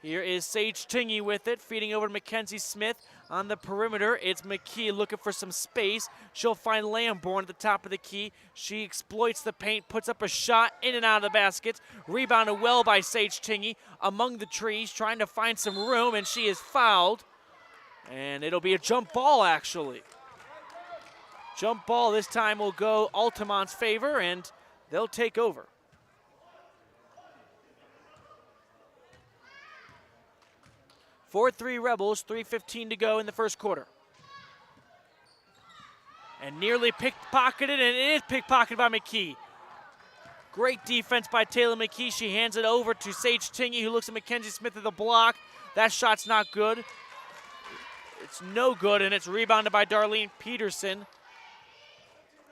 Here is Sage Tingey with it, feeding over to Mackenzie Smith on the perimeter. It's McKee looking for some space. She'll find Lamborn at the top of the key. She exploits the paint, puts up a shot in and out of the basket. Rebounded well by Sage Tingey among the trees, trying to find some room, and she is fouled. And it'll be a jump ball, actually. Jump ball this time will go Altamont's favor, and they'll take over. 4-3 Rebels, 3:15 to go in the first quarter. And nearly pickpocketed, and it is pickpocketed by McKee. Great defense by Taylor McKee. She hands it over to Sage Tingey, who looks at Mackenzie Smith at the block. That shot's not good. It's no good, and it's rebounded by Darlene Peterson,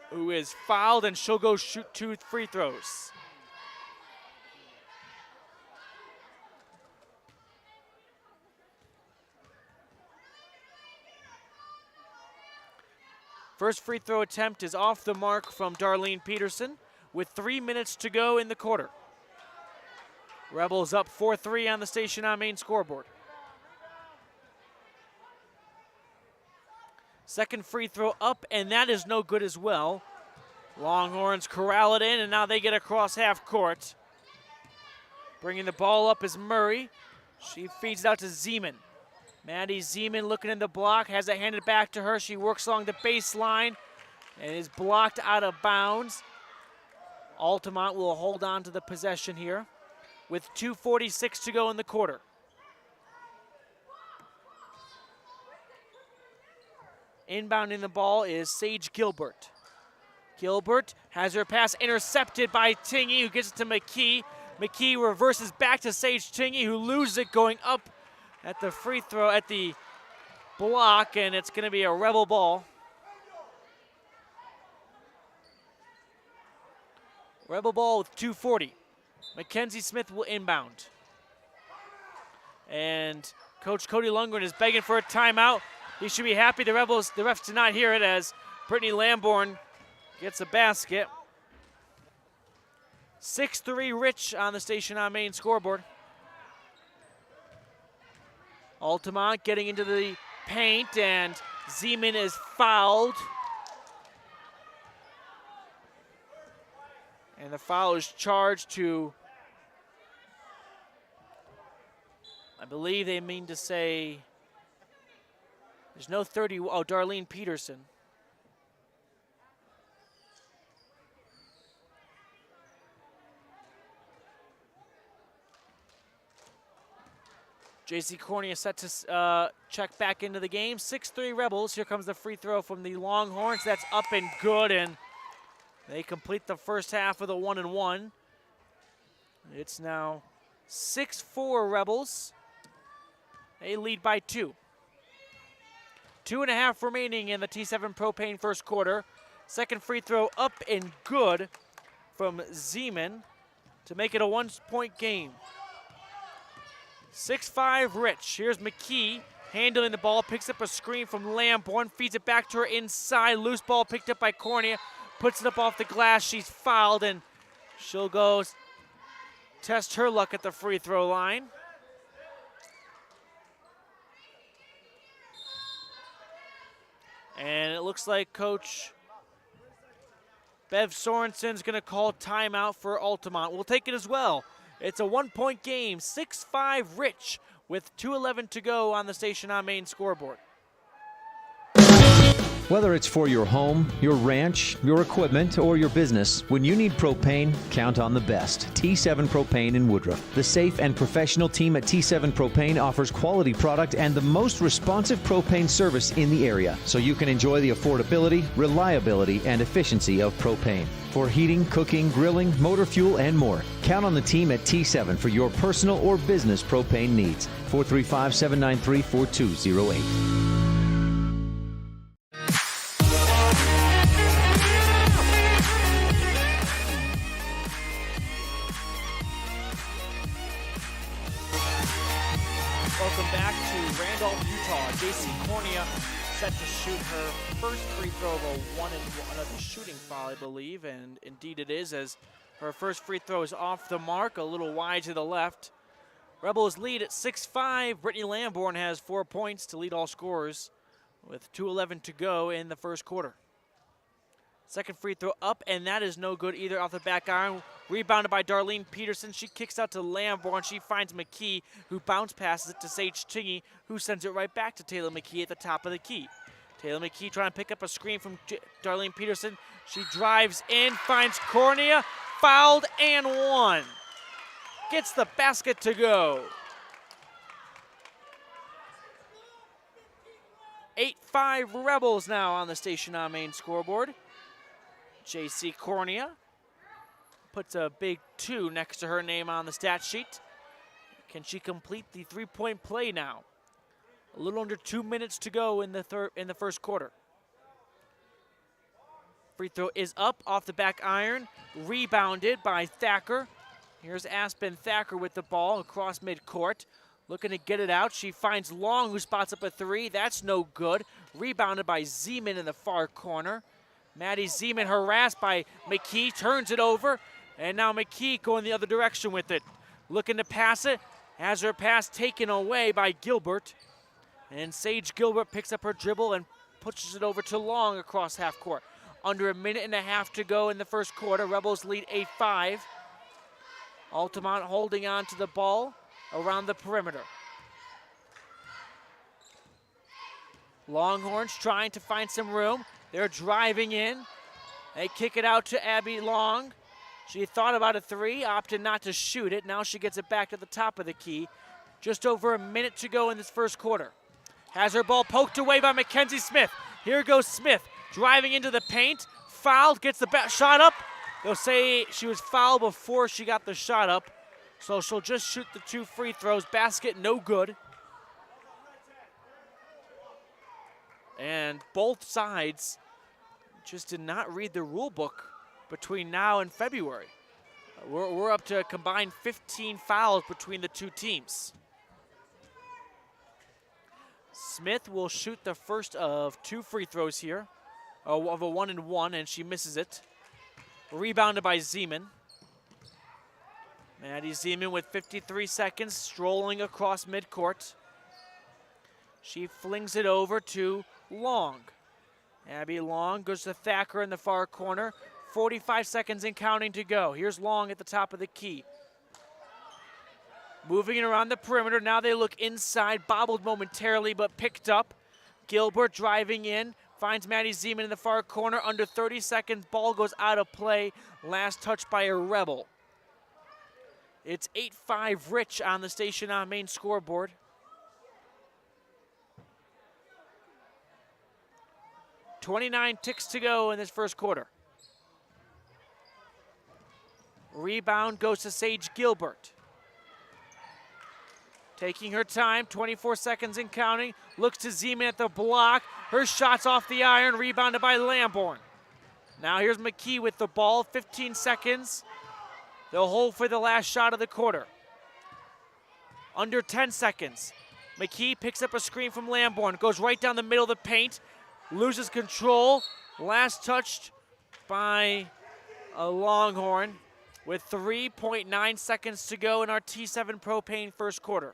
who is fouled, and she'll go shoot 2 free throws. First free throw attempt is off the mark from Darlene Peterson with 3 minutes to go in the quarter. Rebels up 4-3 on the Station on Main scoreboard. Second free throw up, and that is no good as well. Longhorns corral it in, and now they get across half court. Bringing the ball up is Murray. She feeds it out to Zeman. Maddie Zeman looking in the block, has it handed back to her. She works along the baseline and is blocked out of bounds. Altamont will hold on to the possession here with 2:46 to go in the quarter. Inbounding the ball is Sage Gilbert. Gilbert has her pass intercepted by Tingey, who gets it to McKee. McKee reverses back to Sage Tingey, who loses it going up at the free throw, at the block, and it's going to be a Rebel ball. Rebel ball with 2:40. Mackenzie Smith will inbound. And Coach Cody Lundgren is begging for a timeout. He should be happy the refs did not hear it as Brittany Lamborn gets a basket. 6-3 Rich on the Station on Main scoreboard. Altamont getting into the paint, and Zeman is fouled. And the foul is charged to, I believe they mean to say There's no 30. Oh, Darlene Peterson. JC Cornea set to check back into the game. 6-3 Rebels. Here comes the free throw from the Longhorns. That's up and good, and they complete the first half with a 1-1. It's now 6-4 Rebels. They lead by 2. 2.5 remaining in the T7 Propane first quarter. Second free throw up and good from Zeman to make it a 1-point game. 6-5 Rich. Here's McKee handling the ball, picks up a screen from Lamborn, feeds it back to her inside. Loose ball picked up by Cornea, puts it up off the glass. She's fouled, and she'll go test her luck at the free throw line. And it looks like Coach Bev Sorensen's going to call timeout for Altamont. We'll take it as well. It's a 1-point game, 6-5 Rich, with 2:11 to go on the Station on Main scoreboard. Whether it's for your home, your ranch, your equipment, or your business, when you need propane, count on the best. T7 Propane in Woodruff. The safe and professional team at T7 Propane offers quality product and the most responsive propane service in the area, so you can enjoy the affordability, reliability, and efficiency of propane. For heating, cooking, grilling, motor fuel, and more, count on the team at T7 for your personal or business propane needs. 435-793-4208. Set to shoot her first free throw of a 1-1 of the shooting foul, I believe, and indeed it is, as her first free throw is off the mark, a little wide to the left. Rebels lead at 6-5. Brittany Lamborn has 4 points to lead all scorers with 2:11 to go in the first quarter. Second free throw up, and that is no good either off the back iron. Rebounded by Darlene Peterson. She kicks out to Lamborn. She finds McKee, who bounce passes it to Sage Chingy, who sends it right back to Taylor McKee at the top of the key. Taylor McKee trying to pick up a screen from Darlene Peterson. She drives in, finds Cornea, fouled and one. Gets the basket to go. 8-5 Rebels now on the Station on Main scoreboard. JC Cornea puts a big 2 next to her name on the stat sheet. Can she complete the 3-point play now? A little under 2 minutes to go in the first quarter. Free throw is up off the back iron, rebounded by Thacker. Here's Aspen Thacker with the ball across midcourt. Looking to get it out. She finds Long, who spots up a 3. That's no good. Rebounded by Zeman in the far corner. Maddie Zeman harassed by McKee, turns it over, and now McKee going the other direction with it. Looking to pass it, has her pass taken away by Gilbert. And Sage Gilbert picks up her dribble and pushes it over to Long across half court. Under 1.5 minutes to go in the first quarter. Rebels lead 8-5. Altamont holding on to the ball around the perimeter. Longhorns trying to find some room. They're driving in. They kick it out to Abby Long. She thought about a 3, opted not to shoot it. Now she gets it back to the top of the key. Just over 1 minute to go in this first quarter. Has her ball poked away by Mackenzie Smith. Here goes Smith, driving into the paint. Fouled, gets the shot up. They'll say she was fouled before she got the shot up. So she'll just shoot the 2 free throws. Basket no good. And both sides just did not read the rule book between now and February. We're up to a combined 15 fouls between the two teams. Smith will shoot the first of 2 free throws here, of a 1-1, and she misses it. Rebounded by Zeman. Maddie Zeman with 53 seconds, strolling across midcourt. She flings it over to Long. Abby Long goes to Thacker in the far corner. 45 seconds and counting to go. Here's Long at the top of the key. Moving it around the perimeter. Now they look inside, bobbled momentarily, but picked up Gilbert driving in, finds Maddie Zeman in the far corner. Under 30 seconds, ball goes out of play. Last touch by a Rebel. It's 8-5 Rich on the Station on Main scoreboard. .29 ticks to go in this first quarter. Rebound goes to Sage Gilbert. Taking her time, 24 seconds and counting. Looks to Zeman at the block. Her shot's off the iron, rebounded by Lamborn. Now here's McKee with the ball, 15 seconds. They'll hold for the last shot of the quarter. Under 10 seconds. McKee picks up a screen from Lamborn, goes right down the middle of the paint, loses control. Last touched by a Longhorn with 3.9 seconds to go in our T7 Propane first quarter.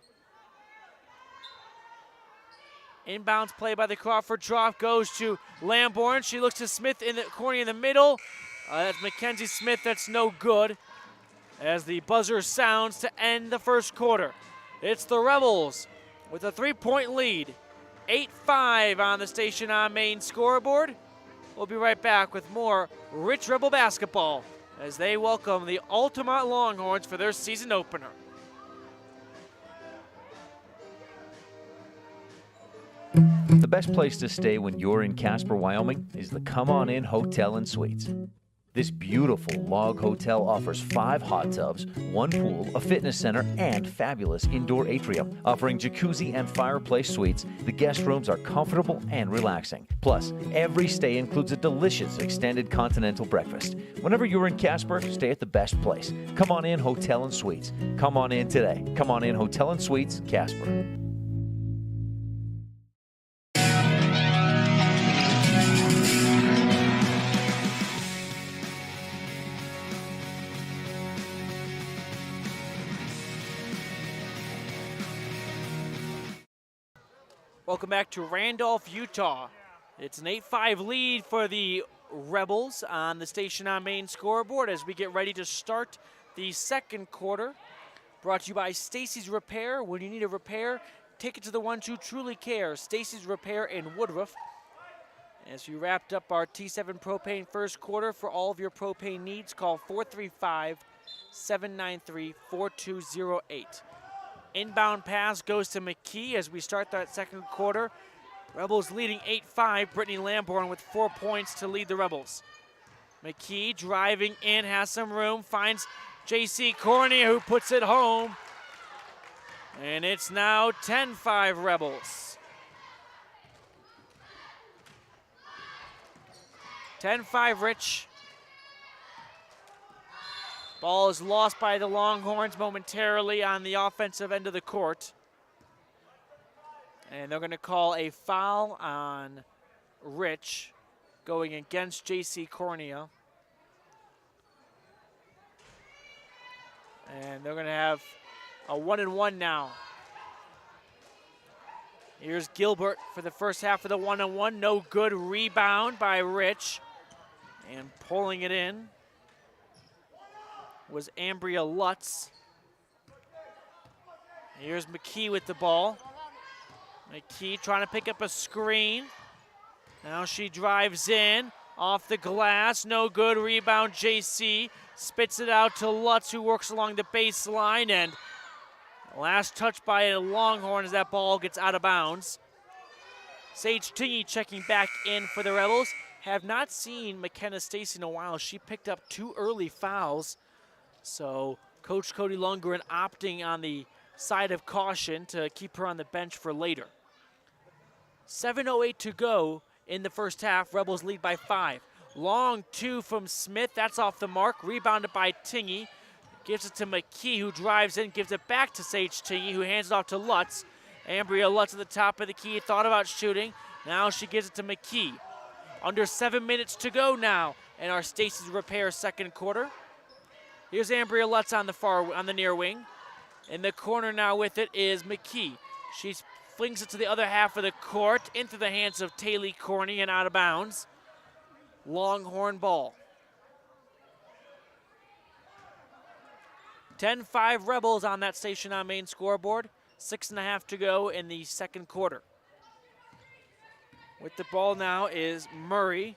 Inbounds play by the Crawford drop goes to Lamborn. She looks to Smith in the corner in the middle. That's Mackenzie Smith, that's no good. As the buzzer sounds to end the first quarter. It's the Rebels with a 3-point lead. 8-5 on the Station on Main scoreboard. We'll be right back with more Rich Rebel basketball as they welcome the Altamont Longhorns for their season opener. The best place to stay when you're in Casper, Wyoming is the Come On In Hotel and Suites. This beautiful log hotel offers 5 hot tubs, 1 pool, a fitness center, and fabulous indoor atrium. Offering jacuzzi and fireplace suites, the guest rooms are comfortable and relaxing. Plus, every stay includes a delicious extended continental breakfast. Whenever you're in Casper, stay at the best place. Come On In Hotel and Suites. Come on in today. Come On In Hotel and Suites, Casper. Welcome back to Randolph, Utah. It's an 8-5 lead for the Rebels on the Station on Main scoreboard as we get ready to start the second quarter. Brought to you by Stacy's Repair. When you need a repair, take it to the ones who truly care. Stacy's Repair in Woodruff. As we wrapped up our T7 Propane first quarter, for all of your propane needs, call 435-793-4208. Inbound pass goes to McKee as we start that second quarter. Rebels leading 8-5. Brittany Lamborn with 4 points to lead the Rebels. McKee driving in, has some room, finds J.C. Cornea who puts it home. And it's now 10-5 Rebels. 10-5 Rich. Ball is lost by the Longhorns momentarily on the offensive end of the court. And they're going to call a foul on Rich going against J.C. Cornea. And they're going to have a 1-and-1 now. Here's Gilbert for the first half of the 1-and-1. No good. Rebound by Rich. And pulling it in was Ambria Lutz. Here's McKee with the ball. McKee trying to pick up a screen. Now she drives in, off the glass, no good. Rebound JC, spits it out to Lutz who works along the baseline, and last touch by a Longhorn as that ball gets out of bounds. Sage Tingey checking back in for the Rebels. Have not seen McKenna Stacy in a while. She picked up 2 early fouls. So Coach Cody Lundgren opting on the side of caution to keep her on the bench for later. 7:08 to go in the first half. Rebels lead by 5. Long 2 from Smith. That's off the mark. Rebounded by Tingey. Gives it to McKee who drives in. Gives it back to Sage Tingey who hands it off to Lutz. Ambria Lutz at the top of the key. Thought about shooting. Now she gives it to McKee. Under 7 minutes to go now in our Stacy's Repair second quarter. Here's Ambria Lutz on the near wing. In the corner now with it is McKee. She flings it to the other half of the court into the hands of Taylor Corney and out of bounds. Longhorn ball. 10-5 Rebels on that Station on Main scoreboard. 6.5 to go in the second quarter. With the ball now is Murray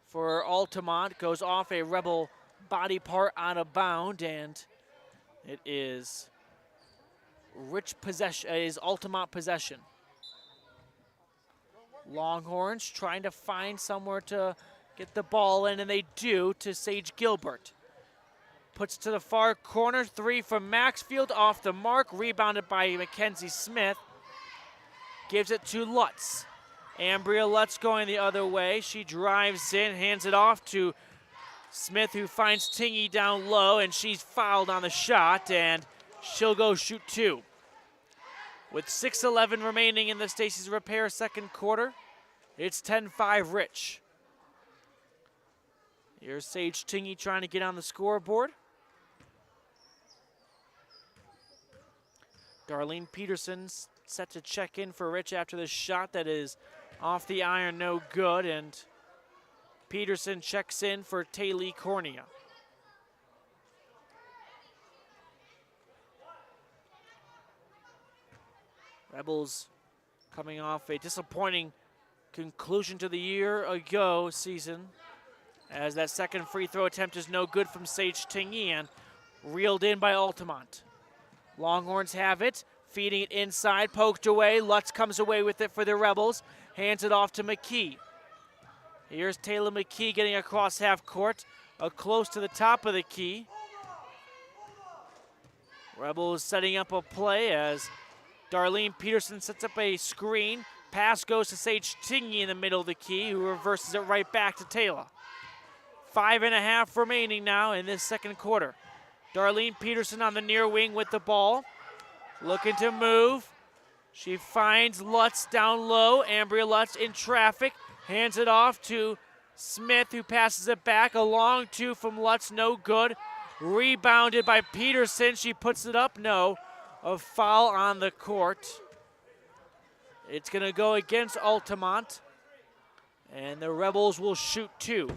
for Altamont. Goes off a Rebel body part out of bound, and it is Altamont possession. Longhorns trying to find somewhere to get the ball in, and they do to Sage Gilbert. Puts to the far corner, 3 from Maxfield, off the mark, rebounded by Mackenzie Smith. Gives it to Lutz. Ambria Lutz going the other way. She drives in, hands it off to Smith, who finds Tingy down low, and she's fouled on the shot, and she'll go shoot 2. With 6:11 remaining in the Stacy's Repair second quarter, it's 10-5 Rich. Here's Sage Tingy trying to get on the scoreboard. Darlene Peterson's set to check in for Rich after the shot that is off the iron, no good, and Peterson checks in for Taylor Cornea. Rebels coming off a disappointing conclusion to the year ago season, as that second free throw attempt is no good from Sage Tingy and reeled in by Altamont. Longhorns have it, feeding it inside, poked away. Lutz comes away with it for the Rebels, hands it off to McKee. Here's Taylor McKee getting across half court, close to the top of the key. Rebels setting up a play as Darlene Peterson sets up a screen. Pass goes to Sage Tingy in the middle of the key, who reverses it right back to Taylor. 5.5 remaining now in this second quarter. Darlene Peterson on the near wing with the ball. Looking to move. She finds Lutz down low. Ambria Lutz in traffic. Hands it off to Smith, who passes it back. A long 2 from Lutz, no good. Rebounded by Peterson. She puts it up, no. A foul on the court. It's going to go against Altamont, and the Rebels will shoot 2.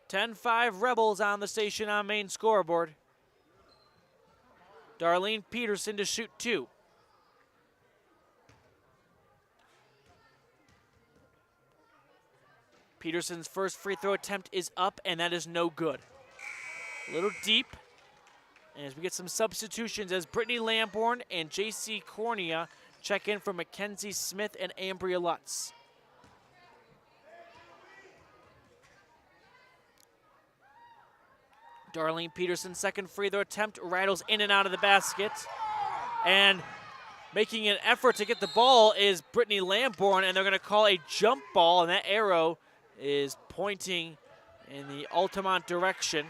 10-5 Rebels on the station on main scoreboard. Darlene Peterson to shoot 2. Peterson's first free throw attempt is up, and that is no good. A little deep. And as we get some substitutions, as Brittany Lamborn and J.C. Cornea check in for Mackenzie Smith and Ambria Lutz. Darlene Peterson's second free throw attempt rattles in and out of the basket. And making an effort to get the ball is Brittany Lamborn, and they're going to call a jump ball, and that arrow is pointing in the Altamont direction.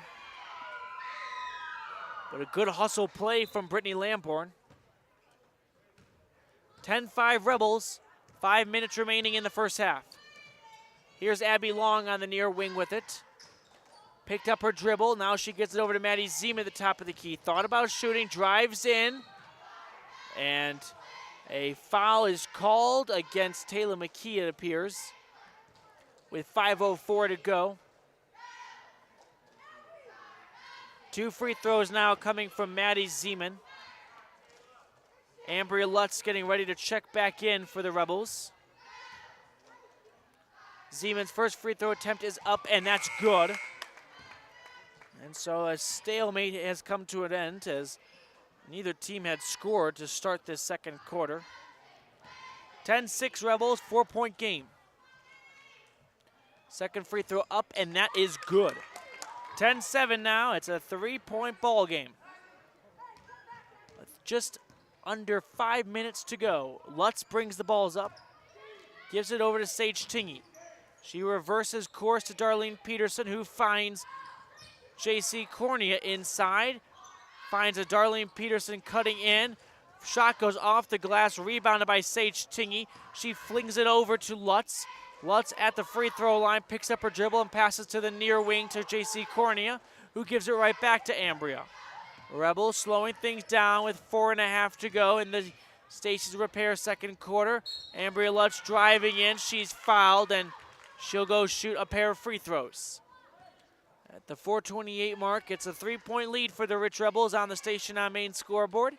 But a good hustle play from Brittany Lamborn. 10-5 Rebels, 5 minutes remaining in the first half. Here's Abby Long on the near wing with it. Picked up her dribble, now she gets it over to Maddie Ziem at the top of the key. Thought about shooting, drives in, and a foul is called against Taylor McKee, it appears, with 5:04 to go. 2 free throws now coming from Maddie Zeman. Ambria Lutz getting ready to check back in for the Rebels. Zeman's first free throw attempt is up, and that's good. And so a stalemate has come to an end as neither team had scored to start this second quarter. 10-6 Rebels, 4-point game. Second free throw up, and that is good. 10-7 now, it's a 3-point ball game. With just under 5 minutes to go, Lutz brings the balls up, gives it over to Sage Tingy. She reverses course to Darlene Peterson, who finds J.C. Cornea inside. Finds a Darlene Peterson cutting in. Shot goes off the glass, rebounded by Sage Tingy. She flings it over to Lutz. Lutz at the free throw line, picks up her dribble and passes to the near wing to J.C. Cornea, who gives it right back to Ambria. Rebels slowing things down with 4.5 to go in the Stacy's Repair second quarter. Ambria Lutz driving in, she's fouled, and she'll go shoot a pair of free throws. At the 4:28 mark, it's a 3-point lead for the Rich Rebels on the station on main scoreboard.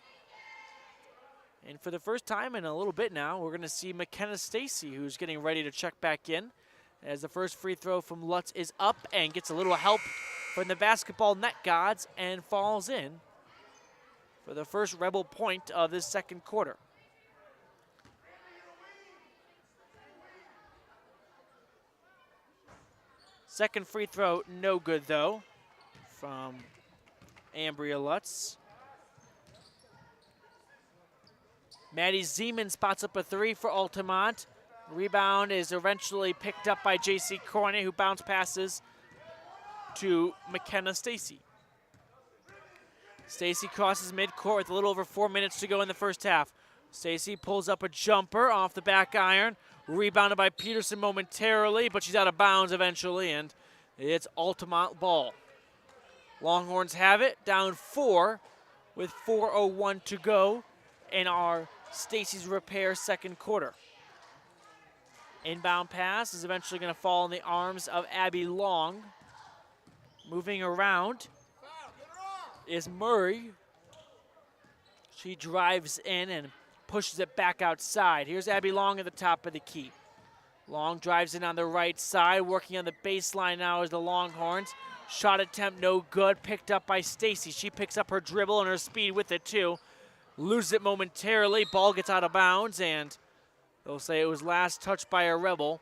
And for the first time in a little bit now, we're going to see McKenna Stacy, who's getting ready to check back in, as the first free throw from Lutz is up and gets a little help from the basketball net gods and falls in for the first Rebel point of this second quarter. Second free throw, no good though, from Ambria Lutz. Maddie Zeman spots up a three for Altamont. Rebound is eventually picked up by J.C. Corney, who bounce passes to McKenna Stacy. Stacy crosses midcourt with a little over 4 minutes to go in the first half. Stacy pulls up a jumper off the back iron. Rebounded by Peterson momentarily, but she's out of bounds eventually, and it's Altamont ball. Longhorns have it, down 4 with 4:01 to go in our Stacy's Repair second quarter. Inbound pass is eventually going to fall in the arms of Abby Long. Moving around is Murray. She drives in and pushes it back outside. Here's Abby Long at the top of the key. Long drives in on the right side, working on the baseline now as the Longhorns. Shot attempt no good, picked up by Stacy. She picks up her dribble and her speed with it too. Loses it momentarily, ball gets out of bounds, and they'll say it was last touched by a Rebel.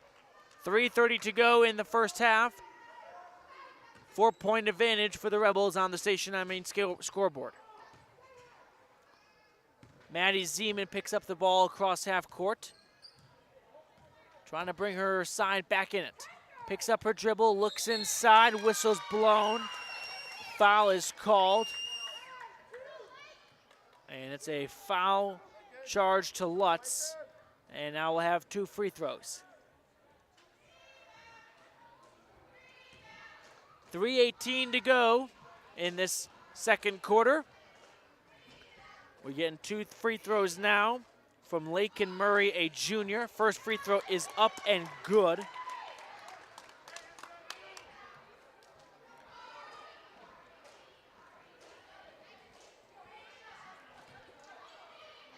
3:30 to go in the first half. 4-point advantage for the Rebels on the station main scoreboard. Maddie Zeman picks up the ball across half court. Trying to bring her side back in it. Picks up her dribble, looks inside, whistle's blown. Foul is called. And it's a foul charge to Lutz. And now we'll have 2 free throws. 3:18 to go in this second quarter. We're getting 2 free throws now from Lakin Murray, a junior. First free throw is up and good.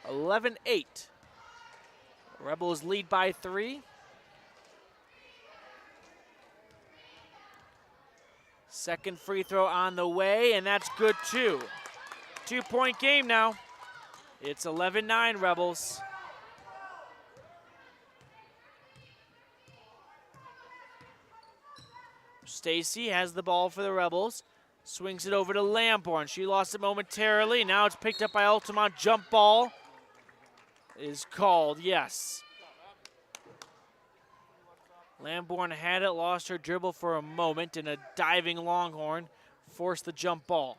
(11-8). Rebels lead by 3. Second free throw on the way, and that's good too. 2-point game now. It's 11-9 Rebels. Stacy has the ball for the Rebels. Swings it over to Lamborn. She lost it momentarily. Now it's picked up by Altamont. Jump ball is called, yes. Lamborn had it, lost her dribble for a moment, and a diving Longhorn forced the jump ball.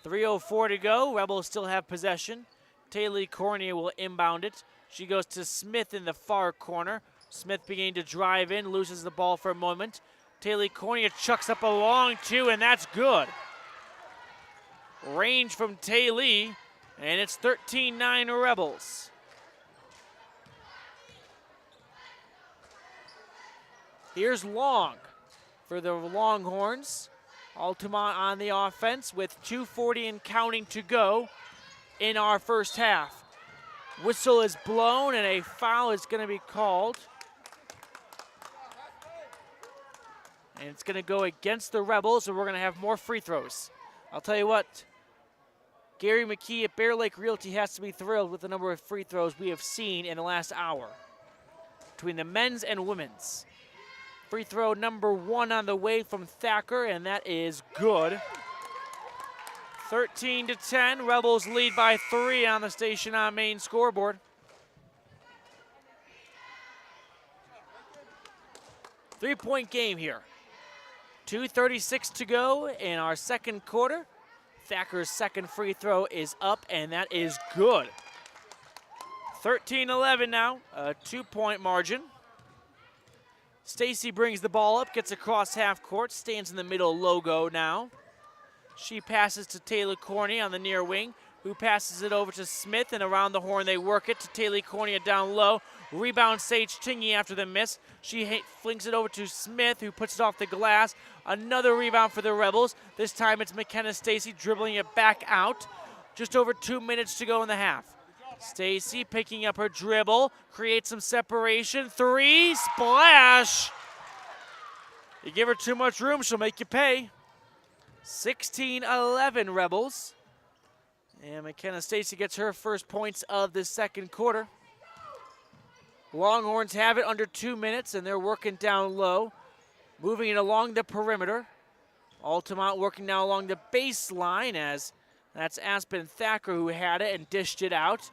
3:04 to go. Rebels still have possession. Taylor Cornier will inbound it. She goes to Smith in the far corner. Smith beginning to drive in, loses the ball for a moment. Taylor Cornier chucks up a long 2, and that's good. Range from Taylor, and it's 13-9 Rebels. Here's Long for the Longhorns. Altamont on the offense with 2:40 and counting to go in our first half. Whistle is blown and a foul is going to be called. And it's going to go against the Rebels, and we're going to have more free throws. I'll tell you what, Gary McKee at Bear Lake Realty has to be thrilled with the number of free throws we have seen in the last hour between the men's and women's. Free throw number 1 on the way from Thacker, and that is good. 13-10, Rebels lead by 3 on the station on main scoreboard. Three-point game here. 2:36 to go in our second quarter. Thacker's second free throw is up, and that is good. 13-11 now, a 2-point margin. Stacy brings the ball up, gets across half court, stands in the middle logo now. She passes to Taylor Corney on the near wing, who passes it over to Smith, and around the horn they work it to Taylor Corney down low. Rebound Sage Tingy after the miss. She flings it over to Smith, who puts it off the glass. Another rebound for the Rebels. This time it's McKenna Stacy dribbling it back out. Just over 2 minutes to go in the half. Stacy picking up her dribble, creates some separation. 3, splash. You give her too much room, she'll make you pay. 16-11 Rebels. And McKenna Stacy gets her first points of the second quarter. Longhorns have it under 2 minutes, and they're working down low, moving it along the perimeter. Altamont working now along the baseline, as that's Aspen Thacker who had it and dished it out.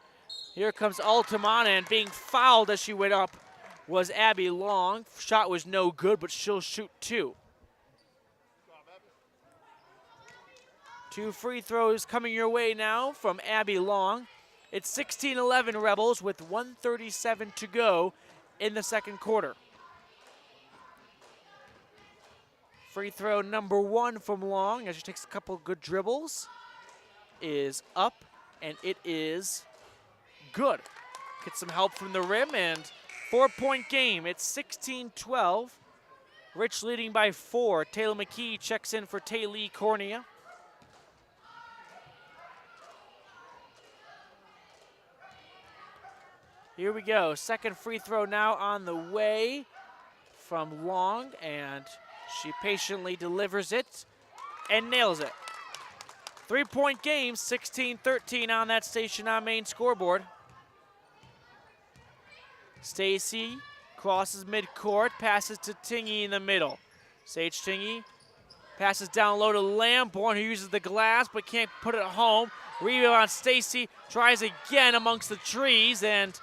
Here comes Altamont, and being fouled as she went up was Abby Long. Shot was no good, but she'll shoot 2. 2 free throws coming your way now from Abby Long. It's 16-11 Rebels with 1:37 to go in the second quarter. Free throw number 1 from Long, as she takes a couple good dribbles, is up, and it is good. Get some help from the rim, and 4-point game. It's 16-12. Rich leading by 4. Taylor McKee checks in for Taylee Cornea. Here we go. Second free throw now on the way from Long, and she patiently delivers it and nails it. 3-point game, 16-13 on that station on main scoreboard. Stacy crosses midcourt, passes to Tingy in the middle. Sage Tingy passes down low to Lamborn, who uses the glass but can't put it home. Rebound on Stacy, tries again amongst the trees, and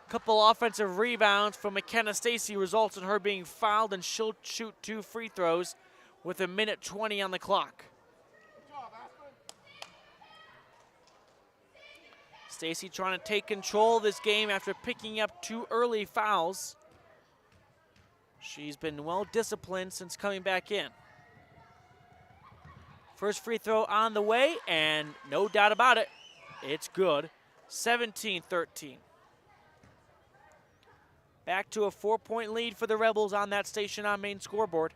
a couple offensive rebounds from McKenna Stacy results in her being fouled, and she'll shoot 2 free throws with 1:20 on the clock. Stacy trying to take control of this game after picking up 2 early fouls. She's been well disciplined since coming back in. First free throw on the way, and no doubt about it, it's good. 17-13. Back to a 4-point lead for the Rebels on that station on main scoreboard.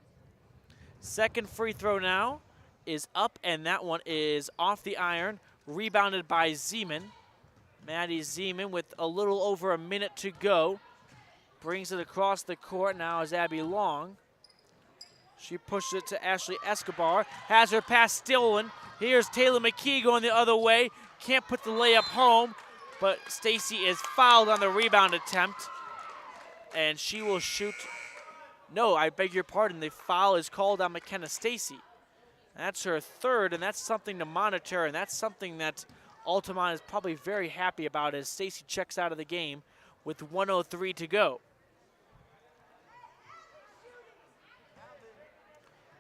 Second free throw now is up, and that one is off the iron, rebounded by Zeman. Maddie Zeman with a little over a minute to go. Brings it across the court now as Abby Long. She pushes it to Ashley Escobar. Has her pass stolen. Here's Taylor McKee going the other way. Can't put the layup home, but Stacy is fouled on the rebound attempt. And she will shoot. No, I beg your pardon. The foul is called on McKenna Stacy. That's her third, and that's something to monitor, and that's something that Altamont is probably very happy about as Stacy checks out of the game with 1:03 to go.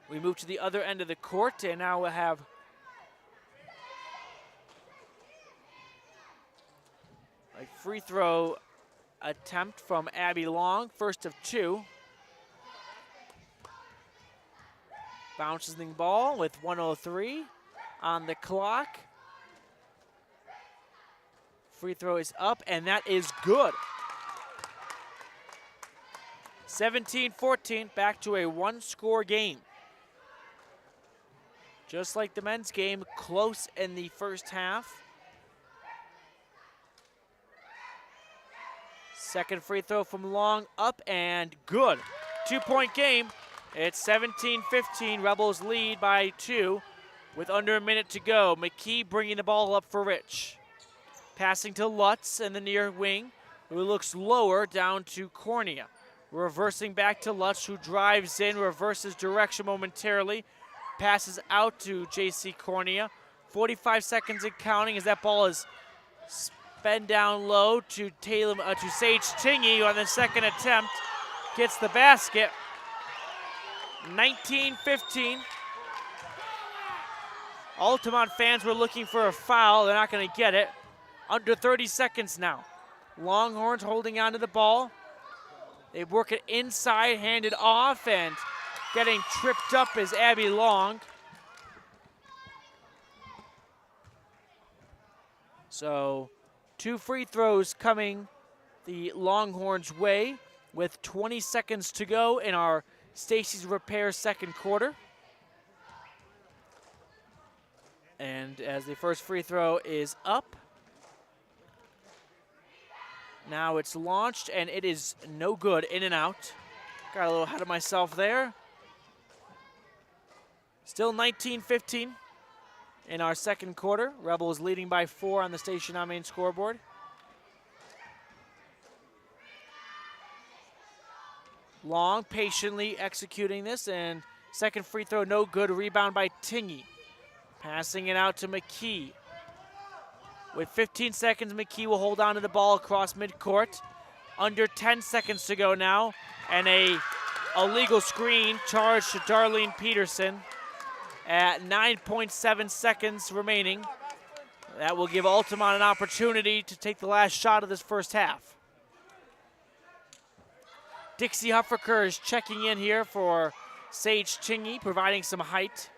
We move to the other end of the court, and now we'll have a free throw attempt from Abby Long, first of 2. Bounces the ball with 1:03 on the clock. Free throw is up, and that is good. 17-14, back to a 1-score game. Just like the men's game, close in the first half. Second free throw from Long, up and good. 2-point game. It's 17-15. Rebels lead by 2 with under a minute to go. McKee bringing the ball up for Rich. Passing to Lutz in the near wing, who looks lower down to Cornea. Reversing back to Lutz, who drives in, reverses direction momentarily. Passes out to J.C. Cornea. 45 seconds and counting as that ball is spun down low to Sage Tingy, who on the second attempt gets the basket. 19-15. Altamont fans were looking for a foul. They're not going to get it. Under 30 seconds now. Longhorns holding on to the ball. They work it inside, hand it off, and getting tripped up is Abby Long. So 2 free throws coming the Longhorns' way with 20 seconds to go in our Stacy's Repair second quarter. And as the first free throw is up, Now it's launched, and it is no good. In and out. Got a little ahead of myself there. Still 19-15 in our second quarter. Rebels leading by 4 on the station on main scoreboard. Long, patiently executing this, and second free throw, no good. Rebound by Tingy. Passing it out to McKee. With 15 seconds, McKee will hold on to the ball across midcourt. Under 10 seconds to go now, and a illegal screen charged to Darlene Peterson at 9.7 seconds remaining. That will give Altamont an opportunity to take the last shot of this first half. Dixie Huffaker is checking in here for Sage Chingy, providing some height.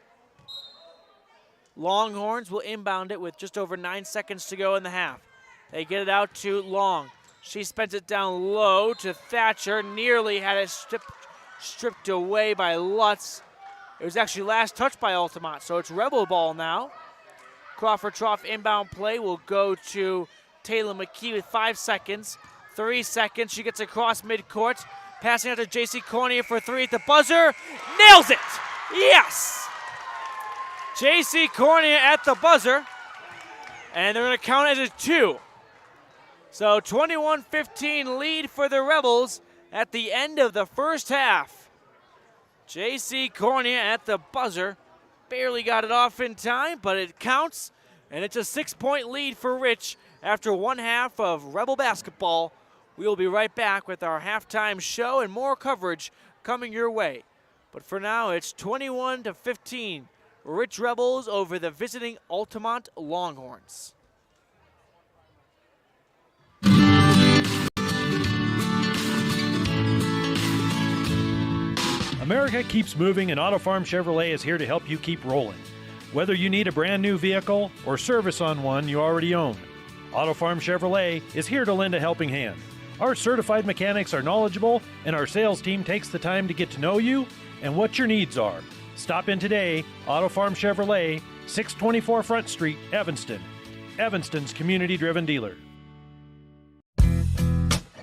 Longhorns will inbound it with just over 9 seconds to go in the half. They get it out to Long. She spends it down low to Thatcher. Nearly had it stripped away by Lutz. It was actually last touched by Altamont, so it's Rebel ball now. Crawford Trough inbound play will go to Taylor McKee with 5 seconds. 3 seconds, she gets across midcourt. Passing out to J.C. Cornier for 3 at the buzzer. Nails it! Yes! J.C. Cornier at the buzzer. And they're going to count it as a 2. So 21-15 lead for the Rebels at the end of the first half. J.C. Cornier at the buzzer. Barely got it off in time, but it counts. And it's a 6-point lead for Rich after one half of Rebel basketball. We will be right back with our halftime show and more coverage coming your way. But for now, it's 21-15. Rich Rebels over the visiting Altamont Longhorns. America keeps moving, and Auto Farm Chevrolet is here to help you keep rolling. Whether you need a brand new vehicle or service on one you already own, Auto Farm Chevrolet is here to lend a helping hand. Our certified mechanics are knowledgeable, and our sales team takes the time to get to know you and what your needs are. Stop in today, Auto Farm Chevrolet, 624 Front Street, Evanston. Evanston's community-driven dealer.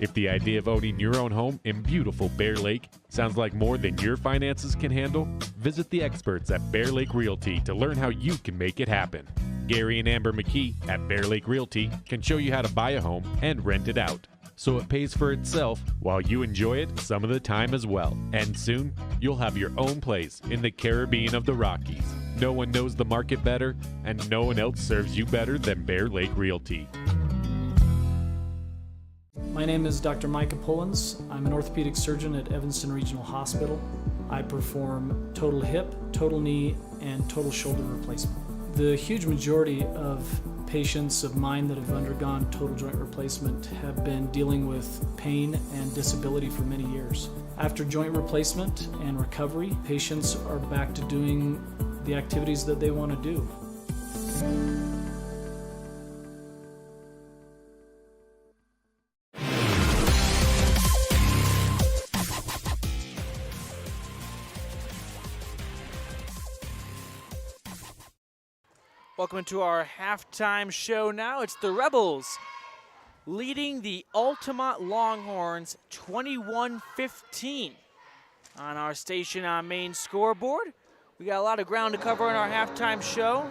If the idea of owning your own home in beautiful Bear Lake sounds like more than your finances can handle, visit the experts at Bear Lake Realty to learn how you can make it happen. Gary and Amber McKee at Bear Lake Realty can show you how to buy a home and rent it out, so it pays for itself while you enjoy it some of the time as well. And soon, you'll have your own place in the Caribbean of the Rockies. No one knows the market better, and no one else serves you better than Bear Lake Realty. My name is Dr. Micah Pullins. I'm an orthopedic surgeon at Evanston Regional Hospital. I perform total hip, total knee, and total shoulder replacement. The huge majority of patients of mine that have undergone total joint replacement have been dealing with pain and disability for many years. After joint replacement and recovery, patients are back to doing the activities that they want to do. Welcome to our halftime show now. It's the Rebels leading the Altamont Longhorns 21-15 on our station on main scoreboard. We got a lot of ground to cover in our halftime show,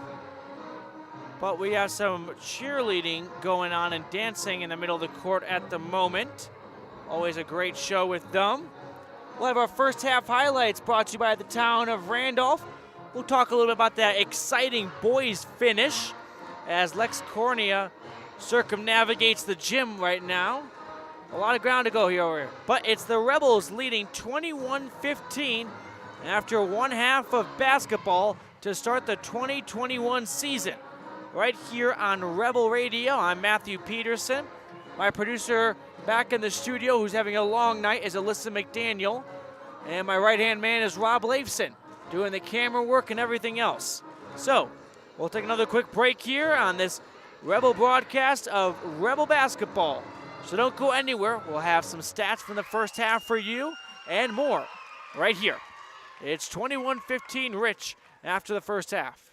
but we have some cheerleading going on and dancing in the middle of the court at the moment. Always a great show with them. We'll have our first half highlights brought to you by the town of Randolph. We'll talk a little bit about that exciting boys finish as Lex Cornea circumnavigates the gym right now. A lot of ground to go here. But it's the Rebels leading 21-15 after one half of basketball to start the 2021 season. Right here on Rebel Radio, I'm Matthew Peterson. My producer back in the studio who's having a long night is Alyssa McDaniel. And my right-hand man is Rob Leifson, doing the camera work and everything else. So, we'll take another quick break here on this Rebel broadcast of Rebel basketball. So don't go anywhere. We'll have some stats from the first half for you and more right here. It's 21-15 Rich after the first half.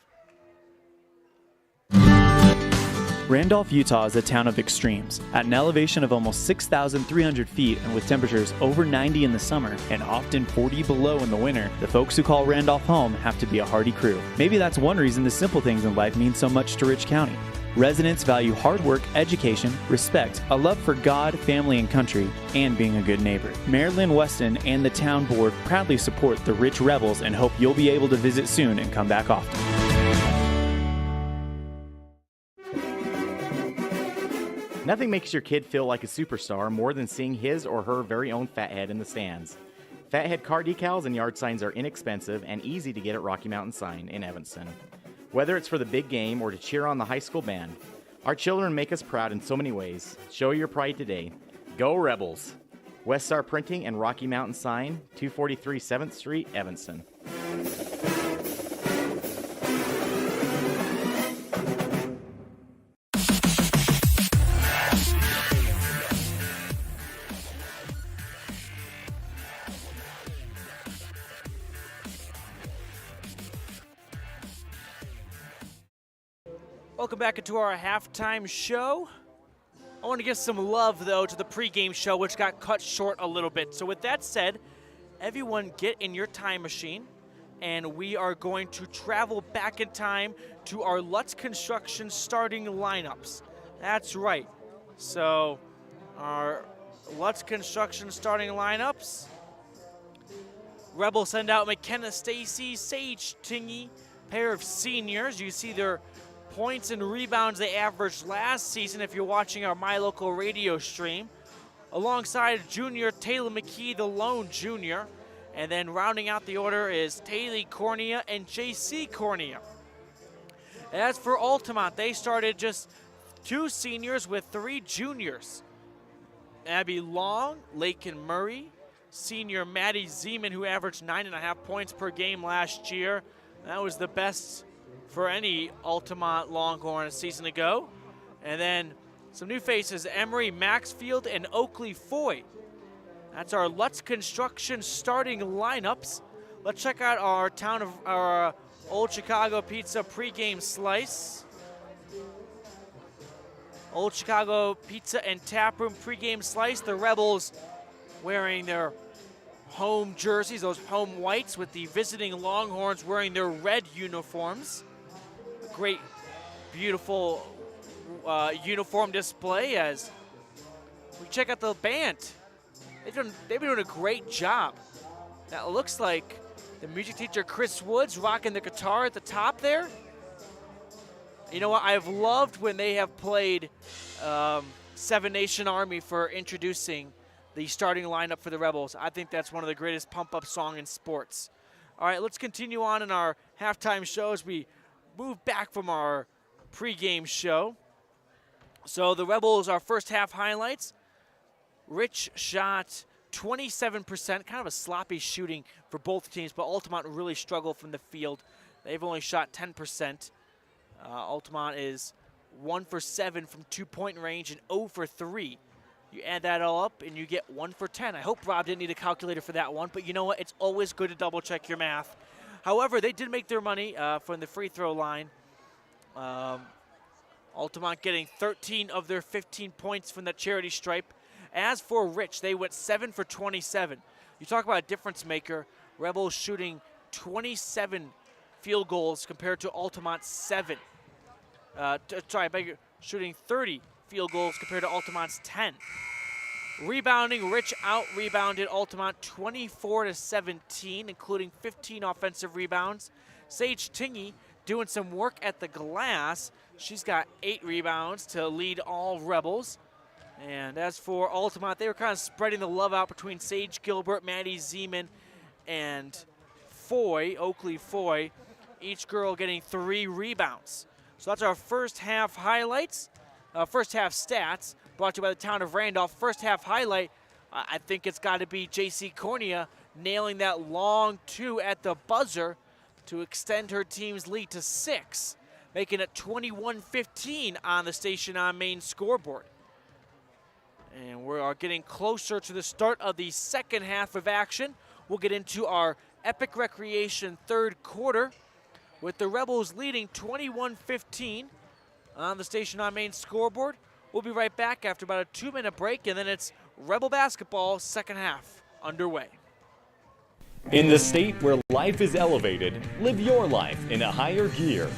Randolph, Utah is a town of extremes. At an elevation of almost 6,300 feet and with temperatures over 90 in the summer and often 40 below in the winter, the folks who call Randolph home have to be a hardy crew. Maybe that's one reason the simple things in life mean so much to Rich County. Residents value hard work, education, respect, a love for God, family, and country, and being a good neighbor. Mayor Lynn Weston and the town board proudly support the Rich Rebels and hope you'll be able to visit soon and come back often. Nothing makes your kid feel like a superstar more than seeing his or her very own fathead in the stands. Fathead car decals and yard signs are inexpensive and easy to get at Rocky Mountain Sign in Evanston. Whether it's for the big game or to cheer on the high school band, our children make us proud in so many ways. Show your pride today. Go Rebels! West Star Printing and Rocky Mountain Sign, 243 7th Street, Evanston. Welcome back into our halftime show. I want to give some love, though, to the pregame show, which got cut short a little bit. So with that said, everyone get in your time machine, and we are going to travel back in time to our Lutz Construction starting lineups. That's right. So our Lutz Construction starting lineups. Rebel send out McKenna Stacy, Sage Tingy, pair of seniors. You see their points and rebounds they averaged last season if you're watching our My Local Radio stream. Alongside junior Taylor McKee, the lone junior. And then rounding out the order is Taylor Cornea and JC Cornea. As for Altamont, they started just 2 seniors with 3 juniors. Abby Long, Lakin Murray, senior Maddie Zeman, who averaged 9.5 points per game last year. That was the best for any Altamont Longhorn a season ago. And then some new faces, Emery Maxfield and Oakley Foy. That's our Lutz Construction starting lineups. Let's check out our Old Chicago Pizza pregame slice. Old Chicago Pizza and Taproom pregame slice. The Rebels wearing their home jerseys, those home whites, with the visiting Longhorns wearing their red uniforms. Great, beautiful uniform display as we check out the band. They've been doing a great job. Now it looks like the music teacher Chris Woods rocking the guitar at the top there. You know what? I've loved when they have played Seven Nation Army for introducing the starting lineup for the Rebels. I think that's one of the greatest pump-up songs in sports. All right, let's continue on in our halftime show as we move back from our pregame show. So the Rebels, our first half highlights. Rich shot 27%, kind of a sloppy shooting for both teams, but Altamont really struggled from the field. They've only shot 10%. Altamont is 1 for 7 from 2-point range and 0 for 3. You add that all up and you get 1 for 10. I hope Rob didn't need a calculator for that one, but you know what? It's always good to double check your math. However, they did make their money from the free throw line. Altamont getting 13 of their 15 points from that charity stripe. As for Rich, they went 7 for 27. You talk about a difference maker. Rebels shooting 27 field goals compared to Altamont's 7. Shooting 30 field goals compared to Altamont's 10. Rebounding, Rich out-rebounded Altamont 24-17, including 15 offensive rebounds. Sage Tingy doing some work at the glass. She's got 8 rebounds to lead all Rebels. And as for Altamont, they were kind of spreading the love out between Sage Gilbert, Maddie Zeman, and Foy, Oakley Foy, each girl getting 3 rebounds. So that's our first half highlights, first half stats, brought to you by the town of Randolph. First half highlight, I think it's got to be JC Cornea nailing that long 2 at the buzzer to extend her team's lead to 6, making it 21-15 on the Station on Main scoreboard. And we are getting closer to the start of the second half of action. We'll get into our Epic Recreation third quarter with the Rebels leading 21-15. on the Station on Main scoreboard. We'll be right back after about a 2-minute break, and then it's Rebel basketball second half underway. In the state where life is elevated, live your life in a higher gear.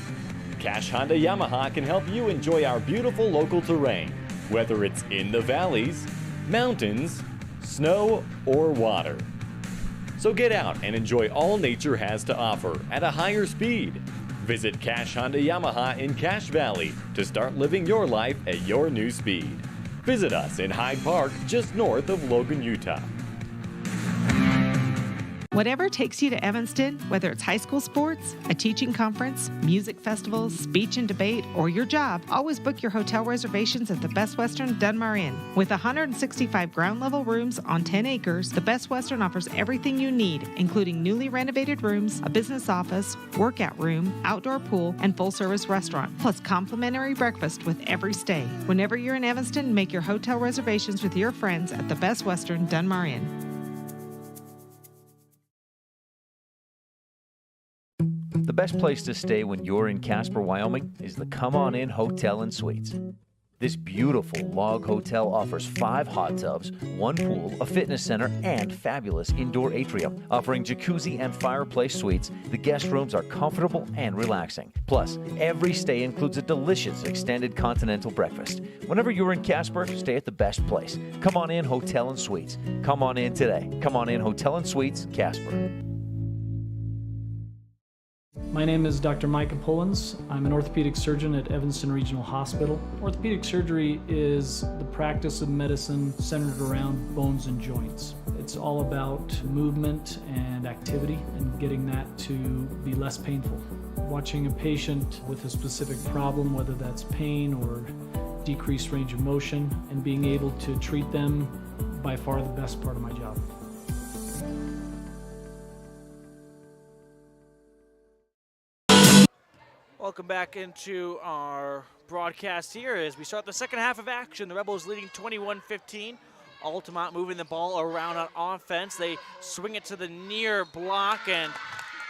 Cash Honda Yamaha can help you enjoy our beautiful local terrain, whether it's in the valleys, mountains, snow, or water. So get out and enjoy all nature has to offer at a higher speed. Visit Cash Honda Yamaha in Cache Valley to start living your life at your new speed. Visit us in Hyde Park, just north of Logan, Utah. Whatever takes you to Evanston, whether it's high school sports, a teaching conference, music festivals, speech and debate, or your job, always book your hotel reservations at the Best Western Dunmar Inn. With 165 ground level rooms on 10 acres, the Best Western offers everything you need, including newly renovated rooms, a business office, workout room, outdoor pool, and full service restaurant, plus complimentary breakfast with every stay. Whenever you're in Evanston, make your hotel reservations with your friends at the Best Western Dunmar Inn. The best place to stay when you're in Casper, Wyoming is the Come On In Hotel and Suites. This beautiful log hotel offers 5 hot tubs, 1 pool, a fitness center, and fabulous indoor atrium. Offering jacuzzi and fireplace suites, the guest rooms are comfortable and relaxing. Plus, every stay includes a delicious extended continental breakfast. Whenever you're in Casper, stay at the best place. Come On In Hotel and Suites. Come on in today. Come On In Hotel and Suites, Casper. My name is Dr. Micah Pullins. I'm an orthopedic surgeon at Evanston Regional Hospital. Orthopedic surgery is the practice of medicine centered around bones and joints. It's all about movement and activity and getting that to be less painful. Watching a patient with a specific problem, whether that's pain or decreased range of motion, and being able to treat them, by far the best part of my job. Welcome back into our broadcast here as we start the second half of action. The Rebels leading 21-15. Altamont moving the ball around on offense. They swing it to the near block, and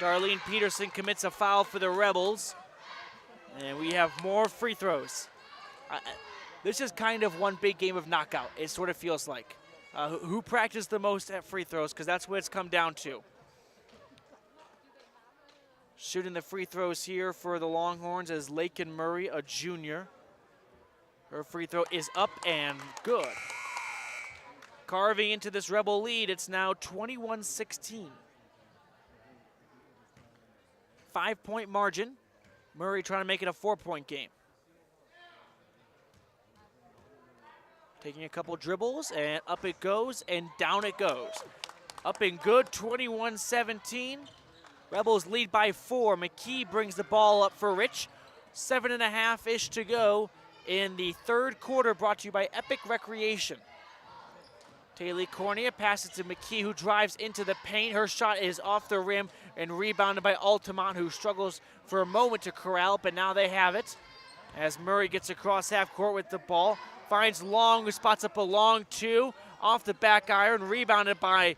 Darlene Peterson commits a foul for the Rebels. And we have more free throws. This is kind of one big game of knockout, it sort of feels like. Who practiced the most at free throws, because that's what it's come down to. Shooting the free throws here for the Longhorns is Lakin Murray, a junior. Her free throw is up and good. Carving into this Rebel lead, it's now 21-16. 5-point margin. Murray trying to make it a 4-point game. Taking a couple dribbles, and up it goes, and down it goes. Up and good, 21-17. Rebels lead by 4. McKee brings the ball up for Rich. 7.5-ish to go in the third quarter, brought to you by Epic Recreation. Taylor Cornea passes to McKee, who drives into the paint. Her shot is off the rim and rebounded by Altamont, who struggles for a moment to corral, but now they have it. As Murray gets across half court with the ball, finds Long, who spots up a long 2. Off the back iron, rebounded by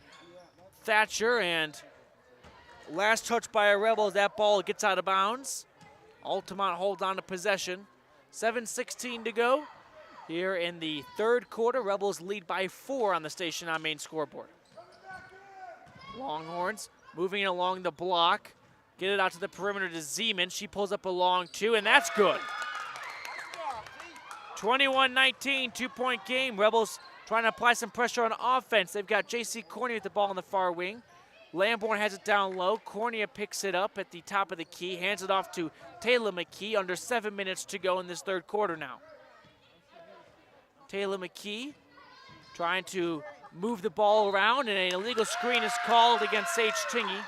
Thatcher, and last touch by a Rebel, that ball gets out of bounds. Altamont holds on to possession. 7:16 to go here in the third quarter. Rebels lead by 4 on the Station on Main scoreboard. Longhorns moving along the block. Get it out to the perimeter to Zeman. She pulls up a long 2, and that's good. 21-19, 2-point game. Rebels trying to apply some pressure on offense. They've got J.C. Cornea with the ball on the far wing. Lamborn has it down low. Cornea picks it up at the top of the key, hands it off to Taylor McKee. Under 7 minutes to go in this third quarter now. Taylor McKee trying to move the ball around, and an illegal screen is called against Sage Tingy.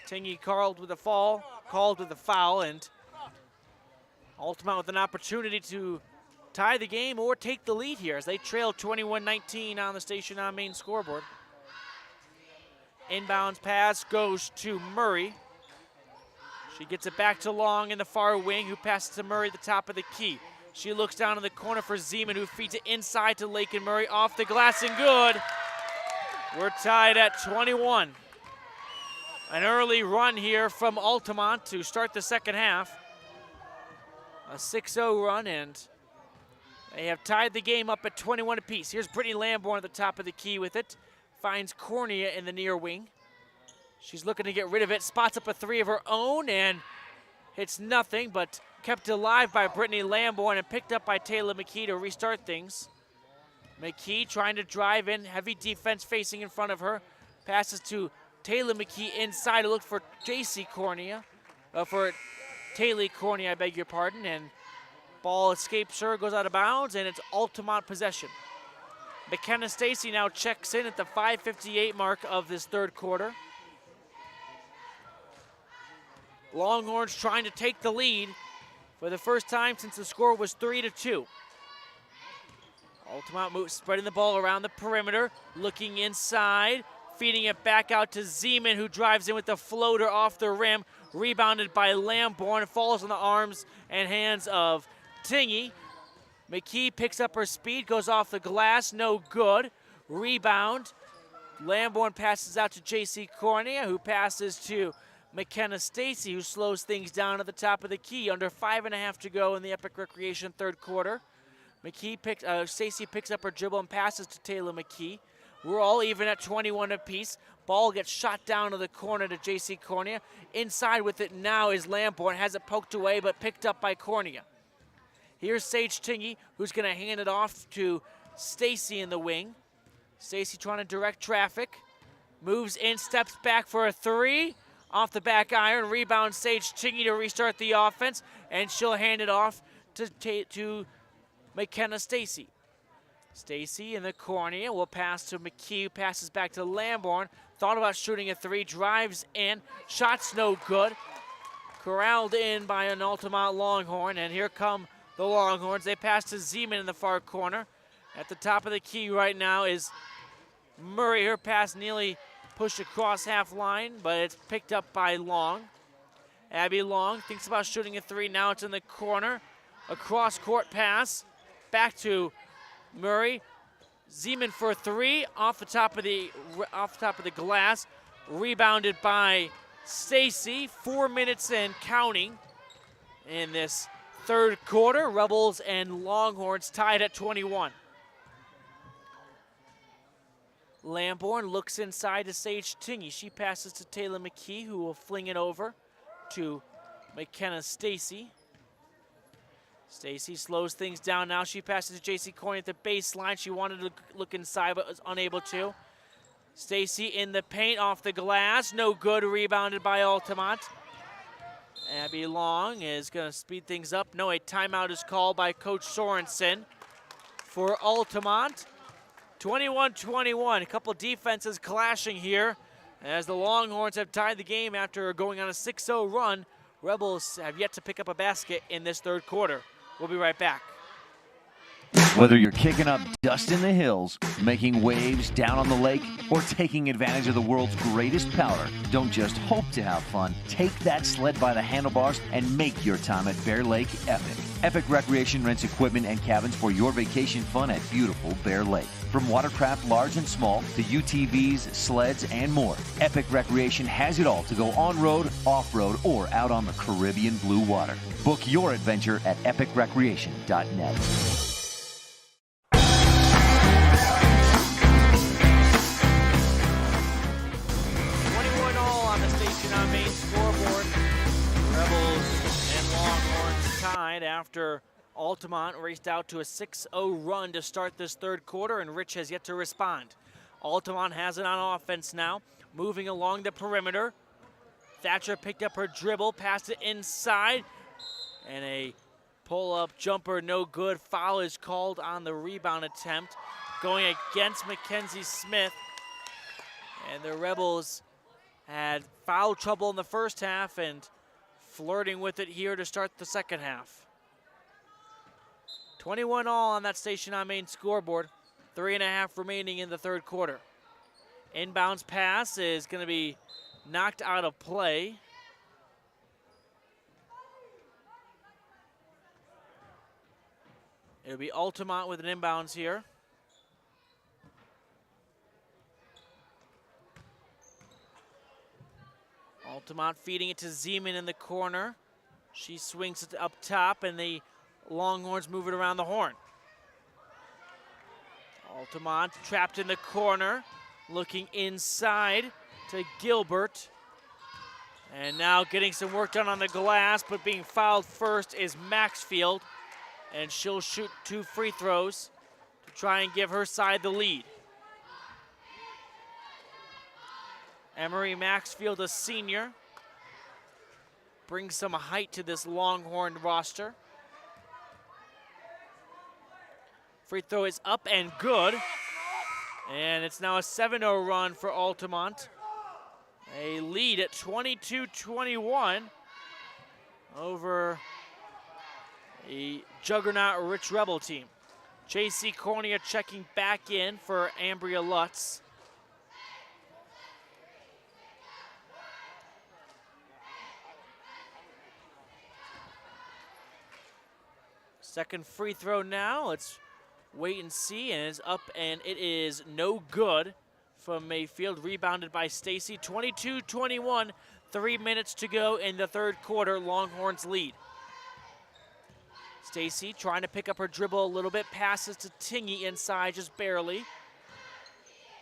Tingy called with a foul, and Altamont with an opportunity to tie the game or take the lead here as they trail 21-19 on the Station on Main scoreboard. Inbounds pass goes to Murray. She gets it back to Long in the far wing, who passes to Murray at the top of the key. She looks down in the corner for Zeman, who feeds it inside to Lakin Murray, off the glass and good. We're tied at 21. An early run here from Altamont to start the second half. A 6-0 run, and they have tied the game up at 21 apiece. Here's Brittany Lamborn at the top of the key with it. Finds Cornea in the near wing. She's looking to get rid of it. Spots up a three of her own and hits nothing, but kept alive by Brittany Lamborn and picked up by Taylor McKee to restart things. McKee trying to drive in. Heavy defense facing in front of her. Passes to Taylor McKee inside to look for J.C. Cornea. For Taylor Cornea, I beg your pardon. And ball escapes her, goes out of bounds, and it's Altamont possession. McKenna Stacy now checks in at the 5:58 mark of this third quarter. Longhorns trying to take the lead for the first time since the score was 3-2. Altamont moves, spreading the ball around the perimeter, looking inside, feeding it back out to Zeman, who drives in with the floater off the rim, rebounded by Lamborn, falls on the arms and hands of Tingy. McKee picks up her speed, goes off the glass, no good. Rebound. Lamborn passes out to J.C. Cornea, who passes to McKenna Stacy, who slows things down at the top of the key. Under 5.5 to go in the Epic Recreation third quarter. Stacy picks up her dribble and passes to Taylor McKee. We're all even at 21 apiece. Ball gets shot down to the corner to J.C. Cornea. Inside with it now is Lamborn. Has it poked away, but picked up by Cornea. Here's Sage Tingy, who's going to hand it off to Stacy in the wing. Stacy trying to direct traffic. Moves in, steps back for a three. Off the back iron, rebound Sage Tingy to restart the offense, and she'll hand it off to McKenna Stacy. Stacy in the corner will pass to McKee, passes back to Lamborn. Thought about shooting a three, drives in, shot's no good. Corralled in by an Altamont Longhorn, and here come the Longhorns. They pass to Zeman in the far corner. At the top of the key right now is Murray. Her pass nearly pushed across half line, but it's picked up by Long. Abby Long thinks about shooting a three. Now it's in the corner. A cross-court pass back to Murray. Zeman for a three off the top of the glass. Rebounded by Stacy. 4 minutes in, counting in this third quarter. Rebels and Longhorns tied at 21. Lamborn looks inside to Sage Tingy. She passes to Taylor McKee, who will fling it over to McKenna Stacy. Stacy slows things down now. She passes to J.C. Cornea at the baseline. She wanted to look inside, but was unable to. Stacy in the paint off the glass. No good. Rebounded by Altamont. Abby Long is going to speed things up. No, a timeout is called by Coach Sorensen for Altamont. 21-21. A couple defenses clashing here as the Longhorns have tied the game after going on a 6-0 run. Rebels have yet to pick up a basket in this third quarter. We'll be right back. Whether you're kicking up dust in the hills, making waves down on the lake, or taking advantage of the world's greatest powder, don't just hope to have fun. Take that sled by the handlebars and make your time at Bear Lake epic. Epic Recreation rents equipment and cabins for your vacation fun at beautiful Bear Lake. From watercraft large and small to UTVs, sleds, and more, Epic Recreation has it all to go on-road, off-road, or out on the Caribbean blue water. Book your adventure at epicrecreation.net. 21 all on the station on main scoreboard. Rebels and Longhorns tied after Altamont raced out to a 6-0 run to start this third quarter, and Rich has yet to respond. Altamont has it on offense now, moving along the perimeter. Thatcher picked up her dribble, passed it inside, and a pull-up jumper, no good. Foul is called on the rebound attempt, going against Mackenzie Smith. And the Rebels had foul trouble in the first half and flirting with it here to start the second half. 21 all on that station on main scoreboard. 3.5 remaining in the third quarter. Inbounds pass is going to be knocked out of play. It'll be Altamont with an inbounds here. Altamont feeding it to Zeman in the corner. She swings it up top, and the Longhorns move it around the horn. Altamont trapped in the corner, looking inside to Gilbert. And now getting some work done on the glass, but being fouled first is Maxfield. And she'll shoot 2 free throws to try and give her side the lead. Emery Maxfield, a senior, brings some height to this Longhorn roster. Free throw is up and good. And it's now a 7-0 run for Altamont. A lead at 22-21 over a juggernaut Rich Rebel team. J.C. Cornea checking back in for Ambria Lutz. Second free throw now. Let's wait and see, and it's up, and it is no good from Mayfield. Rebounded by Stacy. 22-21, 3 minutes to go in the third quarter. Longhorns lead. Stacy trying to pick up her dribble a little bit. Passes to Tingy inside, just barely.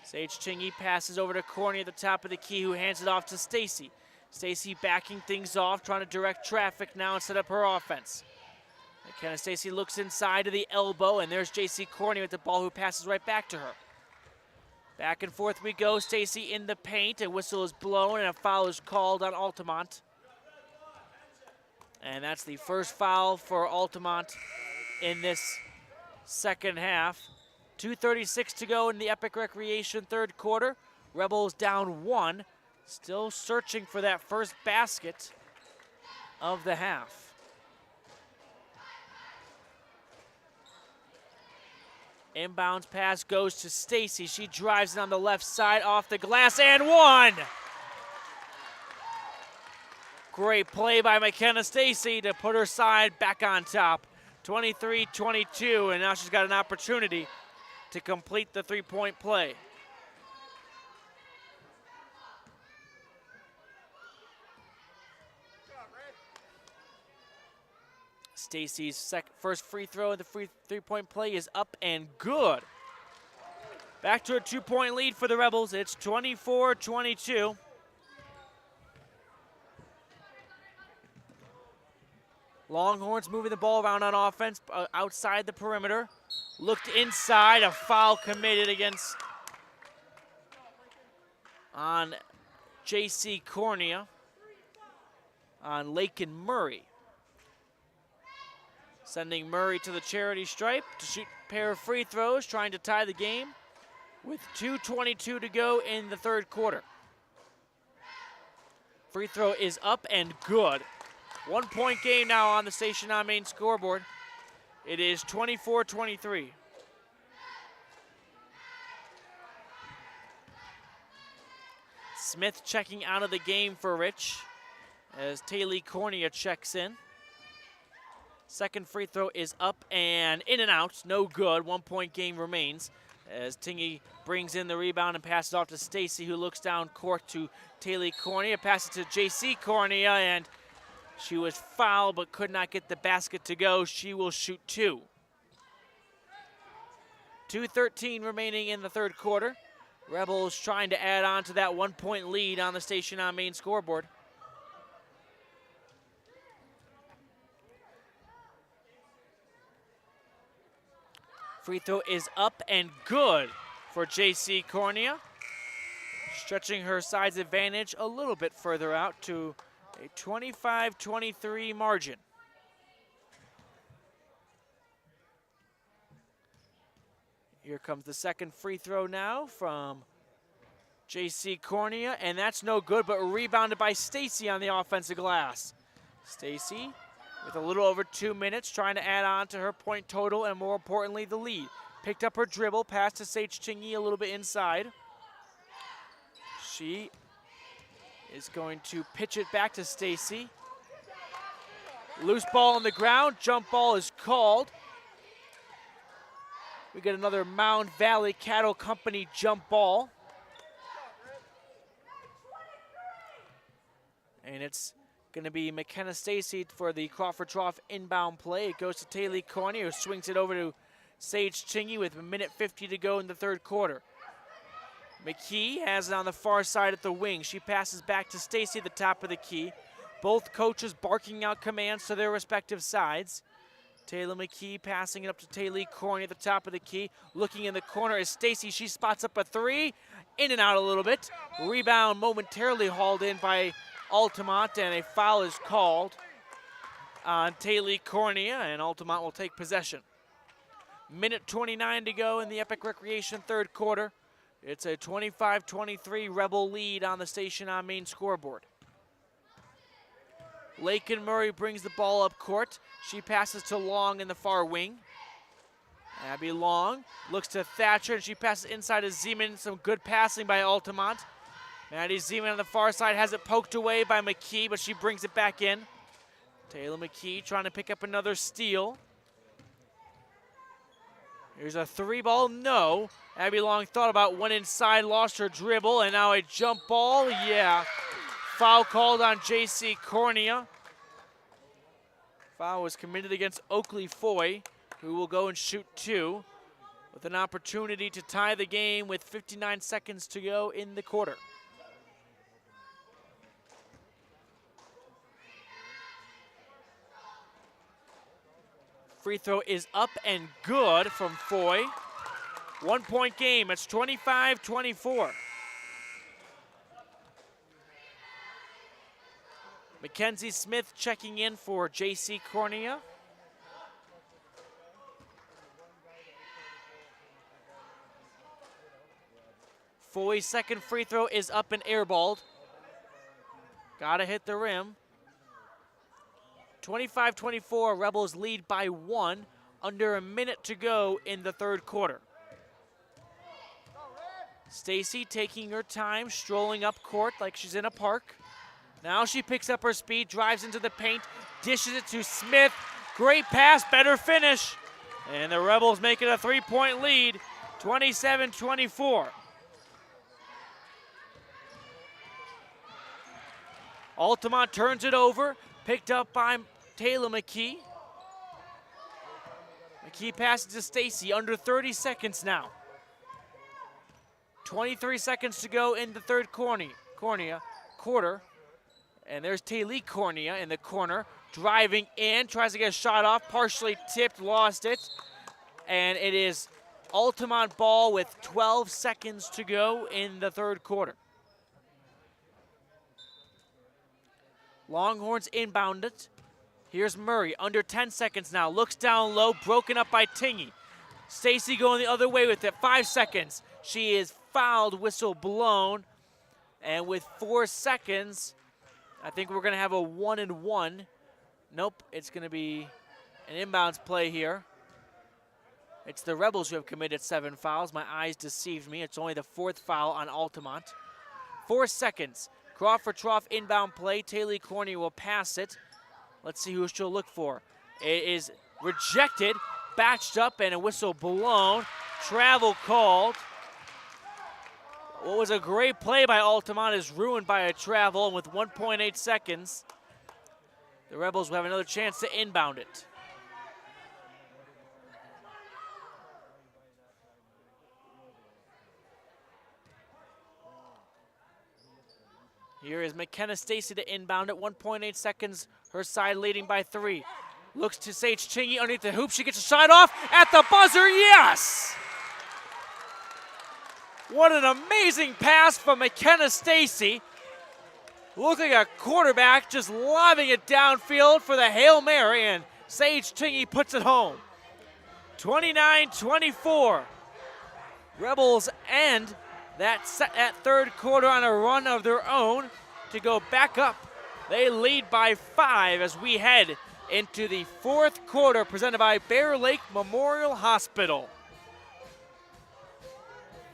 Sage Tingy passes over to Corney at the top of the key, who hands it off to Stacy. Stacy backing things off, trying to direct traffic now and set up her offense. McKenna Stacy looks inside to the elbow, and there's J.C. Corney with the ball, who passes right back to her. Back and forth we go. Stacy in the paint. A whistle is blown, and a foul is called on Altamont. And that's the first foul for Altamont in this second half. 2:36 to go in the Epic Recreation third quarter. Rebels down 1. Still searching for that first basket of the half. Inbounds pass goes to Stacy. She drives it on the left side off the glass and one. Great play by McKenna Stacy to put her side back on top. 23-22, and now she's got an opportunity to complete the three-point play. Stacy's first free throw of the three-point play is up and good. Back to a 2-point lead for the Rebels. It's 24-22. Longhorns moving the ball around on offense outside the perimeter. Looked inside, a foul committed against on J.C. Cornea on Lakin Murray. Sending Murray to the charity stripe to shoot a pair of free throws, trying to tie the game with 2:22 to go in the third quarter. Free throw is up and good. 1-point game now on the Station on Main scoreboard. It is 24-23. Smith checking out of the game for Rich as Taylor Cornea checks in. Second free throw is up and in and out, no good. 1-point game remains as Tingy brings in the rebound and passes off to Stacy, who looks down court to Taylor Cornea. Passes to J.C. Cornea, and she was fouled but could not get the basket to go. She will shoot 2. 2:13 remaining in the third quarter. Rebels trying to add on to that 1-point lead on the Station on Main scoreboard. Free throw is up and good for J.C. Cornea. Stretching her size advantage a little bit further out to a 25-23 margin. Here comes the second free throw now from J.C. Cornea, and that's no good, but rebounded by Stacy on the offensive glass. Stacy with a little over 2 minutes, trying to add on to her point total and, more importantly, the lead. Picked up her dribble, passed to Sage Chingy a little bit inside. She is going to pitch it back to Stacy. Loose ball on the ground, jump ball is called. We get another Mound Valley Cattle Company jump ball. And it's going to be McKenna Stacy for the Crawford Trough inbound play. It goes to Taylor Cornier, who swings it over to Sage Chingy with 1:50 to go in the third quarter. McKee has it on the far side at the wing. She passes back to Stacy at the top of the key. Both coaches barking out commands to their respective sides. Taylor McKee passing it up to Taylor Cornier at the top of the key. Looking in the corner is Stacy. She spots up a three. In and out a little bit. Rebound momentarily hauled in by Altamont, and a foul is called on Taylor Cornier, and Altamont will take possession. 1:29 to go in the Epic Recreation third quarter. It's a 25-23 Rebel lead on the Station on Main scoreboard. Lakin Murray brings the ball up court. She passes to Long in the far wing. Abby Long looks to Thatcher, and she passes inside to Zeman. Some good passing by Altamont. Maddie Zeman on the far side has it poked away by McKee, but she brings it back in. Taylor McKee trying to pick up another steal. Here's a three ball, no. Abby Long thought about, went inside, lost her dribble, and now a jump ball, yeah. Foul called on J.C. Cornier. Foul was committed against Oakley Foy, who will go and shoot two, with an opportunity to tie the game with 59 seconds to go in the quarter. Free throw is up and good from Foy. 1 point game, it's 25-24. Mackenzie Smith checking in for J.C. Cornier. Foy's second free throw is up and airballed. Gotta hit the rim. 25-24, Rebels lead by 1, under a minute to go in the third quarter. Stacy taking her time, strolling up court like she's in a park. Now she picks up her speed, drives into the paint, dishes it to Smith. Great pass, better finish. And the Rebels make it a 3-point lead, 27-24. Altamont turns it over, picked up by Taylor McKee. McKee passes to Stacy, under 30 seconds now. 23 seconds to go in the third quarter. And there's Taylor Cornier in the corner, driving in, tries to get a shot off, partially tipped, lost it. And it is Altamont ball with 12 seconds to go in the third quarter. Longhorns inbound it. Here's Murray, under 10 seconds now. Looks down low, broken up by Tingy. Stacy going the other way with it, 5 seconds. She is fouled, whistle blown. And with 4 seconds, I think we're gonna have a 1-and-1. Nope, it's gonna be an inbounds play here. It's the Rebels who have committed 7 fouls. My eyes deceived me. It's only the 4th foul on Altamont. 4 seconds. Crawford Trough inbound play. Taylor Cornier will pass it. Let's see who she'll look for. It is rejected, batched up, and a whistle blown. Travel called. What was a great play by Altamont is ruined by a travel, and with 1.8 seconds, the Rebels will have another chance to inbound it. Here is McKenna Stacy to inbound at 1.8 seconds. Her side leading by 3. Looks to Sage Chingy underneath the hoop. She gets a shot off at the buzzer. Yes! What an amazing pass from McKenna Stacy. Looked like a quarterback just lobbing it downfield for the Hail Mary, and Sage Chingy puts it home. 29-24. Rebels end that third quarter on a run of their own to go back up. They lead by 5 as we head into the fourth quarter, presented by Bear Lake Memorial Hospital.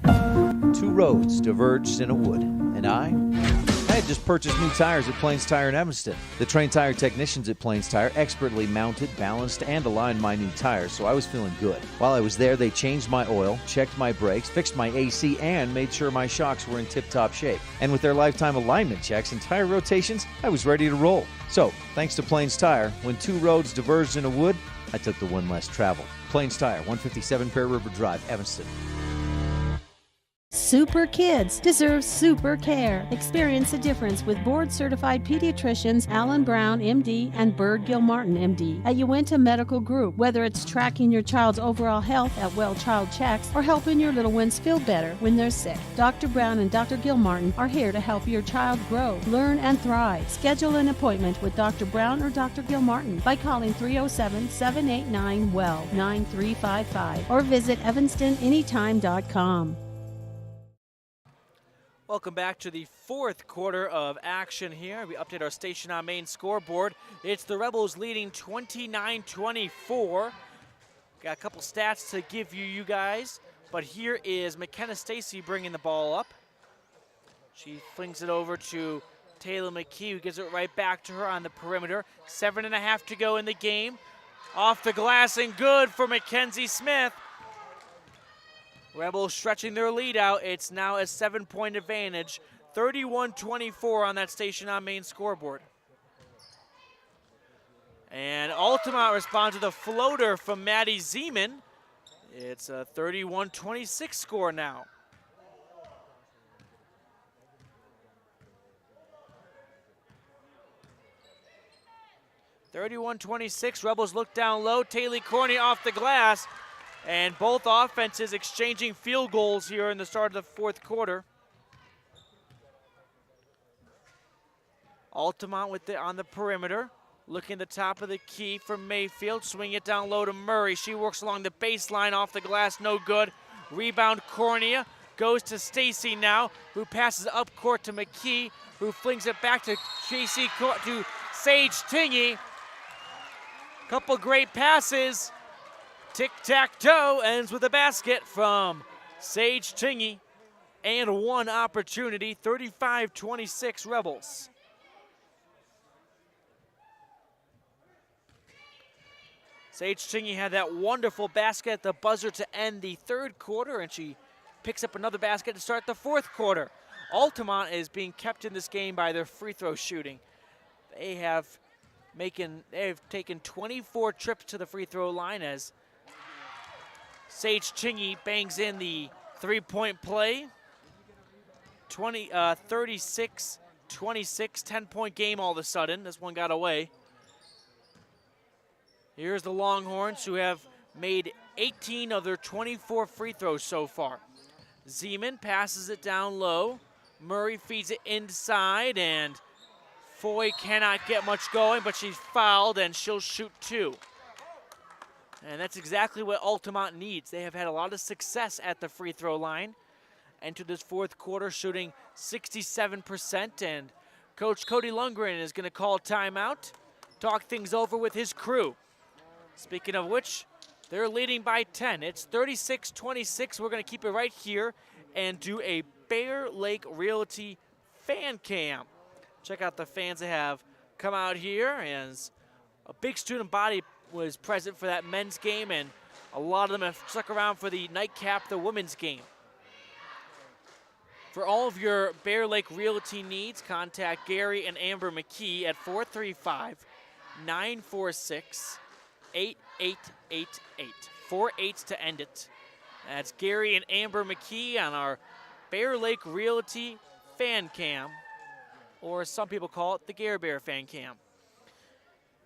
2 roads diverged in a wood, and I had just purchased new tires at Plains Tire in Evanston. The trained tire technicians at Plains Tire expertly mounted, balanced, and aligned my new tires, so I was feeling good. While I was there, they changed my oil, checked my brakes, fixed my AC, and made sure my shocks were in tip-top shape. And with their lifetime alignment checks and tire rotations, I was ready to roll. So, thanks to Plains Tire, when 2 roads diverged in a wood, I took the one less traveled. Plains Tire, 157 Fair River Drive, Evanston. Super kids deserve super care. Experience the difference with board-certified pediatricians Alan Brown, MD, and Bird Gilmartin, MD, at Uinta Medical Group. Whether it's tracking your child's overall health at Well Child Checks or helping your little ones feel better when they're sick, Dr. Brown and Dr. Gilmartin are here to help your child grow, learn, and thrive. Schedule an appointment with Dr. Brown or Dr. Gilmartin by calling 307-789-WELL 9355 or visit evanstonanytime.com. Welcome back to the fourth quarter of action here. We update our Station on Main scoreboard. It's the Rebels leading 29-24. Got a couple stats to give you guys, but here is McKenna Stacy bringing the ball up. She flings it over to Taylor McKee, who gives it right back to her on the perimeter. 7.5 to go in the game. Off the glass and good for Mackenzie Smith. Rebels stretching their lead out. It's now a 7-point advantage. 31-24 on that Station on Main scoreboard. And Altamont responds with a floater from Maddie Zeman. It's a 31-26 score now. Rebels look down low. Taylor Corney off the glass. And both offenses exchanging field goals here in the start of the fourth quarter. Altamont on the perimeter, looking at the top of the key from Mayfield, swing it down low to Murray. She works along the baseline, off the glass, no good. Rebound Cornea, goes to Stacy now, who passes up court to McKee, who flings it back to Sage Tingy. Couple great passes. Tic-tac-toe ends with a basket from Sage Tingy. And one opportunity, 35-26 Rebels. Sage Tingy had that wonderful basket at the buzzer to end the third quarter, and she picks up another basket to start the fourth quarter. Altamont is being kept in this game by their free throw shooting. They have taken 24 trips to the free throw line as Sage Tingy bangs in the three-point play. 36-26, 10-point game all of a sudden. This one got away. Here's the Longhorns, who have made 18 of their 24 free throws so far. Zeman passes it down low. Murray feeds it inside, and Foy cannot get much going, but she's fouled, and she'll shoot 2. And that's exactly what Altamont needs. They have had a lot of success at the free throw line. Entered this fourth quarter shooting 67%, and Coach Cody Lundgren is going to call timeout, talk things over with his crew. Speaking of which, they're leading by 10. It's 36-26. We're going to keep it right here and do a Bear Lake Realty fan cam. Check out the fans that have come out here, as a big student body was present for that men's game, and a lot of them have stuck around for the nightcap, the women's game. For all of your Bear Lake Realty needs, contact Gary and Amber McKee at 435-946-8888. 4 8s to end it. That's Gary and Amber McKee on our Bear Lake Realty fan cam, or some people call it the Gare Bear fan cam.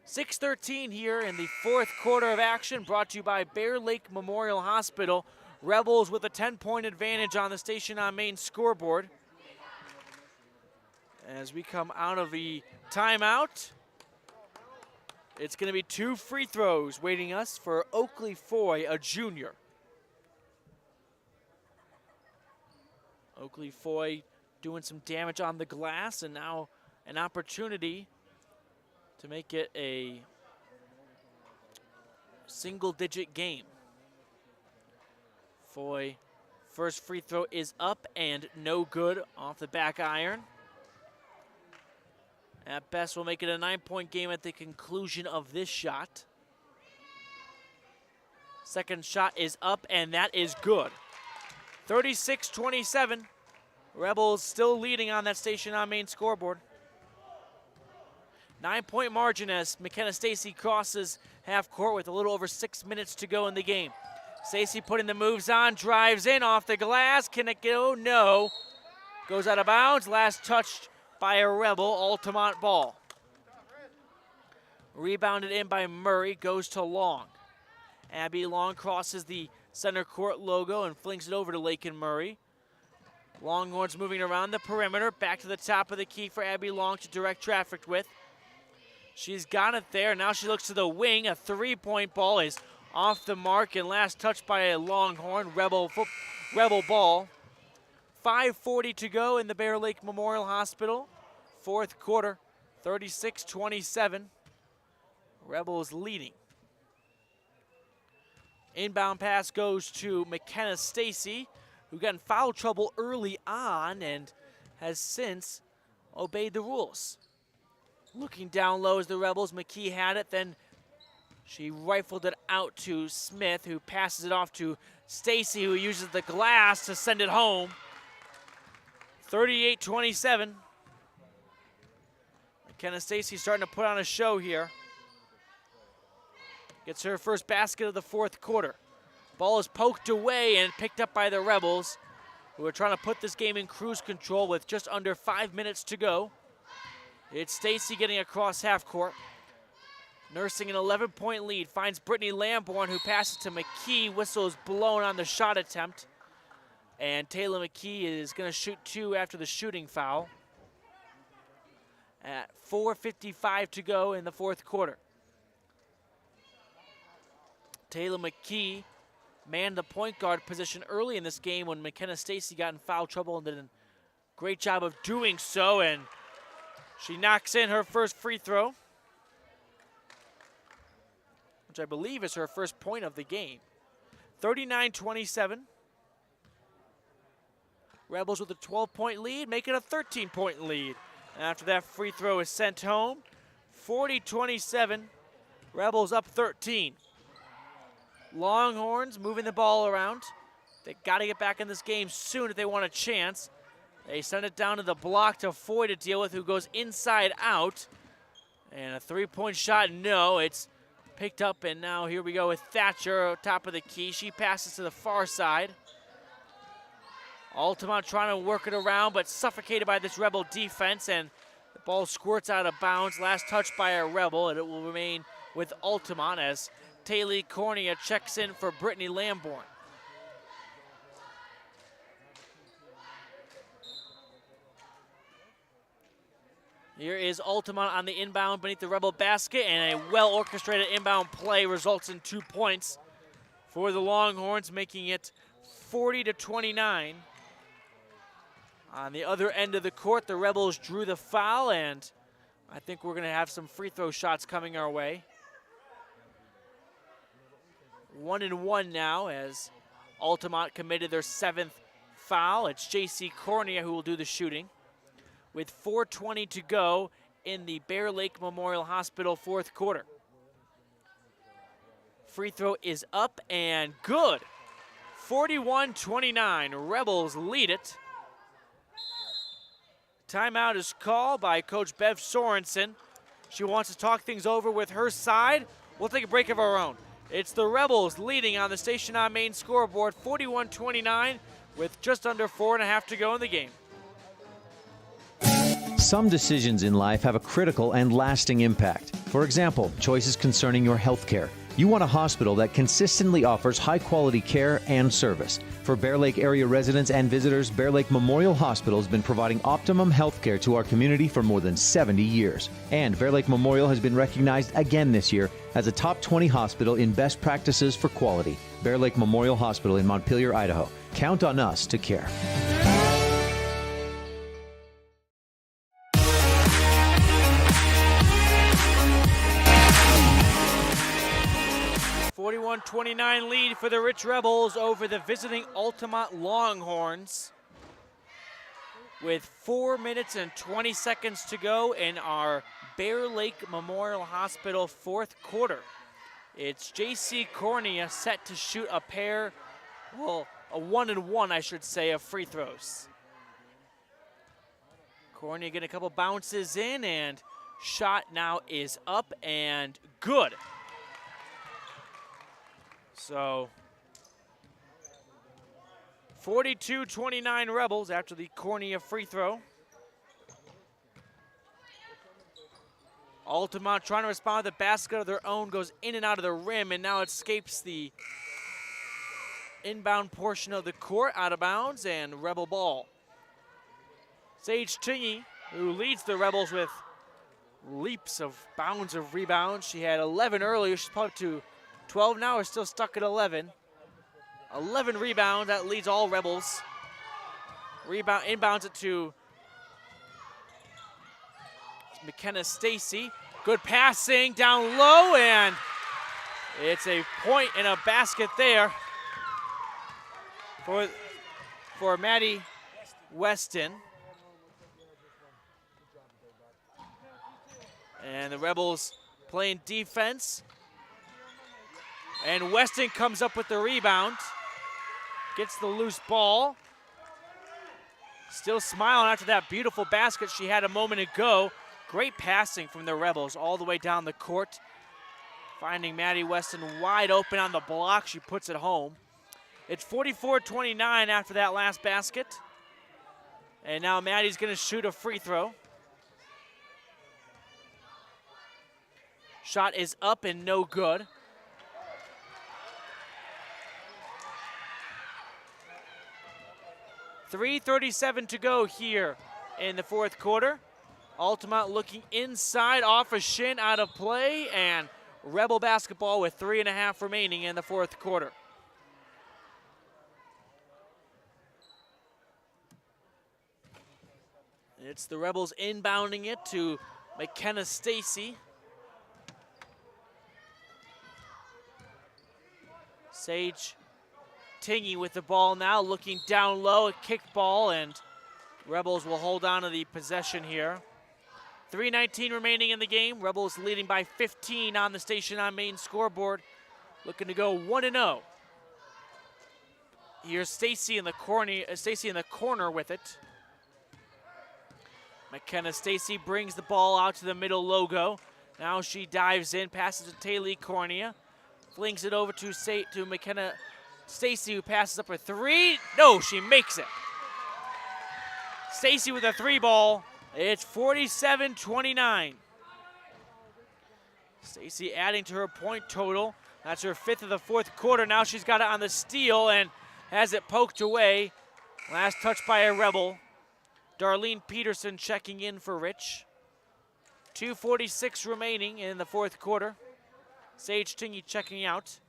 6:13 here in the fourth quarter of action, brought to you by Bear Lake Memorial Hospital. Rebels with a 10-point advantage on the Station on Main scoreboard. As we come out of the timeout, it's going to be 2 free throws waiting us for Oakley Foy, a junior. Oakley Foy doing some damage on the glass, and now an opportunity to make it a single-digit game. Foy, first free throw is up and no good off the back iron. At best, we'll make it a 9-point game at the conclusion of this shot. Second shot is up, and that is good. 36-27. Rebels still leading on that station on main scoreboard. 9-point margin as McKenna Stacy crosses half court with a little over 6 minutes to go in the game. Stacy putting the moves on, drives in off the glass. Can it go? No. Goes out of bounds. Last touched by a Rebel. Altamont ball. Rebounded in by Murray. Goes to Long. Abby Long crosses the center court logo and flings it over to Lakin Murray. Longhorns moving around the perimeter. Back to the top of the key for Abby Long to direct traffic with. She's got it there. Now she looks to the wing. A 3-point ball is off the mark and last touched by a Longhorn. Rebel ball. 5:40 to go in the Bear Lake Memorial Hospital. Fourth quarter, 36-27. Rebels leading. Inbound pass goes to McKenna Stacy, who got in foul trouble early on and has since obeyed the rules. Looking down low as the Rebels, McKee had it, then she rifled it out to Smith, who passes it off to Stacy, who uses the glass to send it home. 38-27. McKenna Stacy starting to put on a show here. Gets her first basket of the fourth quarter. Ball is poked away and picked up by the Rebels, who are trying to put this game in cruise control with just under 5 minutes to go. It's Stacy getting across half court. Nursing an 11-point lead, finds Brittany Lamborn, who passes to McKee. Whistle is blown on the shot attempt. And Taylor McKee is going to shoot 2 after the shooting foul. At 4:55 to go in the fourth quarter. Taylor McKee manned the point guard position early in this game when McKenna Stacy got in foul trouble and did a great job of doing so. And she knocks in her first free throw, which I believe is her first point of the game. 39-27. Rebels with a 12-point lead, make it a 13-point lead. After that free throw is sent home, 40-27. Rebels up 13. Longhorns moving the ball around. They got to get back in this game soon if they want a chance. They send it down to the block to Foy to deal with, who goes inside out. And a 3-point shot, no, it's picked up, and now here we go with Thatcher, top of the key. She passes to the far side. Altamont trying to work it around, but suffocated by this Rebel defense, and the ball squirts out of bounds. Last touch by a Rebel, and it will remain with Altamont as Taylor Cornea checks in for Brittany Lamborn. Here is Altamont on the inbound beneath the Rebel basket, and a well-orchestrated inbound play results in 2 points for the Longhorns, making it 40-29. On the other end of the court, the Rebels drew the foul, and I think we're going to have some free throw shots coming our way. 1-1 now as Altamont committed their 7th foul. It's J.C. Cornea who will do the shooting. With 4:20 to go in the Bear Lake Memorial Hospital fourth quarter. Free throw is up and good. 41-29, Rebels lead it. Timeout is called by Coach Bev Sorensen. She wants to talk things over with her side. We'll take a break of our own. It's the Rebels leading on the Station on Main scoreboard, 41-29, with just under 4.5 to go in the game. Some decisions in life have a critical and lasting impact. For example, choices concerning your health care. You want a hospital that consistently offers high-quality care and service. For Bear Lake area residents and visitors, Bear Lake Memorial Hospital has been providing optimum health care to our community for more than 70 years. And Bear Lake Memorial has been recognized again this year as a top 20 hospital in best practices for quality. Bear Lake Memorial Hospital in Montpelier, Idaho. Count on us to care. 41-29 lead for the Rich Rebels over the visiting Altamont Longhorns. with 4 minutes and 20 seconds to go in our Bear Lake Memorial Hospital fourth quarter. It's J.C. Cornea set to shoot a 1-and-1, I should say, of free throws. Cornea getting a couple bounces in, and shot now is up and good. So 42-29 Rebels after the Cornea free throw. Altamont trying to respond with a basket of their own, goes in and out of the rim, and now escapes the inbound portion of the court, out of bounds, and Rebel ball. Sage Tingy, who leads the Rebels with leaps of bounds of rebounds. She had 11 earlier, she's up to 12 now, is still stuck at 11. 11 rebounds, that leads all Rebels. Inbounds it to McKenna Stacy. Good passing down low, and it's a point and a basket there for Maddie Weston. And the Rebels playing defense. And Weston comes up with the rebound. Gets the loose ball. Still smiling after that beautiful basket she had a moment ago. Great passing from the Rebels all the way down the court. Finding Maddie Weston wide open on the block. She puts it home. It's 44-29 after that last basket. And now Maddie's going to shoot a free throw. Shot is up and no good. .337 to go here in the fourth quarter. Altamont looking inside, off a shin, out of play, and Rebel basketball with 3.5 remaining in the fourth quarter. It's the Rebels inbounding it to McKenna Stacy. Sage Tingy with the ball now, looking down low, a kick ball, and Rebels will hold on to the possession here. 3:19 remaining in the game. Rebels leading by 15 on the Station on Main scoreboard, looking to go 1-0. Here's Stacy in the corner with it. McKenna Stacy brings the ball out to the middle logo. Now she dives in, passes to Taylor Cornea, flings it over to McKenna Stacy, who passes up a three. No, she makes it. Stacy with a three ball. It's 47-29. Stacy adding to her point total. That's her 5th of the fourth quarter. Now she's got it on the steal and has it poked away. Last touch by a Rebel. Darlene Peterson checking in for Rich. 2:46 remaining in the fourth quarter. Sage Tingy checking out.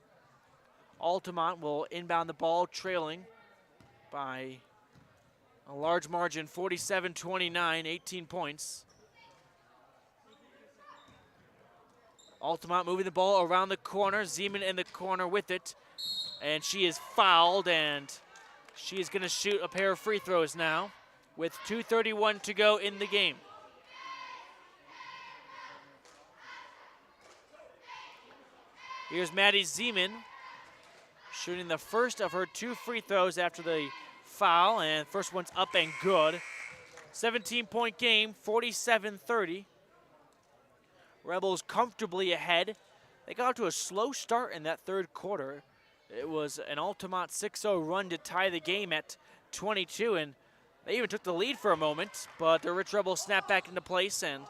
Altamont will inbound the ball, trailing by a large margin, 47-29, 18 points. Altamont moving the ball around the corner. Zeman in the corner with it. And she is fouled, and she is going to shoot a pair of free throws now with 2:31 to go in the game. Here's Maddie Zeman shooting the first of her 2 free throws after the foul, and first one's up and good. 17-point game, 47-30. Rebels comfortably ahead. They got off to a slow start in that third quarter. It was an Altamont 6-0 run to tie the game at 22, and they even took the lead for a moment, but the Rich Rebels snapped back into place and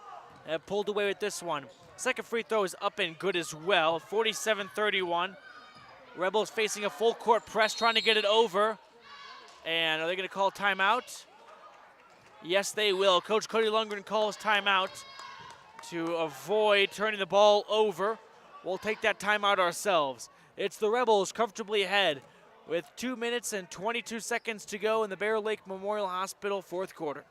have pulled away with this one. Second free throw is up and good as well, 47-31. Rebels facing a full court press, trying to get it over. And are they going to call timeout? Yes, they will. Coach Cody Lundgren calls timeout to avoid turning the ball over. We'll take that timeout ourselves. It's the Rebels comfortably ahead with 2 minutes and 22 seconds to go in the Bear Lake Memorial Hospital fourth quarter.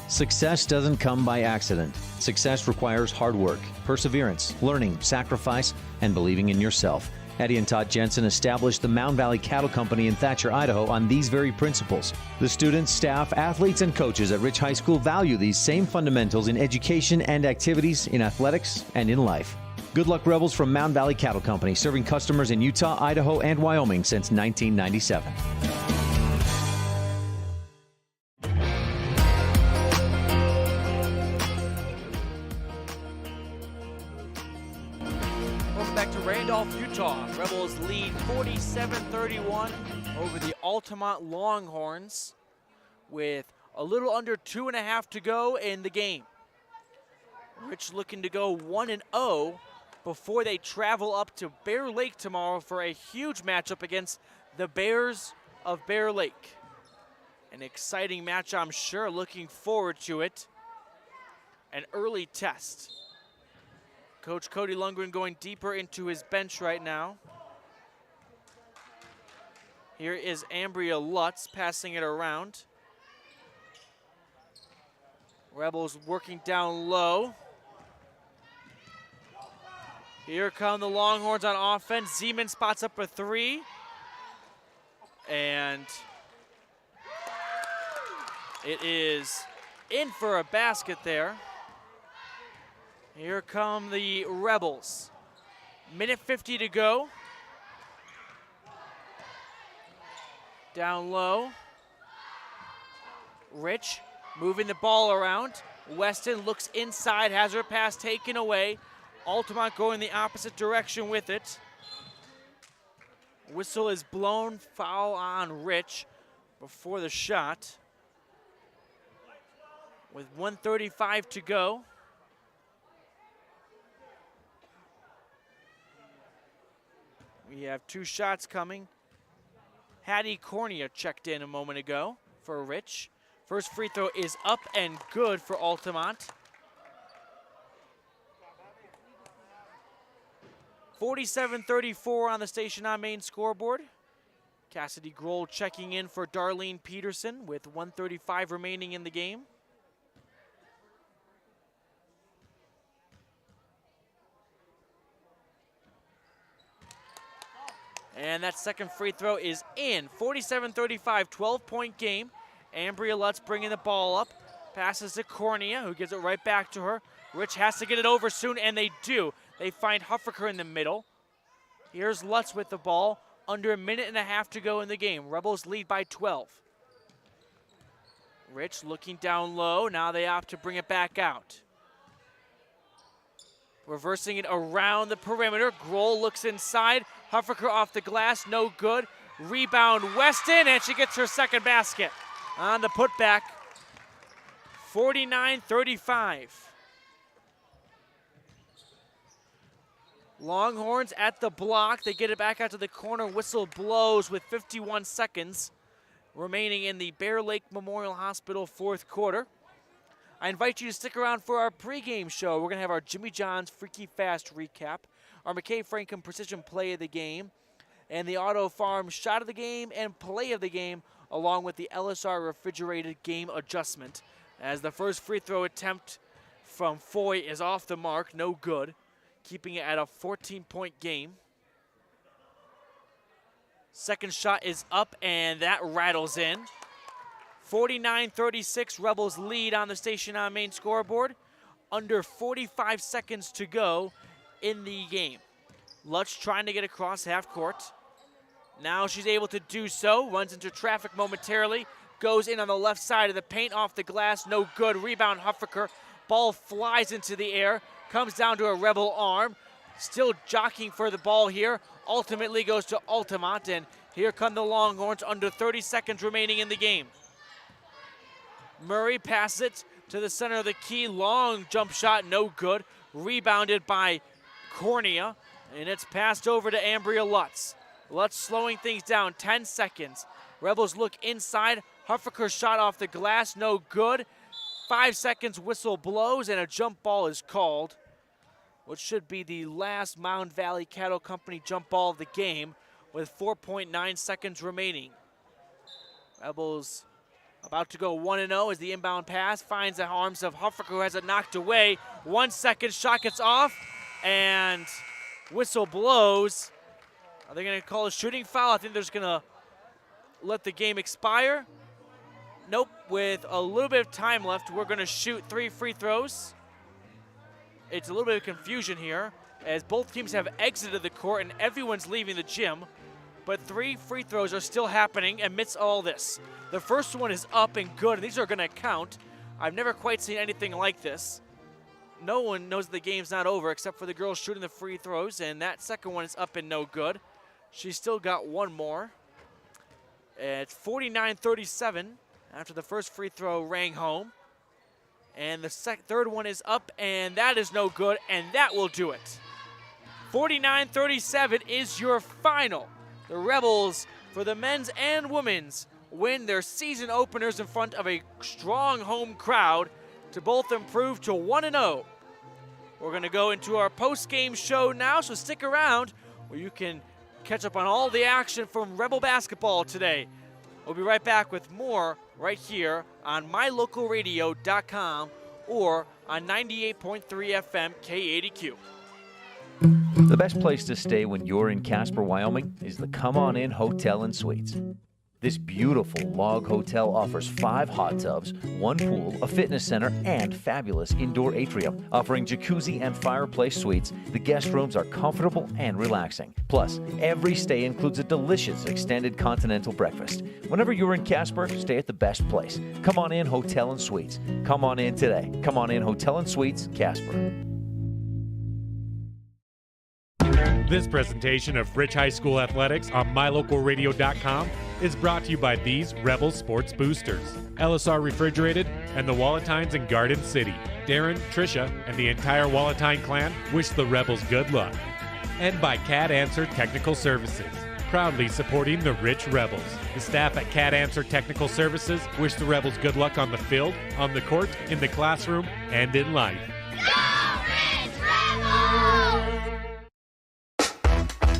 Success doesn't come by accident. Success requires hard work, perseverance, learning, sacrifice, and believing in yourself. Eddie and Todd Jensen established the Mound Valley Cattle Company in Thatcher, Idaho on these very principles. The students, staff, athletes, and coaches at Rich High School value these same fundamentals in education and activities, in athletics, and in life. Good luck, Rebels, from Mound Valley Cattle Company, serving customers in Utah, Idaho, and Wyoming since 1997. Utah. Rebels lead 47-31 over the Altamont Longhorns with a little under 2.5 to go in the game. Rich looking to go 1-0 before they travel up to Bear Lake tomorrow for a huge matchup against the Bears of Bear Lake. An exciting match, I'm sure. Looking forward to it. An early test. Coach Cody Lundgren going deeper into his bench right now. Here is Ambria Lutz passing it around. Rebels working down low. Here come the Longhorns on offense. Zeman spots up a 3. And it is in for a basket there. Here come the Rebels. Minute 50 to go. Down low. Rich moving the ball around. Weston looks inside, has her pass taken away. Altamont going the opposite direction with it. Whistle is blown, foul on Rich before the shot. With 1:35 to go. We have 2 shots coming. Hattie Cornea checked in a moment ago for Rich. First free throw is up and good for Altamont. 47-34 on the Station on Main scoreboard. Cassidy Grohl checking in for Darlene Peterson with 1:35 remaining in the game. And that second free throw is in. 47-35, 12-point game. Ambria Lutz bringing the ball up. Passes to Cornea, who gives it right back to her. Rich has to get it over soon, and they do. They find Huffaker in the middle. Here's Lutz with the ball. Under a minute and a half to go in the game. Rebels lead by 12. Rich looking down low. Now they opt to bring it back out. Reversing it around the perimeter. Grohl looks inside. Huffaker off the glass, no good. Rebound Weston, and she gets her second basket on the putback. 49-35. Longhorns at the block. They get it back out to the corner. Whistle blows with 51 seconds remaining in the Bear Lake Memorial Hospital fourth quarter. I invite you to stick around for our pregame show. We're going to have our Jimmy John's Freaky Fast recap, our McKay Frankham Precision Play of the Game, and the Auto Farm Shot of the Game and Play of the Game, along with the LSR Refrigerated Game Adjustment. As the first free throw attempt from Foy is off the mark, no good, keeping it at a 14-point game. Second shot is up, and that rattles in. 49-36, Rebels lead on the Station on Main scoreboard. Under 45 seconds to go in the game. Lutz trying to get across half court. Now she's able to do so. Runs into traffic momentarily. Goes in on the left side of the paint, off the glass. No good. Rebound Huffaker. Ball flies into the air. Comes down to a Rebel arm. Still jockeying for the ball here. Ultimately goes to Altamont. And here come the Longhorns under 30 seconds remaining in the game. Murray passes it to the center of the key. Long jump shot, no good. Rebounded by Cornea. And it's passed over to Ambria Lutz. Lutz slowing things down, 10 seconds. Rebels look inside. Huffaker shot off the glass, no good. 5 seconds, whistle blows, and a jump ball is called, which should be the last Mound Valley Cattle Company jump ball of the game with 4.9 seconds remaining. Rebels about to go 1-0 as the inbound pass finds the arms of Huffaker, who has it knocked away. 1 second, shot gets off, and whistle blows. Are they going to call a shooting foul? I think they're just going to let the game expire. Nope, with a little bit of time left, we're going to shoot 3 free throws. It's a little bit of confusion here as both teams have exited the court and everyone's leaving the gym. But 3 free throws are still happening amidst all this. The first one is up and good, and these are going to count. I've never quite seen anything like this. No one knows the game's not over except for the girl shooting the free throws, and that second one is up and no good. She's still got one more. It's 49-37 after the first free throw rang home. And the third one is up, and that is no good, and that will do it. 49-37 is your final. The Rebels, for the men's and women's, win their season openers in front of a strong home crowd to both improve to 1-0. We're going to go into our post-game show now, so stick around where you can catch up on all the action from Rebel basketball today. We'll be right back with more right here on mylocalradio.com or on 98.3 FM K80Q. The best place to stay when you're in Casper, Wyoming is the Come On In Hotel and Suites. This beautiful log hotel offers 5 hot tubs, 1 pool, a fitness center, and fabulous indoor atrium. Offering jacuzzi and fireplace suites, the guest rooms are comfortable and relaxing. Plus, every stay includes a delicious extended continental breakfast. Whenever you're in Casper, stay at the best place. Come On In Hotel and Suites. Come on in today. Come On In Hotel and Suites, Casper. This presentation of Rich High School Athletics on mylocalradio.com is brought to you by these Rebel Sports Boosters, LSR Refrigerated, and the Walletines in Garden City. Darren, Tricia, and the entire Walletine clan wish the Rebels good luck. And by Cat Answer Technical Services, proudly supporting the Rich Rebels. The staff at Cat Answer Technical Services wish the Rebels good luck on the field, on the court, in the classroom, and in life.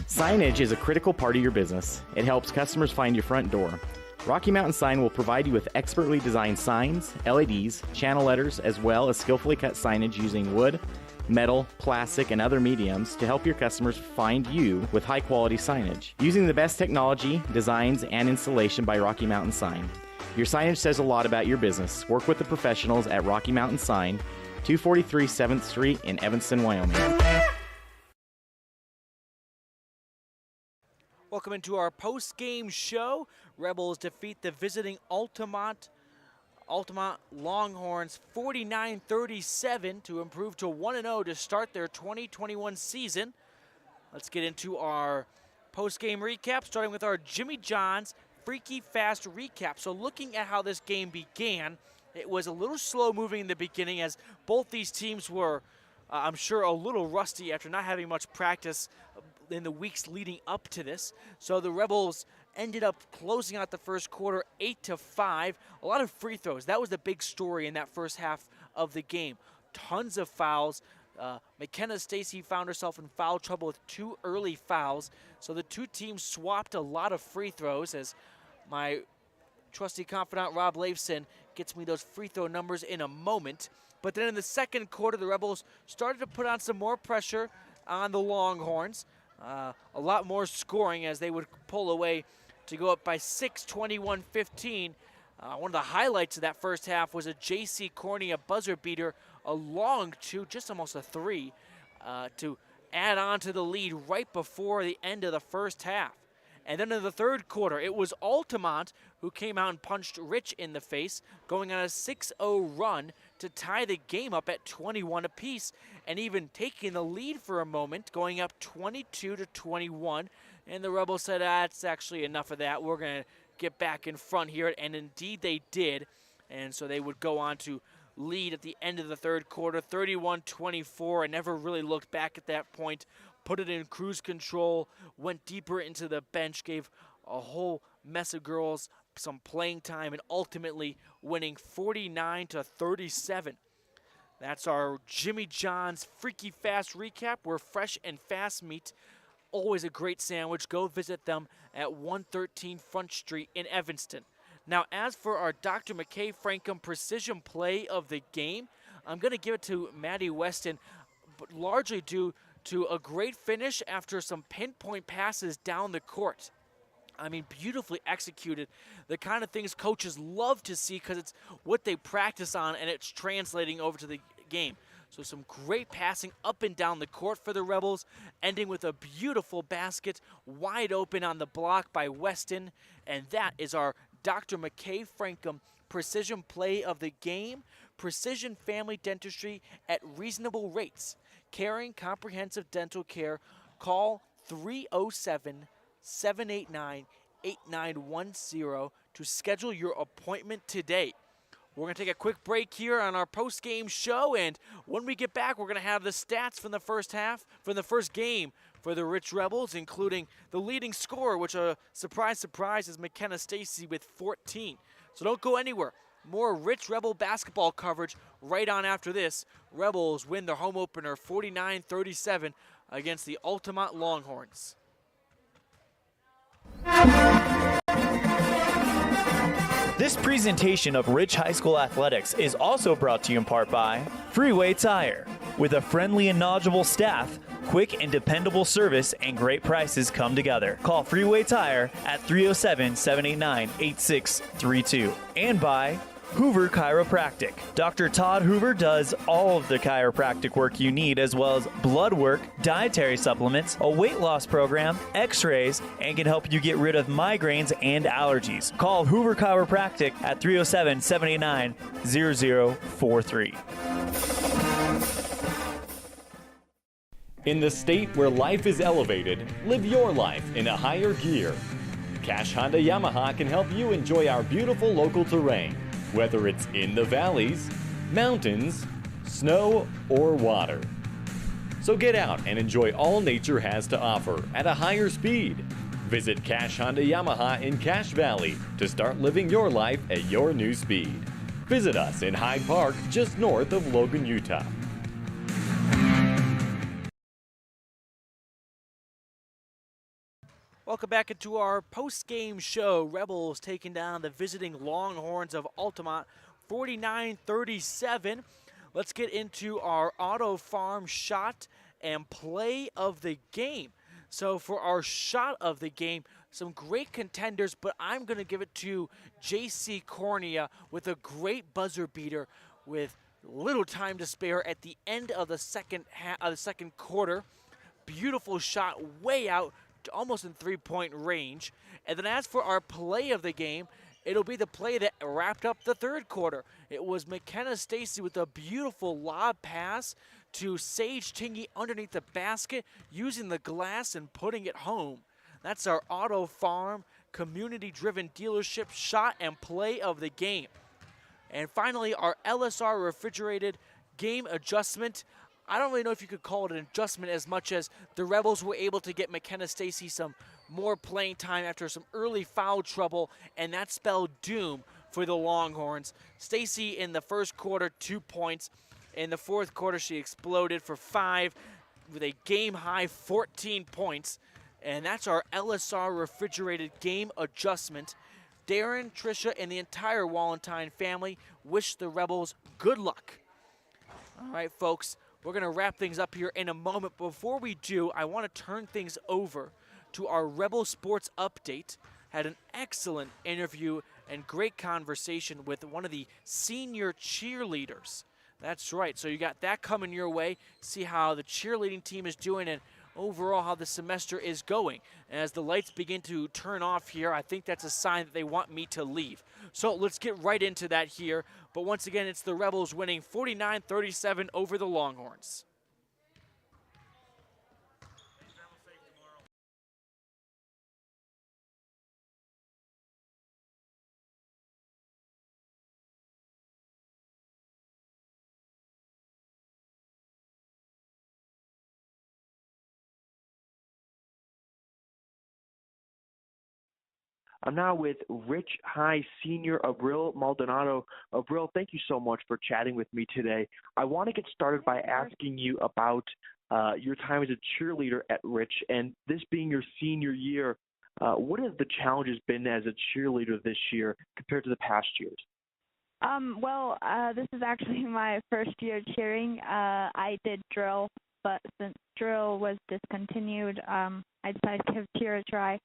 Signage is a critical part of your business. It helps customers find your front door. Rocky Mountain Sign will provide you with expertly designed signs, LEDs, channel letters, as well as skillfully cut signage using wood, metal, plastic, and other mediums to help your customers find you with high-quality signage. Using the best technology, designs, and installation by Rocky Mountain Sign. Your signage says a lot about your business. Work with the professionals at Rocky Mountain Sign, 243 7th Street in Evanston, Wyoming. Welcome into our post-game show. Rebels defeat the visiting Altamont Longhorns 49-37 to improve to 1-0 to start their 2021 season. Let's get into our post-game recap, starting with our Jimmy John's Freaky Fast recap. So looking at how this game began, it was a little slow moving in the beginning as both these teams were, I'm sure, a little rusty after not having much practice in the weeks leading up to this. So the Rebels ended up closing out the first quarter 8-5. A lot of free throws. That was the big story in that first half of the game. Tons of fouls. McKenna Stacy found herself in foul trouble with 2 early fouls. So the two teams swapped a lot of free throws as my trusty confidant Rob Leifson gets me those free throw numbers in a moment. But then in the second quarter, the Rebels started to put on some more pressure on the Longhorns. A lot more scoring as they would pull away to go up by 6, 21-15. One of the highlights of that first half was a J.C. Cornea buzzer beater, a long 2, just almost a 3, to add on to the lead right before the end of the first half. And then in the third quarter, it was Altamont who came out and punched Rich in the face, going on a 6-0 run to tie the game up at 21 apiece, and even taking the lead for a moment, going up 22-21. And the Rebels said, it's actually enough of that. We're going to get back in front here, and indeed they did. And so they would go on to lead at the end of the third quarter, 31-24, and never really looked back at that point. Put it in cruise control, went deeper into the bench, gave a whole mess of girls some playing time, and ultimately winning 49-37. That's our Jimmy John's Freaky Fast recap, where fresh and fast meat, always a great sandwich. Go visit them at 113 Front Street in Evanston. Now, as for our Dr. McKay Frankham precision play of the game, I'm going to give it to Maddie Weston, but largely due to a great finish after some pinpoint passes down the court. I mean, beautifully executed. The kind of things coaches love to see because it's what they practice on and it's translating over to the game. So some great passing up and down the court for the Rebels, ending with a beautiful basket wide open on the block by Weston. And that is our Dr. McKay Frankham Precision Play of the Game. Precision family dentistry at reasonable rates. Caring comprehensive dental care. Call 307-789-8910 to schedule your appointment today. We're going to take a quick break here on our post-game show, and when we get back, we're going to have the stats from the first half, from the first game for the Rich Rebels, including the leading scorer, which, surprise, surprise, is McKenna Stacy with 14. So don't go anywhere. More Rich Rebel basketball coverage right on after this. Rebels win their home opener 49-37 against the Altamont Longhorns. This presentation of Rich High School Athletics is also brought to you in part by Freeway Tire. With a friendly and knowledgeable staff, quick and dependable service, and great prices come together. Call Freeway Tire at 307-789-8632. And by Hoover Chiropractic. Dr. Todd Hoover does all of the chiropractic work you need, as well as blood work, dietary supplements, a weight loss program, x-rays, and can help you get rid of migraines and allergies. Call Hoover Chiropractic at 307-789-0043. In the state where life is elevated, live your life in a higher gear. Cash Honda Yamaha can help you enjoy our beautiful local terrain, whether it's in the valleys, mountains, snow, or water. So get out and enjoy all nature has to offer at a higher speed. Visit Cash Honda Yamaha in Cache Valley to start living your life at your new speed. Visit us in Hyde Park, just north of Logan, Utah. Welcome back into our post-game show. Rebels taking down the visiting Longhorns of Altamont 49-37. Let's get into our Auto Farm shot and play of the game. So for our shot of the game, some great contenders, but I'm going to give it to J.C. Cornea with a great buzzer beater with little time to spare at the end of the second quarter. Beautiful shot way out, almost in three-point range. And then as for our play of the game, it'll be the play that wrapped up the third quarter. It was McKenna Stacy with a beautiful lob pass to Sage Tingy underneath the basket, using the glass and putting it home. That's our Auto Farm community-driven dealership shot and play of the game. And finally, our LSR refrigerated game adjustment. I don't really know if you could call it an adjustment as much as the Rebels were able to get McKenna Stacy some more playing time after some early foul trouble, and that spelled doom for the Longhorns. Stacy in the first quarter, 2 points. In the fourth quarter, she exploded for 5 with a game-high 14 points, and that's our LSR refrigerated game adjustment. Darren, Tricia, and the entire Wallentine family wish the Rebels good luck. All right, folks. We're going to wrap things up here in a moment. Before we do, I want to turn things over to our Rebel Sports Update. Had an excellent interview and great conversation with one of the senior cheerleaders. That's right. So you got that coming your way. See how the cheerleading team is doing and overall how the semester is going. And as the lights begin to turn off here, I think that's a sign that they want me to leave. So let's get right into that here. But once again, it's the Rebels winning 49-37 over the Longhorns. I'm now with Rich High Senior Abril Maldonado. Abril, thank you so much for chatting with me today. I want to get started by asking you about your time as a cheerleader at Rich, and this being your senior year, what have the challenges been as a cheerleader this year compared to the past years? This is actually my first year cheering. I did drill but since drill was discontinued, I decided to give cheer a try.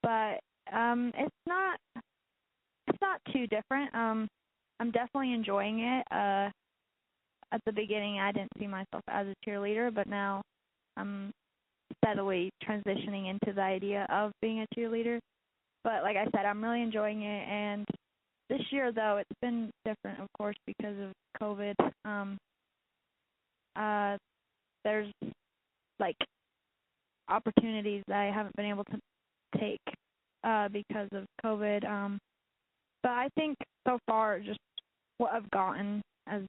But it's not too different. I'm definitely enjoying it. At the beginning, I didn't see myself as a cheerleader, but now I'm steadily transitioning into the idea of being a cheerleader. But like I said, I'm really enjoying it. And this year, though, it's been different, of course, because of COVID. There's like opportunities that I haven't been able to take because of COVID. But I think so far, just what I've gotten as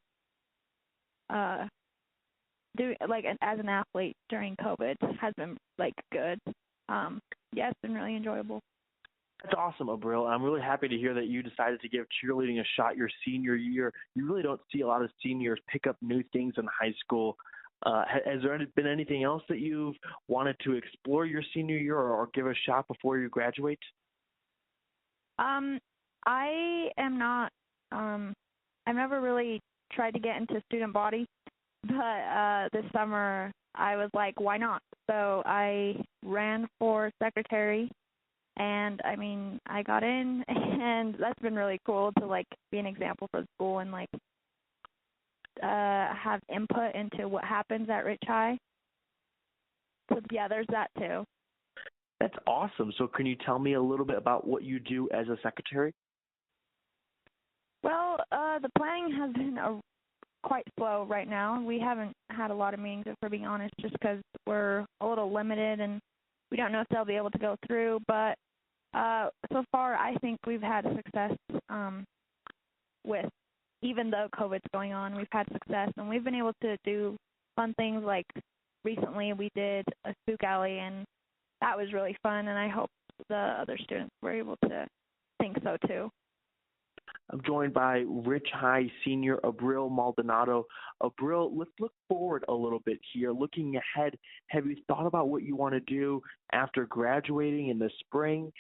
as an athlete during COVID has been like good. Yeah, it's been really enjoyable. That's awesome, Abril. I'm really happy to hear that you decided to give cheerleading a shot your senior year. You really don't see a lot of seniors pick up new things in high school. Has there been anything else that you've wanted to explore your senior year or give a shot before you graduate? I am not. I've never really tried to get into student body, but this summer I was like, why not? So I ran for secretary, and I mean, I got in, and that's been really cool to like be an example for the school and like have input into what happens at Rich High. So yeah, there's that too. That's awesome. So can you tell me a little bit about what you do as a secretary? Well, the planning has been quite slow right now. We haven't had a lot of meetings, if we're being honest, just because we're a little limited and we don't know if they'll be able to go through. But so far, I think we've had success with, even though COVID's going on, we've had success. And we've been able to do fun things like recently we did a spook alley, and that was really fun. And I hope the other students were able to think so too. I'm joined by Rich High senior Abril Maldonado. Abril, let's look forward a little bit here. Looking ahead, have you thought about what you want to do after graduating in the spring?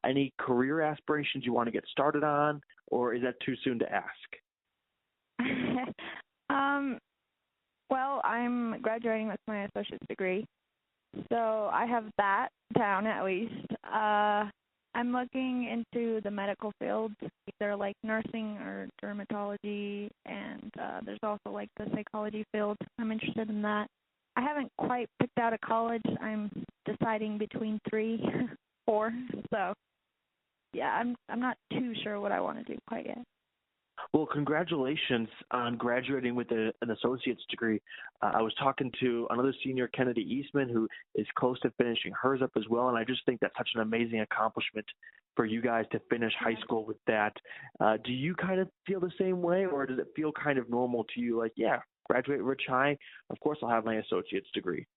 Any career aspirations you want to get started on, or is that too soon to ask? Well, I'm graduating with my associate's degree, so I have that down at least. I'm looking into the medical field, either like nursing or dermatology, and there's also like the psychology field. I'm interested in that. I haven't quite picked out a college. I'm deciding between 3, 4. So yeah, I'm not too sure what I want to do quite yet. Well, congratulations on graduating with an associate's degree. I was talking to another senior, Kennedy Eastman, who is close to finishing hers up as well, and I just think that's such an amazing accomplishment for you guys to finish high school with that. Do you kind of feel the same way, or does it feel kind of normal to you, like, yeah, graduate Rich High, of course I'll have my associate's degree?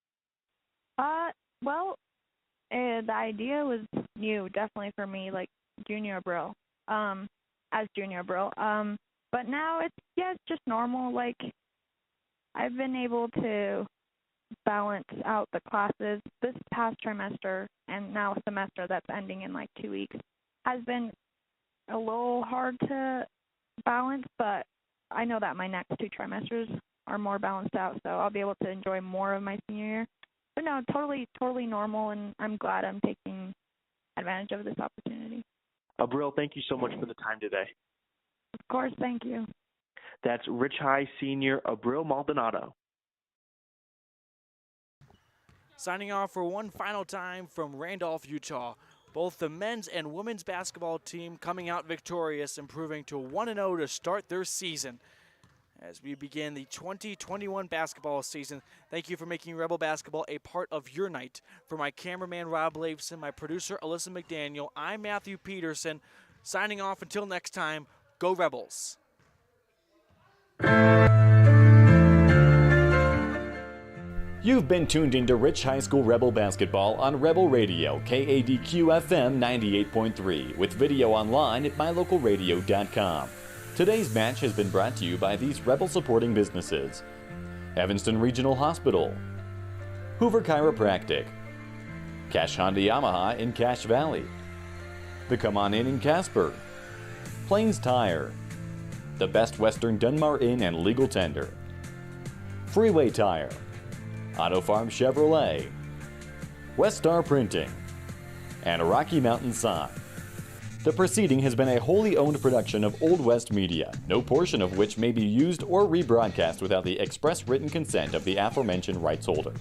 Well, the idea was new, definitely for me, like junior Abril. As junior Abril. But now it's just normal. Like, I've been able to balance out the classes this past trimester and now a semester that's ending in like 2 weeks has been a little hard to balance, but I know that my next 2 trimesters are more balanced out, so I'll be able to enjoy more of my senior year. But no, totally normal, and I'm glad I'm taking advantage of this opportunity. Abril, thank you so much for the time today. Of course, thank you. That's Rich High senior Abril Maldonado. Signing off for one final time from Randolph, Utah. Both the men's and women's basketball team coming out victorious, improving to 1-0 to start their season. As we begin the 2021 basketball season, thank you for making Rebel Basketball a part of your night. For my cameraman, Rob Laveson, my producer, Alyssa McDaniel, I'm Matthew Peterson. Signing off until next time, go Rebels. You've been tuned into Rich High School Rebel Basketball on Rebel Radio, KADQ-FM 98.3, with video online at mylocalradio.com. Today's match has been brought to you by these Rebel supporting businesses: Evanston Regional Hospital, Hoover Chiropractic, Cash Honda Yamaha in Cache Valley, The Come On Inn in Casper, Plains Tire, The Best Western Dunmar Inn and Legal Tender, Freeway Tire, Auto Farm Chevrolet, West Star Printing, and Rocky Mountain Sign. The proceeding has been a wholly owned production of Old West Media, no portion of which may be used or rebroadcast without the express written consent of the aforementioned rights holder.